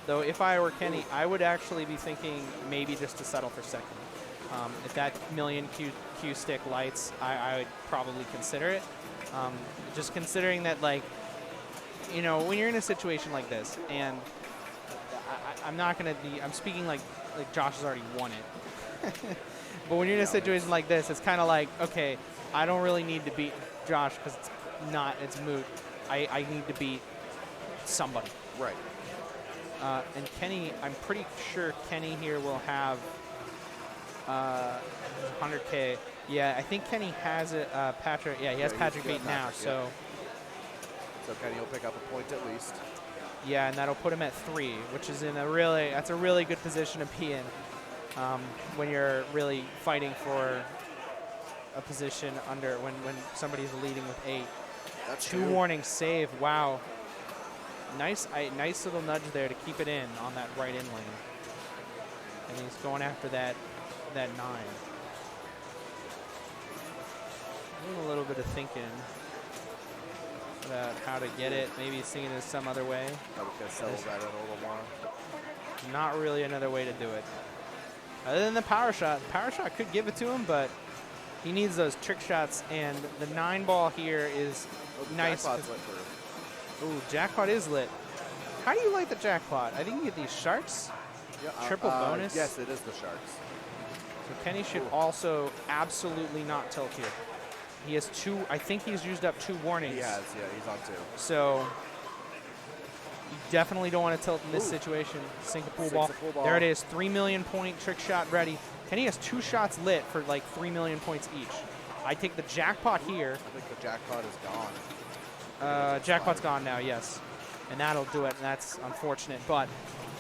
J: Though if I were Kenny, I would actually be thinking maybe just to settle for second. If that $1 million cue stick lights, I would probably consider it. Just considering that, like, you know, when you're in a situation like this, and I'm not going to be, I'm speaking like Josh has already won it. But when you're in a situation like this, it's kind of like, okay, I don't really need to beat Josh because it's moot. I need to beat somebody.
E: Right.
J: And Kenny, I'm pretty sure Kenny here will have 100K. Yeah, I think Kenny has it. Patrick. Yeah, he has Patrick beat now. So
E: Kenny will pick up a point at least.
J: Yeah, and that'll put him at 3, which is that's a really good position to be in when you're really fighting for a position under when somebody's leading with 8.
E: That's
J: 2 warnings save. Wow. Nice little nudge there to keep it in on that right in lane. And he's going after that 9. Doing a little bit of thinking about how to get it. Maybe he's thinking of some other way.
E: Probably settle that in a little more.
J: Not really another way to do it. Other than the power shot. The power shot could give it to him, but he needs those trick shots, and the 9 ball here is nice.
E: Jackpot's lit for.
J: Ooh, jackpot is lit. How do you light the jackpot? I think you get these sharks.
E: Yeah,
J: Triple bonus.
E: Yes, it is the sharks.
J: So Kenny should also absolutely not tilt here. He has 2. I think he's used up 2 warnings.
E: He has, yeah, he's on 2.
J: So you definitely don't want to tilt in this situation. Sink a pool ball. There it is. 3 million point trick shot ready. Kenny has 2 shots lit for like 3 million points each. I take the jackpot here.
E: I think the jackpot is gone.
J: Jackpot's gone now, yes. And that'll do it, and that's unfortunate. But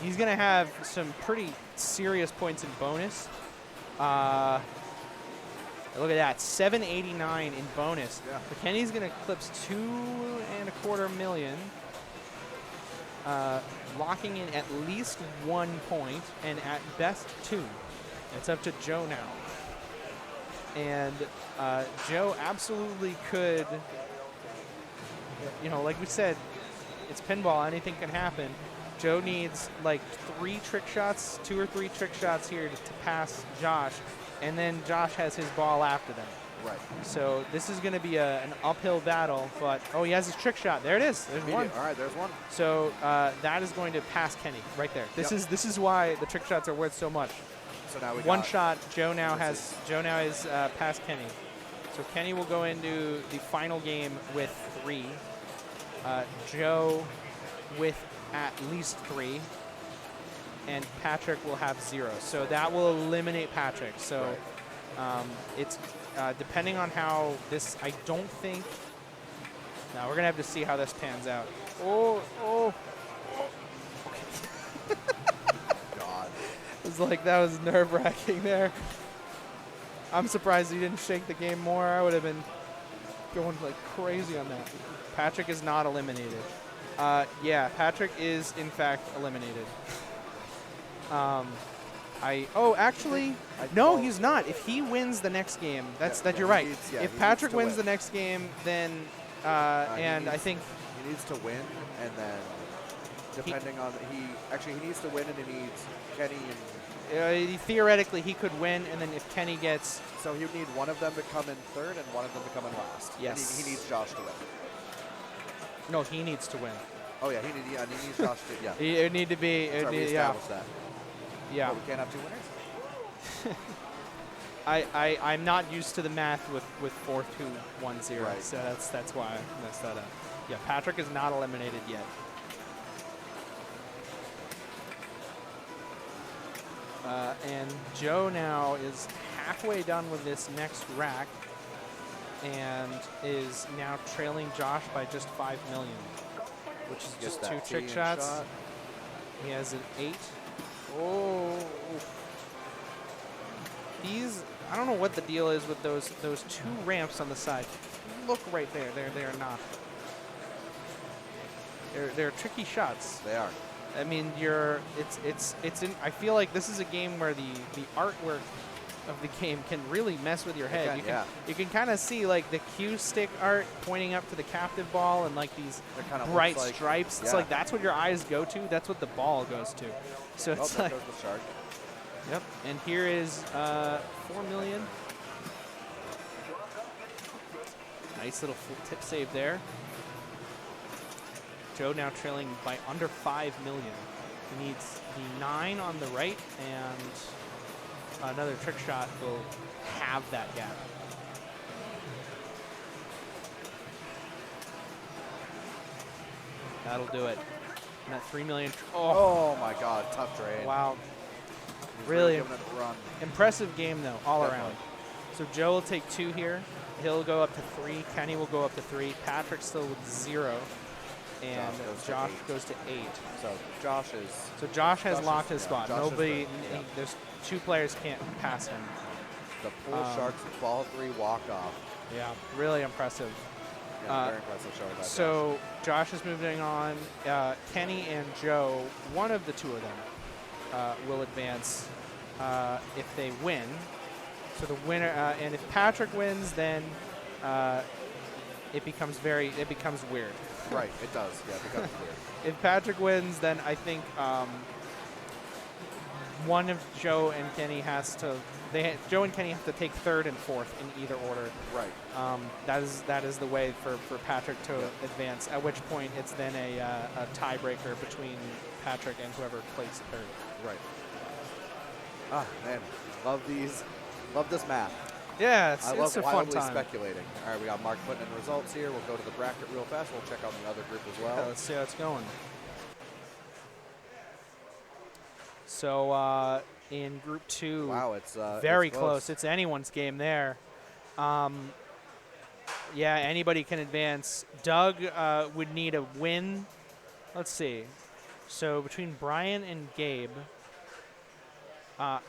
J: he's going to have some pretty serious points in bonus. Look at that, 789 in bonus.
E: Yeah.
J: But Kenny's going to eclipse 2.25 million, locking in at least 1 point, and at best 2. It's up to Joe now. And Joe absolutely could, you know, like we said, it's pinball, anything can happen. Joe needs like 3 trick shots, 2 or 3 trick shots here to pass Josh, and then Josh has his ball after them.
E: Right.
J: So this is going to be an uphill battle, but, oh, he has his trick shot. There it is. There's one.
E: All right, there's one.
J: So that is going to pass Kenny right there. This is why the trick shots are worth so much.
E: So now we
J: one shot. Joe now is past Kenny. So Kenny will go into the final game with 3. Joe with at least 3. And Patrick will have 0. So that will eliminate Patrick. So it's depending on how this, I don't think. Now we're going to have to see how this pans out. Oh. was like, that was nerve-wracking there. I'm surprised he didn't shake the game more. I would have been going like crazy on that. Patrick is not eliminated. Yeah, Patrick is in fact eliminated. Actually, no, he's not. If he wins the next game, you're right. If Patrick wins the next game, then I think
E: he needs to win, and then depending on he needs to win, and he needs Kenny and
J: theoretically he could win, and then if Kenny gets,
E: so he would need one of them to come in third and one of them to come in last.
J: Yes.
E: And he needs Josh to win.
J: No, he needs to win.
E: Oh yeah, he needs Josh to yeah.
J: It would need to be.
E: Sorry, we established that.
J: Yeah.
E: Well, we can't have two winners.
J: I'm not used to the math with 4-2-1-0,
E: Right.
J: so that's why I messed that up. Yeah, Patrick is not eliminated yet. And Joe now is halfway done with this next rack and is now trailing Josh by just 5 million, which is just 2 trick shots. He has an 8. Oh. I don't know what the deal is with those 2 ramps on the side. Look right there. They are not. They're tricky shots.
E: They are.
J: I mean, I feel like this is a game where the artwork of the game can really mess with your head. You can kind of see like the cue stick art pointing up to the captive ball and like these bright stripes. It's like that's what your eyes go to. That's what the ball goes to. So it's like.
E: There goes the shark.
J: Yep. And here is 4 million. Nice little full tip save there. Joe now trailing by under 5 million. He needs the 9 on the right, and another trick shot will have that gap. That'll do it. And that 3 million.
E: Oh my God, tough drain.
J: Wow.
E: He's
J: Really
E: giving it a run.
J: impressive game, though, all
E: Definitely.
J: around. So Joe will take 2 here. He'll go up to 3. Kenny will go up to 3. Patrick still with 0. And Josh goes to 8.
E: So
J: Josh has locked his spot.
E: Josh
J: Nobody, there's 2 players can't pass him.
E: The pool sharks ball 3 walk off.
J: Yeah, really impressive.
E: Yeah, very impressive showing that.
J: So Josh is moving on. Kenny and Joe, one of the 2 of them, will advance if they win. So the winner, and if Patrick wins, then it becomes weird.
E: Right, it does. Yeah, it becomes weird.
J: If Patrick wins, then I think one of Joe and Kenny Joe and Kenny have to take 3rd and 4th in either order.
E: Right.
J: That is the way for Patrick to advance. At which point it's then a tiebreaker between Patrick and whoever plays 3rd.
E: Right. Ah man, love this math.
J: Yeah, it's
E: I love
J: a fun
E: wildly
J: time.
E: speculating. All right, we got Mark putting in results here. We'll go to the bracket real fast. We'll check out the other group as well.
J: Yeah, let's see how it's going. So in Group 2,
E: wow, it's
J: very
E: it's
J: close. It's anyone's game there. Yeah, anybody can advance. Doug would need a win. Let's see. So between Brian and Gabe, whoever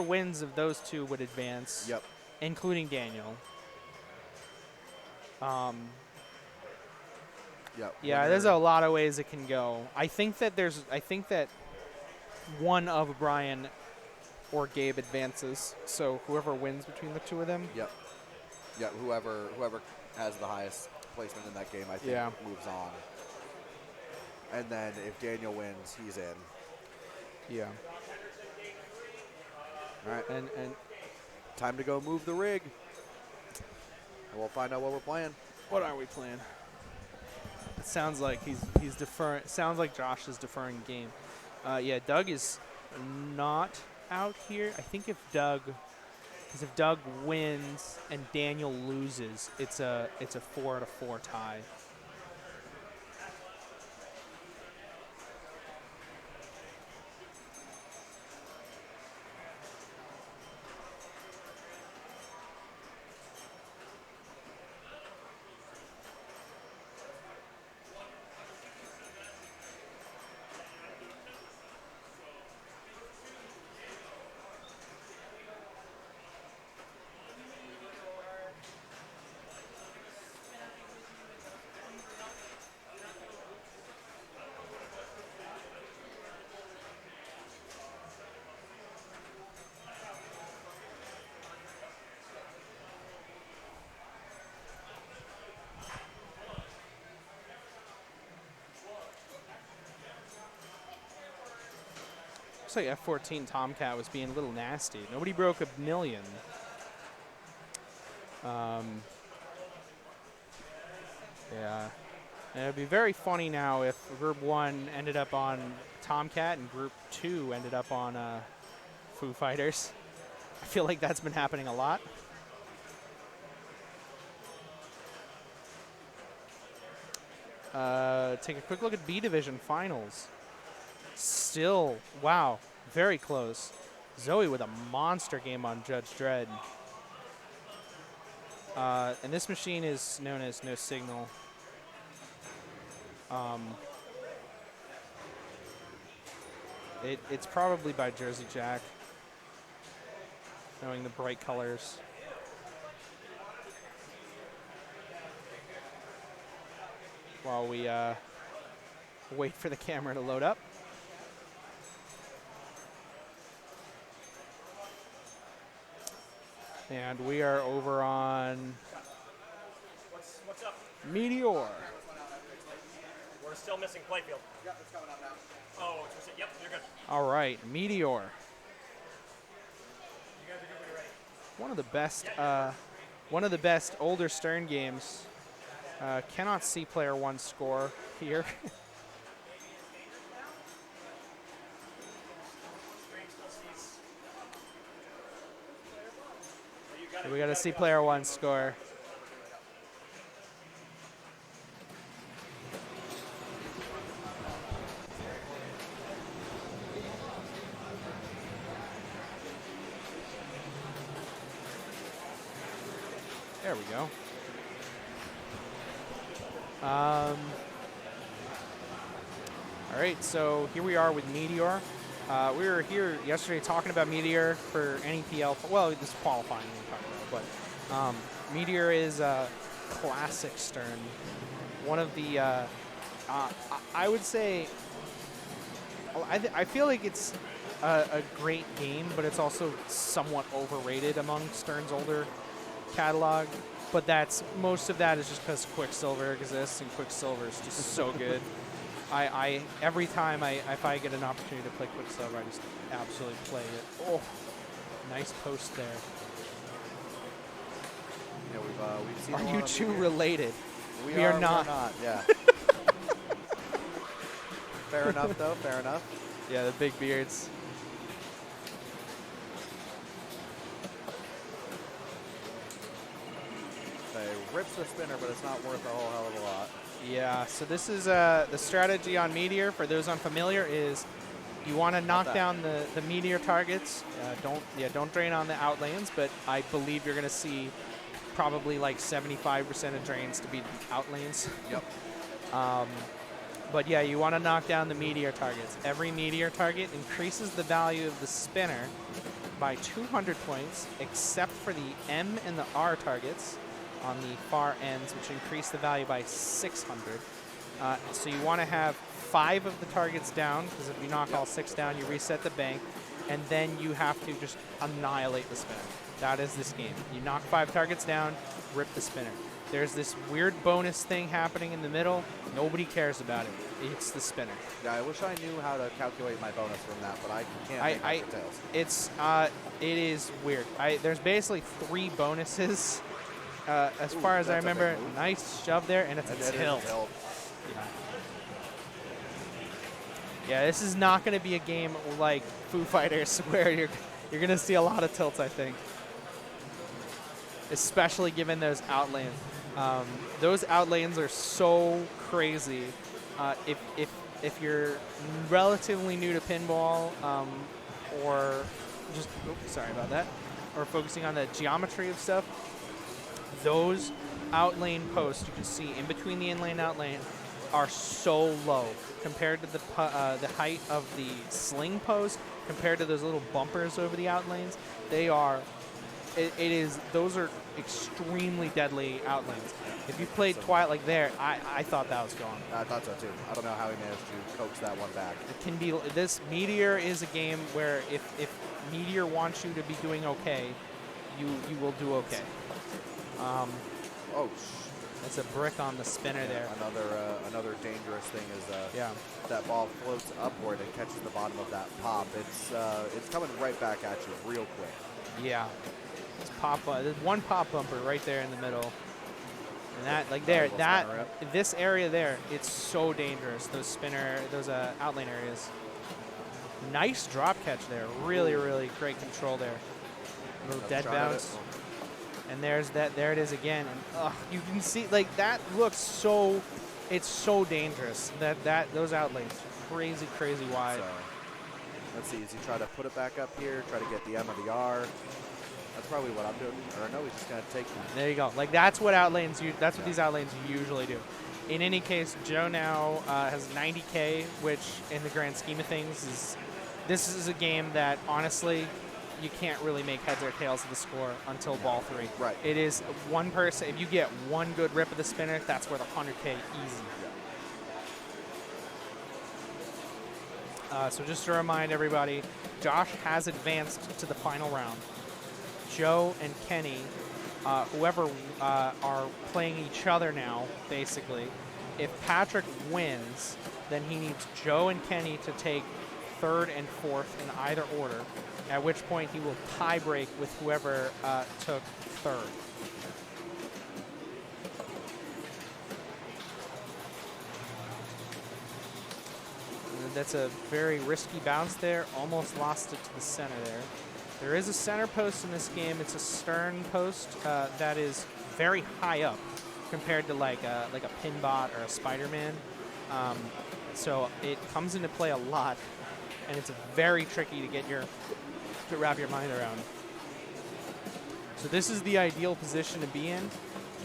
J: wins of those 2 would advance.
E: Yep.
J: Including Daniel.
E: Yep.
J: Yeah, there's a lot of ways it can go. I think that one of Brian or Gabe advances. So whoever wins between the 2 of them.
E: Yep. Yeah, whoever has the highest placement in that game, I think, moves on. And then if Daniel wins, he's in.
J: Yeah.
E: All right.
J: And
E: time to go move the rig. And we'll find out what we're playing.
J: What are we playing? It sounds like he's deferring. Sounds like Josh is deferring the game. Yeah, Doug is not out here. I think if Doug wins and Daniel loses, it's a 4-4 tie. Looks like F-14 Tomcat was being a little nasty. Nobody broke a million. Yeah. And it would be very funny now if Group 1 ended up on Tomcat and Group 2 ended up on Foo Fighters. I feel like that's been happening a lot. Take a quick look at B Division Finals. Still, wow, very close. Zoe with a monster game on Judge Dredd. And this machine is known as No Signal. It's probably by Jersey Jack, knowing the bright colors. While we wait for the camera to load up. And we are over on
H: What's up?
J: Meteor.
H: We're still missing playfield. Yep, it's coming up now. Oh, yep, you're good.
J: All right, Meteor.
H: You guys are good when you're ready.
J: One of the best older Stern games. Cannot see player one score here. We got to see player one score. There we go. All right, so here we are with Meteor. We were here yesterday talking about Meteor for NEPL. Well, this is qualifying we're talking about, but Meteor is a classic Stern. One of the, I would say, I feel like it's a great game, but it's also somewhat overrated among Stern's older catalog. But most of that is just because Quicksilver exists, and Quicksilver is just so good. Every time if I get an opportunity to play Quicksilver, I just absolutely play it. Oh, nice post there.
E: Yeah, we've seen.
J: Are you two related?
E: We
J: are not.
E: We're not. Yeah. Fair enough, though. Fair enough.
J: Yeah, the big beards.
E: Rips the spinner, but it's not worth a whole hell of a lot.
J: Yeah, so this is the strategy on Meteor. For those unfamiliar, is you want to knock down the Meteor targets. Don't drain on the outlanes, but I believe you're going to see probably like 75% of drains to be outlanes.
E: Yep.
J: But yeah, you want to knock down the Meteor targets. Every Meteor target increases the value of the spinner by 200 points, except for the M and the R targets on the far ends, which increase the value by 600. So you want to have 5 of the targets down, because if you knock all 6 down, you reset the bank, and then you have to just annihilate the spinner. That is this game. You knock 5 targets down, rip the spinner. There's this weird bonus thing happening in the middle. Nobody cares about it. It's the spinner.
E: Yeah, I wish I knew how to calculate my bonus from that, but I can't make heads or tails.
J: It is weird. There's basically 3 bonuses. As far as I remember, nice shove there, and it's a tilt. Yeah, this is not going to be a game like Foo Fighters where you're going to see a lot of tilts, I think. Especially given those outlanes. Those outlanes are so crazy. If you're relatively new to pinball, or just sorry about that, or focusing on the geometry of stuff, those outlane posts you can see in between the inlane and outlane are so low compared to the height of the sling post, compared to those little bumpers over the outlanes. They are. Those are extremely deadly outlanes. If you played Twilight like there, I thought that was gone.
E: I thought so too. I don't know how he managed to coax that one back.
J: It can be. This Meteor is a game where if Meteor wants you to be doing okay, you will do okay. It's a brick on the spinner there.
E: Another dangerous thing is that ball floats upward and catches the bottom of that pop. It's coming right back at you real quick.
J: Yeah. It's there's one pop bumper right there in the middle. And that, like there, this area there, it's so dangerous. Those outlane areas. Nice drop catch there. Really, really great control there. A little dead bounce. And there it is again. And you can see, like, that looks so, it's so dangerous. Those outlanes, crazy, crazy wide.
E: So, let's see, as you try to put it back up here, try to get the M or the R. That's probably what I'm doing. Or no, he's just going to take them.
J: There you go. Like, that's what these outlanes usually do. In any case, Joe now has 90K, which in the grand scheme of things this is a game that, honestly, you can't really make heads or tails of the score until ball 3.
E: Right.
J: It is one person. If you get one good rip of the spinner, that's worth 100K easy. So just to remind everybody, Josh has advanced to the final round. Joe and Kenny, whoever are playing each other now, basically. If Patrick wins, then he needs Joe and Kenny to take third and fourth in either order, at which point he will tie break with whoever took third. And that's a very risky bounce there. Almost lost it to the center there. There is a center post in this game. It's a stern post that is very high up compared to like a pin bot or a Spider-Man. So it comes into play a lot, and it's very tricky to wrap your mind around. So this is the ideal position to be in.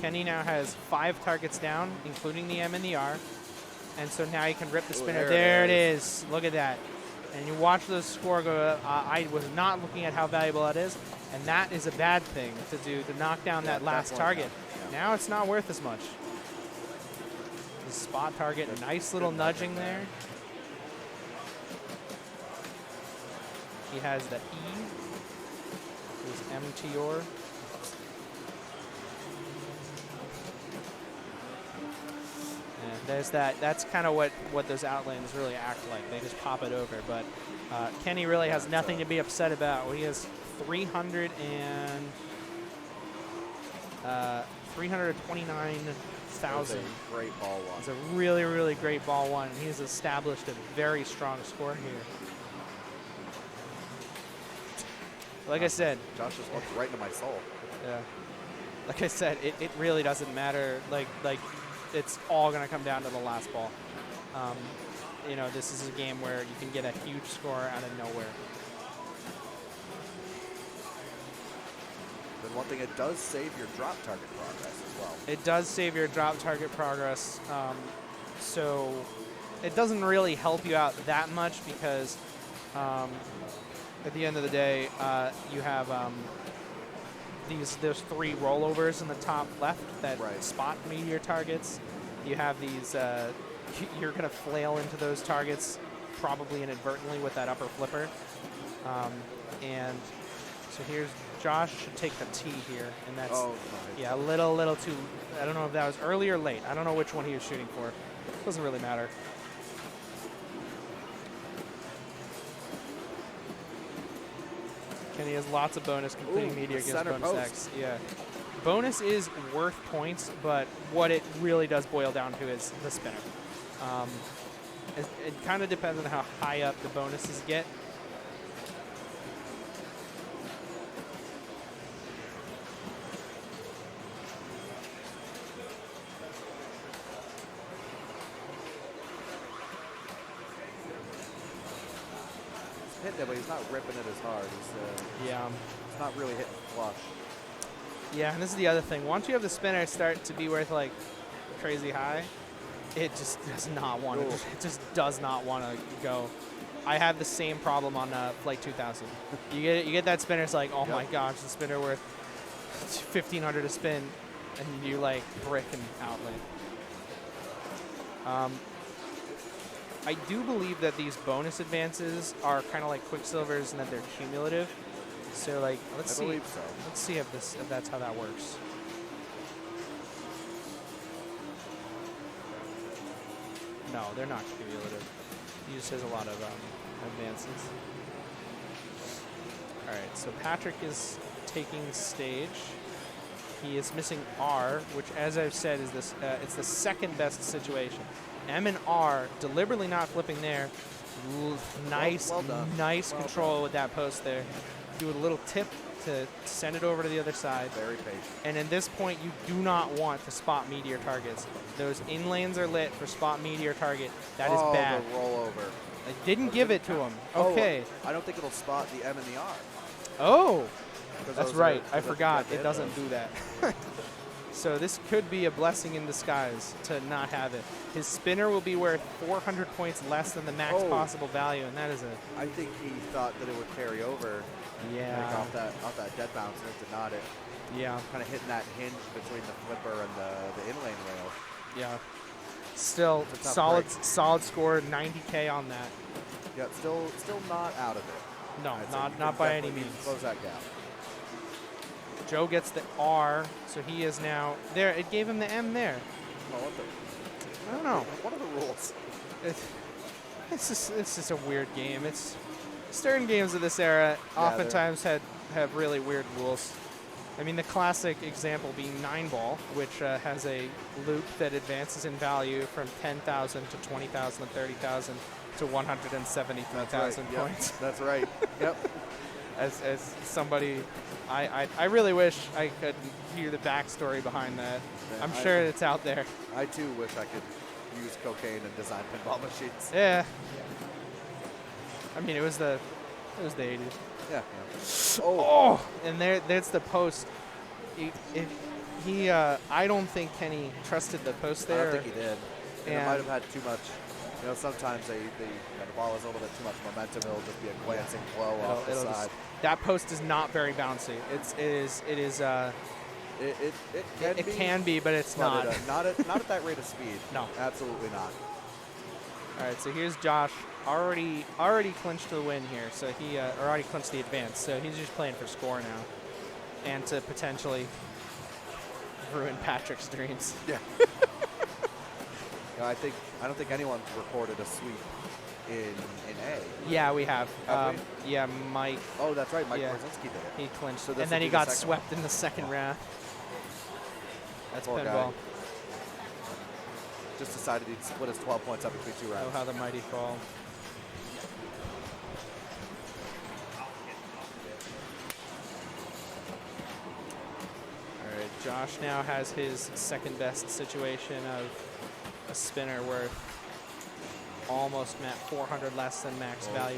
J: Kenny now has 5 targets down, including the M and the R. And so now he can rip the spinner. There it is. Look at that. And you watch the score go up. I was not looking at how valuable that is. And that is a bad thing to do, to knock down that last target. Yeah. Now it's not worth as much. The spot target, nice little nudging there. He has the E. His Meteor. And there's that. That's kind of what those outlanes really act like. They just pop it over. But Kenny really has nothing to be upset about. He has 329,000.
E: Great ball one.
J: It's a really, really great ball one. He's established a very strong score here. Like I said,
E: Josh just looked right into my soul.
J: Yeah. Like I said, it really doesn't matter. Like it's all going to come down to the last ball. You know, this is a game where you can get a huge score out of nowhere.
E: Then one thing, it does save your drop target progress as well.
J: It does save your drop target progress. So it doesn't really help you out that much because at the end of the day, you have there's 3 rollovers in the top left that spot Meteor targets. You have these, you're going to flail into those targets probably inadvertently with that upper flipper. And so here's Josh should take the T here, and that's a little too. I don't know if that was early or late. I don't know which one he was shooting for. Doesn't really matter. Kenny has lots of bonus. Completing Meteor gives bonus X. Yeah. Bonus is worth points, but what it really does boil down to is the spinner. It kind of depends on how high up the bonuses get.
E: Hitting it, but he's not ripping it as hard. It's not really hitting flush.
J: Yeah, and this is the other thing. Once you have the spinner start to be worth like crazy high, it just does not want to. It just does not want to go. I have the same problem on Flight 2000. You get that spinner. It's like, oh my gosh, the spinner worth 1,500 a spin, and you like brick and outlane. I do believe that these bonus advances are kind of like Quicksilver's and that they're cumulative. So like, let's see if that's how that works. No, they're not cumulative. He just has a lot of advances. All right, so Patrick is taking stage. He is missing R, which, as I've said, is this. It's the second best situation. M and R deliberately not flipping there. Nice,
E: well done.
J: nice
E: Well
J: control
E: done.
J: with that post there. Do a little tip to send it over to the other side.
E: Very patient.
J: And in this point, you do not want to spot Meteor targets. Those in lanes are lit for spot Meteor target. That is bad.
E: The rollover.
J: I didn't give it to him. Okay.
E: Oh, I don't think it'll spot the M and the R.
J: Oh, that's
E: those
J: right.
E: are-
J: I
E: those
J: forgot.
E: get
J: It doesn't
E: those.
J: do that. So this could be a blessing in disguise to not have it. His spinner will be worth 400 points less than the max
E: Oh.
J: possible value, and that is a
E: I think he thought that it would carry over.
J: Yeah.
E: Like off that dead bounce, and it did not. It
J: yeah.
E: kind of hitting that hinge between the flipper and the inlane rail.
J: Yeah. Still
E: It's a tough
J: solid
E: break.
J: solid score, 90K on that.
E: Yeah, still not out of it.
J: No,
E: I'd say you
J: not
E: can
J: by any
E: definitely
J: means.
E: Close that gap.
J: Joe gets the R, so he is now there. It gave him the M there.
E: Oh, what the?
J: I don't know.
E: What are the rules?
J: It's just a weird game. It's certain games of this era oftentimes have really weird rules. I mean, the classic example being 9-ball, which has a loop that advances in value from 10,000 to 20,000 to 30,000 to 173,000
E: Yep,
J: points.
E: that's right. Yep.
J: As somebody, I really wish I could hear the backstory behind that.
E: Yeah,
J: I'm sure it's out there.
E: I too wish I could use cocaine and design pinball machines.
J: Yeah. I mean, it was the 80s.
E: Yeah.
J: Oh, and there's the post. I don't think Kenny trusted the post there.
E: I don't think he did. And it
J: And-
E: might have had too much. You know, sometimes the ball has a little bit too much momentum. It'll just be a glancing blow off the side.
J: That post is not very bouncy. It can be, but it's not.
E: Not at that rate of speed.
J: No.
E: Absolutely not.
J: All right, so here's Josh, already clinched the win here. So he already clinched the advance. So he's just playing for score now, and to potentially ruin Patrick's dreams.
E: Yeah. I don't think anyone's recorded a sweep in A.
J: Yeah, we have.
E: Have
J: Yeah, Mike.
E: Oh, that's right. Mike
J: yeah,
E: Korzinski did it.
J: He clinched,
E: So this
J: and then
E: will
J: he
E: be the
J: got
E: second
J: swept in the second round. That's
E: Poor guy.
J: pinball.
E: Just decided he'd split his 12 points up between 2 rounds.
J: Oh, how the mighty fall. All right, Josh now has his second best situation of a spinner worth almost 400 less than max value.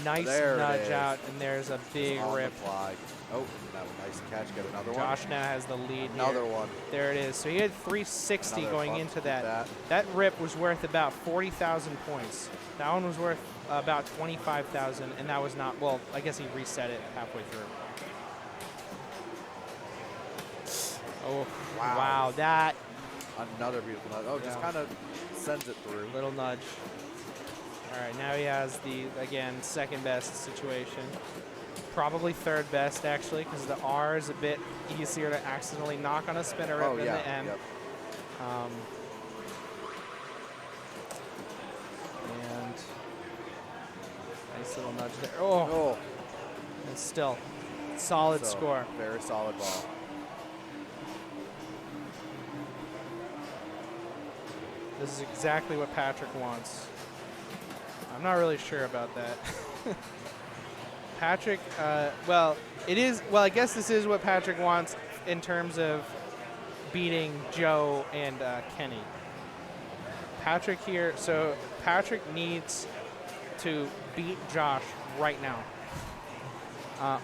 J: Nice
E: There it
J: nudge
E: is.
J: out, and there's a big
E: On the
J: rip.
E: fly. Oh, that was nice catch. Get another one.
J: Josh now has the lead
E: Another
J: here.
E: one.
J: There it is. So he had 360
E: Another
J: going
E: bump.
J: into
E: Keep
J: that.
E: that.
J: That rip was worth about 40,000 points. That one was worth about 25,000, and that was not, well, I guess he reset it halfway through. Oh, wow, that.
E: Another beautiful nudge. Oh, just
J: Yeah.
E: kind of sends it through.
J: Little nudge. All right, now he has the, again, second best situation. Probably third best, actually, because the R is a bit easier to accidentally knock on a spinner rip
E: Oh,
J: than
E: yeah.
J: the M.
E: Yep.
J: And nice little nudge there. Oh, and still solid
E: So,
J: score.
E: Very solid ball.
J: This is exactly what Patrick wants. I'm not really sure about that. Patrick, well, it is, well, I guess this is what Patrick wants in terms of beating Joe and Kenny. Patrick here, so Patrick needs to beat Josh right now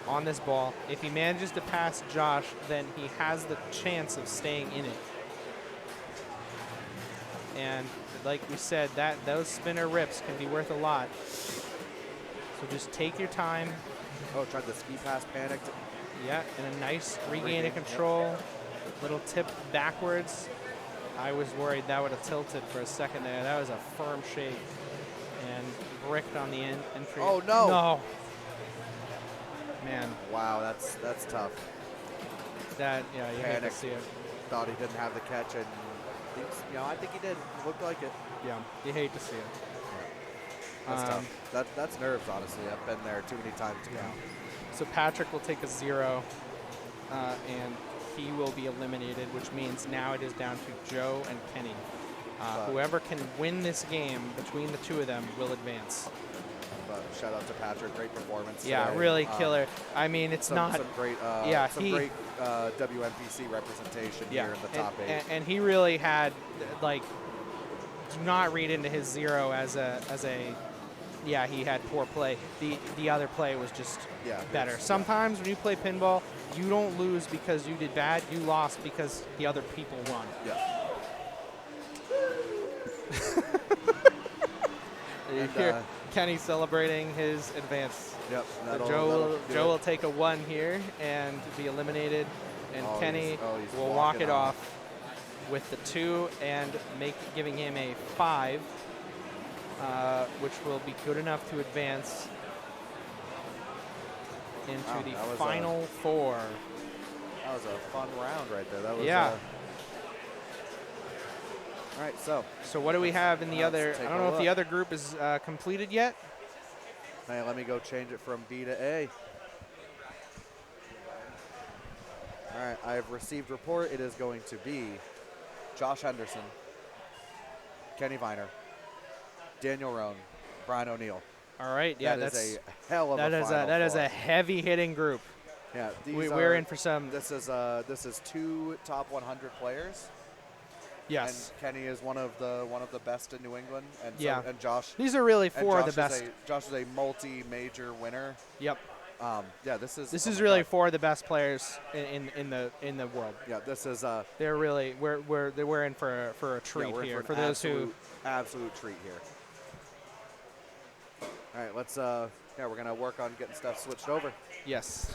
J: on this ball. If he manages to pass Josh, then he has the chance of staying in it. And like we said, those spinner rips can be worth a lot. So just take your time.
E: Oh, tried the ski pass, panicked.
J: Yeah, and a nice regain of control. Little tip backwards. I was worried that would have tilted for a second there. That was a firm shake. And bricked on the entry.
E: Oh, no.
J: No. Man.
E: Wow, that's tough.
J: That, yeah, you hate to
E: Panicked.
J: see it.
E: Thought he didn't have the catch and I think he did. Looked like it.
J: Yeah, you hate to see it.
E: That's tough. That's nerves, honestly. I've been there too many times to count.
J: So Patrick will take a 0, and he will be eliminated, which means now it is down to Joe and Kenny. Whoever can win this game between the two of them will advance.
E: But shout out to Patrick, great performance.
J: Yeah,
E: today.
J: really killer. I mean, it's
E: some great, great WNPC representation here in the top 8.
J: And he really had, like, do not read into his 0 as a yeah, he had poor play. The other play was just better. Sometimes when you play pinball, you don't lose because you did bad. You lost because the other people won.
E: Yeah.
J: You hear Kenny celebrating his advance.
E: Yep.
J: So Joe will take a 1 here and be eliminated, and Kenny will walk it off with the 2 and giving him a 5, which will be good enough to advance into the final 4.
E: That was a fun round right there. That was all right, so
J: what do we have in the other? I don't know if the other group is completed yet.
E: Hey, let me go change it from B to A. All right, I have received report. It is going to be Josh Henderson, Kenny Viner, Daniel Rohn, Brian O'Neill.
J: All right, yeah,
E: that's a hell of a final
J: that is
E: four.
J: a heavy hitting group.
E: Yeah,
J: we're in for some.
E: This is 2 top 100 players.
J: Yes.
E: And Kenny is one of the best in New England, and and Josh.
J: These are really 4 of the best.
E: Josh is a multi-major winner.
J: Yep.
E: Yeah, this is
J: really 4 of the best players in the world.
E: Yeah, this is.
J: They're really we're in for a treat here for those who
E: absolute treat here. All right, let's we're gonna work on getting stuff switched over.
J: Yes.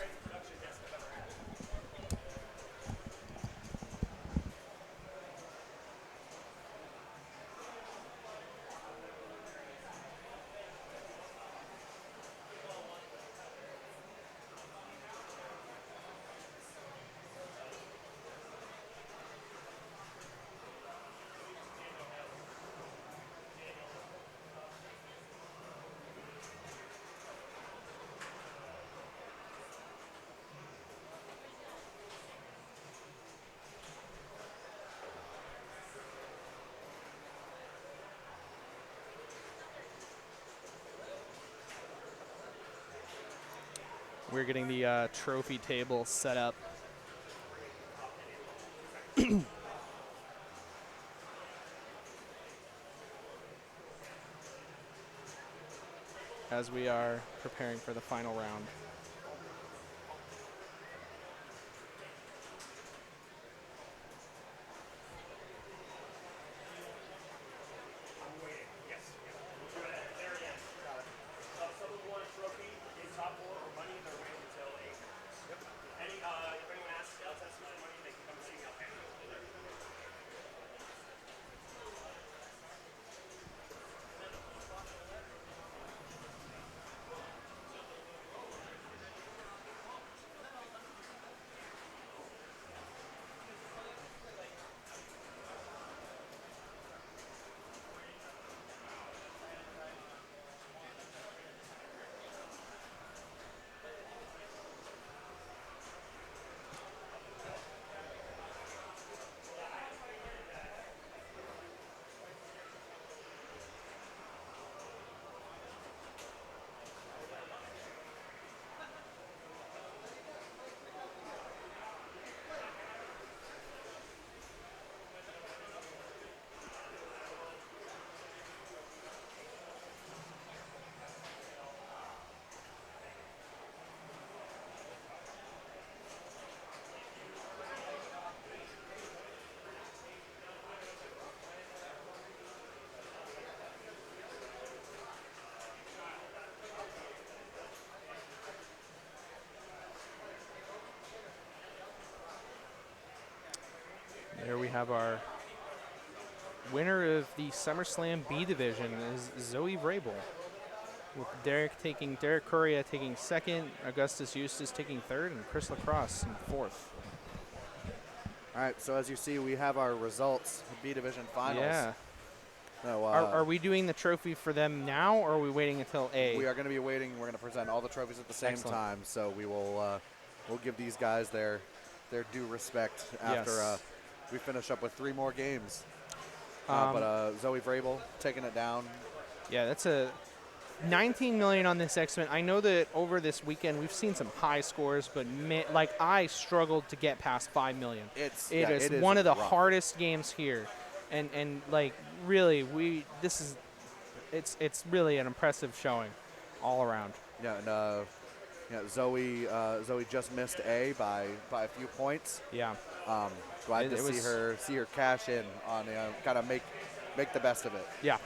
J: We're getting the trophy table set up. As we are preparing for the final round. There we have our winner of the SummerSlam B division is Zoe Vrabel, with Derek Correa taking 2nd, Augustus Eustace taking 3rd, and Chris Lacrosse in 4th.
E: All All right, so as you see, we have our results, B Division Finals.
J: Yeah.
E: So,
J: Are we doing the trophy for them now, or are we waiting until A?
E: We are going to be waiting. We're going to present all the trophies at the same
J: Excellent.
E: time. So we will we'll give these guys their due respect after
J: Yes.
E: we finish up with 3 more games. But Zoe Vrabel taking it down.
J: Yeah, that's a 19 million on this X-Men. I know that over this weekend we've seen some high scores, but like I struggled to get past 5 million. It is one of the hardest games here, and like really it's really an impressive showing all around.
E: Yeah, and Zoe just missed A by a few points.
J: Yeah.
E: Glad to see her cash in on kind of make the best of it.
J: Yeah.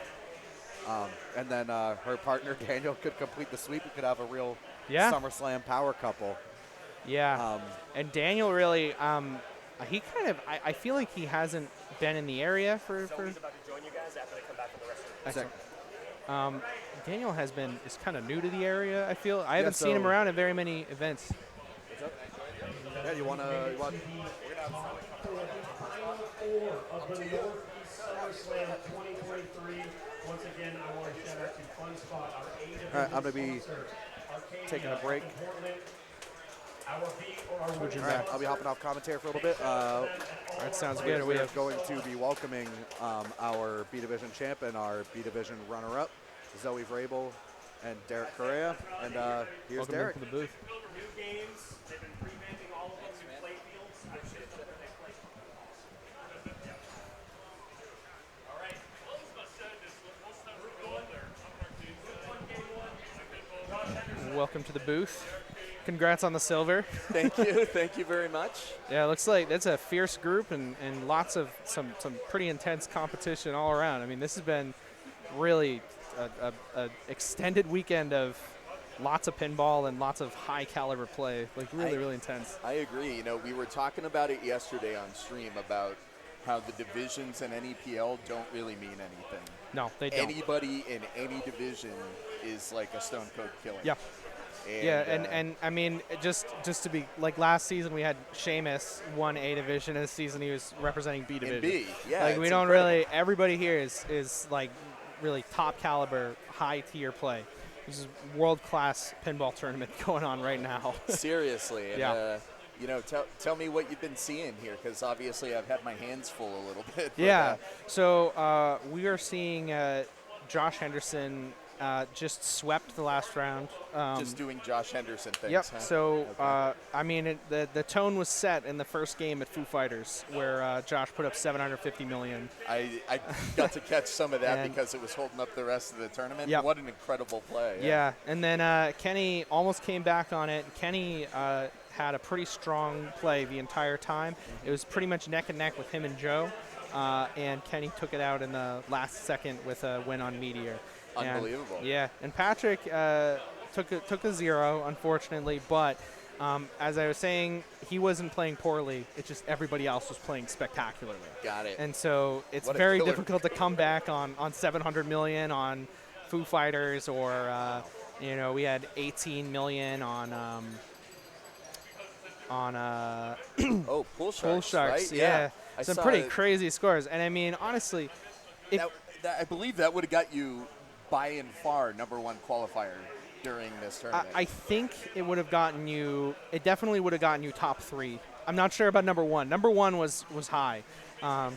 E: And then her partner Daniel could complete the sweep. We could have a real SummerSlam power couple.
J: Yeah. And Daniel really, he kind of, I feel like he hasn't been in the area for.
H: Zoe's about to join you guys after they come back from the rest of the
J: Daniel is kind of new to the area. I feel I haven't seen him around at very many events.
E: Yeah, you want to.
K: Of the Northeast SummerSlam 2023. Once again, I want to shout out to Fun Spot, our A-Division
E: All right, I'm going to be taking a break.
K: All
E: right, I'll be hopping off commentary for a little bit.
J: That sounds good.
E: We're going to be welcoming our B Division champ and our B Division runner-up, Zoe Vrabel and Derek Correa. And here's
J: Welcome
E: Derek.
J: to the booth.
K: New games. They've been revamping all of them. New play fields. I should have done that play. All right.
J: Welcome to the booth. Congrats on the silver.
L: Thank you. Thank you very much.
J: Yeah, it looks like that's a fierce group and lots of some pretty intense competition all around. I mean, this has been really a extended weekend of lots of pinball and lots of high caliber play. Like really intense.
L: I agree. You know, we were talking about it yesterday on stream about how the divisions in NEPL don't really mean anything.
J: No, they don't.
L: Anybody in any division is like a Stone Cold killer.
J: Yeah.
L: And,
J: and I mean, just to be like last season we had Seamus won A division, and this season he was representing B division.
L: B, yeah.
J: Like we don't really. Everybody here is like really top caliber, high tier play. This is world class pinball tournament going on right now.
L: Seriously. And,
J: yeah.
L: You know, tell me what you've been seeing here, because obviously I've had my hands full a little bit.
J: Yeah. So we are seeing Josh Henderson. Just swept the last round.
L: Just doing Josh Henderson things.
J: Yep.
L: Huh?
J: So,
L: okay.
J: I mean, the tone was set in the first game at Foo Fighters, where Josh put up 750 million.
L: I got to catch some of that because it was holding up the rest of the tournament.
J: Yep.
L: What an incredible play.
J: Yeah. And then Kenny almost came back on it. Kenny had a pretty strong play the entire time. It was pretty much neck and neck with him and Joe. And Kenny took it out in the last second with a win on Meteor.
L: Unbelievable.
J: And Patrick took a 0, unfortunately, but as I was saying, he wasn't playing poorly. It's just everybody else was playing spectacularly.
L: Got it.
J: And so it's very difficult to come back on 700 million on Foo Fighters, or we had 18 million on
L: Pool Sharks.
J: Pool Sharks,
L: right?
J: yeah.
L: I
J: Some
L: saw
J: pretty crazy scores. And I mean, honestly,
L: I believe that would have got you by and far #1 qualifier during this tournament.
J: I think it would have gotten you. It definitely would have gotten you top 3. I'm not sure about #1. #1 was high.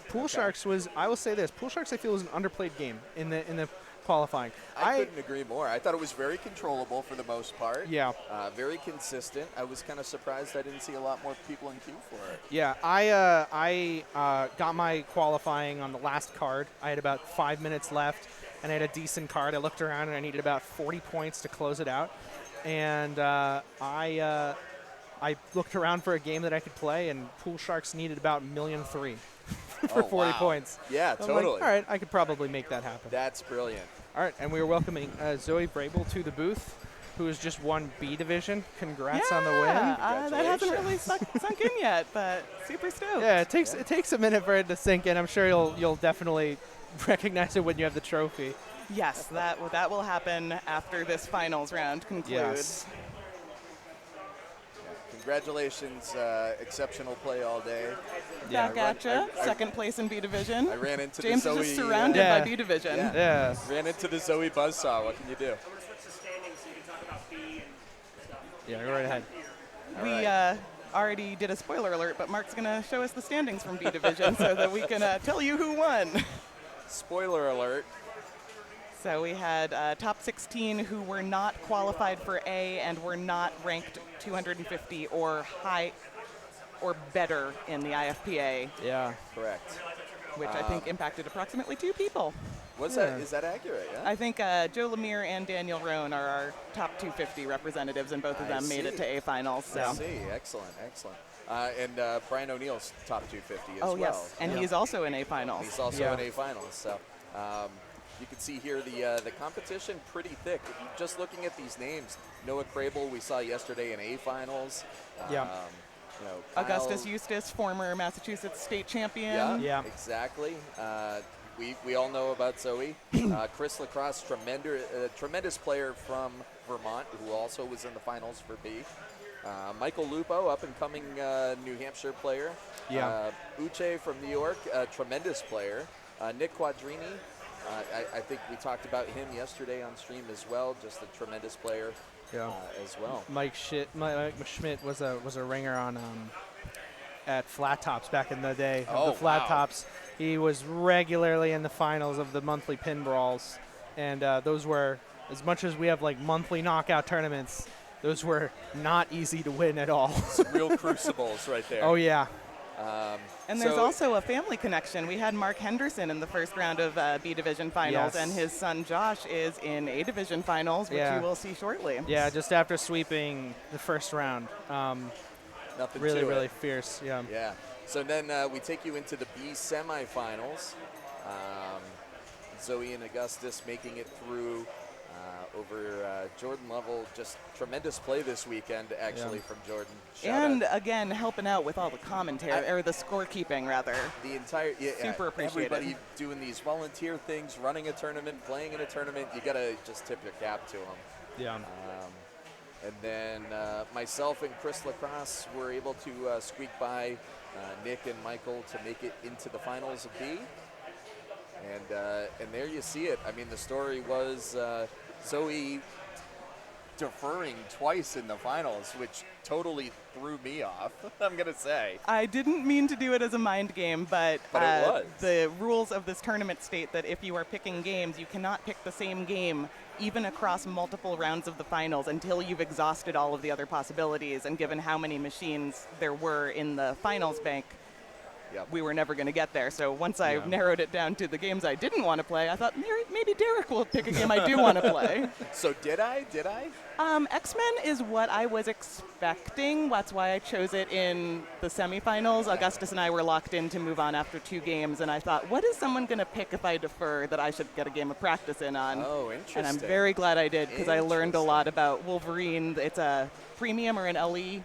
J: Pool Sharks was. I will say this. Pool Sharks, I feel, was an underplayed game in the qualifying.
L: I couldn't agree more. I thought it was very controllable for the most part.
J: Yeah.
L: Very consistent. I was kind of surprised I didn't see a lot more people in queue for it.
J: Yeah, I got my qualifying on the last card. I had about 5 minutes left, and I had a decent card. I looked around, and I needed about 40 points to close it out. And I looked around for a game that I could play, and Pool Sharks needed about $1.3 million for 40 points.
L: Yeah,
J: I'm
L: totally.
J: Like, all right, I could probably make that happen.
L: That's brilliant.
J: All right, and we are welcoming Zoe Vrabel to the booth, who has just won B division. Congrats on the win.
M: That hasn't really sunk in yet, but super stoked.
J: Yeah, it takes a minute for it to sink in. I'm sure you'll definitely recognize it when you have the trophy.
M: Yes, that will happen after this finals round concludes.
L: Yeah, congratulations, exceptional play all day.
M: Back at ya, second place in B Division.
L: I ran into
M: James
L: the Zoe.
M: is just surrounded by B Division.
L: Yeah. Ran into the Zoe buzzsaw. What can you do?
J: Yeah, go right ahead.
M: We already did a spoiler alert, but Mark's going to show us the standings from B Division so that we can tell you who won.
L: Spoiler alert.
M: So we had top 16 who were not qualified for A and were not ranked 250 or high or better in the IFPA.
J: Yeah.
L: Correct.
M: Which I think impacted approximately 2 people.
L: That? Is that accurate? Yeah.
M: I think Joe Lemire and Daniel Roan are our top 250 representatives, and both of them made it to A finals. So.
L: I see. Excellent. And Brian O'Neill's top 250 as well.
M: Oh, yes. And he's also in A finals.
L: He's also in A finals. So you can see here the competition pretty thick. Just looking at these names, Noah Crable we saw yesterday in A finals.
J: Yeah.
M: Augustus Eustace, former Massachusetts state champion.
L: Yeah. Exactly. We all know about Zoe. Chris Lacrosse, tremendous player from Vermont, who also was in the finals for B. Michael Lupo, up-and-coming New Hampshire player.
J: Yeah.
L: Uche from New York, a tremendous player. Nick Quadrini, I think we talked about him yesterday on stream as well, just a tremendous player as well.
J: Mike Schmidt was a ringer on at Flat Tops back in the day. The Flat Tops. He was regularly in the finals of the monthly pin brawls, and those were, as much as we have like monthly knockout tournaments, those were not easy to win at all.
L: Some real crucibles right there.
J: Oh yeah.
M: And there's also a family connection. We had Mark Henderson in the first round of B Division finals, and his son Josh is in A Division finals, which you will see shortly.
J: Yeah, just after sweeping the first round.
L: Nothing
J: really fierce. Yeah.
L: Yeah. So then we take you into the B semifinals. Zoe and Augustus making it through over Jordan Lovell. Just tremendous play this weekend, actually, from Jordan.
M: And again, helping out with all the commentary, or the scorekeeping, rather.
L: The entire,
M: super appreciated.
L: Everybody doing these volunteer things, running a tournament, playing in a tournament. You gotta just tip your cap to them.
J: Yeah.
L: And then myself and Chris Lacrosse were able to squeak by Nick and Michael to make it into the finals of B. And there you see it. I mean, the story was Zoe deferring twice in the finals, which totally threw me off, I'm going to say.
M: I didn't mean to do it as a mind game, but
L: it was.
M: The rules of this tournament state that if you are picking games, you cannot pick the same game even across multiple rounds of the finals until you've exhausted all of the other possibilities. And given how many machines there were in the finals bank, we were never going to get there. So once I narrowed it down to the games I didn't want to play, I thought maybe Derek will pick a game I do want to play.
L: So did I?
M: X-Men is what I was expecting. That's why I chose it in the semifinals. Augustus and I were locked in to move on after 2 games, and I thought, what is someone going to pick if I defer that I should get a game of practice in on?
L: Oh, interesting.
M: And I'm very glad I did, because I learned a lot about Wolverine. It's a premium or an LE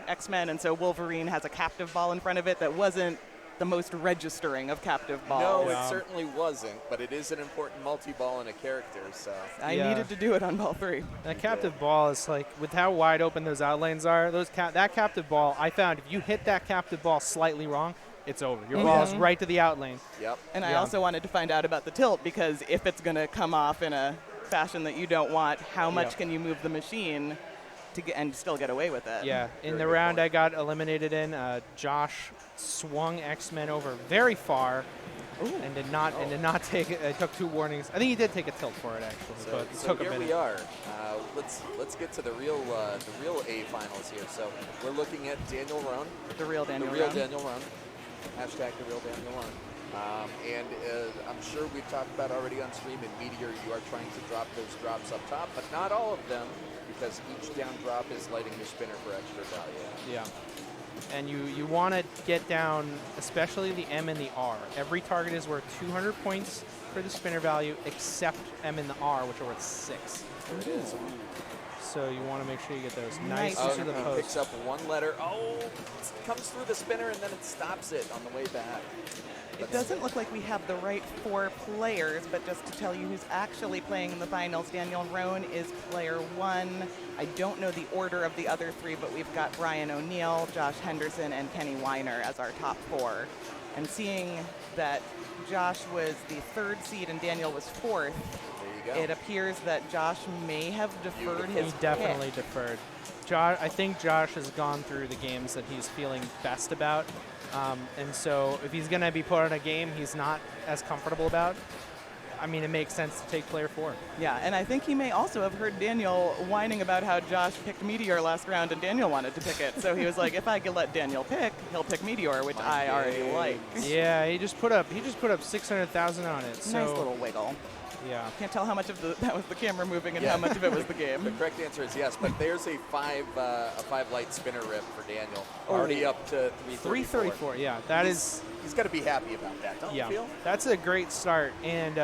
M: X-Men, and so Wolverine has a captive ball in front of it that wasn't the most registering of captive balls.
L: No, it certainly wasn't, but it is an important multi-ball in a character, so.
M: I needed to do it on ball 3.
J: That captive ball is like, with how wide open those outlanes are, that captive ball, I found if you hit that captive ball slightly wrong, it's over. Your ball is right to the outlane.
L: Yep.
M: And I also wanted to find out about the tilt, because if it's going to come off in a fashion that you don't want, how much can you move the machine to get and still get away with it?
J: Yeah. In the round I got eliminated in, Josh swung X-Men over very far. And did not take it. Took 2 warnings. I think he did take a tilt for it actually, but it took a minute.
L: Here we are. Let's get to the real A finals here. So we're looking at Daniel Roan.
M: The real Daniel
L: Roan. Hashtag the real Daniel Roan. And I'm sure we've talked about already on stream in Meteor, you are trying to drop those drops up top, but not all of them, because each down drop is lighting your spinner for extra value.
J: Yeah. And you want to get down, especially the M and the R. Every target is worth 200 points for the spinner value, except M and the R, which are worth 6.
L: There it is.
J: So you want to make sure you get those
M: Nice.
J: nice to the
L: he
J: post.
L: picks up one letter. Oh, it comes through the spinner and then it stops it on the way back.
M: It doesn't look like we have the right 4 players, but just to tell you who's actually playing in the finals, Daniel Roan is player 1. I don't know the order of the other 3, but we've got Brian O'Neill, Josh Henderson, and Kenny Weiner as our top 4. And seeing that Josh was the 3rd seed and Daniel was 4th, it appears that Josh may have deferred his
J: He definitely
M: pick.
J: deferred. I think Josh has gone through the games that he's feeling best about. And so if he's going to be put on a game he's not as comfortable about, I mean, it makes sense to take player 4.
M: Yeah, and I think he may also have heard Daniel whining about how Josh picked Meteor last round and Daniel wanted to pick it. So he was like, if I can let Daniel pick, he'll pick Meteor, which I already like.
J: Yeah, he just put up 600,000 on it. So
M: Nice little wiggle.
J: Yeah.
M: Can't tell how much of that was the camera moving and how much of it was the game.
L: The correct answer is yes, but there's a 5 light spinner rip for Daniel.
J: Oh.
L: Already up to
J: 334. Yeah, that is.
L: He's got to be happy about that, don't you feel?
J: That's a great start. And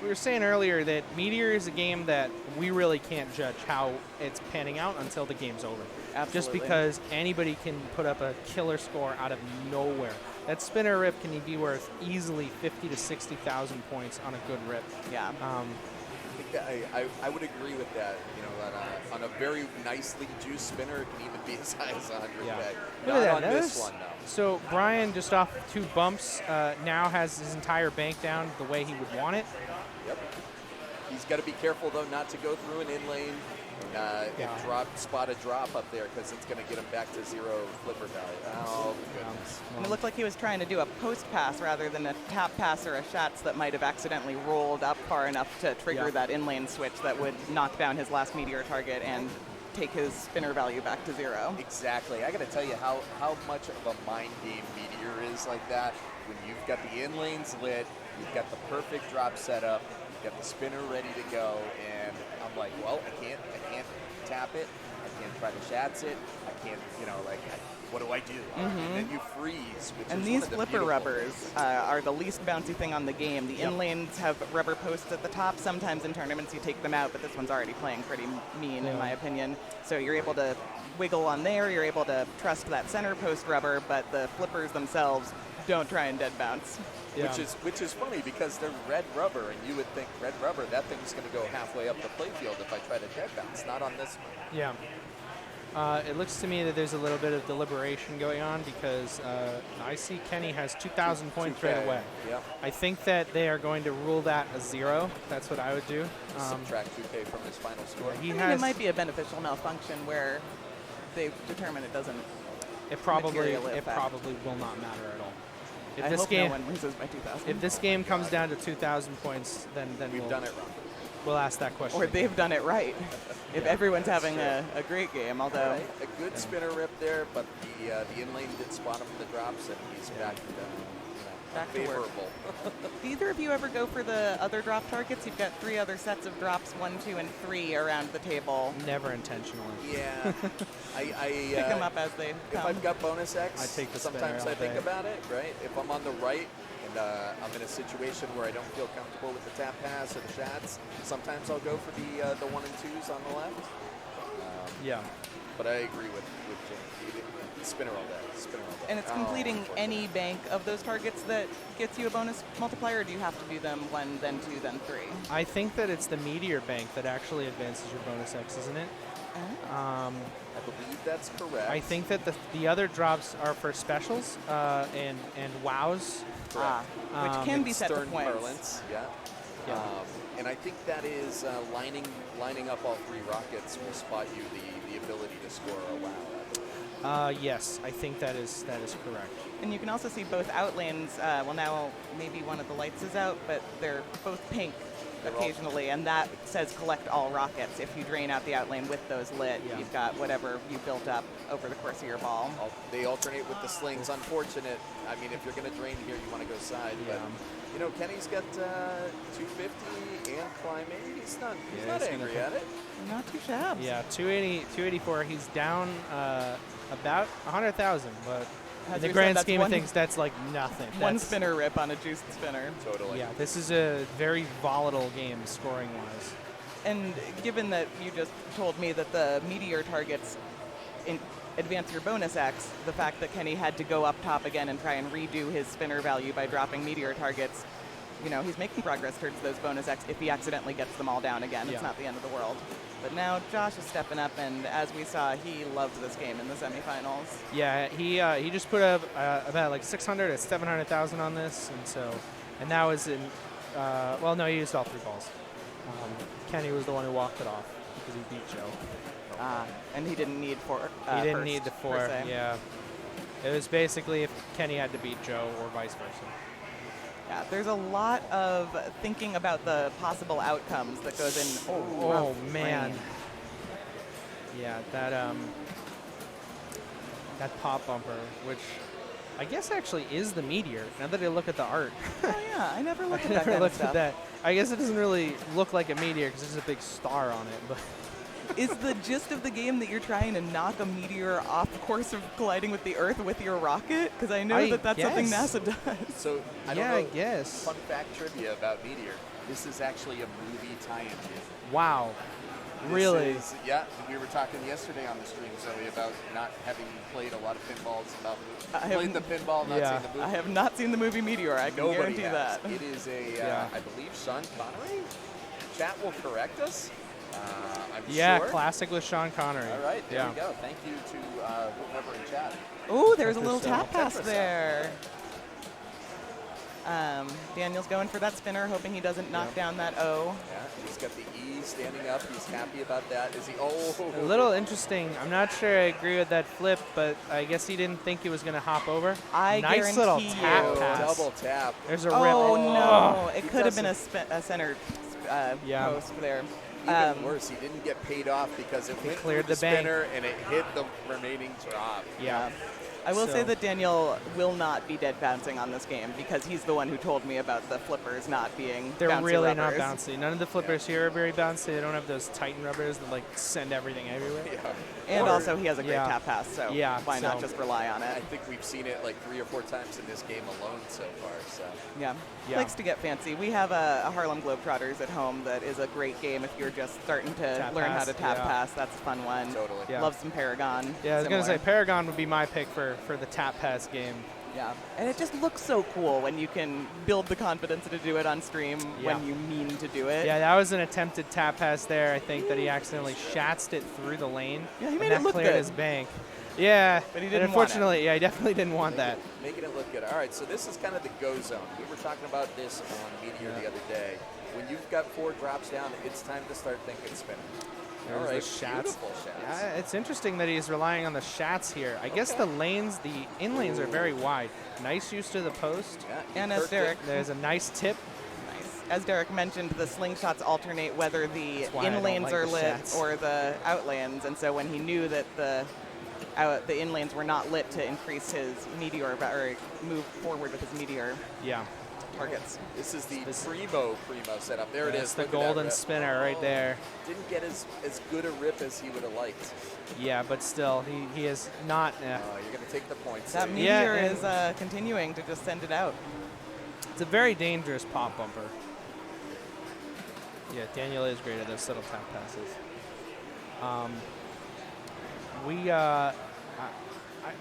J: we were saying earlier that Meteor is a game that we really can't judge how it's panning out until the game's over.
M: Absolutely.
J: Just because anybody can put up a killer score out of nowhere. That spinner rip can be worth easily 50 to 60,000 points on a good rip.
M: Yeah.
L: I would agree with that. You know, that on a very nicely juiced spinner, it can even be as high as 100K.
J: Yeah.
L: Not
J: Look at
L: on
J: that.
L: this one, though.
J: So Brian, just off 2 bumps, now has his entire bank down the way he would want it.
L: Yep. He's got to be careful, though, not to go through an in lane and spot a drop up there because it's going to get him back to 0 flipper value. Oh, goodness.
M: And it looked like he was trying to do a post pass rather than a tap pass or a shots that might have accidentally rolled up far enough to trigger that in-lane switch that would knock down his last Meteor target and take his spinner value back to 0.
L: Exactly. I got to tell you how much of a mind game Meteor is like that. When you've got the in lanes lit, you've got the perfect drop setup, you've got the spinner ready to go, and I'm like, well, I can't tap it, I can't try to shots it, I can't, what do I do? And then you freeze. Which
M: And
L: is
M: these
L: one of the
M: flipper
L: beautiful
M: rubbers
L: things.
M: are the least bouncy thing on the game. The in lanes have rubber posts at the top. Sometimes in tournaments you take them out, but this one's already playing pretty mean in my opinion. So you're able to wiggle on there, you're able to trust that center post rubber, but the flippers themselves don't try and dead bounce.
J: Yeah.
L: Which is funny because they're red rubber, and you would think red rubber, that thing's going to go halfway up the playfield if I try to dead bounce. Not on this one.
J: Yeah. It looks to me that there's a little bit of deliberation going on because I see Kenny has 2,000 points right away.
L: Yep.
J: I think that they are going to rule that a 0. That's what I would do.
L: Subtract 2K from his final score.
M: I mean, it might be a beneficial malfunction where they determine it doesn't.
J: It probably
M: materially affect.
J: will not matter at all. If
M: I
J: this
M: hope
J: game,
M: no one loses by 2,000.
J: If this game comes down to 2,000 points, then
L: we've done it wrong.
J: We'll ask that question.
M: Or they've done it right. If everyone's having
L: true.
M: a great game, although
L: Right. A good spinner rip there, but the in lane did spot him for the drops, and he's back to
M: Back to work.
L: favorable.
M: do either of you ever go for the other drop targets? You've got 3 other sets of drops, 1, 2, and 3 around the table.
J: Never intentionally.
L: Yeah. I
M: Pick them up as they
L: If
M: come.
L: I've got bonus X,
J: I take the
L: sometimes
J: spinner
L: I
J: all
L: think
J: day.
L: about it, right? If I'm on the right and I'm in a situation where I don't feel comfortable with the tap pass or the shots, sometimes I'll go for the 1 and 2s on the left.
J: Yeah.
L: But I agree with Jim. Spinner all day. Spinner all day.
M: And it's completing any bank of those targets that gets you a bonus multiplier, or do you have to do them 1, then 2, then 3?
J: I think that it's the Meteor bank that actually advances your bonus X, isn't it?
L: I believe that's correct.
J: I think that the other drops are for specials and wows.
M: Which can be set to
L: Stern
M: points.
L: parlance, yeah. And I think that is lining up all 3 rockets will spot you the ability to score a wow.
J: Yes, I think that is correct.
M: And you can also see both out lanes. Well, now maybe one of the lights is out, but they're both pink occasionally, and that says collect all rockets. If you drain out the out lane with those lit, you've got whatever you built up over the course of your ball.
L: They alternate with the slings. Unfortunate. I mean, if you're going to drain here, you want to go side. But, Kenny's got 250 and climbing. He's not angry at it.
M: Not too shabby.
J: Yeah, 280, 284. He's down about 100,000, but in the grand scheme of things, that's like nothing.
M: One spinner rip on a juiced spinner.
L: Totally.
J: Yeah, this is a very volatile game scoring-wise.
M: And given that you just told me that the Meteor targets advance your bonus X, the fact that Kenny had to go up top again and try and redo his spinner value by dropping Meteor targets, you know, he's making progress towards those bonus X if he accidentally gets them all down again. It's not the end of the world. But now Josh is stepping up, and as we saw, he loved this game in the semifinals.
J: Yeah, he just put up about like 600 or 700,000 on this, and that was in well, no, he used all 3 balls. Kenny was the one who walked it off because he beat Joe.
M: And he didn't need 4.
J: He didn't need the 4. Yeah, it was basically if Kenny had to beat Joe or vice versa.
M: Yeah, there's a lot of thinking about the possible outcomes that goes in.
J: Oh man. Yeah, that pop bumper, which I guess actually is the Meteor. Now that I look at the art.
M: Oh yeah, I never looked at that.
J: I never looked at that. I guess it doesn't really look like a Meteor because there's a big star on it, but.
M: Is the gist of the game that you're trying to knock a meteor off course of colliding with the Earth with your rocket? Because I know that's something NASA does.
L: So, I
B: guess.
L: Fun fact trivia about Meteor. This is actually a movie tie-in.
J: Wow. Really?
L: Yeah, we were talking yesterday on the stream, Zoe, about not having played a lot of pinballs, about played the pinball, not seen the movie.
M: I have not seen the movie Meteor, I can guarantee that.
L: It is I believe, Sean Connery? Chat will correct us. I'm sure.
J: Classic with Sean Connery.
L: All right, there we go. Thank you to whoever in chat.
M: Ooh, there's a little tap pass there. Daniel's going for that spinner, hoping he doesn't knock down that O.
L: Yeah, he's got the E standing up. He's happy about that. Is he? Oh.
J: A little interesting. I'm not sure I agree with that flip, but I guess he didn't think he was going to hop over. Nice little tap pass.
L: Double tap.
J: There's a rip.
M: Oh, no. It could have been a center post there.
L: Even worse, he didn't get paid off because it went through the spinner and it hit the remaining drop.
J: Yeah.
M: I will say that Daniel will not be dead bouncing on this game because he's the one who told me about the flippers not being
J: They're
M: bouncy
J: really
M: rubbers.
J: not bouncy. None of the flippers here are very bouncy. They don't have those Titan rubbers that like send everything everywhere.
M: And also he has a great tap pass, so why not just rely on it?
L: I think we've seen it like 3 or 4 times in this game alone so far. So
M: yeah. Likes to get fancy. We have a Harlem Globetrotters at home that is a great game if you're just starting to learn how to tap pass. That's a fun one.
L: Totally.
J: Yeah.
M: Love some Paragon.
J: Yeah, I was going to say Paragon would be my pick for the tap pass game.
M: Yeah, and it just looks so cool when you can build the confidence to do it on stream when you mean to do it.
J: Yeah, that was an attempted tap pass there. I think that he accidentally shatzed it through the lane.
M: Yeah, he made it look
J: cleared
M: good.
J: his bank. Yeah,
M: but he didn't
J: unfortunately, he definitely didn't want that.
L: Making it look good. All right, so this is kind of the go zone. We were talking about this on Meteor the other day. When you've got 4 drops down, it's time to start thinking spinning.
J: All right, beautiful
L: shots.
J: Yeah, it's interesting that he's relying on the shots here. I guess the lanes, the in lanes are very wide. Nice use to the post.
L: Yeah,
M: and as Derek,
J: there's a nice tip.
M: Nice. As Derek mentioned, the slingshots alternate whether the in lanes are lit or the out lanes, and so when he knew that the in lanes were not lit to increase his Meteor or move forward with his Meteor.
J: Yeah.
M: Targets.
L: This is the primo setup. There it is.
J: The golden spinner right there.
L: Didn't get as good a rip as he would have liked.
J: Yeah, but still, he is not.
L: You're going to take the points.
M: That Meteor is continuing to just send it out.
J: It's a very dangerous pop bumper. Yeah, Daniel is great at those subtle tap passes.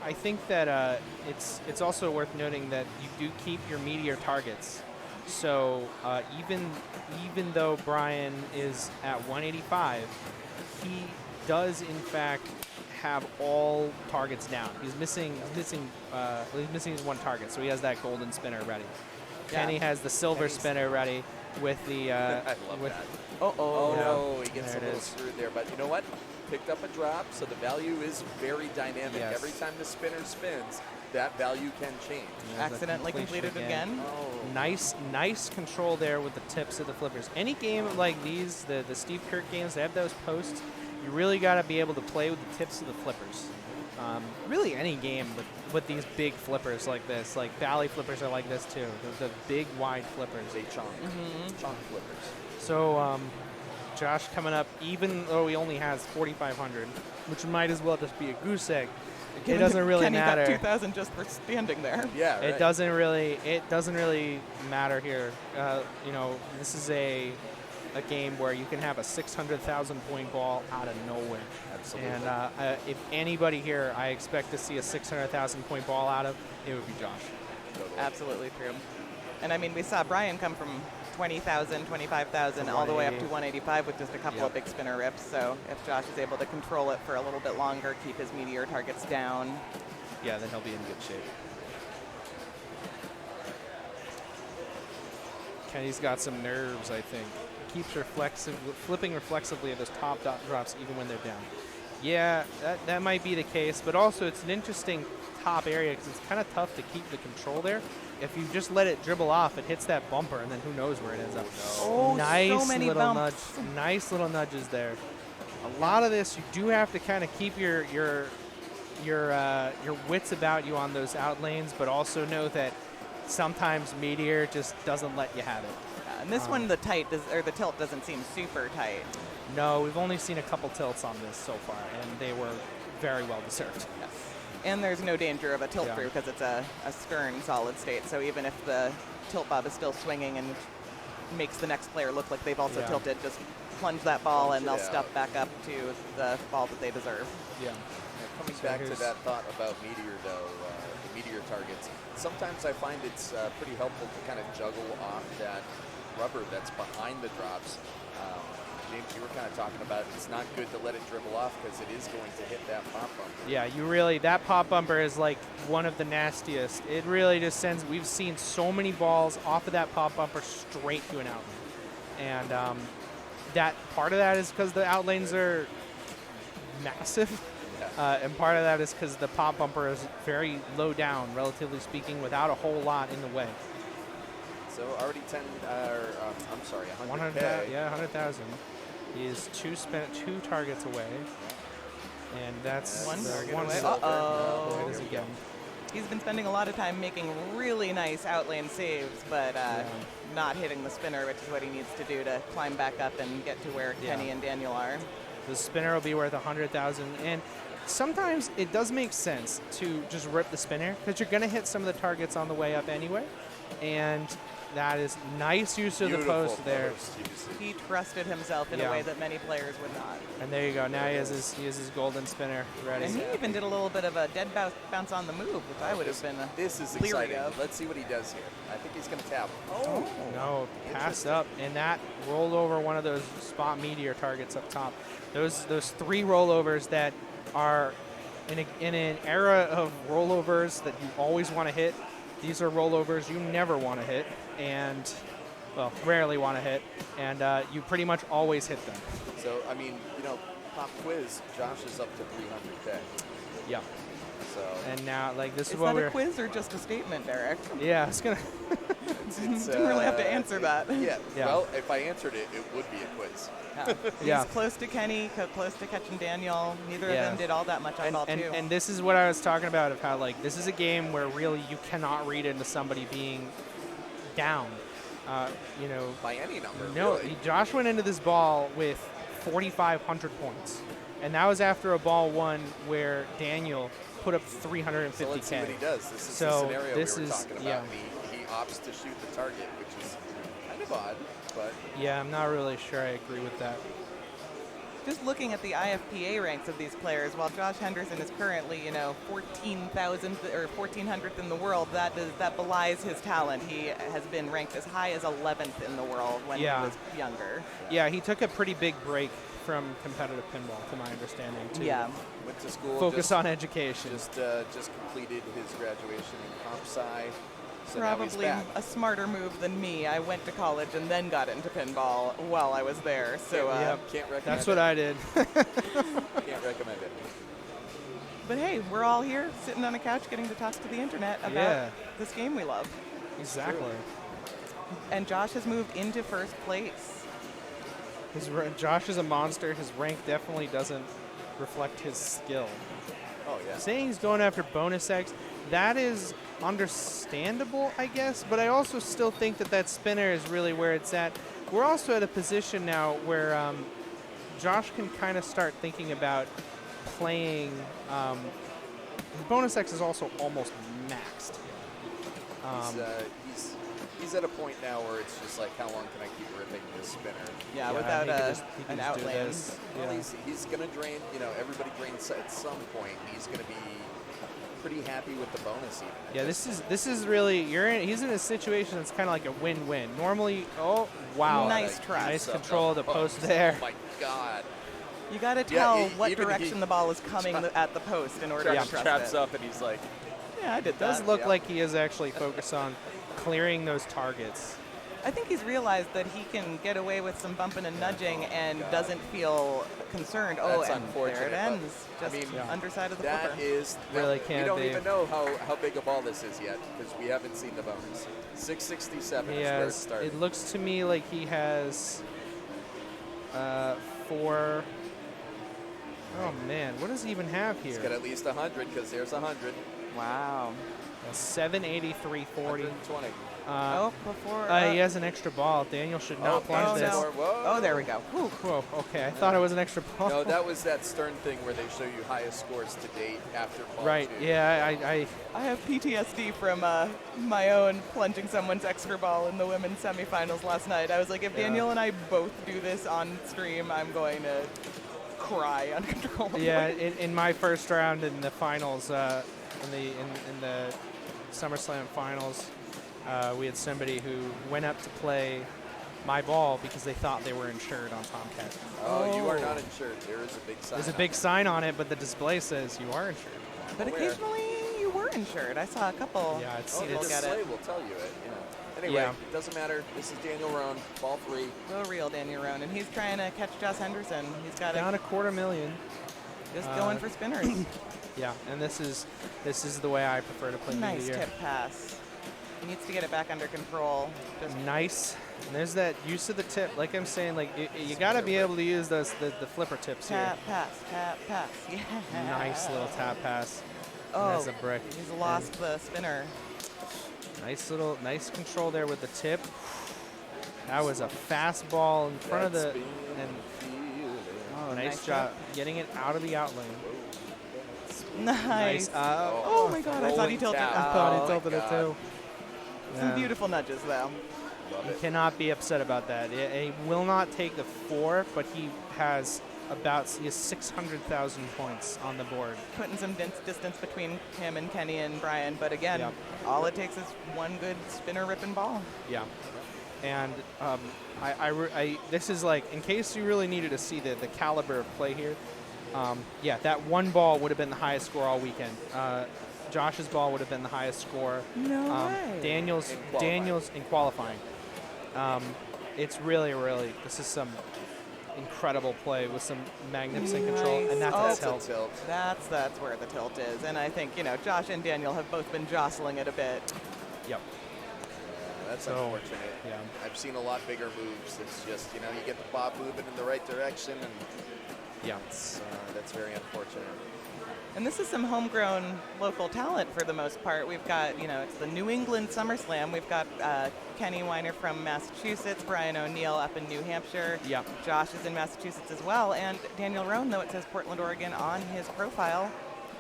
J: I think that it's also worth noting that you do keep your Meteor targets. So even though Brian is at 185, he does in fact have all targets down. He's missing his 1 target, so he has that golden spinner ready. Kenny has the silver spinner ready with the.
L: I love that. No, he gets a little screwed there, but you know what? Picked up a drop, so the value is very dynamic.
J: Yes.
L: Every time the spinner spins, that value can change.
M: Accidentally completed again.
J: Oh. Nice control there with the tips of the flippers. Any game like these, the Steve Kirk games, they have those posts. You really got to be able to play with the tips of the flippers. Really any game with these big flippers like this. Like Valley flippers are like this too. The big wide flippers.
L: They chunk. Chunk flippers.
J: So Josh coming up, even though he only has 4,500, which might as well just be a goose egg. It doesn't really matter.
M: Kenny got 2,000 just for standing there.
L: Yeah, right.
J: It doesn't really matter here. You know, this is a a game where you can have a 600,000 point ball out of nowhere.
L: Absolutely.
J: And if anybody here I expect to see a 600,000 point ball out of, it would be Josh.
L: Totally.
M: Absolutely true. And I mean, we saw Brian come from 20,000, 25,000, all the way up to 185 with just a couple of big spinner rips. So if Josh is able to control it for a little bit longer, keep his Meteor targets down.
B: Yeah, then he'll be in good shape.
J: Kenny's got some nerves, I think. Keeps flipping reflexively at those top drops even when they're down. Yeah, that might be the case, but also it's an interesting top area because it's kind of tough to keep the control there. If you just let it dribble off, it hits that bumper, and then who knows where it ends up.
M: Oh,
J: nice
M: so many
J: little
M: bumps.
J: nudge. Nice little nudges there. A lot of this, you do have to kind of keep your wits about you on those out lanes, but also know that sometimes Meteor just doesn't let you have it.
M: And this one, the tilt doesn't seem super tight.
J: No, we've only seen a couple tilts on this so far, and they were very well deserved.
M: Yes. And there's no danger of a tilt through because it's a stern solid state. So even if the tilt bob is still swinging and makes the next player look like they've also tilted, just plunge that ball and they'll step back up to the ball that they deserve.
L: Yeah. Coming back to that thought about Meteor, though, the Meteor targets, sometimes I find it's pretty helpful to kind of juggle off that rubber that's behind the drops. James, you were kind of talking about it's not good to let it dribble off because it is going to hit that pop bumper.
J: Yeah, that pop bumper is like one of the nastiest. It really just sends, we've seen so many balls off of that pop bumper straight to an outlane. And that part of that is because the outlanes are massive. And part of that is because the pop bumper is very low down, relatively speaking, without a whole lot in the way.
L: So already 100K.
J: Yeah, 100,000. He is two targets away. And that's
M: one target
J: one
M: away.
J: Uh-oh. There it is again.
M: He's been spending a lot of time making really nice outlane saves, but not hitting the spinner, which is what he needs to do to climb back up and get to where Kenny and Daniel are.
J: The spinner will be worth 100,000. And sometimes it does make sense to just rip the spinner because you're going to hit some of the targets on the way up anyway. And that is nice use of the post there.
M: He trusted himself in a way that many players would not.
J: And there you go. Now he has his golden spinner ready.
M: And he even did a little bit of a dead bounce on the move, which I would have been
L: This is exciting. Let's see what he does here. I think he's going to tap.
J: Oh. No, passed up. And that rolled over one of those spot Meteor targets up top. Those three rollovers that are in an era of rollovers that you always want to hit. These are rollovers you never want to hit, and, well, rarely want to hit, and you pretty much always hit them.
L: So, I mean, pop quiz, Josh is up to 300K.
J: Yeah.
L: So.
J: And now, like, this is
M: what
J: we're...
M: Is that a quiz or just a statement, Derek?
J: Yeah, it's going to...
M: Didn't really have to answer that.
L: Yeah. Well, if I answered it, it would be a quiz.
M: He's close to Kenny, close to catching Daniel. Neither of them did all that much on ball, too.
J: And this is what I was talking about of how, like, this is a game where really you cannot read into somebody being down.
L: By any number.
J: No,
L: really.
J: Josh went into this ball with 4,500 points. And that was after a ball one where Daniel put up 350K.
L: So let's see what he does. This is the scenario we were talking about. He opts to shoot the target, which is kind of odd, but...
J: Yeah, I'm not really sure I agree with that.
M: Just looking at the IFPA ranks of these players, while Josh Henderson is currently, 14,000th or 1,400th in the world, that belies his talent. He has been ranked as high as 11th in the world when he was younger.
J: Yeah, he took a pretty big break from competitive pinball, to my understanding, too.
M: Yeah.
L: Went to school.
J: Focus on education.
L: Just completed his graduation in comp sci. So
M: probably a smarter move than me. I went to college and then got into pinball while I was there. So
L: can't recommend
J: that's what I did.
L: Can't recommend it.
M: But hey, we're all here sitting on a couch getting to talk to the internet about this game we love.
J: Exactly.
M: And Josh has moved into first place.
J: Josh is a monster. His rank definitely doesn't reflect his skill.
L: Oh, yeah.
J: Saying he's going after bonus X, that is understandable, I guess, but I also still think that spinner is really where it's at. We're also at a position now where Josh can kind of start thinking about playing. Bonus X is also almost maxed.
L: He's at a point now where it's just like, how long can I keep ripping this spinner?
M: Yeah, without an outland.
L: Well, he's going to drain, everybody drains at some point. He's going to be pretty happy with the bonus even.
J: Yeah, this is really, he's in a situation that's kind of like a win-win. Normally, oh, wow.
M: Nice try.
J: Nice control of the post there.
L: Oh, my God.
M: You got to tell what direction the ball is coming at the post in order to trust
B: traps
M: it.
B: up, and he's like,
M: yeah, I did
J: It does look like he is actually focused on clearing those targets.
M: I think he's realized that he can get away with some bumping and nudging and doesn't feel concerned.
L: That's
M: and
L: unfortunate,
M: there it ends. Just underside of the
L: that
M: flipper.
L: is
J: really
L: we
J: can't
L: don't
J: be.
L: even know how big a ball this is yet because we haven't seen the bonus. 667 is where it started.
J: It looks to me like he has 4. Oh man, what does he even have here?
L: He's got at least 100 because there's 100.
M: Wow.
J: 783.40.
L: 120.
M: Before.
J: He has an extra ball. Daniel should not plunge this.
M: Oh, there we go.
J: Whoa, okay. I thought it was an extra ball.
L: No, that was that Stern thing where they show you highest scores to date after ball
J: Right,
L: 2.
J: yeah,
M: I have PTSD from my own plunging someone's extra ball in the women's semifinals last night. I was like, if Daniel and I both do this on stream, I'm going to cry uncontrollably.
J: Yeah, in my first round in the finals, in the SummerSlam finals, we had somebody who went up to play my ball because they thought they were insured on Tomcat.
L: Oh, you are not insured. There is a big sign.
J: There's a big sign on it, but the display says you are insured.
M: But occasionally you were insured. I saw a couple.
J: Yeah,
L: the display will tell you it. Anyway, it doesn't matter. This is Daniel Roan, ball 3.
M: The real Daniel Roan, and he's trying to catch Josh Henderson. He's got
J: down $250,000.
M: Just going for spinners.
J: Yeah, and this is the way I prefer to play
M: Nice
J: Meteor.
M: tip pass. He needs to get it back under control. Just
J: nice. And there's that use of the tip. Like I'm saying, like you got to be able to use the flipper tips
M: tap,
J: here.
M: tap, pass. Yeah.
J: Nice little tap pass.
M: Oh,
J: that's a brick.
M: He's lost the spinner.
J: Nice control there with the tip. That was a fast ball in front of the. And nice job getting it out of the out lane.
M: Nice. Oh my God! I thought he tilted.
J: I thought he tilted it too.
M: Some beautiful nudges though.
J: You cannot be upset about that. He will not take the 4, but he has 600,000 points on the board.
M: Putting some distance between him and Kenny and Brian, but again, all it takes is one good spinner ripping ball.
J: Yeah. And this is like, in case you really needed to see the caliber of play here, that one ball would have been the highest score all weekend. Josh's ball would have been the highest score.
M: No way.
J: Daniel's in qualifying. It's really, this is some incredible play with some magnificent control, and that's a tilt.
M: That's where the tilt is, and I think Josh and Daniel have both been jostling it a bit.
J: Yep.
L: That's unfortunate. Yeah. I've seen a lot bigger moves. It's just you get the bob moving in the right direction, and that's very unfortunate.
M: And this is some homegrown local talent for the most part. We've got, it's the New England SummerSlam. We've got Kenny Weiner from Massachusetts, Brian O'Neill up in New Hampshire.
J: Yep.
M: Josh is in Massachusetts as well. And Daniel Roan, though it says Portland, Oregon on his profile,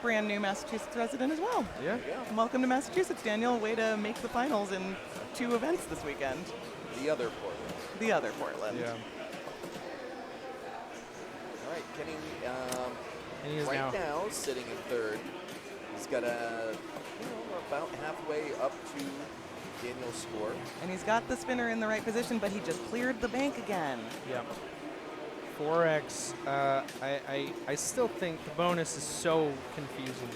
M: brand new Massachusetts resident as well.
J: Yeah.
M: And welcome to Massachusetts, Daniel. Way to make the finals in 2 events this weekend.
L: The other Portland.
M: The other Portland.
J: Yeah.
L: All right, Kenny.
J: And he is
L: right now sitting in 3rd. He's got about halfway up to Daniel's score.
M: And he's got the spinner in the right position, but he just cleared the bank again.
J: Yep. 4x. I still think the bonus is so confusing,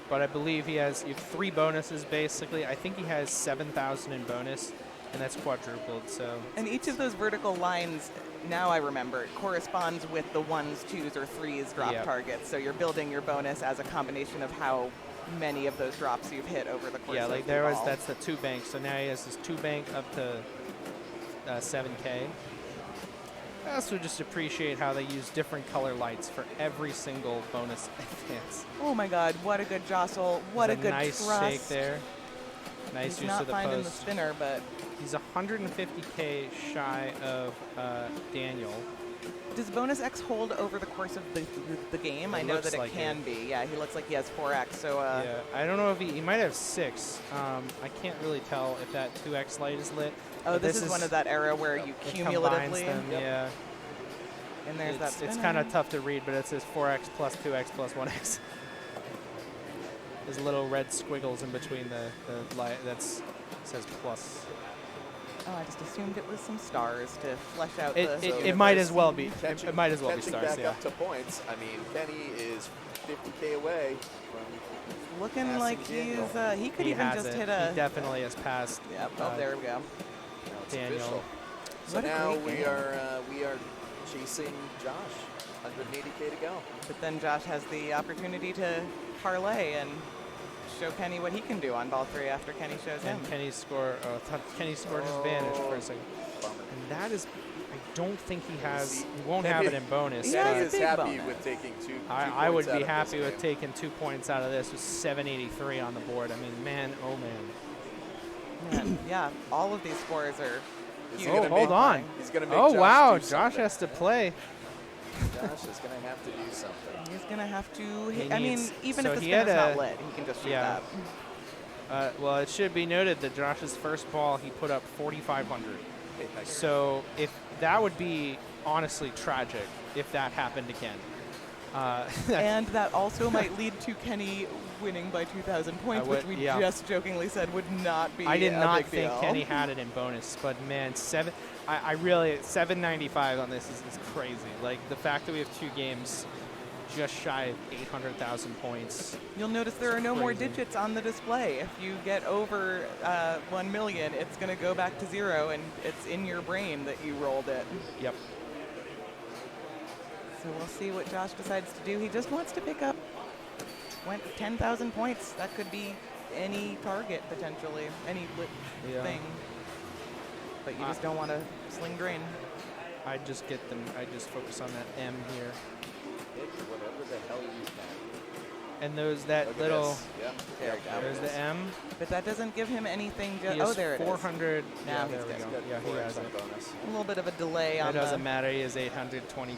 J: but I believe he has 3 bonuses basically. I think he has 7,000 in bonus, and that's quadrupled. So.
M: And each of those vertical lines, now I remember, it corresponds with the 1s, 2s, or 3s drop targets. So you're building your bonus as a combination of how many of those drops you've hit over the course of the ball.
J: That's the 2 bank. So now he has his 2 bank up to 7K. I also just appreciate how they use different color lights for every single bonus advance.
M: Oh my God, what a good jostle. What a good
J: nice
M: thrust.
J: shake there. Nice use of the post.
M: He's not finding the spinner, but...
J: He's 150K shy of Daniel.
M: Does bonus X hold over the course of the game? I know that it can be. Yeah, he looks like he has 4X. So
J: yeah, I don't know if he might have 6. I can't really tell if that 2X light is lit.
M: Oh, this is one of that era where you cumulatively.
J: Them, yeah.
M: And there's that.
J: It's kind of tough to read, but it says 4X plus 2X plus 1X. There's little red squiggles in between the light that says plus.
M: Oh, I just assumed it was some stars to flesh out
J: it might as well be. It might as well be stars,
L: back up to points. I mean, Kenny is 50K away from
M: looking like he could even just hit a.
J: He definitely has passed.
M: Yep. Oh, there we go.
J: Daniel.
L: So now we are chasing Josh. 180K to go.
M: But then Josh has the opportunity to parlay and show Kenny what he can do on ball 3 after Kenny shows him.
J: And Kenny scored his advantage for a second. And that is, I don't think he has, he won't have it in bonus.
L: He is happy with taking two
J: I would be happy with taking 2 points out of this with 783 on the board. I mean, man, oh man.
M: Yeah, all of these scores are huge.
J: Oh, hold on.
L: He's gonna make
J: Josh wow,
L: Josh
J: has to play.
L: Josh is going to have to do something.
M: He's going to have to hit. I mean, even if the
J: spinner's
M: not lit, he can just shoot that.
J: Well, it should be noted that Josh's first ball, he put up 4,500. So if that would be honestly tragic if that happened again.
M: And that also might lead to Kenny winning by 2,000 points, which we just jokingly said would not be.
J: I did not
M: big
J: think
M: deal.
J: Kenny had it in bonus, but man, I really 795 on this is crazy. Like the fact that we have 2 games just shy of 800,000 points.
M: You'll notice there are no more digits on the display. If you get over 1 million, it's going to go back to 0, and it's in your brain that you rolled it.
J: Yep.
M: So we'll see what Josh decides to do. He just wants to pick up 10,000 points. That could be any target, potentially, any lit thing. But you just don't want to sling drain.
J: I just focus on that M here.
L: Whatever the hell you can.
J: And there's that little. There's the M.
M: But that doesn't give him anything. There
J: 400.
M: It is. Now
J: there we go. Yeah, he has it.
M: A little bit of a delay on
J: it doesn't matter. He has 822.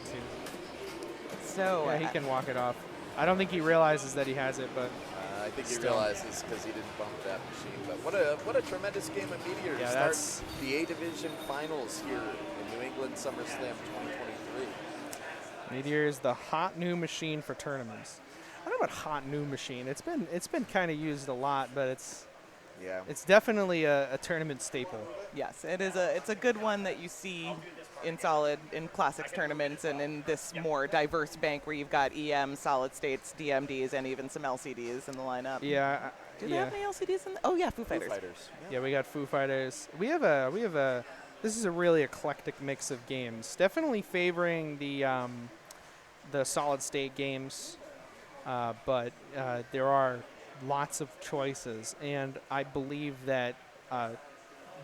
M: So
J: yeah, he can walk it off. I don't think he realizes that he has it, but
L: I think he realizes because he didn't bump that machine. But what a tremendous game of Meteor to start the A Division Finals here in New England SummerSlam 2023.
J: Meteor is the hot new machine for tournaments. I don't know about hot new machine. It's been kind of used a lot, but it's definitely a tournament staple.
M: Yes, it's a good one that you see in classics tournaments and in this more diverse bank where you've got EM, solid states, DMDs, and even some LCDs in the lineup.
J: Yeah.
M: Do they have any LCDs in? Oh yeah, Foo Fighters.
J: Yeah, we got Foo Fighters. We have a. This is a really eclectic mix of games. Definitely favoring the solid state games, but there are lots of choices, and I believe that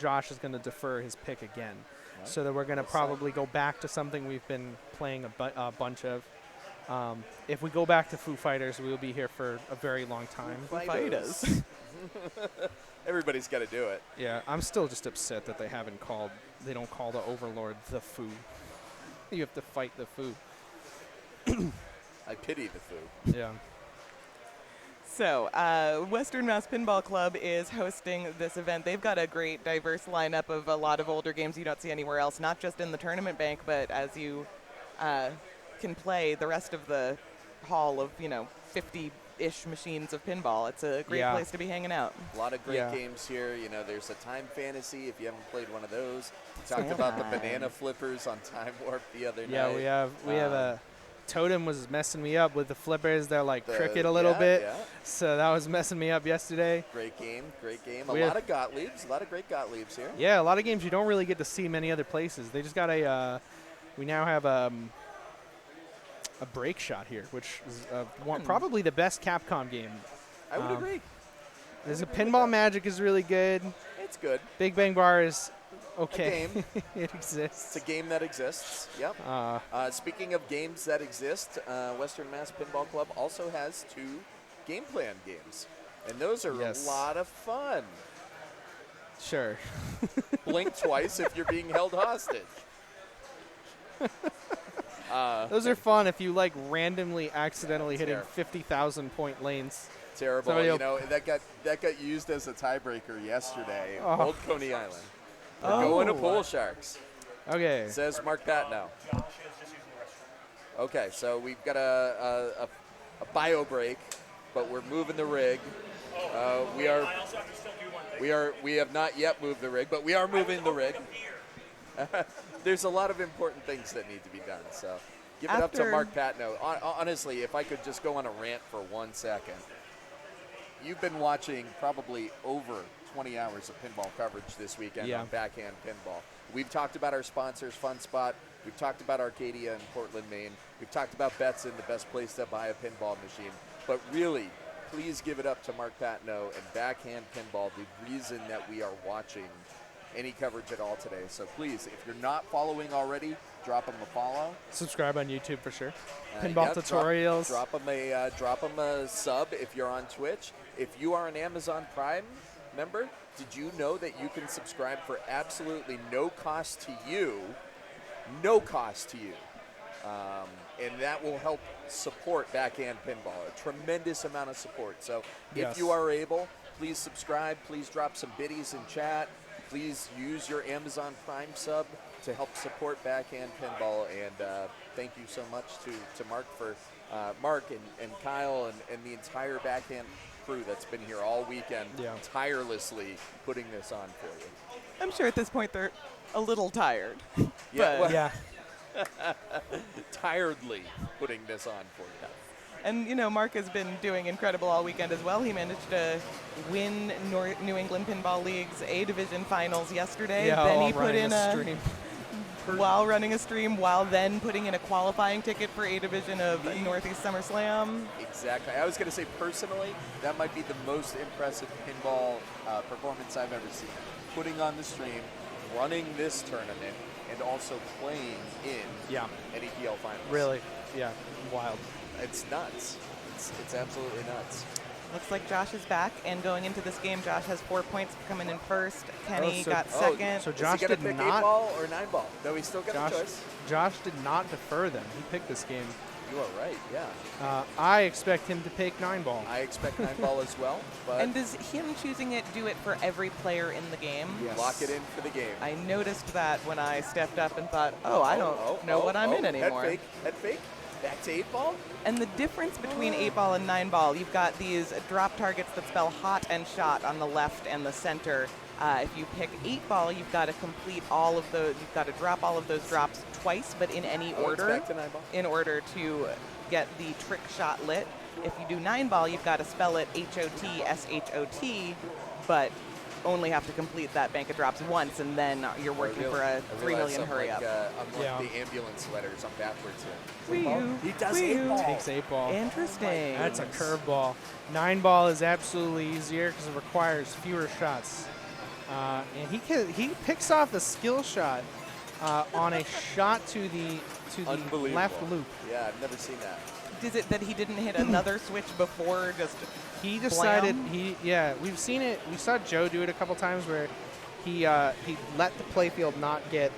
J: Josh is going to defer his pick again. So that we're going to probably go back to something we've been playing a bunch of. If we go back to Foo Fighters, we'll be here for a very long time.
L: Foo Fighters. Everybody's got to do it.
J: Yeah, I'm still just upset that they don't call the Overlord the Foo. You have to fight the Foo.
L: I pity the Foo.
J: Yeah.
M: So, Western Mass Pinball Club is hosting this event. They've got a great, diverse lineup of a lot of older games you don't see anywhere else, not just in the tournament bank, but as you can play the rest of the hall of, 50-ish machines of pinball. It's a great place to be hanging out.
L: A lot of great games here. There's a Time Fantasy, if you haven't played one of those. We talked about the banana flippers on Time Warp the other night.
J: Yeah, we have a... Totem was messing me up with the flippers. They're like crooked a little bit. Yeah. So that was messing me up yesterday.
L: Great game. A lot of Gottliebs. A lot of great Gottliebs here.
J: Yeah, a lot of games you don't really get to see many other places. They just got we now have a break shot here, which is probably the best Capcom game.
L: I would agree.
J: There's a Pinball Magic is really good.
L: It's good.
J: Big Bang Bar is okay.
L: A game.
J: It exists.
L: It's a game that exists. Yep. Speaking of games that exist, Western Mass Pinball Club also has 2 game plan games. And those are a lot of fun.
J: Sure.
L: Blink twice if you're being held hostage.
J: Those are fun if you like randomly accidentally hitting
L: Terrible.
J: 50,000 point lanes.
L: Terrible.
J: Somebody
L: You know, that got used as a tiebreaker yesterday.
J: Oh.
L: Old Coney Island. We're going to Pool Sharks.
J: Okay.
L: Says Mark Patno. Okay, so we've got a bio break, but we're moving the rig. We have not yet moved the rig, but we are moving the rig. There's a lot of important things that need to be done, so give it up to Mark Patno. Honestly, if I could just go on a rant for 1 second. You've been watching probably over 20 hours of pinball coverage this weekend on Backhand Pinball. We've talked about our sponsors, Fun Spot. We've talked about Arcadia in Portland, Maine. We've talked about Betson, the best place to buy a pinball machine. But really, please give it up to Mark Patno and Backhand Pinball, the reason that we are watching any coverage at all today. So please, if you're not following already, drop them a follow.
J: Subscribe on YouTube for sure. Pinball tutorials.
L: Drop them a sub if you're on Twitch. If you are an Amazon Prime member, did you know that you can subscribe for absolutely no cost to you? No cost to you. And that will help support Backhand Pinball, a tremendous amount of support. So if you are able, please subscribe. Please drop some biddies in chat. Please use your Amazon Prime sub to help support Backhand Pinball. And thank you so much to Mark for Mark and Kyle and the entire Backhand crew that's been here all weekend, tirelessly putting this on for you.
M: I'm sure at this point they're a little tired.
L: Tiredly putting this on for you.
M: And, you know, Mark has been doing incredible all weekend as well. He managed to win New England Pinball League's A Division Finals yesterday. Then he put in while running a stream, while then putting in a qualifying ticket for A Division of Northeast SummerSlam.
L: Exactly. I was going to say, personally, that might be the most impressive pinball performance I've ever seen. Putting on the stream, running this tournament, and also playing in NEPL Finals.
J: Really? Yeah. Wild.
L: It's nuts. It's absolutely nuts.
M: Looks like Josh is back, and going into this game, Josh has 4 points for coming in first. Kenny got second.
J: So Josh
L: did
J: did
L: not 8-ball or 9-ball. No, he's still got a choice.
J: Josh did not defer them. He picked this game.
L: You are right. Yeah.
J: I expect him to pick 9-ball.
L: I expect 9-ball as well. But
M: and does him choosing it do it for every player in the game?
L: Yes. Lock it in for the game.
M: I noticed that when I stepped up and thought, I don't know what I'm in anymore.
L: Head fake. Back to 8-ball.
M: And the difference between 8-ball and 9-ball, you've got these drop targets that spell hot and shot on the left and the center. If you pick 8-ball, you've got to complete all of those. You've got to drop all of those drops twice, but in any order, in order to get the trick shot lit. If you do 9-ball, you've got to spell it HOT, but only have to complete that bank of drops once, and then you're working for a 3 million hurry up.
L: Unlike the ambulance letters, I'm backwards here.
M: He
L: does 8-ball.
J: Takes 8-ball.
M: Interesting.
J: That's a curveball. 9-ball is absolutely easier because it requires fewer shots. And he picks off the skill shot on a shot to the left loop.
L: Yeah, I've never seen that.
M: Is it that he didn't hit another switch before?
J: He decided we've seen it. We saw Joe do it a couple times where he let the playfield not get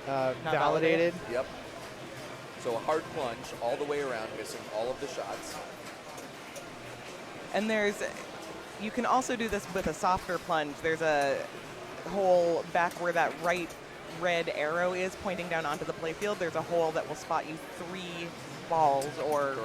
J: validated.
L: Yep. So a hard plunge all the way around, missing all of the shots.
M: And you can also do this with a softer plunge. There's a hole back where that right red arrow is pointing down onto the playfield. There's a hole that will spot you 3 balls or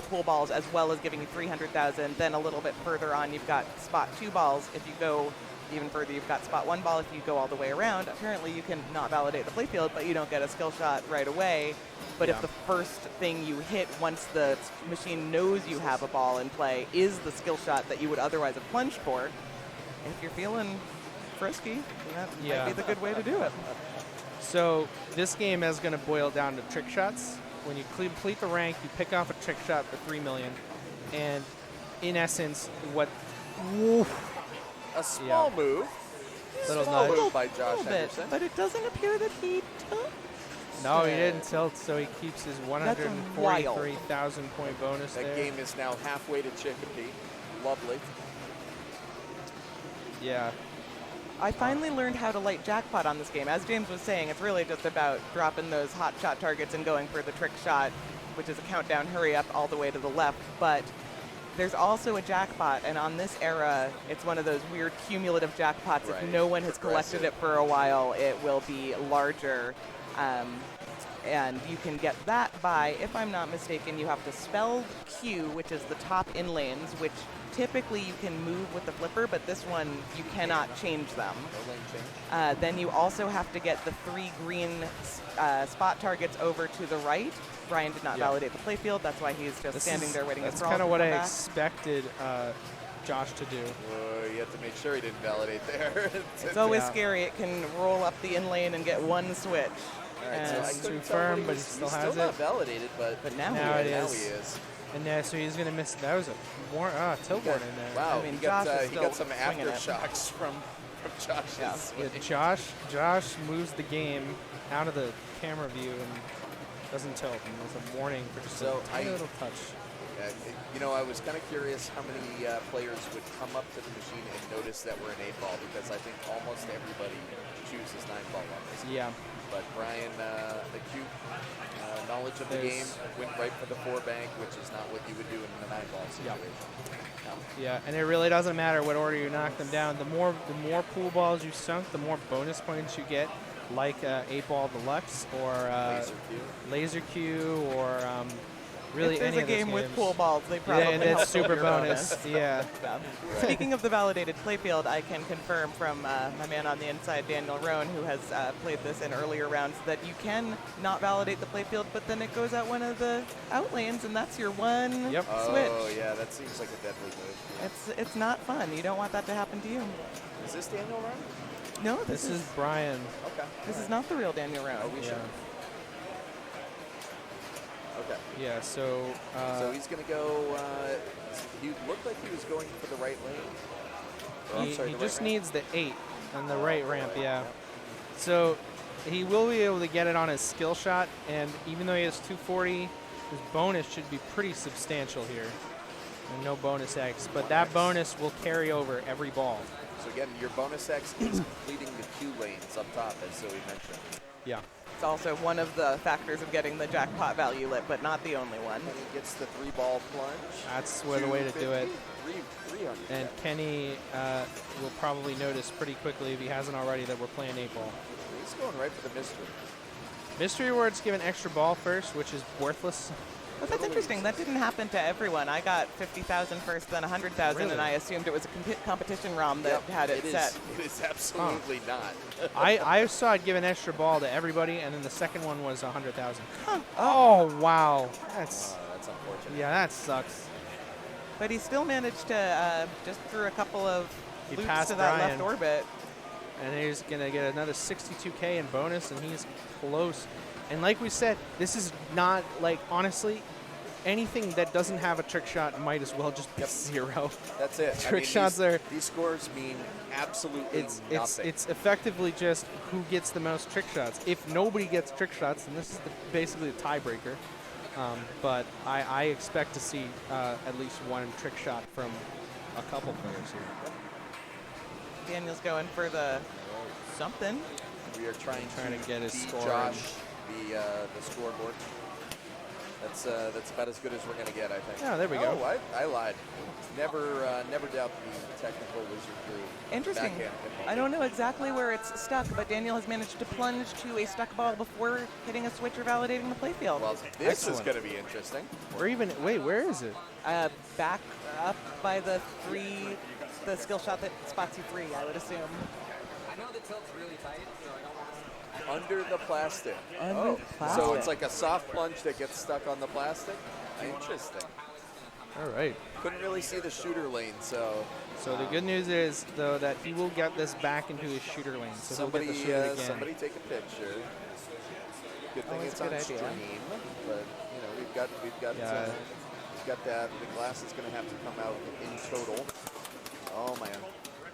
M: pool balls, as well as giving you 300,000. Then a little bit further on, you've got spot 2 balls. If you go even further, you've got spot 1 ball. If you go all the way around, apparently you can not validate the playfield, but you don't get a skill shot right away. But if the first thing you hit once the machine knows you have a ball in play is the skill shot that you would otherwise have plunged for, if you're feeling frisky, that might be the good way to do it.
J: So this game is going to boil down to trick shots. When you complete the rank, you pick off a trick shot for 3 million. And in essence,
L: a small move.
J: Small
L: move by Josh Henderson.
M: But it doesn't appear that he took.
J: No, he didn't tilt, so he keeps his 143,000 point bonus
L: there. That game is now halfway to Chicopee. Lovely.
J: Yeah.
M: I finally learned how to light jackpot on this game. As James was saying, it's really just about dropping those hot shot targets and going for the trick shot, which is a countdown hurry up all the way to the left. But there's also a jackpot, and on this era, it's one of those weird cumulative jackpots.
L: Right.
M: If no one has collected it for a while, it will be larger. And you can get that by, if I'm not mistaken, you have to spell Q, which is the top in lanes, which typically you can move with the flipper, but this one you cannot change them.
L: No lane change.
M: Then you also have to get the 3 green spot targets over to the right. Brian did not validate the playfield. That's why he's just standing there waiting.
J: That's kind of what I expected Josh to do.
L: You have to make sure he didn't validate there.
M: It's always scary. It can roll up the in lane and get one switch.
L: All right, so
J: It's too firm, but he still has
L: not
J: it.
L: validated, but
M: now
J: it
L: now
J: is.
L: he is.
J: And so he's going to miss. That was a more tilt board in there.
L: Wow,
M: I mean,
L: he got
M: Josh is
L: he got
M: still
L: some
M: swinging it.
L: aftershocks from Josh's.
J: Yeah, Josh moves the game out of the camera view and doesn't tilt. And there's a warning for just a tiny little touch.
L: You know, I was kind of curious how many players would come up to the machine and notice that we're an 8-ball, because I think almost everybody chooses 9-ball levels.
J: Yeah.
L: But Brian, acute knowledge of the game, went right for the 4-bank, which is not what you would do in the 9-ball situation.
J: Yeah, and it really doesn't matter what order you knock them down. The more pool balls you sunk, the more bonus points you get, like 8-ball deluxe or laser Q or really
M: if there's
J: any
M: a
J: of those
M: game with
J: games.
M: pool balls, they probably
J: and
M: help
J: it's super
M: your
J: bonus. Yeah.
M: Speaking of the validated playfield, I can confirm from my man on the inside, Daniel Rohn, who has played this in earlier rounds, that you can not validate the playfield, but then it goes out one of the out lanes, and that's your one switch.
L: Oh, yeah, that seems like a deadly move.
M: It's not fun. You don't want that to happen to you.
L: Is this Daniel Rohn?
M: No,
J: This is Brian.
L: Okay.
M: This is not the real Daniel Rohn.
L: Are we sure? Okay.
J: Yeah, so
L: he's going to go, he looked like he was going for the right lane.
J: He just needs the 8 on the right ramp, yeah. So he will be able to get it on his skill shot, and even though he has 240, his bonus should be pretty substantial here. And no bonus X, but that bonus will carry over every ball.
L: So again, your bonus X is completing the Q lanes up top, as Zoe mentioned.
J: Yeah.
M: It's also one of the factors of getting the jackpot value lit, but not the only one.
L: And he gets the 3-ball plunge.
J: That's the way to do it.
L: 300.
J: And Kenny will probably notice pretty quickly, if he hasn't already, that we're playing 8-ball.
L: He's going right for the mystery.
J: Mystery rewards give an extra ball first, which is worthless.
M: But that's interesting. That didn't happen to everyone. I got 50,000 first, then 100,000,
J: Really?
M: and I assumed it was a competition ROM that had it set.
L: It is absolutely not.
J: I saw it give an extra ball to everybody, and then the second one was 100,000. Huh. Oh, wow. That's
L: unfortunate.
J: Yeah, that sucks.
M: But he still managed to, just through a couple of loops
J: passed
M: to that
J: Brian.
M: left orbit.
J: And he's going to get another 62K in bonus, and he's close. And like we said, this is not, like, honestly, anything that doesn't have a trick shot might as well just be 0.
L: That's it.
J: Trick shots are...
L: These scores mean absolutely nothing.
J: It's effectively just who gets the most trick shots. If nobody gets trick shots, then this is basically a tiebreaker. But I expect to see at least one trick shot from a couple players here.
M: Daniel's going for the something.
L: We are trying
J: to get his
L: beat
J: score.
L: Josh the scoreboard. That's about as good as we're going to get, I think.
J: Oh, there we go.
L: Oh, I lied. Never doubt the technical wizard crew.
M: Interesting. I don't know exactly where it's stuck, but Daniel has managed to plunge to a stuck ball before hitting a switch or validating the playfield.
L: Well, this is going to be interesting.
J: Wait, where is it?
M: Back up by the skill shot that spots you 3, I would assume.
I: I know the tilt's really tight, so I don't want to...
L: Under the plastic.
M: Under the plastic.
L: So it's like a soft plunge that gets stuck on the plastic? Interesting.
J: All right.
L: Couldn't really see the shooter lane, so...
J: So the good news is, though, that he will get this back into his shooter lane. So
L: somebody,
J: he'll get to shoot it again.
L: somebody take a picture. Good thing it's on stream, but you know we've got that. The glass is going to have to come out in total. Oh man,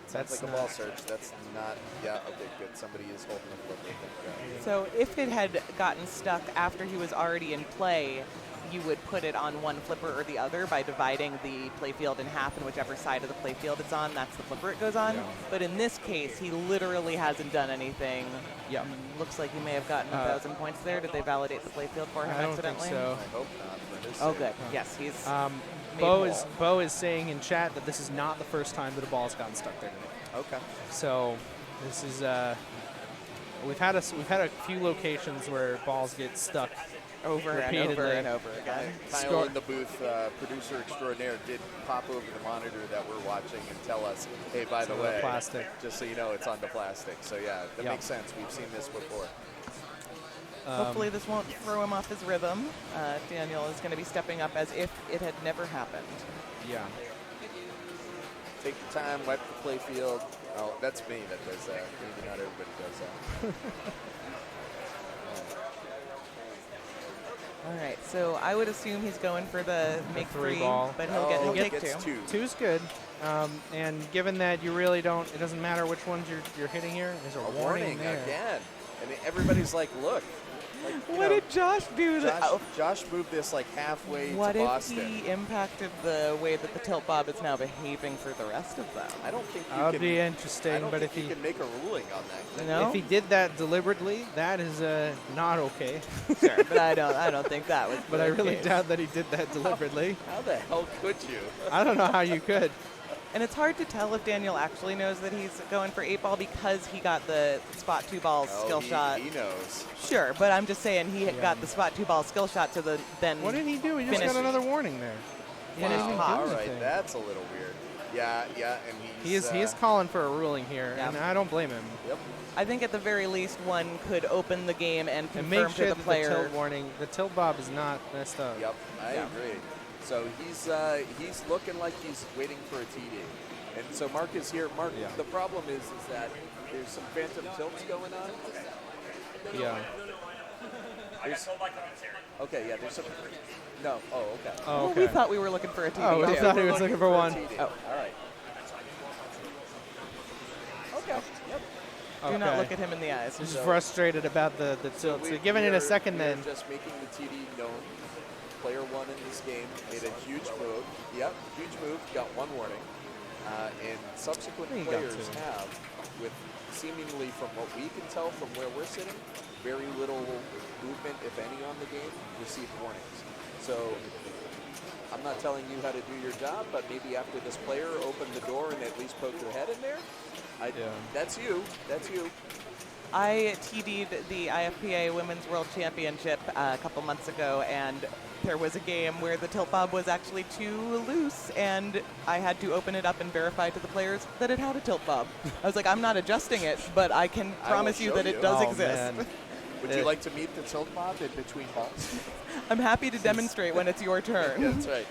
L: sounds like a ball search. That's not. Yeah. Okay. Good. Somebody is holding the flipper.
M: So if it had gotten stuck after he was already in play, you would put it on one flipper or the other by dividing the playfield in half, and whichever side of the playfield it's on, that's the flipper it goes on.
J: Yeah.
M: But in this case, he literally hasn't done anything.
J: Yeah.
M: Looks like he may have gotten 1,000 points there. Did they validate the playfield for him
J: I don't
M: accidentally?
J: think so.
L: I hope not for his
M: Oh,
L: sake.
M: good. Yes, he's
J: Bo is saying in chat that this is not the first time that a ball's gotten stuck there today.
L: Okay.
J: So this is we've had a few locations where balls get stuck
M: over and over and over again.
L: Kyle in the booth, producer extraordinaire, did pop over the monitor that we're watching and tell us, hey, by the way,
J: plastic.
L: Just so you know, it's on the plastic. So yeah, that
J: Yep.
L: makes sense. We've seen this before.
M: Hopefully this won't throw him off his rhythm. Daniel is going to be stepping up as if it had never happened.
J: Yeah.
L: Take your time, wipe the play field. Oh, that's me that does that. Maybe not everybody does that.
M: All right, so I would assume he's going for the make
J: three
M: three,
J: ball.
M: but he'll take
L: gets
M: two.
J: Two's good. And given that you really don't, it doesn't matter which ones you're hitting here. There's a warning there.
L: again. And everybody's like, look. Like,
M: What did Josh do?
L: Josh moved this like halfway
M: What
L: to
M: if
L: Boston.
M: he impacted the way that the tilt bob is now behaving for the rest of them?
L: I don't think you
J: That would
L: can.
J: be
L: I
J: interesting,
L: don't
J: but
L: think
J: if
L: you
J: he
L: can make a ruling on that.
M: No?
J: if he did that deliberately, that is not okay.
M: Sure, but I don't think that was.
J: But I
M: the
J: really
M: case.
J: doubt that he did that deliberately.
L: How the hell could you?
J: I don't know how you could.
M: And it's hard to tell if Daniel actually knows that he's going for 8-ball because he got the spot 2-ball skill shot.
L: He knows.
M: Sure, but I'm just saying he had got the spot 2-ball skill shot to the then.
J: What did he do? He just
M: finish.
J: got another warning there. He didn't even do
L: All right,
J: anything.
L: that's a little weird. Yeah, and
J: He is calling for a ruling here,
M: Yeah.
J: and I don't blame him.
L: Yep.
M: I think at the very least one could open the game and
J: And
M: confirm
J: make sure
M: to the
J: that
M: player.
J: the tilt warning, the tilt bob is not messed up.
L: Yep, I agree. So he's looking like he's waiting for a TD. And so Mark is here. Mark, the problem is that there's some phantom tilts going on.
J: Yeah.
L: Okay, yeah, there's some. No, oh, okay.
J: Oh,
M: Well,
J: okay.
M: we thought we were looking for a TD.
J: Oh, we
M: too.
J: thought he was looking for one.
L: TD.
M: Oh.
L: All right. Okay, yep.
M: Do not
J: Okay.
M: look at him in the eyes.
J: He's frustrated about the tilt. So giving it a second then.
L: Just making the TD known. Player one in this game made a huge move. Yep, huge move. Got one warning. And subsequent
J: He got
L: players
J: two.
L: have, with seemingly from what we can tell from where we're sitting, very little movement, if any, on the game, received warnings. So I'm not telling you how to do your job, but maybe after this player opened the door and at least poked their head in there, that's you. That's you.
M: I TD'd the IFPA Women's World Championship a couple months ago, and there was a game where the tilt bob was actually too loose, and I had to open it up and verify to the players that it had a tilt bob. I was like, I'm not adjusting it, but I can promise you
L: show
M: that it
L: you.
M: does
J: Oh,
M: exist.
J: man.
L: Would you like to meet the tilt bob in between balls?
M: I'm happy to demonstrate when it's your turn.
L: Yeah, that's right.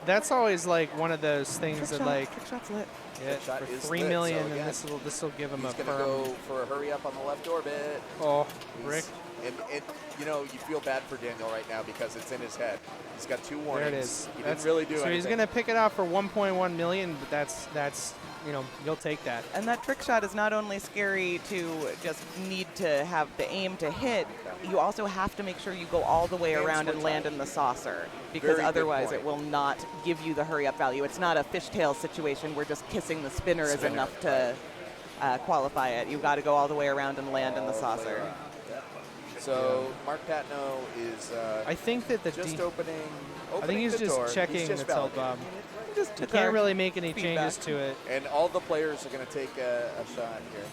J: That's always like one of those things that like
M: Trick shot's lit.
J: yeah,
L: Trick shot
J: for
L: is
J: 3
L: lit,
J: million,
L: so
J: and
L: again,
J: this will give him
L: He's
J: a
L: going to
J: firm.
L: go for a hurry up on the left orbit.
J: Oh,
L: He's-
J: Rick.
L: And you know, you feel bad for Daniel right now because it's in his head. He's got two
J: There
L: warnings.
J: it is.
L: He didn't really do
J: so
L: anything.
J: he's going to pick it out for 1.1 million, but that's you'll take that.
M: And that trick shot is not only scary to just need to have the aim to hit, you also have to make sure you go all the way
L: And
M: around and
L: switch
M: land
L: on.
M: in the saucer, because
L: Very good
M: otherwise
L: point.
M: it will not give you the hurry up value. It's not a fishtail situation where just kissing the spinner is enough to qualify it. You've got to go all the way around and land in the saucer.
L: So Mark Patno is
J: I think that the
L: just
J: D-
L: opening
J: I think he's
L: the
J: just
L: door.
J: checking
L: He's just
J: the tilt
L: validating.
J: bob.
M: Just
J: You
M: took
J: can't
M: our
J: really make any
M: feedback.
J: changes to it.
L: And all the players are going to take a shot here.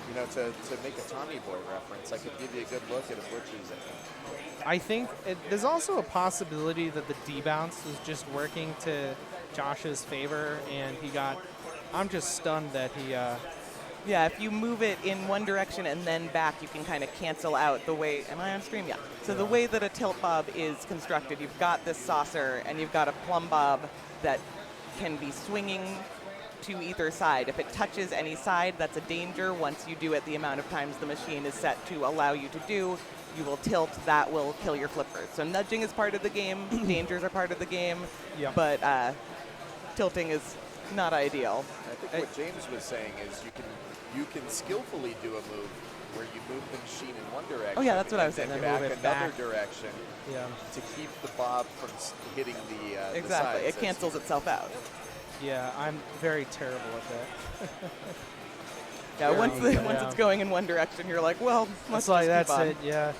L: You know, to make a Tommy Boy reference, I could give you a good look at a butcher's, I think.
J: I think there's also a possibility that the D-bounce was just working to Josh's favor, and he got. I'm just stunned that he.
M: Yeah, if you move it in one direction and then back, you can kind of cancel out the way. Am I on stream? Yeah. So the way that a tilt bob is constructed, you've got this saucer and you've got a plumb bob that can be swinging to either side. If it touches any side, that's a danger. Once you do it the amount of times the machine is set to allow you to do, you will tilt. That will kill your flippers. So nudging is part of the game. Dangers are part of the game.
J: Yeah.
M: But tilting is not ideal.
L: I think what James was saying is you can you can skillfully do a move where you move the machine in one direction.
M: Oh, yeah, that's what I was
L: and
M: saying.
L: then
J: Move
L: back
J: it
L: another
J: back.
L: direction
J: Yeah.
L: to keep the bob from hitting the
M: Exactly.
L: sides.
M: It cancels itself out.
J: Yeah, I'm very terrible at that.
M: Yeah, once
J: Yeah.
M: it's going in one direction, you're like, well,
J: It's
M: let's
J: like,
M: just
J: that's
M: keep on.
J: it, yeah.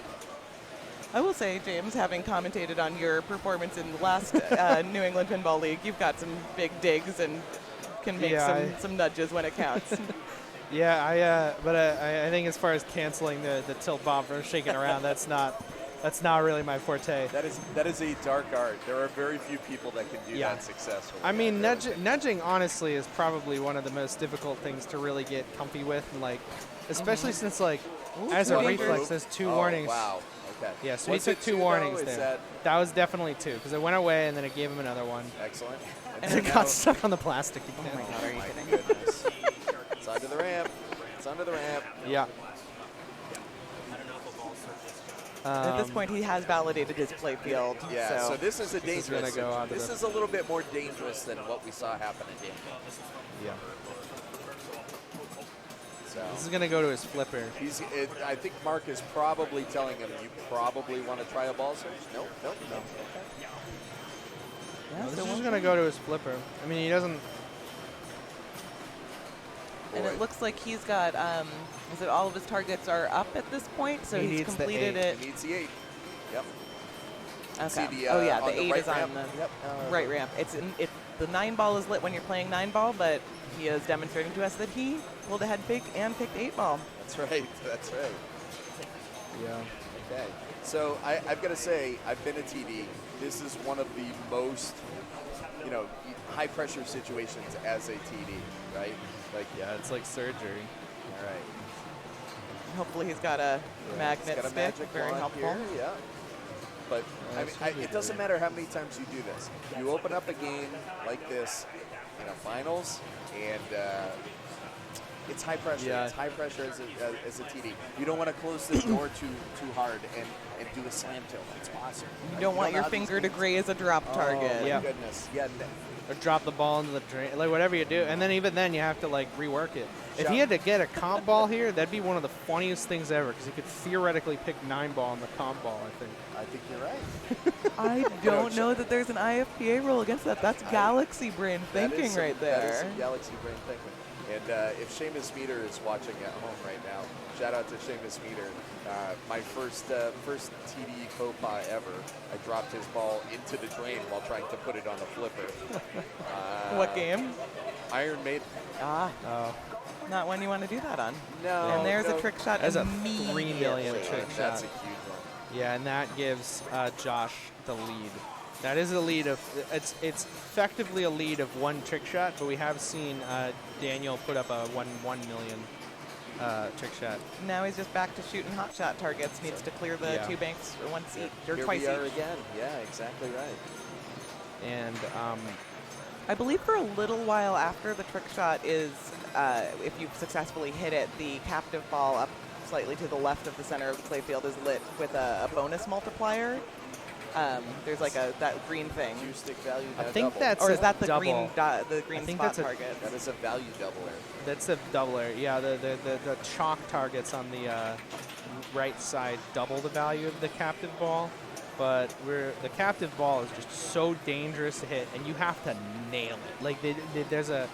M: I will say, James, having commentated on your performance in the last New England Pinball League, you've got some big digs and can make some nudges when it counts.
J: Yeah, but I think as far as canceling the tilt bob from shaking around, that's not really my forte.
L: That is a dark art. There are very few people that can do that successfully.
J: I mean, nudging honestly is probably one of the most difficult things to really get comfy with, and like, especially since like, as a reflex, there's 2 warnings.
L: Wow. Okay.
J: Yeah, so
L: Was
J: he took
L: it
J: 2
L: two, though?
J: warnings
L: Is
J: there. That was definitely 2 because it went away and then it gave him another one.
L: Excellent.
J: And it got stuck on the plastic again.
M: Oh my God, are you kidding?
L: Goodness. It's under the ramp. It's under the ramp.
J: Yeah.
M: At this point, he has validated his play field.
L: Yeah, so this is a
J: This is
L: dangerous.
J: gonna go onto
L: This
J: the-
L: is a little bit more dangerous than what we saw happen at Daniel.
J: Yeah.
L: So
J: This is gonna go to his flipper.
L: I think Mark is probably telling him, you probably want to try a ball search. No. Okay.
J: No, this is just gonna go to his flipper. I mean, he doesn't.
M: And it looks like he's got, is it all of his targets are up at this point? So
J: He
M: he's
J: needs the
M: completed
J: 8.
M: it.
L: He needs the 8. Yep.
M: Okay.
L: See the,
M: Oh yeah,
L: on
M: the
L: the
M: 8
L: right
M: is on
L: ramp?
M: the
L: Yep.
M: right ramp. The 9 ball is lit when you're playing 9 ball, but he is demonstrating to us that he pulled ahead fake and picked 8 ball.
L: That's right. That's right.
J: Yeah.
L: Okay. So I've got to say, I've been a TD. This is one of the most, high pressure situations as a TD, right? Like,
J: yeah, it's like surgery.
L: All right.
M: Hopefully he's got a magnet
L: It's got a
M: stick,
L: magic
M: very
L: wand
M: helpful.
L: here, yeah. But it doesn't matter how many times you do this. You open up a game like this, finals, and it's high pressure.
J: Yeah.
L: It's high pressure as a TD. You don't want to close the door too hard and do a slam tilt. It's awesome.
M: You don't want your
L: know how these
M: finger to
L: games-
M: graze a drop target.
L: Oh, my
J: Yeah.
L: goodness. Yeah.
J: Or drop the ball into the drain, like whatever you do, and then even then you have to like rework it. If he had to get a comp ball here, that'd be one of the funniest things ever, because he could theoretically pick 9 ball on the comp ball.
L: I think you're right.
M: I don't know that there's an IFPA rule against that. That's galaxy brain thinking right
L: That is
M: there.
L: some galaxy brain thinking. And if Seamus Meter is watching at home right now, shout out to Seamus Meter. My first TD Copa ever, I dropped his ball into the drain while trying to put it on a flipper.
M: What game?
L: Iron Maiden.
M: Ah. Not one you want to do that on.
L: No.
M: And there's a trick shot.
J: That's a
M: immediately.
J: 3 million trick shot.
L: That's a huge one.
J: Yeah, and that gives Josh the lead. That is a lead of, it's effectively a lead of 1 trick shot, but we have seen Daniel put up a 1 million trick shot.
M: Now he's just back to shooting hot shot targets. Needs to clear the 2 banks or 1 seat or
L: Here
M: twice
L: we are
M: each.
L: again. Yeah, exactly right.
J: And
M: I believe for a little while after the trick shot is, if you've successfully hit it, the captive ball up slightly to the left of the center of the playfield is lit with a bonus multiplier. There's like that green thing.
L: Two stick value.
J: I think
L: double.
J: that's
M: Or
J: a
M: is that the
J: double.
M: green the green
J: I think
M: spot
J: that's a-
M: target?
L: That is a value doubler.
J: That's a doubler. Yeah, the chalk targets on the right side double the value of the captive ball, but the captive ball is just so dangerous to hit, and you have to nail it. Like there's a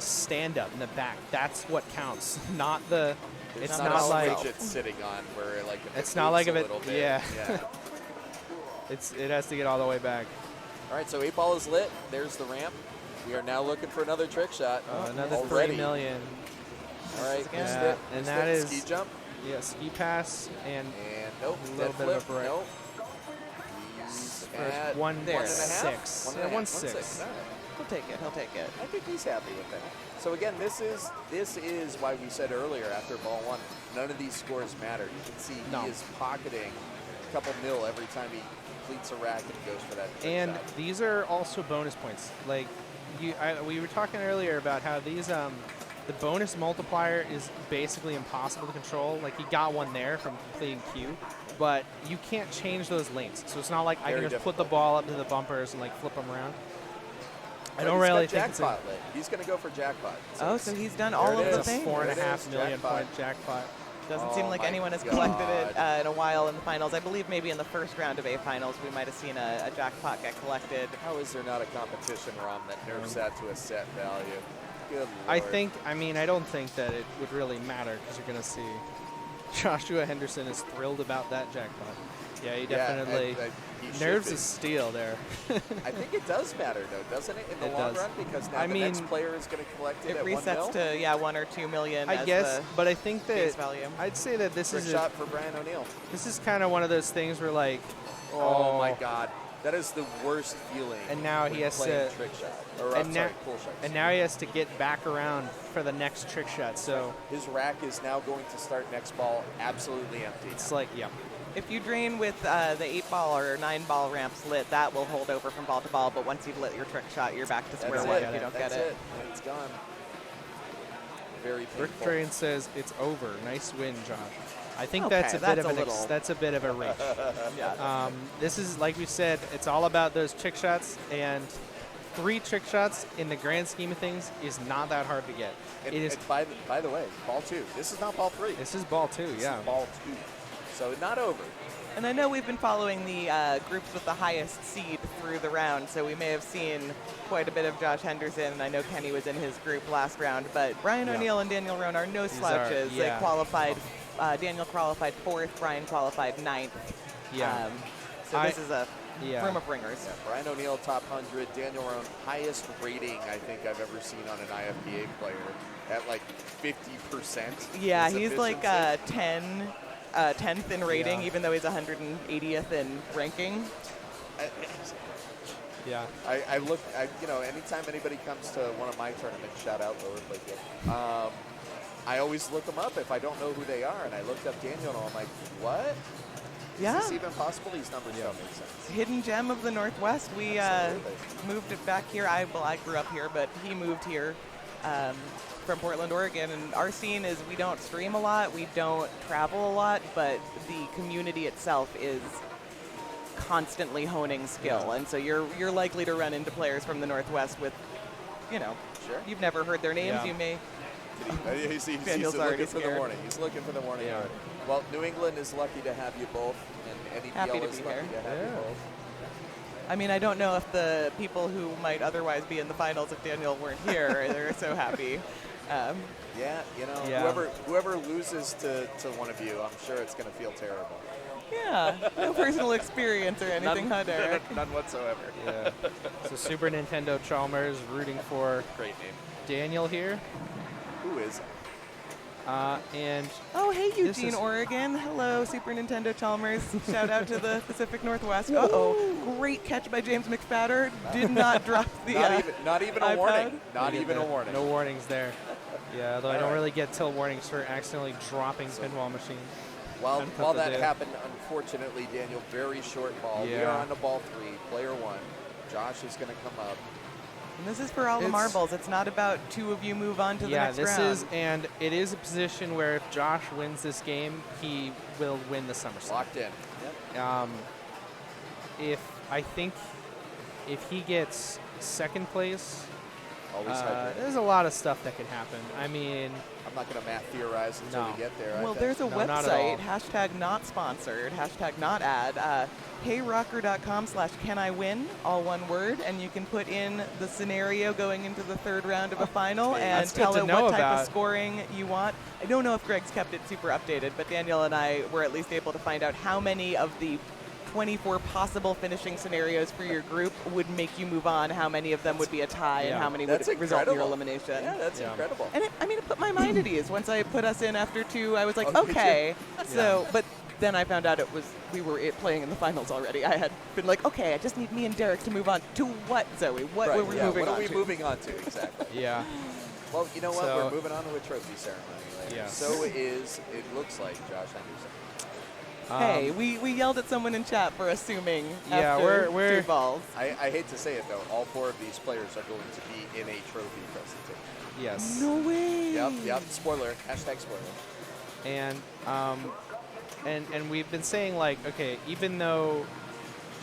J: stand up in the back. That's what counts, not the.
L: There's
J: It's
L: not
J: not
L: a
J: like
L: switch it's sitting on where like if
J: it's
L: it
J: not
L: moves
J: like
L: a
J: if it.
L: little bit.
J: Yeah. It has to get all the way back.
L: All right, so 8 ball is lit. There's the ramp. We are now looking for another trick shot.
J: Another
L: already.
J: 3 million.
L: All right,
J: Yeah,
L: missed it.
J: and
L: Missed
J: that
L: it.
J: is
L: ski jump.
J: Yeah, ski pass and
L: Nope,
J: a little
L: dead
J: bit
L: flip.
J: of a break.
L: Nope. He's at
J: 1.6.
L: 1.5.
J: Yeah,
L: 1.6.
J: 1.6.
L: All right.
M: He'll take it. He'll take it.
L: I think he's happy with that. So again, this is why we said earlier after ball 1, none of these scores matter. You can see he is pocketing a couple mil every time he completes a rack and goes for that trick
J: And
L: shot.
J: these are also bonus points. Like we were talking earlier about how these the bonus multiplier is basically impossible to control. Like he got one there from completing Q, but you can't change those lanes. So it's not like I
L: Very
J: can just put the ball up to the bumpers and like flip them around. I don't
L: He's
J: really
L: got
J: think it's
L: jackpot lit. He's going to go for jackpot.
M: Oh, so he's done all of the things.
J: 4.5 million point jackpot.
M: Doesn't seem like anyone has collected it in a while in the finals. I believe maybe in the first round of A finals we might have seen a jackpot get collected.
L: How is there not a competition ROM that nerfs that to a set value? Good
J: I
L: Lord.
J: I don't think that it would really matter because you're going to see Joshua Henderson is thrilled about that jackpot. Yeah, he definitely nerves of steel there.
L: I think it does matter, though, doesn't it, in the long run? Because now the next player is going to collect it at 1 mil?
M: It resets to, 1 or 2 million
J: I guess, but I think that
M: base value.
J: I'd say that this is
L: a shot for Brian O'Neill.
J: This is kind of one of those things where, like,
L: oh my God. That is the worst feeling.
J: And now he has to
L: trick shot. Or, pull shot.
J: And now he has to get back around for the next trick shot. So
L: his rack is now going to start next ball absolutely empty.
J: It's like, yeah.
M: If you drain with the 8-ball or 9-ball ramps lit, that will hold over from ball to ball. But once you've lit your trick shot, you're back to square one if you don't get it.
L: It's gone. Very painful.
J: Rick Drain says it's over. Nice win, Josh. I think
M: Okay,
J: that's a bit of a reach.
M: Yeah.
J: This is, like we said, it's all about those trick shots, and 3 trick shots in the grand scheme of things is not that hard to get.
L: And,
J: it is.
L: And by the way, ball 2. This is not ball 3.
J: This is ball 2.
L: This
J: yeah.
L: is ball 2. So not over.
M: And I know we've been following the groups with the highest seed through the round, so we may have seen quite a bit of Josh Henderson. I know Kenny was in his group last round, but Brian O'Neill and Daniel Roan are no slouches. They qualified. Daniel qualified 4th. Brian qualified 9th.
J: Yeah.
M: So this is a room of ringers.
L: Yeah, Brian O'Neill, top 100. Daniel Roan, highest rating I think I've ever seen on an IFBA player at like 50%.
M: Yeah, he's like 10th in rating, even though he's 180th in ranking.
J: Yeah.
L: I look, anytime anybody comes to one of my tournaments, shout out Lower Lakewood, I always look them up if I don't know who they are. And I looked up Daniel and I'm like, what?
M: Yeah.
L: Is this even possible? These numbers don't make sense.
M: Hidden gem of the Northwest. We moved it back here. I grew up here, but he moved here from Portland, Oregon. And our scene is we don't stream a lot. We don't travel a lot, but the community itself is constantly honing skill. And so you're likely to run into players from the Northwest with,
L: Sure.
M: You've never heard their names. You may.
L: He's
M: Daniel's already
L: looking for the warning. He's looking for the warning.
J: Yeah.
L: Well, New England is lucky to have you both, and NEPL
M: Happy to
L: is
M: be
L: lucky
M: here.
L: to have you both.
M: I mean, I don't know if the people who might otherwise be in the finals if Daniel weren't here, they're so happy.
L: Whoever loses to one of you, I'm sure it's going to feel terrible.
M: Yeah, no personal experience or anything, huh, Derek?
L: None whatsoever.
J: Yeah. So Super Nintendo Chalmers rooting for
L: great name.
J: Daniel here.
L: Who is?
J: And
M: hey, Eugene, Oregon. Hello, Super Nintendo Chalmers. Shout out to the Pacific Northwest. Great catch by James McFadder. Did not drop the.
L: Not even a
M: iPad.
L: warning. Not even a warning.
J: No warnings there. Yeah, although I don't really get till warnings for accidentally dropping pinball machines.
L: While that happened, unfortunately, Daniel, very short ball.
J: Yeah.
L: We are on to ball 3, player 1. Josh is going to come up.
M: And this is for all the marbles. It's not about 2 of you move on to the next round.
J: And it is a position where if Josh wins this game, he will win the SummerSlam.
L: Locked in.
J: Yep. If he gets 2nd place, there's a lot of stuff that could happen. I mean,
L: I'm not going to theorize until we get there.
M: Well, there's a website, hashtag not sponsored, hashtag not ad, heyrocker.com/caniwin, all one word, and you can put in the scenario going into the 3rd round of a final and tell it what type of scoring you want. I don't know if Greg's kept it super updated, but Daniel and I were at least able to find out how many of the 24 possible finishing scenarios for your group would make you move on, how many of them would be a tie, and how many would result in your elimination.
L: Yeah, that's incredible.
M: And it put my mind at ease. Once I put us in after 2, I was like, okay. So, but then I found out we were playing in the finals already. I had been like, okay, I just need me and Derek to move on. To what, Zoe? What were we moving on to?
L: What are we moving on to, exactly?
J: Yeah.
L: Well, you know what? We're moving on to a trophy ceremony later.
J: Yeah.
L: So it looks like, Josh Henderson.
M: Hey, we yelled at someone in chat for assuming after
J: we're
M: 2 balls.
L: I hate to say it, though. All 4 of these players are going to be in a trophy presentation.
J: Yes.
M: No way.
L: Yep. Spoiler. Hashtag spoiler.
J: And we've been saying, like, okay, even though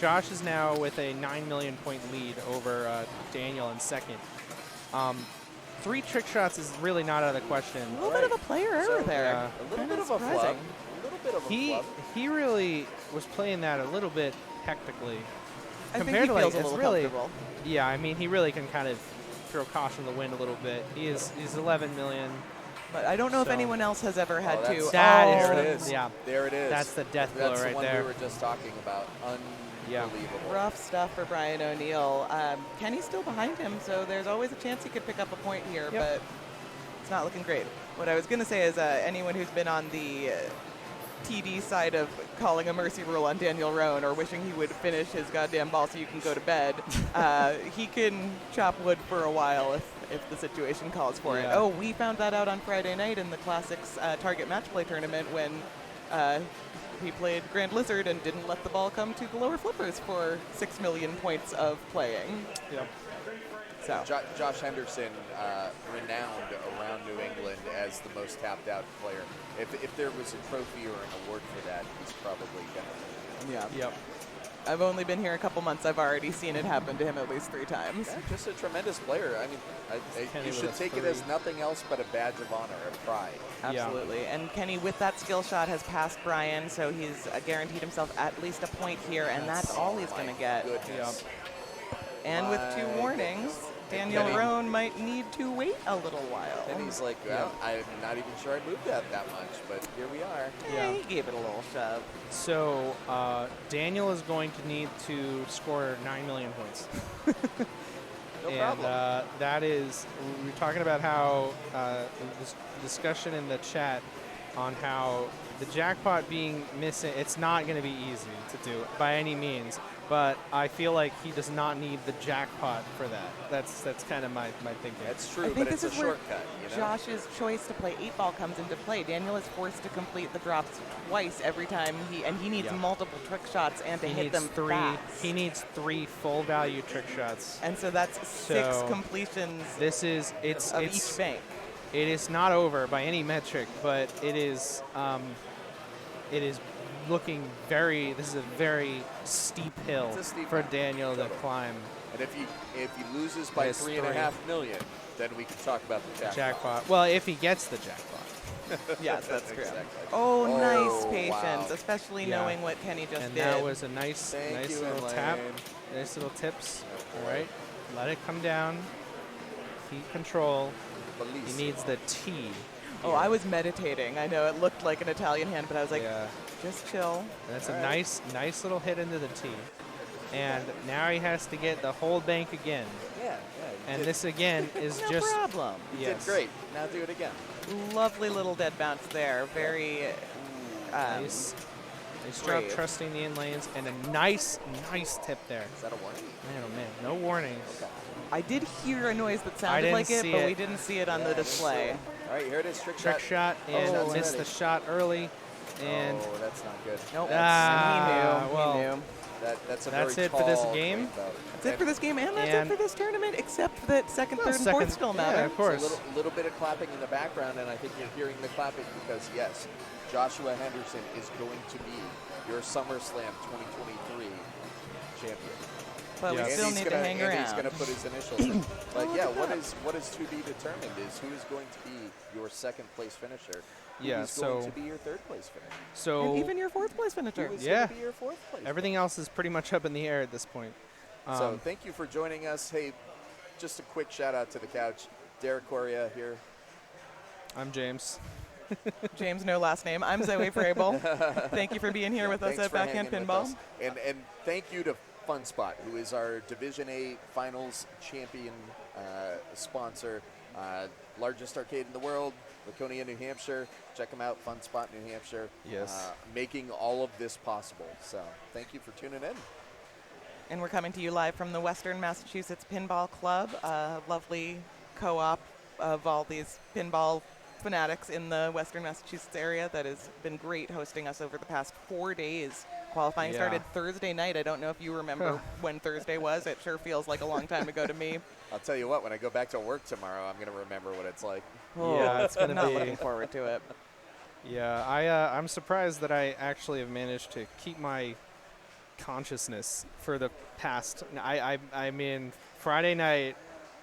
J: Josh is now with a 9 million point lead over Daniel in second. 3 trick shots is really not out of the question.
M: A little bit of a player error there.
J: Yeah.
L: A little
M: Kinda
L: bit of a flub.
M: surprising.
L: A little bit of a flub.
J: He really was playing that a little bit hectically.
M: I think
J: Compared
M: he
J: to
M: feels
J: like,
M: a
J: it's
M: little
J: really,
M: comfortable.
J: Yeah, I mean, he really can kind of throw caution to the wind a little bit. He's 11 million.
M: But I don't know if
J: So-
M: anyone else has ever had to.
J: That is
L: There
J: the-
L: it is.
J: Yeah.
L: There it is.
J: That's the death blow
L: That's
J: right
L: the one
J: there.
L: we were just talking about. Unbelievable.
M: Rough stuff for Brian O'Neill. Kenny's still behind him, so there's always a chance he could pick up a point here, but it's not looking great. What I was going to say is anyone who's been on the TD side of calling a mercy rule on Daniel Roan or wishing he would finish his goddamn ball so you can go to bed, he can chop wood for a while if the situation calls for it.
J: Yeah.
M: Oh, we found that out on Friday night in the Classics Target Match Play tournament when he played Grand Lizard and didn't let the ball come to the lower flippers for 6 million points of playing.
J: Yep.
M: So.
L: Josh Henderson, renowned around New England as the most tapped out player. If there was a trophy or an award for that, he's probably gonna.
M: Yeah.
J: Yep.
M: I've only been here a couple months. I've already seen it happen to him at least 3 times.
L: Yeah, just a tremendous player. I mean,
J: Kenny
L: you
J: with
L: should
J: a
L: take it
J: 3.
L: as nothing else but a badge of honor, a pride.
M: Absolutely. And Kenny, with that skill shot, has passed Brian, so he's guaranteed himself at least a point here, and that's all he's going to get.
L: Goodness.
M: And with 2
L: My
M: warnings, Daniel
L: Kenny-
M: Roan might need to wait a little while.
L: And he's like, well, I'm not even sure I moved that much, but here we are.
M: Yeah, he gave it a little shove.
J: So Daniel is going to need to score 9 million points.
L: No
J: and
L: problem.
J: that is, we were talking about how this discussion in the chat on how the jackpot being missing, it's not going to be easy to do by any means. But I feel like he does not need the jackpot for that. That's kind of my thinking.
L: That's
M: I
L: true,
M: think
L: but
M: this
L: it's a
M: is where
L: shortcut. You know?
M: Josh's choice to play 8-ball comes into play. Daniel is forced to complete the drops twice every time he needs multiple trick shots and to
J: He
M: hit
J: needs
M: them
J: 3.
M: fast.
J: He needs 3 full value trick shots.
M: And so that's 6
J: So
M: completions
J: This is
M: of each bank.
J: It is not over by any metric, but it is looking very. This is a very steep hill
L: It's a steep
J: for
L: hill.
J: Daniel to
L: Totally.
J: climb.
L: And if he loses by
J: It's
L: 3.5 million, then we can talk about the jackpot.
J: Jackpot. Well, if he gets the jackpot.
M: Yes, that's true.
L: Exactly.
M: Oh, nice
L: Oh,
M: patience,
L: wow.
M: especially
J: Yeah.
M: knowing what Kenny just
J: And
M: did.
J: that was a nice
L: Thank you,
J: little
L: Elaine.
J: tap. Nice little tips.
L: Oh,
J: All right. Let it come down. Keep control. He needs the T.
M: Oh, I was meditating. I know it looked like an Italian hand, but I was like,
J: Yeah.
M: just chill.
J: That's
L: All
J: a
L: right.
J: nice little hit into the T. And now he has to get the whole bank again.
L: Yeah.
J: And this again is
M: No
J: just
M: problem.
L: You
J: yes.
L: did great. Now do it again.
M: Lovely little dead bounce there. Very
J: Nice. Nice job
M: brave.
J: trusting the in lanes and a nice tip there.
L: Is that a warning?
J: Man, oh man, no warnings.
M: I did hear a noise that
J: I
M: sounded
J: didn't
M: like it,
J: see
M: but
J: it.
M: we didn't see it on the display.
L: All right, here it is. Trick
J: Trick shot and
L: Oh,
J: missed the shot early. And
L: oh, that's not good.
M: Nope.
J: Ah,
M: he
J: well,
M: knew.
L: That's a
J: that's
L: very
J: it for this
L: tall
J: game.
L: rainbow.
M: That's it for this game, and that's
J: And-
M: it for this tournament, except that second,
J: Well,
M: third, and
J: second-
M: fourth still
J: yeah,
M: matter.
J: of course.
L: So a little bit of clapping in the background, and I think you're hearing the clapping because, yes, Joshua Henderson is going to be your SummerSlam 2023 champion.
M: But we
L: And
M: still
L: he's
M: need to
L: gonna-
M: hang
L: and
M: around.
L: he's going to put his initials in. But yeah, what is to be determined is who is going to be your second place finisher.
J: Yeah,
L: Who's going
J: so-
L: to be your third place finisher.
J: So
M: And even your fourth place finisher.
L: Who is
J: yeah.
L: going to be your fourth place
J: everything else is pretty much up in the air at this point.
L: So thank you for joining us. Hey, just a quick shout out to the couch. Derek Correa here.
J: I'm James.
M: James, no last name. I'm Zoe Frable. Thank you for being here with us
L: Thanks
M: at
L: for
M: Backhand
L: hanging with
M: Pinball.
L: us. And thank you to FunSpot, who is our Division A Finals champion sponsor. Largest arcade in the world, Laconia, New Hampshire. Check them out, FunSpot, New Hampshire.
J: Yes.
L: Making all of this possible. So thank you for tuning in.
M: And we're coming to you live from the Western Massachusetts Pinball Club, a lovely co-op of all these pinball fanatics in the Western Massachusetts area that has been great hosting us over the past 4 days. Qualifying
J: Yeah.
M: started Thursday night. I don't know if you remember when Thursday was. It sure feels like a long time ago to me.
L: I'll tell you what, when I go back to work tomorrow, I'm going to remember what it's like.
J: Yeah, it's gonna
M: Not
J: be-
M: looking forward to it.
J: Yeah, I'm surprised that I actually have managed to keep my consciousness for the past. I mean, Friday night,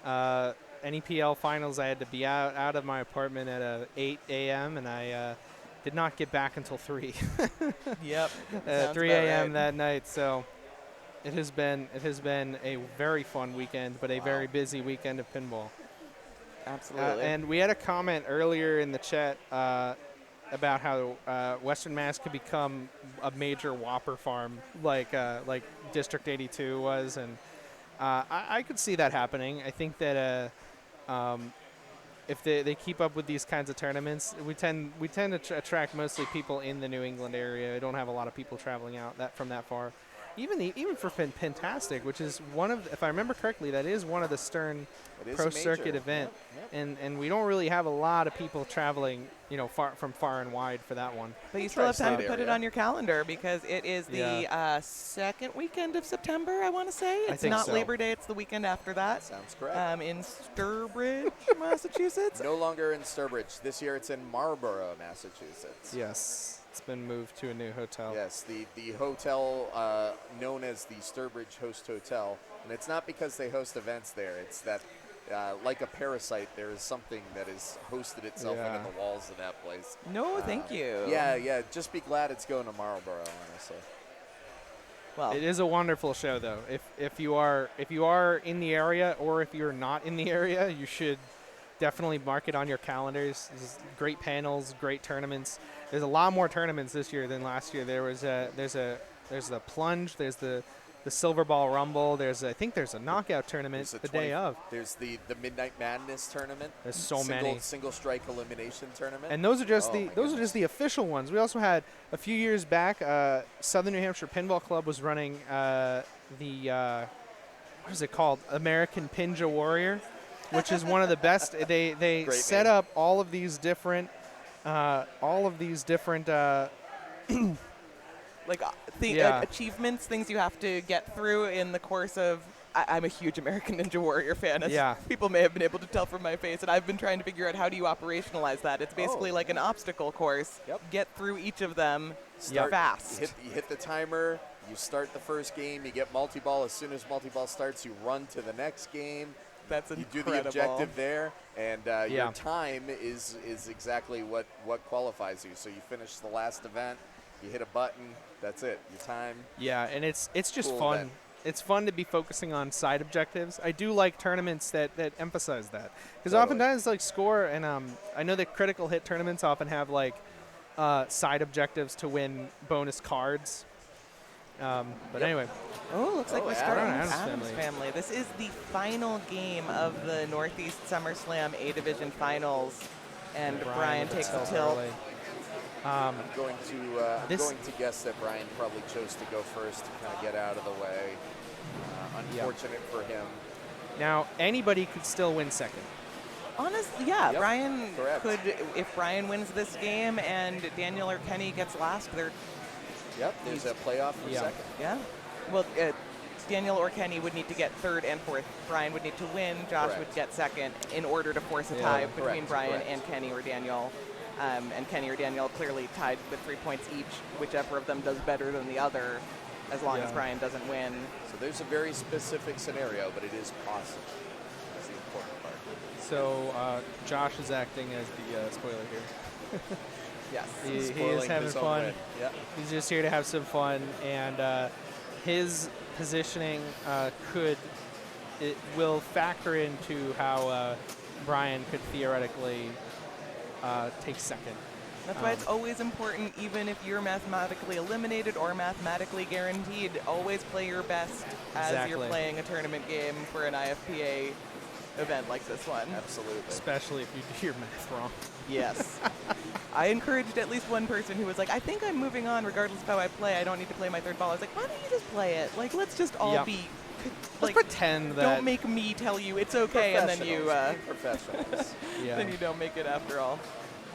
J: NEPL finals. I had to be out of my apartment at 8 a.m. and I did not get back until 3.
M: Yep.
J: 3 a.m. that night. So it has been a very fun weekend, but a very busy weekend of pinball.
M: Absolutely.
J: And we had a comment earlier in the chat about how Western Mass could become a major Whopper farm like District 82 was, and I could see that happening. I think that if they keep up with these kinds of tournaments, we tend to attract mostly people in the New England area. I don't have a lot of people traveling out from that far. Even for Pentastic, which is one of, if I remember correctly, that is one of the Stern Pro Circuit event, and we don't really have a lot of people traveling, from far and wide for that one.
M: But you still have time to put it on your calendar because it is the second weekend of September, I want to say. It's not Labor Day, it's the weekend after that.
L: Sounds correct.
M: In Sturbridge, Massachusetts.
L: No longer in Sturbridge. This year it's in Marlborough, Massachusetts.
J: Yes. It's been moved to a new hotel.
L: Yes, the hotel known as the Sturbridge Host Hotel. And it's not because they host events there. It's that, like a parasite, there is something that has hosted itself into the walls of that place.
M: No, thank you.
L: Yeah. Just be glad it's going to Marlborough, honestly.
J: Well, it is a wonderful show, though. If you are in the area, or if you're not in the area, you should definitely mark it on your calendars. There's great panels, great tournaments. There's a lot more tournaments this year than last year. There's the plunge, there's the Silver Ball Rumble. I think there's a knockout tournament the day of.
L: There's the Midnight Madness tournament.
J: There's many.
L: Single strike elimination tournament.
J: And those are just the official ones. We also had a few years back, Southern New Hampshire Pinball Club was running what is it called? American Pinja Warrior, which is one of the best. They set up all of these different
M: achievements, things you have to get through in the course of. I'm a huge American Ninja Warrior fan, as people may have been able to tell from my face, and I've been trying to figure out how do you operationalize that. It's basically like an obstacle course. Get through each of them fast.
L: You hit the timer, you start the first game, you get multi-ball. As soon as multi-ball starts, you run to the next game.
M: That's
L: incredible. You do the objective there, and your time is exactly what qualifies you. So you finish the last event, you hit a button, that's it. Your time.
J: Yeah, and it's just
L: cool
J: fun.
L: Event.
J: It's fun to be focusing on side objectives. I do like tournaments that emphasize that, because oftentimes score, and I know that critical hit tournaments often have side objectives to win bonus cards. But anyway.
M: Oh, looks like we're starting with Addams family. This is the final game of the Northeast SummerSlam A-Division Finals, and Brian takes the tilt.
L: I'm going to guess that Brian probably chose to go first to kind of get out of the way. Unfortunate for him.
J: Now, anybody could still win second.
M: Honestly, Brian could, if Brian wins this game and Daniel or Kenny gets last,
L: there's a playoff for second.
M: Yeah. Well, Daniel or Kenny would need to get third and fourth. Brian would need to win. Josh would get second in order to force a tie between Brian and Kenny or Daniel. And Kenny or Daniel clearly tied with 3 points each. Whichever of them does better than the other, as long as Brian doesn't win.
L: So there's a very specific scenario, but it is possible. That's the important part.
J: So Josh is acting as the spoiler here.
M: Yes.
J: He is having fun. He's just here to have some fun, and his positioning will factor into how Brian could theoretically take second.
M: That's why it's always important, even if you're mathematically eliminated or mathematically guaranteed, always play your best as you're playing a tournament game for an IFPA event like this one.
L: Absolutely.
J: Especially if you do your math wrong.
M: Yes. I encouraged at least one person who was like, I think I'm moving on regardless of how I play. I don't need to play my third ball. I was like, why don't you just play it? Let's just all be...
J: Let's pretend that...
M: Don't make me tell you it's okay, and then you...
L: Professionals.
M: Then you don't make it after all.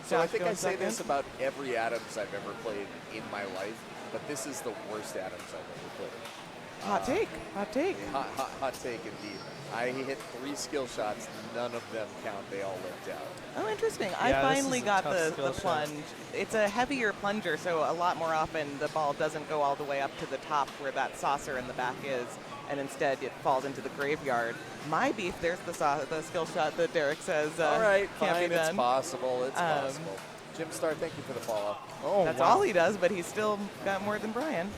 L: So I think I say this about every Addams I've ever played in my life, but this is the worst Addams I've ever played.
M: Hot take. Hot take.
L: Hot take indeed. I hit 3 skill shots. None of them count. They all lived out.
M: Oh, interesting.
J: Yeah,
M: I
J: this
M: finally
J: is a
M: got
J: tough
M: the
J: skill shot.
M: plunge. It's a heavier plunger, so a lot more often the ball doesn't go all the way up to the top where that saucer in the back is, and instead it falls into the graveyard. My beef, there's the skill shot that Derek says
L: All right,
M: can't
L: fine.
M: be done.
L: It's possible. It's possible. Jim Star, thank you for the follow.
J: Oh,
M: That's
J: wow.
M: all he does, but he's still got more than Brian.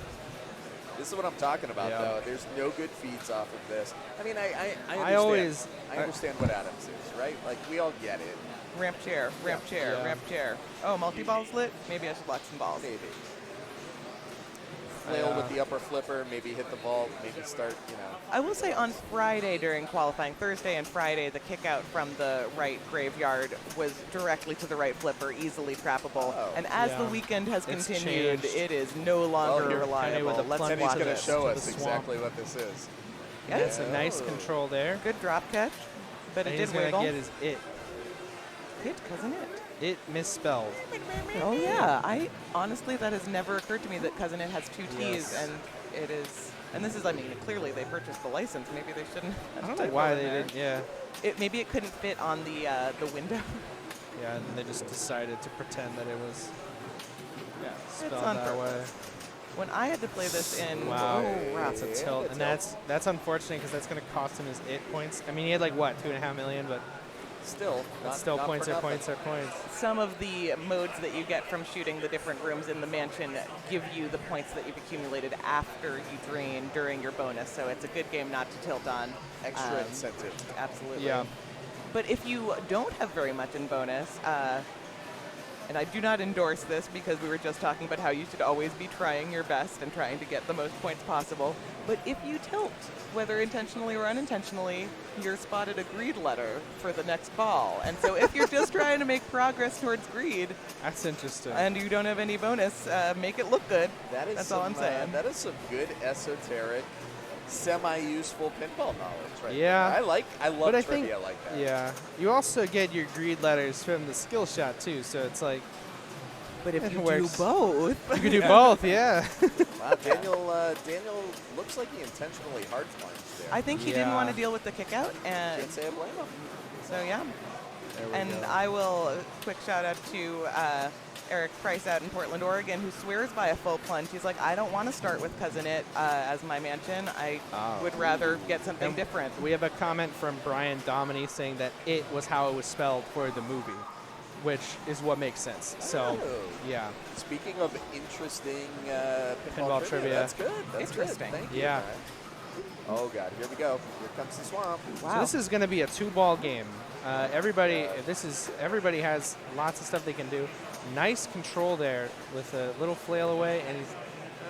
L: This is what I'm talking about,
J: Yeah.
L: though. There's no good feeds off of this. I mean, I
J: I
L: understand what Addams is, right? Like, we all get it.
M: Ramp chair, ramp chair,
J: Yeah.
M: ramp chair. Oh, multi-ball's lit? Maybe I should lock some balls.
L: Maybe. Flail with the upper flipper, maybe hit the ball, maybe start,
M: I will say on Friday during qualifying, Thursday and Friday, the kick out from the right graveyard was directly to the right flipper, easily trappable.
L: Oh.
M: And as
J: Yeah.
M: the weekend has
J: It's
M: continued,
J: changed.
M: it is no longer
J: you're
M: reliable.
J: with a
M: Let's
J: plunge.
L: And he's
M: watch
L: going to
M: it.
L: show
J: To
L: us
J: the swamp.
L: exactly what this is.
M: Yeah.
J: That's a nice
L: Oh.
J: control there.
M: Good drop catch, but
J: And
M: it
J: he's
M: did
J: going to
M: wiggle.
J: get his it.
M: Hit, cousin it.
J: It misspelled.
M: Oh yeah, honestly that has never occurred to me that cousin it has 2 T's
J: Yes.
M: and it is. And this is, I mean, clearly they purchased the license. Maybe they shouldn't. have
J: I don't know
M: typo
J: why
M: in
J: they
M: there.
J: didn't. Yeah.
M: Maybe it couldn't fit on the window.
J: Yeah, and they just decided to pretend that it was spelled
M: on
J: that
M: purpose.
J: way.
M: When I had to play this in,
J: Wow,
M: oh,
J: that's a tilt, and that's unfortunate because that's going to cost him his it points. I mean, he had like what, 2.5 million, but
L: Still,
J: still
L: not
J: points
L: for
J: are
L: nothing.
J: points are points.
M: some of the modes that you get from shooting the different rooms in the mansion give you the points that you've accumulated after you drain during your bonus. So it's a good game not to tilt on.
L: Extra incentive.
M: Absolutely.
J: Yeah.
M: But if you don't have very much in bonus, and I do not endorse this because we were just talking about how you should always be trying your best and trying to get the most points possible. But if you tilt, whether intentionally or unintentionally, you're spotted a greed letter for the next ball. And so if you're just trying to make progress towards greed
J: That's interesting.
M: and you don't have any bonus, make it look good.
L: That is
M: That's
L: some,
M: all I'm saying.
L: That is some good esoteric, semi-useful pinball knowledge, right?
J: Yeah.
L: there. I love
J: But I
L: trivia
J: think,
L: like that.
J: yeah, you also get your greed letters from the skill shot too, so it's like
M: But if
J: it
M: you
J: works.
M: do both,
J: you can do both, yeah.
L: Wow, Daniel looks like he intentionally hard plunged there.
M: I think he didn't want to
J: Yeah.
M: deal with the kick out, and
L: Can't say I blame him.
M: so yeah.
J: There we
M: And
J: go.
M: I will quick shout out to Eric Price out in Portland, Oregon, who swears by a full plunge. He's like, I don't want to start with Cousin It as my mansion. I would rather get something
J: And
M: different.
J: We have a comment from Brian Dominy saying that it was how it was spelled for the movie, which is what makes sense. So,
L: Oh.
J: yeah.
L: Speaking of interesting
J: Pinball trivia.
L: that's good. That's
M: Interesting.
L: Good. Thank you.
J: Yeah.
L: Brian. Oh God, here we go. Here comes the swamp.
J: So this is going to be a 2-ball game. Everybody has lots of stuff they can do. Nice control there with a little flail away, and he's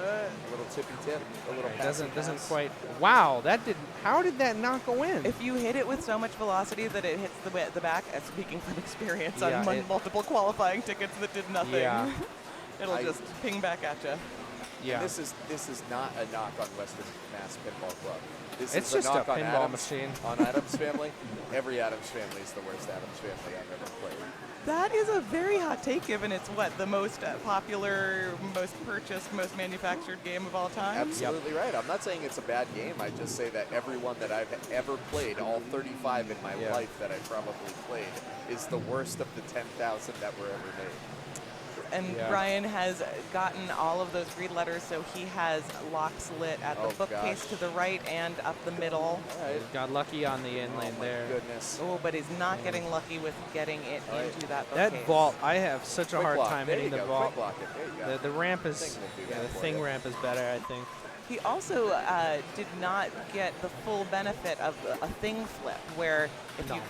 L: A little tippy tip. A little
J: doesn't
L: pass.
J: quite. Wow, that did. How did that not go in?
M: If you hit it with so much velocity that it hits the back, speaking from experience
J: Yeah,
M: on
J: it-
M: multiple qualifying tickets that did nothing,
J: Yeah.
M: it'll just ping back at you.
J: Yeah.
L: And this is not a knock on Western Mass Pinball Club. This
J: It's
L: is
J: just
L: a knock
J: a
L: on
J: pinball
L: Addams,
J: machine.
L: on Addams family. Every Addams family is the worst Addams family I've ever played.
M: That is a very hot take, given it's the most popular, most purchased, most manufactured game of all time.
L: Absolutely right. I'm not saying it's a bad game. I just say that everyone that I've ever played, all 35 in my
J: Yeah.
L: life that I probably played, is the worst of the 10,000 that were ever made.
M: And
J: Yeah.
M: Brian has gotten all of those greed letters, so he has locks lit at the
L: Oh,
M: bookcase
L: gosh.
M: to the right and up the middle.
L: All right.
J: Got lucky on the in
L: Oh
J: lane
L: my
J: there.
L: goodness.
M: Oh, but he's not getting lucky with getting it
L: All right.
M: into that
J: That
M: bookcase.
J: vault, I have such a
L: Quick
J: hard
L: block.
J: time
L: There
J: hitting
L: you
J: the
L: go.
J: vault.
L: Quick block it. There you go.
J: The ramp is,
L: Thing will do
J: yeah,
L: that
J: the
L: for
J: thing
L: you.
J: ramp is better, I think.
M: He also did not get the full benefit of a thing flip, where if you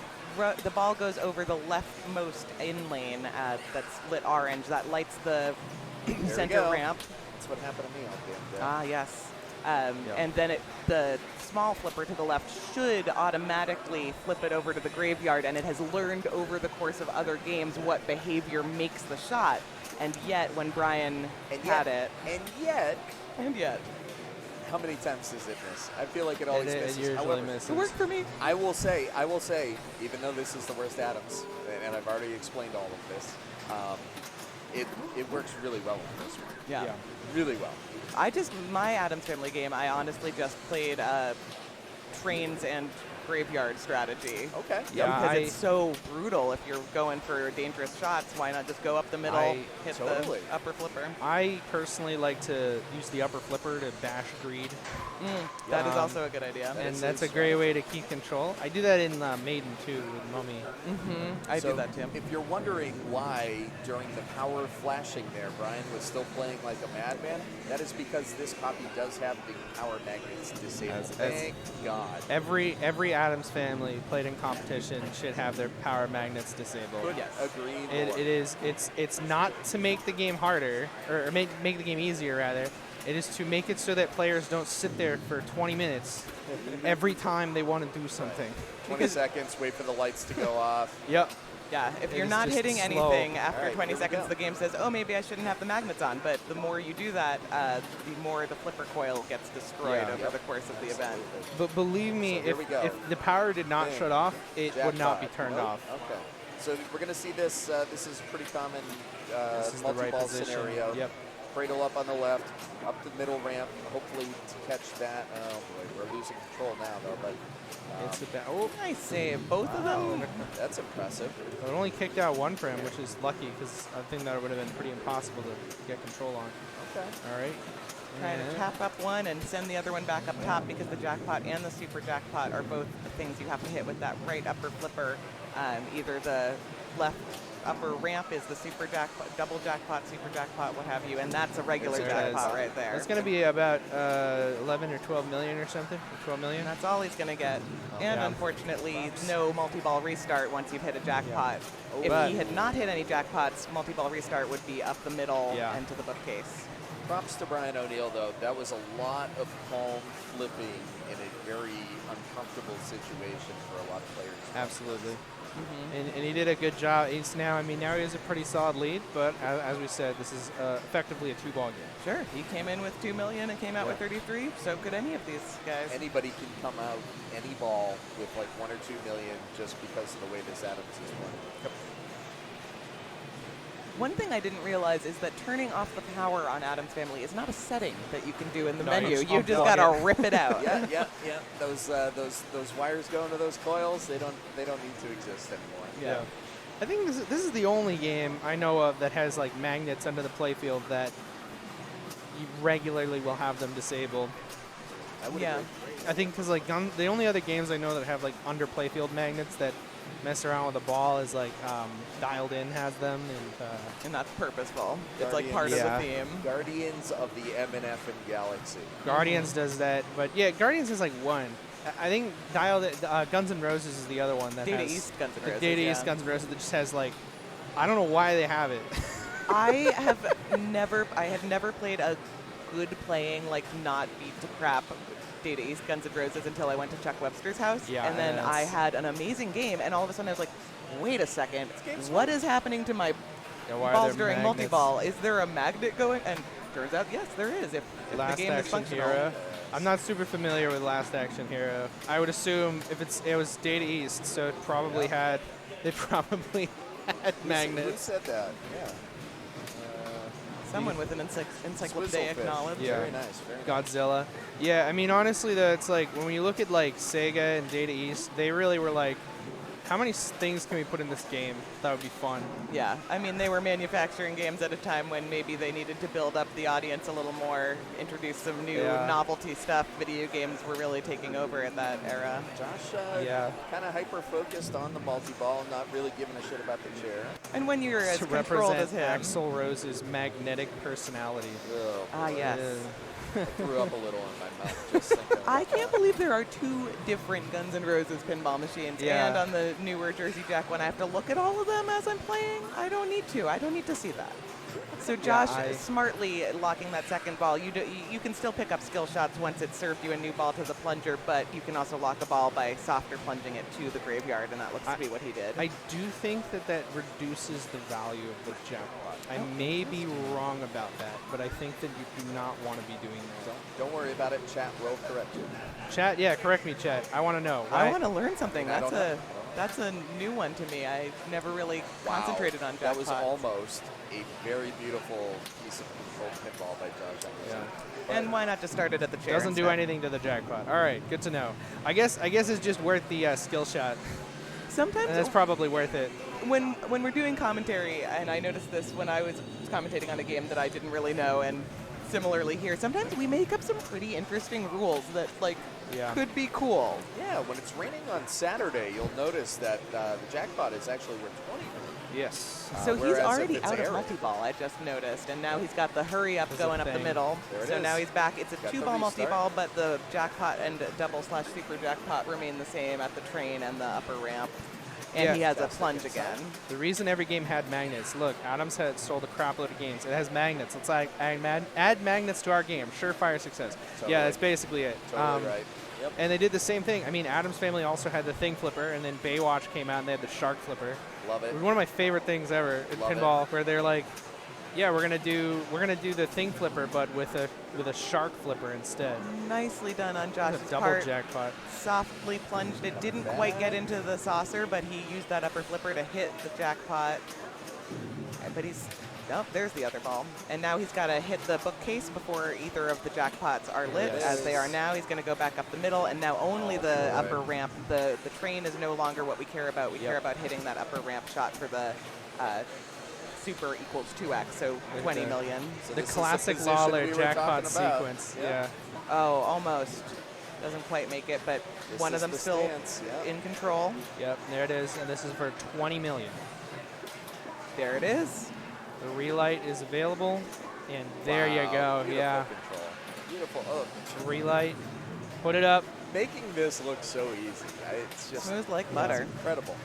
M: the ball goes over the leftmost in lane that's lit orange, that lights the
L: There we
M: center
L: go.
M: ramp.
L: That's what happened to me all damn day.
M: Ah, yes. And then the small flipper to the left should automatically flip it over to the graveyard, and it has learned over the course of other games what behavior makes the shot. And yet, when Brian had it,
L: And yet, how many times does it miss? I feel like it always
J: It
L: misses.
J: usually
L: However,
J: misses.
M: it worked for me.
L: I will say, even though this is the worst Addams, and I've already explained all of this, it works really well in this one.
M: Yeah.
L: Really well.
M: My Addams Family game, I honestly just played trains and graveyard strategy.
L: Okay.
J: Yeah,
M: because it's so brutal. If you're going for dangerous shots, why not just go up the middle, hit the upper flipper?
J: I personally like to use the upper flipper to bash greed.
M: That is also a good idea.
J: And that's a great way to keep control. I do that in Maiden too with Mummy.
M: I do that too.
L: If you're wondering why during the power flashing there, Brian was still playing like a madman, that is because this copy does have the power magnets disabled. Thank God.
J: Every Addams Family played in competition should have their power magnets disabled.
L: Couldn't agree more.
J: It's not to make the game harder or make the game easier rather. It is to make it so that players don't sit there for 20 minutes every time they want to do something.
L: 20 seconds, wait for the lights to go off.
J: Yep.
M: Yeah, if you're not hitting anything after 20 seconds, the game says, oh, maybe I shouldn't have the magnets on. But the more you do that, the more the flipper coil gets destroyed over the course of the event.
J: But believe me, if the power did not shut off, it would not be turned off.
L: Okay. So we're going to see this. This is pretty common
J: This is the right
L: multi-ball
J: position.
L: scenario.
J: Yep.
L: Cradle up on the left, up the middle ramp, hopefully to catch that. Oh boy, we're losing control now though, but
J: it's about
M: nice save, both of them.
L: That's impressive.
J: It only kicked out one frame, which is lucky because I think that would have been pretty impossible to get control on.
L: Okay.
J: All right.
M: Trying to tap up one and send the other one back up top because the jackpot and the super jackpot are both the things you have to hit with that right upper flipper. Either the left upper ramp is the super jackpot, double jackpot, super jackpot, what have you, and that's a regular jackpot right there.
J: It's going to be about 11 or 12 million or something. 12 million.
M: That's all he's going to get. And unfortunately, no multi-ball restart once you've hit a jackpot. If he had not hit any jackpots, multi-ball restart would be up the middle and to the bookcase.
L: Props to Brian O'Neill, though. That was a lot of palm flipping in a very uncomfortable situation for a lot of players.
J: Absolutely. And he did a good job. Now he has a pretty solid lead, but as we said, this is effectively a two-ball game.
M: Sure. He came in with 2 million and came out with 33. So could any of these guys.
L: Anybody can come out any ball with like 1 or 2 million just because of the way this Addams is playing. Yep.
M: One thing I didn't realize is that turning off the power on Addams Family is not a setting that you can do in the menu. You've just got to rip it out.
L: Yeah. Those wires go into those coils. They don't need to exist anymore.
J: Yeah. I think this is the only game I know of that has like magnets under the playfield that you regularly will have them disabled.
L: I would agree.
J: I think because like the only other games I know that have like under playfield magnets that mess around with the ball is like Dialed In has them,
M: and that's purposeful. It's like part of the theme.
L: Guardians of the M&F and Galaxy.
J: Guardians does that, but yeah, Guardians is like one. I think Guns N' Roses is the other one that
M: Data
J: has
M: East Guns N' Roses.
J: Data East Guns N' Roses that just has like, I don't know why they have it.
M: I have never played a good playing, like not beat to crap Data East Guns N' Roses until I went to Chuck Webster's house.
J: Yeah,
M: and then I had an amazing game, and all of a sudden I was like, wait a second, what is happening to my balls during multi-ball? Is there a magnet going? And turns out, yes, there is, if the game is functional.
J: Hero. I'm not super familiar with Last Action Hero. I would assume if it was Data East, so it probably had magnets.
L: Who said that? Yeah.
M: Someone with an encyclopedic knowledge.
J: Yeah.
L: Very nice. Very nice.
J: Godzilla. Yeah, I mean, honestly, though, it's like when you look at like Sega and Data East, they really were like, how many things can we put in this game that would be fun?
M: Yeah, I mean, they were manufacturing games at a time when maybe they needed to build up the audience a little more, introduce some new novelty stuff. Video games were really taking over at that era.
L: Josh, kind of hyper-focused on the multi-ball, not really giving a shit about the chair.
M: And when you're as
J: to
M: controlled as him.
J: Axl Rose's magnetic personality.
M: Yes.
L: I threw up a little in my mouth just thinking
M: I can't believe there are 2 different Guns N' Roses pinball machines.
J: Yeah.
M: And on the newer Jersey Jack one, I have to look at all of them as I'm playing. I don't need to. I don't need to see that. So Josh, smartly locking that second ball, you can still pick up skill shots once it's served you a new ball to the plunger, but you can also lock a ball by softer plunging it to the graveyard, and that looks to be what he did.
J: I do think that reduces the value of the jackpot. I may be wrong about that, but I think that you do not want to be doing that.
L: Don't worry about it. Chat will correct you.
J: Chat, correct me, chat. I want to know.
M: I want to learn something. That's a new one to me. I never really concentrated on jackpots.
L: That was almost a very beautiful piece of controlled pinball by Josh.
M: And why not just start it at the chair?
J: Doesn't do
M: instead?
J: anything to the jackpot. All right, good to know. I guess it's just worth the skill shot.
M: Sometimes
J: And it's probably worth it.
M: When we're doing commentary, and I noticed this when I was commentating on a game that I didn't really know, and similarly here, sometimes we make up some pretty interesting rules that could be cool.
L: Yeah, when it's raining on Saturday, you'll notice that the jackpot is actually worth 20.
J: Yes.
M: So he's
L: whereas if
M: already
L: it's
M: out of
L: airy-
M: multi-ball, I just noticed, and now he's got the hurry up
J: There's a
M: going up the
J: thing.
M: middle.
L: There it
M: So
L: is.
M: now he's back. It's a
L: Got the
M: 2-ball
L: restart.
M: multi-ball, but the jackpot and double/super jackpot remain the same at the train and the upper ramp. And
J: Yeah.
M: he has a plunge again.
J: The reason every game had magnets, look, Addams had sold a crap load of games. It has magnets. Let's add magnets to our game. Surefire success.
L: Totally.
J: Yeah, that's basically it.
L: Totally right. Yep.
J: And they did the same thing. I mean, Addams family also had the thing flipper, and then Baywatch came out and they had the shark flipper.
L: Love it.
J: It was one of my favorite things ever in
L: Love it.
J: pinball, where they're like, yeah, we're gonna do the thing flipper, but with a shark flipper instead.
M: Nicely done on
J: It's
M: Josh's
J: a double
M: part.
J: jackpot.
M: Softly plunged. It didn't quite get into the saucer, but he used that upper flipper to hit the jackpot. But there's the other ball. And now he's got to hit the bookcase before either of the jackpots are lit,
L: Yes.
M: as they are now. He's going to go back up the middle, and now only the upper ramp. The train is no longer what we care about. We care about hitting that upper ramp shot for the super equals 2x, so 20 million.
L: So
J: The
L: this is the
J: classic
L: position
J: Lawler
L: we were
J: jackpot
L: talking about.
J: sequence.
L: Yep.
J: Yeah.
M: Oh, almost. Doesn't quite make it, but
L: This
M: one of
L: is
M: them
L: the
M: still
L: stance, yeah.
M: in control.
J: Yep, there it is, and this is for 20 million.
M: There it is.
J: The relight is available, and there you
L: Wow,
J: go.
L: beautiful
J: Yeah,
L: Control. Beautiful. Oh,
J: relight. Put it up.
L: making this look so easy. It's just
M: Smooth like butter.
L: It's incredible.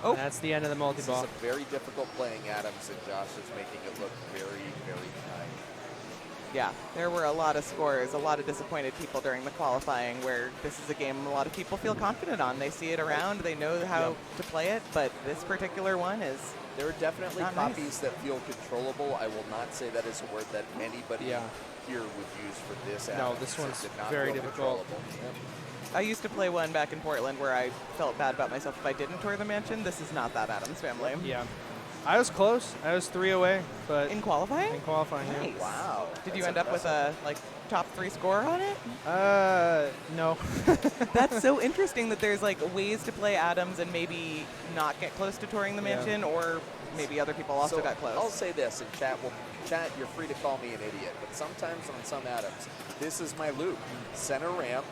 M: Oh.
J: And that's the end of the
L: This is
J: multi-ball.
L: a very difficult playing Addams, and Josh is making it look very, very tight.
M: Yeah, there were a lot of scores, a lot of disappointed people during the qualifying where this is a game a lot of people feel confident on. They see it around, they know how to play it, but this particular one is
L: There are definitely
M: not nice.
L: copies that feel controllable. I will not say that is a word that anybody
J: Yeah.
L: here would use for this
J: No,
L: Addams.
J: this
L: It
J: one's
L: did not
J: very
L: feel
J: difficult.
L: controllable. Yep.
M: I used to play one back in Portland where I felt bad about myself if I didn't tour the mansion. This is not that Addams family.
J: Yeah. I was close. I was 3 away, but
M: In qualifying?
J: in qualifying,
M: Nice.
J: yeah.
L: Wow.
M: Did you
L: that's
M: end up with a top 3 score on it?
J: No.
M: That's so interesting that there's ways to play Addams and maybe not get close to touring the
J: Yeah.
M: mansion, or maybe other people also
L: So
M: got close.
L: I'll say this, and chat, you're free to call me an idiot, but sometimes on some Addams, this is my loop. Center ramp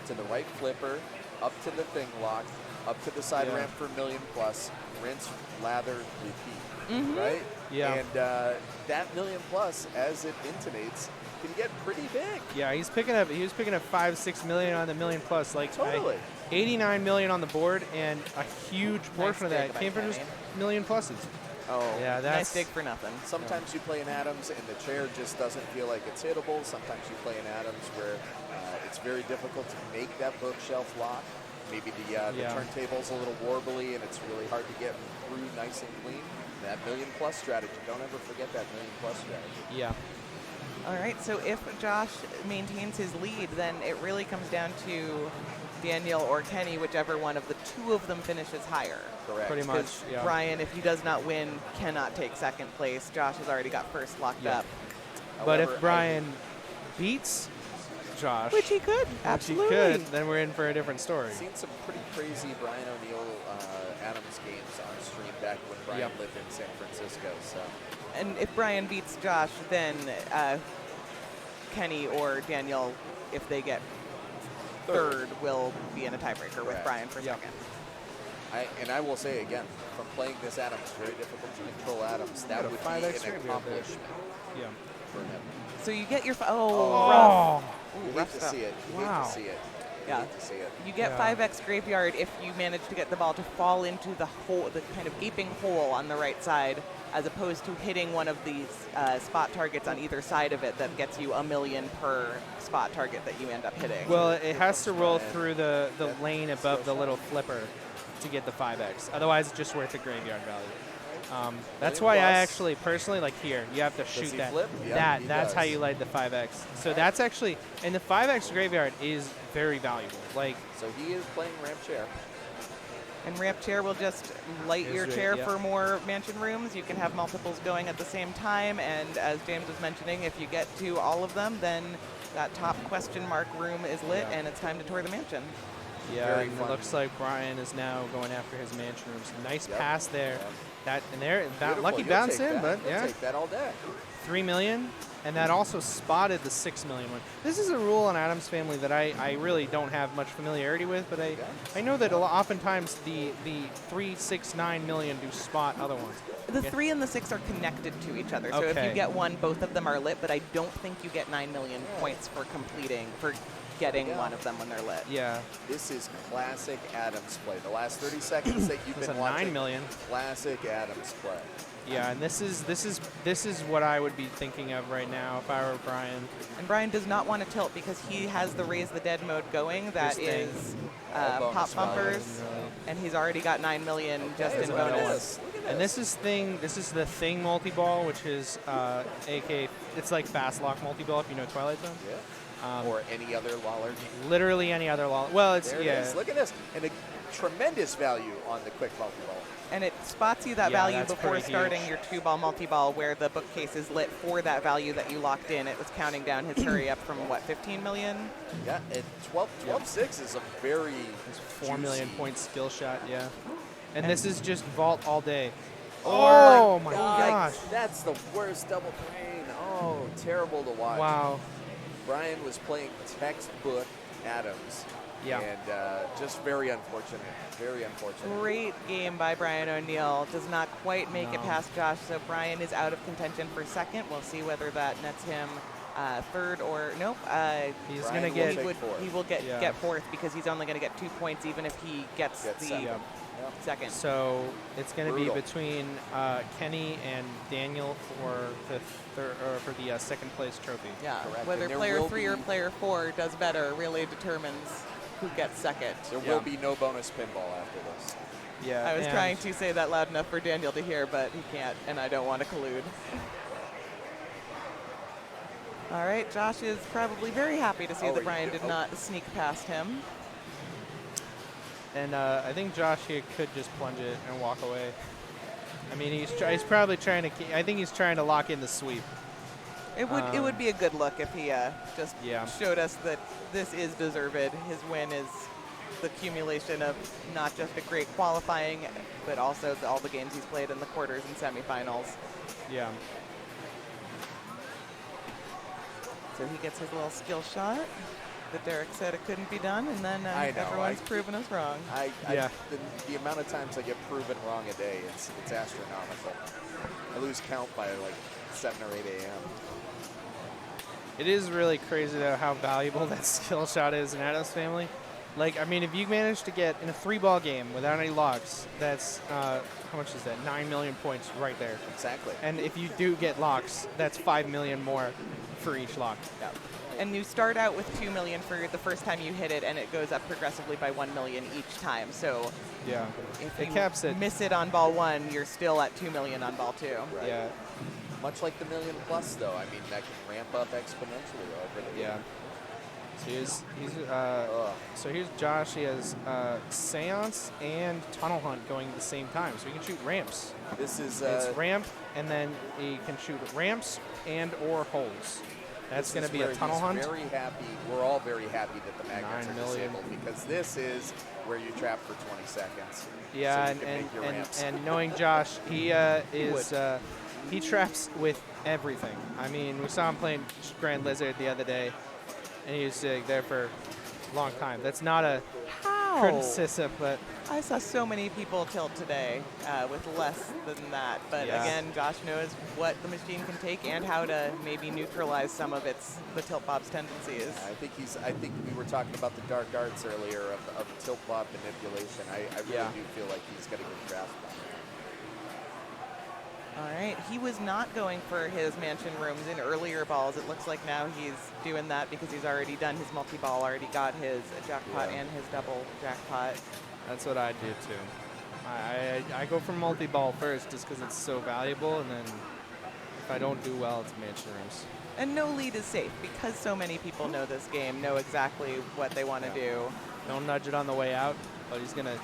L: to the right flipper, up to the thing lock, up to the side
J: Yeah.
L: ramp for $1,000,000 plus, rinse, lather, repeat,
M: Mhm.
L: right?
J: Yeah.
L: And that $1,000,000 plus, as it intonates, can get pretty big.
J: Yeah, he was picking up 5-6 million on the million plus.
L: Totally.
J: 89 million on the board, and a huge portion of
M: dig
J: that
M: by
J: came from just
M: Kenny.
J: million pluses.
M: Oh,
J: Yeah,
M: nice
J: that's-
M: dig for nothing.
L: Sometimes you play an Addams and the chair just doesn't feel like it's hittable. Sometimes you play an Addams where it's very difficult to make that bookshelf lock. Maybe the
J: Yeah.
L: turntable's a little warbly and it's really hard to get through nice and clean. That $1,000,000 plus strategy. Don't ever forget that $1,000,000 plus strategy.
J: Yeah.
M: All right, so if Josh maintains his lead, then it really comes down to Daniel or Kenny, whichever one of the two of them finishes higher.
L: Correct.
J: Pretty much,
M: 'Cause
J: yeah.
M: Brian, if he does not win, cannot take second place. Josh has already got first locked
J: Yeah.
M: up,
J: But
L: However,
J: if Brian beats Josh,
M: which he could,
J: which he
M: absolutely.
J: could, then we're in for a different story.
L: I've seen some pretty crazy Brian O'Neill Addams games on stream back when Brian
J: Yep.
L: lived in San Francisco. So
M: And if Brian beats Josh, then Kenny or Daniel, if they get third, will be in a tiebreaker with
L: Correct.
M: Brian for
J: Yeah.
M: second.
L: I will say again, from playing this Addams, very difficult to control Addams. That
J: Got a
L: would be
J: 5x
L: an
J: graveyard there.
L: accomplishment
J: Yeah.
L: for him.
M: So you get your rough.
J: Oh.
L: You hate
M: rough
L: to
M: stuff.
L: see it. You
J: Wow.
L: hate to see it. You
M: Yeah.
L: hate to see it.
M: You get
J: Yeah.
M: 5x graveyard if you manage to get the ball to fall into the hole, the kind of gaping hole on the right side, as opposed to hitting one of these spot targets on either side of it that gets you $1 million per spot target that you end up hitting.
J: Well, it has to roll
L: Brian.
J: through the lane above the little flipper to get the 5x. Otherwise, it's just worth the graveyard value. That's why I
L: Plus-
J: actually personally like here. You have to shoot
L: he
J: that.
L: flip? Yeah, he
J: That's how
L: does.
J: you light the 5x. So that's actually, and the 5x graveyard is very valuable. Like,
L: So he is playing ramp chair.
M: And ramp chair will just light your chair
J: yeah.
M: for more mansion rooms. You can have multiples going at the same time, and as James was mentioning, if you get to all of them, then that top question mark room is lit, and it's time to tour the mansion.
J: Yeah, and it looks like Brian is now going after his mansion rooms. Nice pass there. That and there, that lucky bounce in, but yeah.
L: Take that all day.
J: 3 million, and that also spotted the 6 million one. This is a rule on Addams Family that I really don't have much familiarity with, but I know that oftentimes the 3, 6, 9 million do spot other ones.
M: The 3 and the 6 are connected to each other, so if you get one, both of them are lit, but I don't think you get 9 million points for getting one of them when they're lit.
J: Yeah.
L: This is classic Addams play. The last 30 seconds that you've been watching.
J: 9 million.
L: Classic Addams play.
J: Yeah, and this is what I would be thinking of right now if I were Brian.
M: And Brian does not want to tilt because he has the Raise the Dead mode going. That is pop bumpers, and he's already got 9 million just in bonus.
J: And this is the Thing multi-ball, which is AK. It's like fast lock multi-ball if you know Twilight Zone.
L: Yeah. Or any other Lawler.
J: Literally any other Lawler. Well, it's
L: there it is. Look at this, and a tremendous value on the quick multi-ball.
M: And it spots you that value before starting your 2-ball multi-ball, where the bookcase is lit for that value that you locked in. It was counting down his hurry up from what, 15 million?
L: Yeah, and 12-6 is a very
J: 4 million point skill shot. Yeah, and this is just vault all day.
L: Oh
J: my gosh,
L: that's the worst double brain. Oh, terrible to watch.
J: Wow.
L: Brian was playing textbook Addams.
J: Yeah.
L: And just very unfortunate. Very unfortunate.
M: Great game by Brian O'Neill. Does not quite make it past Josh, so Brian is out of contention for second. We'll see whether that nets him third or nope.
J: He's going to get
M: he will get fourth because he's only going to get 2 points even if he gets the second.
J: So it's going to be between Kenny and Daniel for the second place trophy.
M: Yeah.
L: Correct.
M: Whether player 3 or player 4 does better really determines who gets second.
L: There will be no bonus pinball after this.
J: Yeah.
M: I was trying to say that loud enough for Daniel to hear, but he can't, and I don't want to collude. All right, Josh is probably very happy to see that Brian did not sneak past him.
J: And I think Josh here could just plunge it and walk away. I mean, he's probably trying to. I think he's trying to lock in the sweep.
M: It would be a good look if he just showed us that this is deserved. His win is the accumulation of not just a great qualifying, but also all the games he's played in the quarters and semifinals.
J: Yeah.
M: So he gets his little skill shot that Derek said it couldn't be done, and then everyone's proven us wrong.
L: The amount of times I get proven wrong a day, it's astronomical. I lose count by like 7 or 8 a.m.
J: It is really crazy though how valuable that skill shot is in Addams Family. Like, I mean, if you manage to get in a 3-ball game without any locks, that's how much is that? 9 million points right there.
L: Exactly.
J: And if you do get locks, that's 5 million more for each lock.
M: Yeah. And you start out with 2 million for the first time you hit it, and it goes up progressively by 1 million each time. So if you miss it on ball 1, you're still at 2 million on ball 2.
L: Right. Yeah. Much like the million plus, though. I mean, that can ramp up exponentially over the game.
J: So here's Josh. He has Seance and Tunnel Hunt going at the same time, so he can shoot ramps.
L: This is
J: it's ramp, and then he can shoot ramps and or holes. That's going to be a Tunnel Hunt.
L: Very happy. We're all very happy that the magnets are disabled because this is where you trap for 20 seconds.
J: Yeah,
L: so
J: and knowing Josh, he he traps with everything. I mean, we saw him playing Grand Lizard the other day, and he was there for a long time. That's not a criticism, but
M: I saw so many people tilt today with less than that. But again, Josh knows what the machine can take and how to maybe neutralize some of the tilt bob's tendencies.
L: I think we were talking about the dark arts earlier of tilt bob manipulation. I really do feel like he's got a good grasp on it.
M: All right, he was not going for his mansion rooms in earlier balls. It looks like now he's doing that because he's already done his multi-ball, already got his jackpot and his double jackpot.
J: That's what I do too. I go for multi-ball first just because it's so valuable, and then if I don't do well, it's mansion rooms.
M: And no lead is safe because so many people know this game, know exactly what they want to do.
J: Don't nudge it on the way out, but he's going to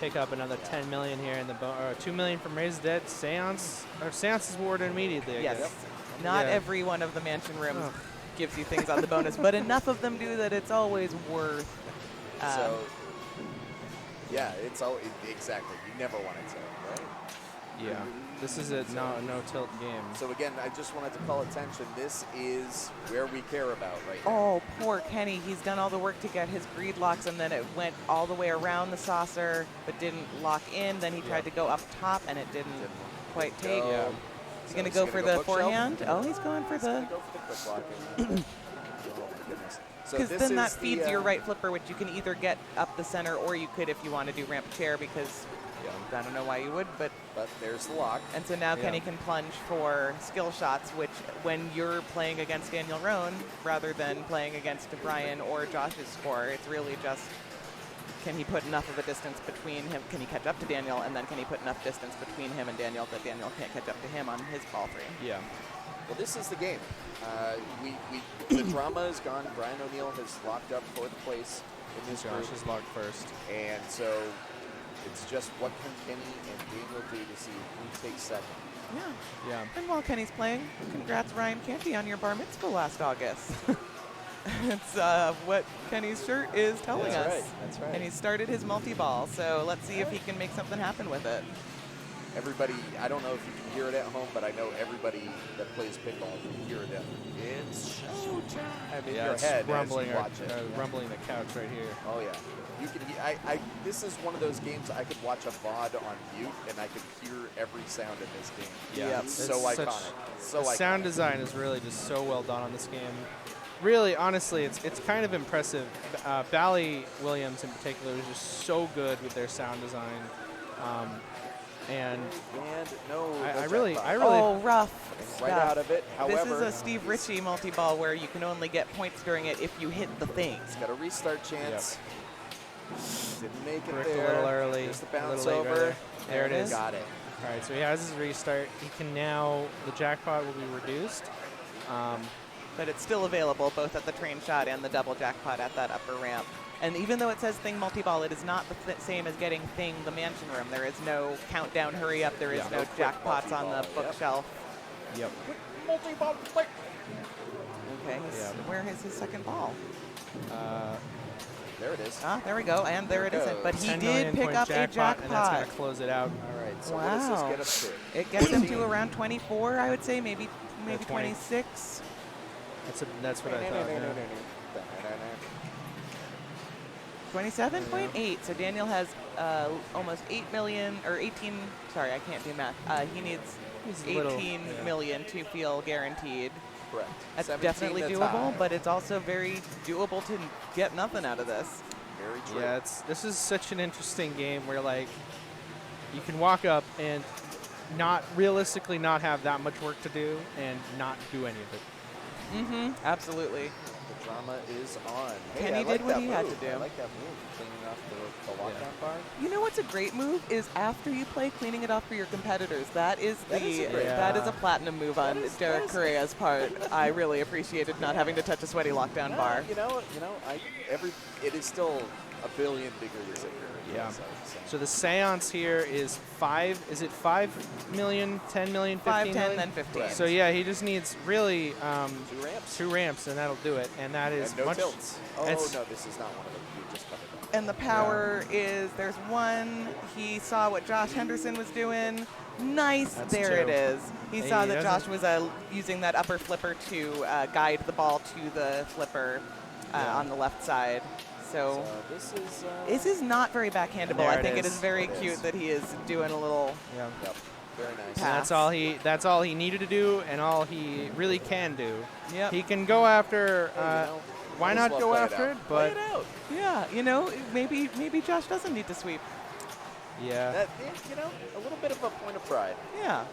J: pick up another 10 million here in the or 2 million from Raise the Dead. Seance is awarded immediately. I
M: Yes.
J: guess.
M: Not
J: Yeah.
M: every one of the mansion rooms gives you things on the bonus, but enough of them do that it's always worth.
L: So, yeah, it's all exactly. You never want to tilt, right?
J: Yeah. This is a no tilt game.
L: So again, I just wanted to call attention. This is where we care about right now.
M: Oh, poor Kenny. He's done all the work to get his greed locks, and then it went all the way around the saucer, but didn't lock in. Then he tried to go up top, and it didn't quite take.
J: Yeah.
M: He's going to go for the forehand. Oh, he's going for the...
L: Go for the quick lock. Oh my goodness. So
M: Because
L: this
M: then that
L: is
M: feeds your right flipper, which you can either get up the center, or you could, if you want to do ramp chair, because I don't know why you would, but
L: there's the lock.
M: And so now Kenny can plunge for skill shots, which when you're playing against Daniel Roan, rather than playing against Brian or Josh's score, it's really just, can he put enough of a distance between him? Can he catch up to Daniel? And then can he put enough distance between him and Daniel that Daniel can't catch up to him on his ball three?
J: Yeah.
L: Well, this is the game. The drama is gone. Brian O'Neill has locked up fourth place in this group.
J: Josh is locked first.
L: And so it's just what can Kenny and Daniel do to see who takes second.
M: Yeah.
J: Yeah.
M: And while Kenny's playing, congrats Ryan Canty on your bar mitzvah last August. It's what Kenny's shirt is telling us.
L: Right. That's right.
M: And he started his multi-ball, so let's see if he can make something happen with it.
L: Everybody, I don't know if you can hear it at home, but I know everybody that plays pinball can hear it. It's showtime in your
J: it's
L: head
J: rumbling,
L: as you watch it.
J: rumbling the couch right here.
L: Oh yeah, you can. This is one of those games I could watch a VOD on mute and I could hear every sound in this game.
J: Yeah,
L: it's so iconic. So
J: the
L: iconic.
J: sound design is really just so well done on this game. Really, honestly, it's kind of impressive. Bally Williams in particular is just so good with their sound design. And
L: no,
J: I really.
M: Oh, rough
L: right
M: stuff.
L: out of it. However,
M: this is a Steve Ritchie multi-ball where you can only get points during it if you hit the thing.
L: It's got a restart chance. Didn't make it
J: Bricked
L: there.
J: a little early.
L: There's the bounce
J: a little late
L: over.
J: right there it is.
L: Got it.
J: All right, so he has his restart. He can now, the jackpot will be reduced.
M: But it's still available both at the train shot and the double jackpot at that upper ramp. And even though it says Thing multi-ball, it is not the same as getting Thing the mansion room. There is no countdown, hurry up. There is no jackpots on the bookshelf.
J: Yep.
L: Multi-ball play.
M: Okay, where is his second ball?
L: There it is.
M: Ah, there we go, and there it isn't. But he did pick up a jackpot.
J: And that's going to close it out.
L: All right, so
M: wow.
L: what does this get us to?
M: It gets him to around 24, I would say, maybe 26.
J: That's what I thought. Yeah.
M: 27.8. So Daniel has almost 8 million or 18. Sorry, I can't do math. He needs 18 million to feel guaranteed.
L: Correct.
M: That's definitely doable, but it's also very doable to get nothing out of this.
L: Very true.
J: Yeah, this is such an interesting game where like you can walk up and not realistically not have that much work to do and not do any of it.
M: Mm-hmm. Absolutely.
L: The drama is on. Hey,
M: Kenny did what he had to do.
L: I like that move, cleaning off the lockdown bar.
M: You know what's a great move is after you play, cleaning it off for your competitors. That is that is a platinum move on Derek Correa's part. I really appreciated not having to touch a sweaty lockdown bar.
L: It is still a billion degrees of
J: Yeah. So the seance here is 5. Is it 5 million, 10 million, 15
M: 5, 10,
J: million?
M: then 15.
J: So yeah, he just needs really
L: 2
J: ramps, and that'll do it. And that is
L: and no
J: much.
L: tilts. Oh no, this is not one of them. You just covered that.
M: And the power is there's one. He saw what Josh Henderson was doing. Nice.
J: That's
M: there
J: 2.
M: it is. He saw that Josh
J: doesn't-
M: was using that upper flipper to guide the ball to the flipper on the left side. So this is not very backhandable.
J: There
M: I
J: it
M: think it
J: is.
M: is very
L: It
M: cute
L: is.
M: that he is doing a little
J: Yeah.
L: Yep. Very nice.
M: pass.
J: That's all he needed to do, and all he really can do.
M: Yep.
J: He can go after. Why
L: might as
J: not
L: well
J: go
L: play it
J: after
L: out.
J: it? But
L: Play it out.
M: Yeah, maybe Josh doesn't need to sweep.
J: yeah.
L: That, a little bit of a point of pride.
M: Yeah.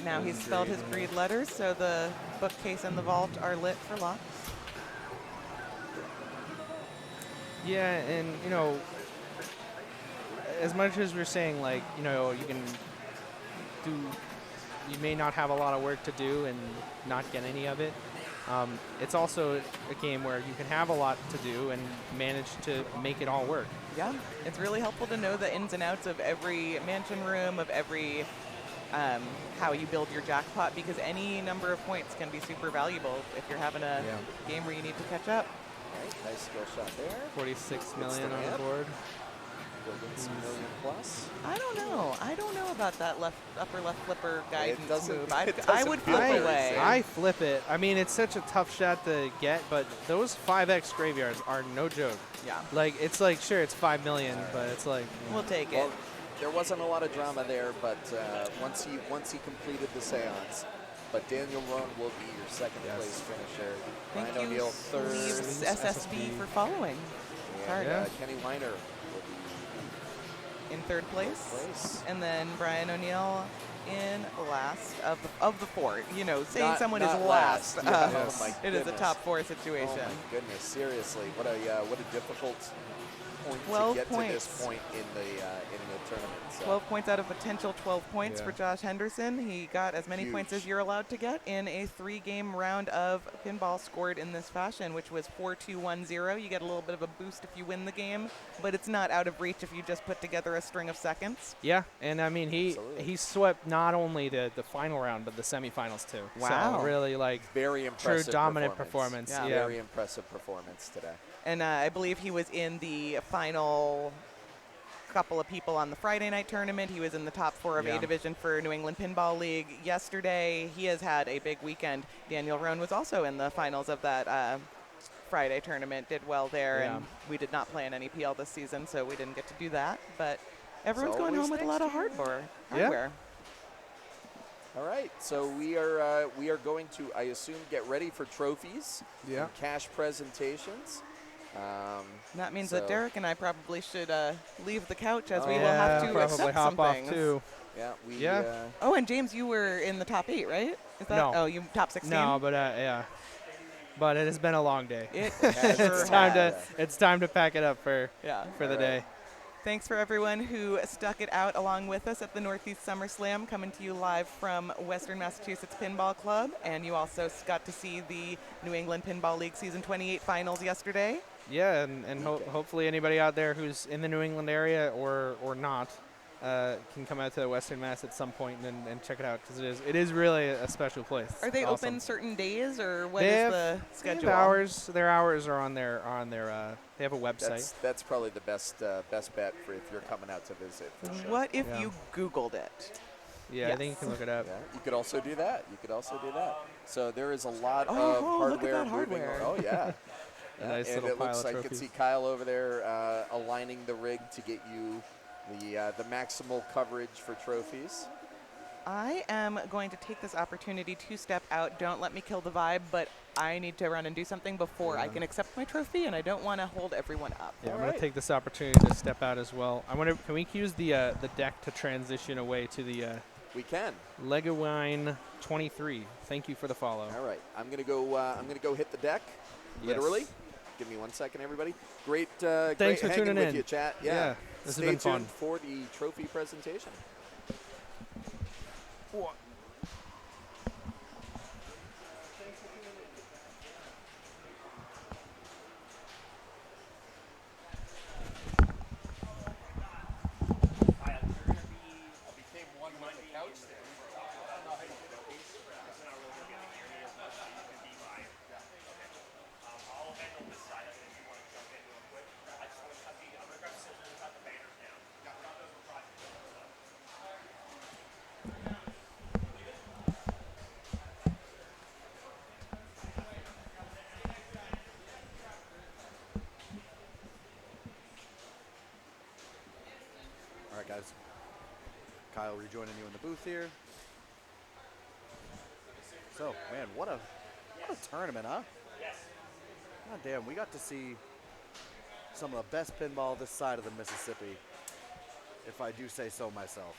M: Now he's spelled his greed letters, so the bookcase and the vault are lit for locks.
J: Yeah, and as much as we're saying, like, you can do, you may not have a lot of work to do and not get any of it. it's also a game where you can have a lot to do and manage to make it all work.
M: Yeah, it's really helpful to know the ins and outs of every mansion room, of every how you build your jackpot, because any number of points can be super valuable if you're having a game where you need to catch up.
L: All right, nice skill shot there.
J: 46 million on the board.
L: Building some million plus.
M: I don't know about that upper left flipper guidance
L: doesn't-
M: move.
L: it
M: I
L: doesn't
M: would
L: feel
M: flip
L: very
M: away.
L: safe.
J: I flip it. I mean, it's such a tough shot to get, but those 5x graveyards are no joke.
M: Yeah.
J: Like, it's like, sure, it's 5 million, but it's like...
M: We'll take it.
L: Well, there wasn't a lot of drama there, but once he completed the seance. But Daniel Roan will be your second place finisher.
M: Thank
L: Brian
M: you,
L: O'Neill third.
M: Sleeves SSB for following.
L: And
M: Sorry.
L: Kenny Weiner will be
M: In third place. And then Brian O'Neill in last of the four. You know, saying
L: Not-
M: someone
L: not
M: is last.
L: last. Yeah. Oh my
M: it is a
L: goodness.
M: top four situation.
L: Oh my goodness! Seriously, what a difficult point
M: 12
L: to get
M: points.
L: to this point in the tournament. So.
M: 12 points out of potential 12 points
L: Yeah.
M: for Josh Henderson. He got as many points as you're allowed to get in a 3-game round of pinball scored in this fashion, which was 4-2-1-0. You get a little bit of a boost if you win the game, but it's not out of reach if you just put together a string of seconds.
J: Yeah, and I mean, he swept not only the final round, but the semifinals too.
M: Wow.
J: So really, like,
L: Very impressive
J: true dominant performance.
L: Yeah. Very impressive performance today.
M: And I believe he was in the final couple of people on the Friday night tournament. He was in the top 4 of A division for New England Pinball League yesterday. He has had a big weekend. Daniel Roan was also in the finals of that Friday tournament, did well there, and we did not play in any PL this season, so we didn't get to do that. But everyone's going home with a lot of hardware.
L: All right, so we are going to, I assume, get ready for trophies. And cash presentations.
M: That means that Derek and I probably should leave the couch, as we will
J: Yeah,
M: have to
J: probably
M: accept
J: hop
M: some
J: off
M: things.
J: too.
L: Yeah,
M: Oh, and James, you were in the top 8, right? Is that?
J: No.
M: Oh, you top 16?
J: No, but but it has been a long day.
M: It
J: it's time to pack it up for the day.
M: Thanks for everyone who stuck it out along with us at the Northeast SummerSlam, coming to you live from Western Massachusetts Pinball Club. And you also got to see the New England Pinball League Season 28 finals yesterday.
J: Yeah, and hopefully anybody out there who's in the New England area or not can come out to Western Mass at some point and check it out, because it is really a special place.
M: Are they
J: awesome.
M: open certain days, or what is the schedule?
J: They have hours. Their hours are on their they have a website.
L: That's probably the best bet for if you're coming out to visit. For sure.
M: What if you Googled it?
J: Yeah, I think you can look it up.
L: Yeah, you could also do that. So there is a lot of
M: look at
L: hardware
M: that
L: moving.
M: hardware.
L: Oh yeah.
J: A nice
L: and
J: little
L: it
J: pile
L: looks
J: of
L: like you can
J: trophies.
L: see Kyle over there aligning the rig to get you the maximal coverage for trophies.
M: I am going to take this opportunity to step out. Don't let me kill the vibe, but I need to run and do something before I can accept my trophy, and I don't want to hold everyone up.
J: Yeah, I'm going to take this opportunity to step out as well. I wonder, can we use the deck to transition away to the
L: we can.
J: Legowine 23. Thank you for the follow.
L: All right, I'm gonna go hit the deck. Literally. Give me 1 second, everybody. Great.
J: Thanks
L: great
J: for
L: hanging
J: tuning
L: with
J: in.
L: you, chat.
J: Yeah, this
L: Stay
J: has been
L: tuned
J: fun.
L: for the trophy presentation.
E: All right, guys. Kyle rejoining you in the booth here. So, man, what a tournament, huh? God damn, we got to see some of the best pinball this side of the Mississippi, if I do say so myself.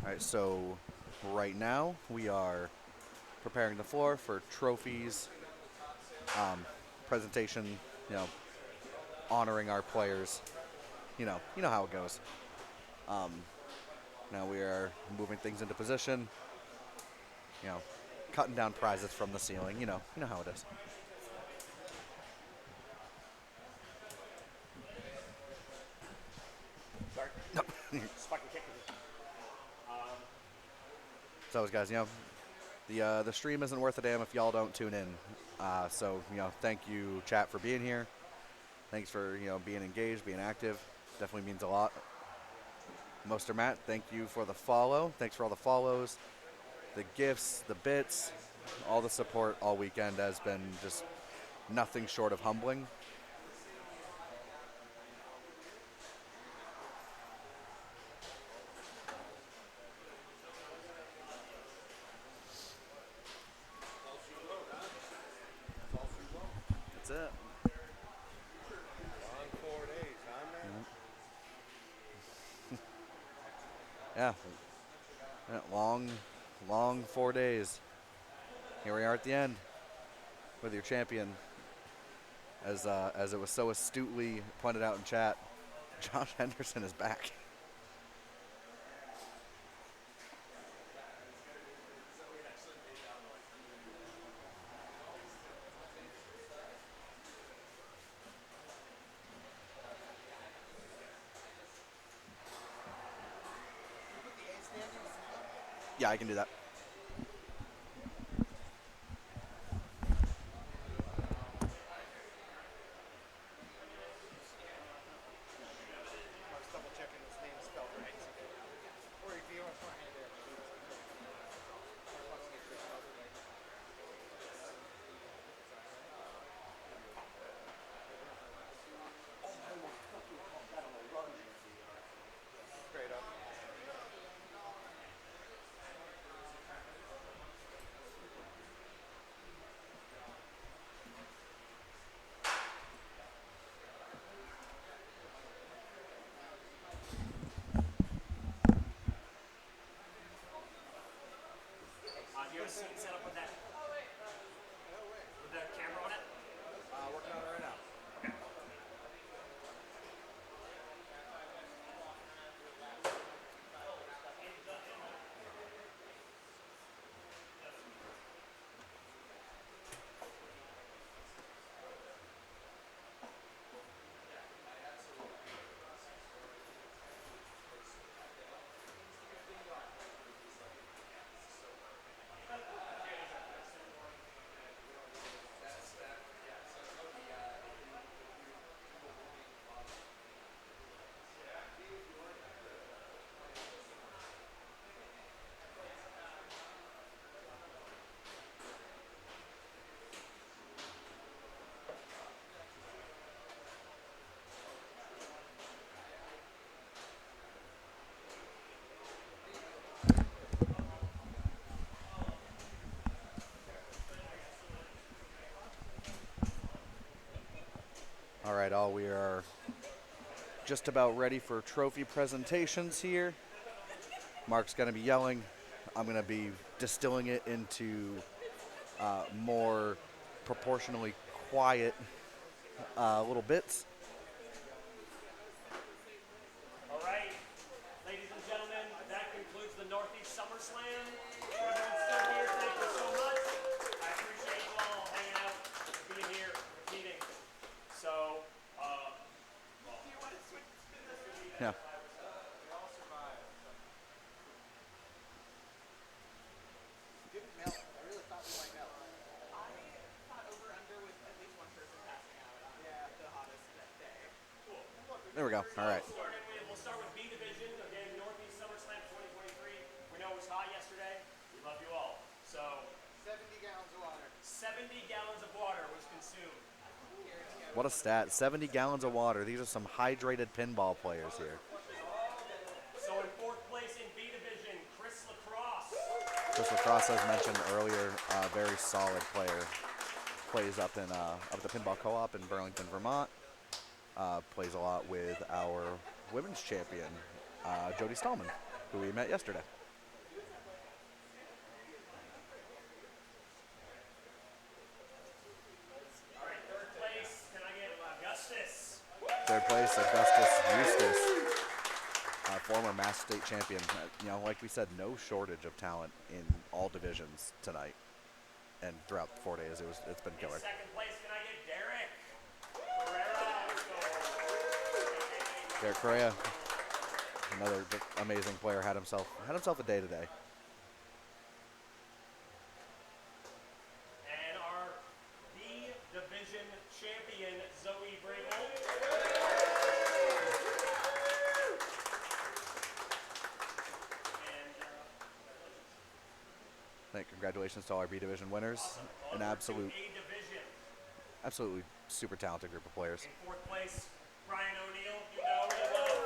E: All right, so right now we are preparing the floor for trophies, presentation, honoring our players. You know how it goes. Now we are moving things into position. You know, cutting down prizes from the ceiling. You know how it is.
H: Sorry.
E: No.
H: Just fucking kicking me.
E: So, guys, the stream isn't worth a damn if y'all don't tune in. So, thank you, chat, for being here. Thanks for, being engaged, being active. Definitely means a lot. Moster Matt, thank you for the follow. Thanks for all the follows, the gifts, the bits, all the support all weekend has been just nothing short of humbling. That's it.
F: Long 4 days, huh, man?
E: Yeah. Long 4 days. Here we are at the end with your champion. As it was so astutely pointed out in chat, Josh Henderson is back. Yeah, I can do that.
H: Do you have a scene set up with that? With the camera on it?
E: Working on it right now.
H: Okay.
E: All right, we are just about ready for trophy presentations here. Mark's going to be yelling. I'm going to be distilling it into more proportionally quiet little bits.
H: All right, ladies and gentlemen, that concludes the Northeast SummerSlam. Everyone's still here. Thank you so much. I appreciate you all hanging out, being here, competing. So, do you want to switch spin this?
E: Yeah.
I: Didn't melt. I really thought we might melt.
M: I thought over under with at least one person passing out on the hottest day.
H: Cool.
E: There we go. All right.
H: We'll start with B Division. Again, Northeast SummerSlam 2023. We know it was hot yesterday. We love you all. So,
I: 70 gallons of water.
H: 70 gallons of water was consumed.
E: What a stat. 70 gallons of water. These are some hydrated pinball players here.
H: So in fourth place in B Division, Chris Lacrosse.
E: Chris Lacrosse, as mentioned earlier, a very solid player. Plays up at the Pinball Co-op in Burlington, Vermont. Plays a lot with our women's champion, Jody Stallman, who we met yesterday.
H: All right, third place. Can I get Augustus? Woo!
E: place, Augustus Eustace, former Mass State champion. Like we said, no shortage of talent in all divisions tonight, and throughout the 4 days, it's been killer.
H: In second place, can I get Derek?
E: Derek Correa, another amazing player, had himself a day today.
H: And our B division champion, Zoe Bringle.
E: Congratulations to all our B division winners. An absolutely super talented group of players.
H: In fourth place, Brian O'Neill. You know the love.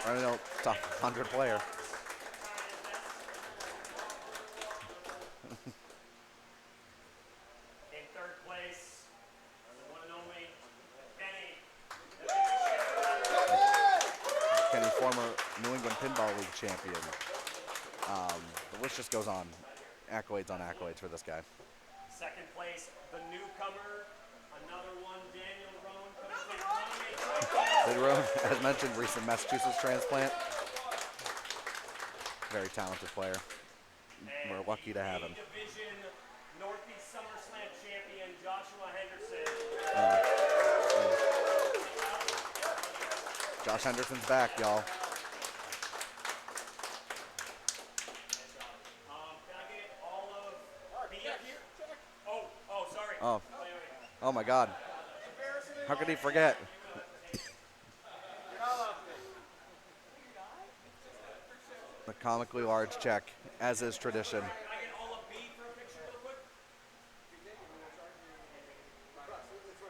E: Brian O'Neill, top 100 player.
H: In third place, the one and only Kenny.
E: Kenny, former New England Pinball League champion. The list just goes on. Accolades on accolades for this guy.
H: Second place, the newcomer, another one, Daniel Roan.
E: Daniel Roan, as mentioned, recent Massachusetts transplant. Very talented player. We're lucky to have him.
H: Division Northeast SummerSlam champion, Joshua Henderson.
E: Josh Henderson's back, y'all. Oh my God. How could he forget? The comically large check, as is tradition.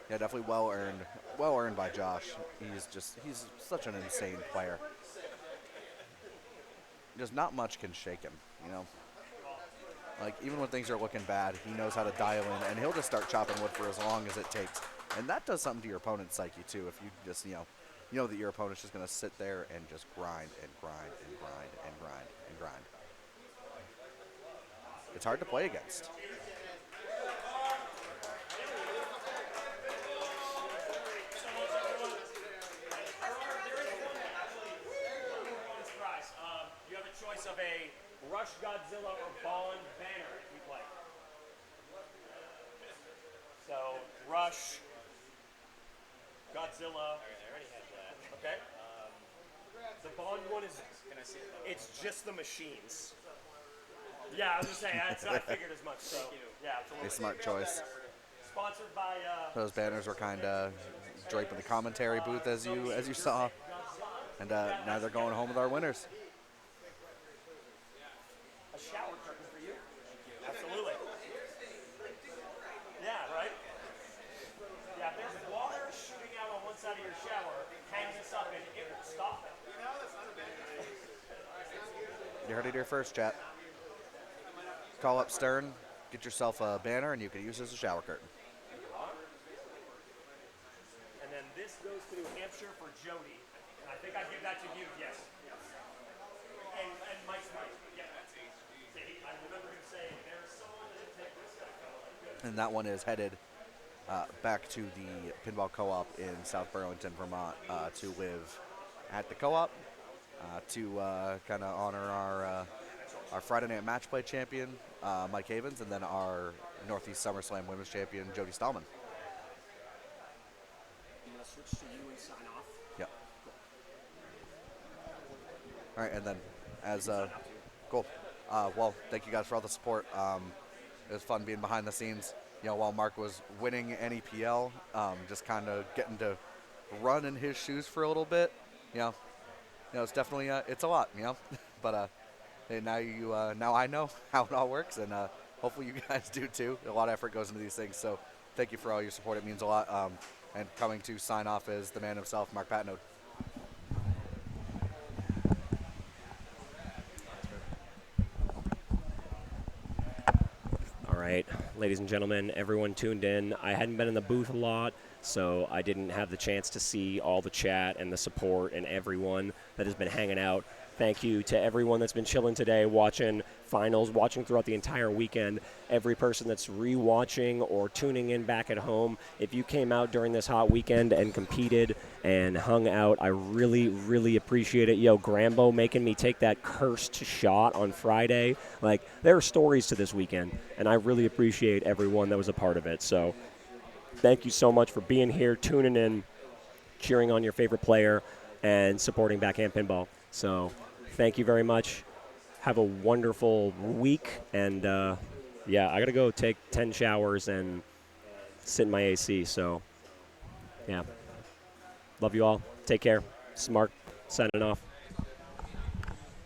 E: Yeah, definitely well earned. Well earned by Josh. He's such an insane player. Just not much can shake him, Like, even when things are looking bad, he knows how to dial in, and he'll just start chopping wood for as long as it takes. And that does something to your opponent's psyche, too, if you just, you know that your opponent's just going to sit there and just grind and grind and grind and grind and grind. It's hard to play against.
H: You have a choice of a Rush Godzilla or Bond banner if you play. So, Rush, Godzilla. I already had that. Okay. The Bond one is, it's just the machines. Yeah, I was just saying, I figured as much. So, yeah, absolutely.
E: A smart choice.
H: Sponsored by.
E: Those banners were kind of draped in the commentary booth, as you saw. And now they're going home with our winners.
H: A shower curtain for you. Absolutely. Yeah, right? Yeah, if there's water shooting out on one side of your shower, hang this up and it will stop it.
E: You heard it here first, chat. Call up Stern, get yourself a banner, and you can use it as a shower curtain.
H: And then this goes to New Hampshire for Jody. And I think I give that to you, yes. And Mike's right. Yeah. I remember him saying, there's someone that take this stuff.
E: And that one is headed back to the Pinball Co-op in South Burlington, Vermont, to live at the co-op to kind of honor our Friday Night Match Play champion, Mike Havens, and then our Northeast SummerSlam Women's champion, Jody Stallman.
K: You want to switch to you and sign off?
E: Yep. All right, and then as cool. Well, thank you guys for all the support. It was fun being behind the scenes. While Mark was winning NEPL, just kind of getting to run in his shoes for a little bit. It's definitely it's a lot. But hey, now I know how it all works, and hopefully you guys do too. A lot of effort goes into these things, so thank you for all your support. It means a lot. And coming to sign off is the man himself, Mark Patnode.
K: All right, ladies and gentlemen, everyone tuned in. I hadn't been in the booth a lot.
G: so I didn't have the chance to see all the chat and the support and everyone that has been hanging out. Thank you to everyone that's been chilling today, watching finals, watching throughout the entire weekend. Every person that's re-watching or tuning in back at home. If you came out during this hot weekend and competed and hung out, I really, really appreciate it. Yo, Grambo making me take that cursed shot on Friday. Like, there are stories to this weekend, and I really appreciate everyone that was a part of it. So thank you so much for being here, tuning in, cheering on your favorite player, and supporting Backhand Pinball. So thank you very much. Have a wonderful week. And, yeah, I got to go take 10 showers and sit in my AC. So, yeah. Love you all. Take care. Smart signing off.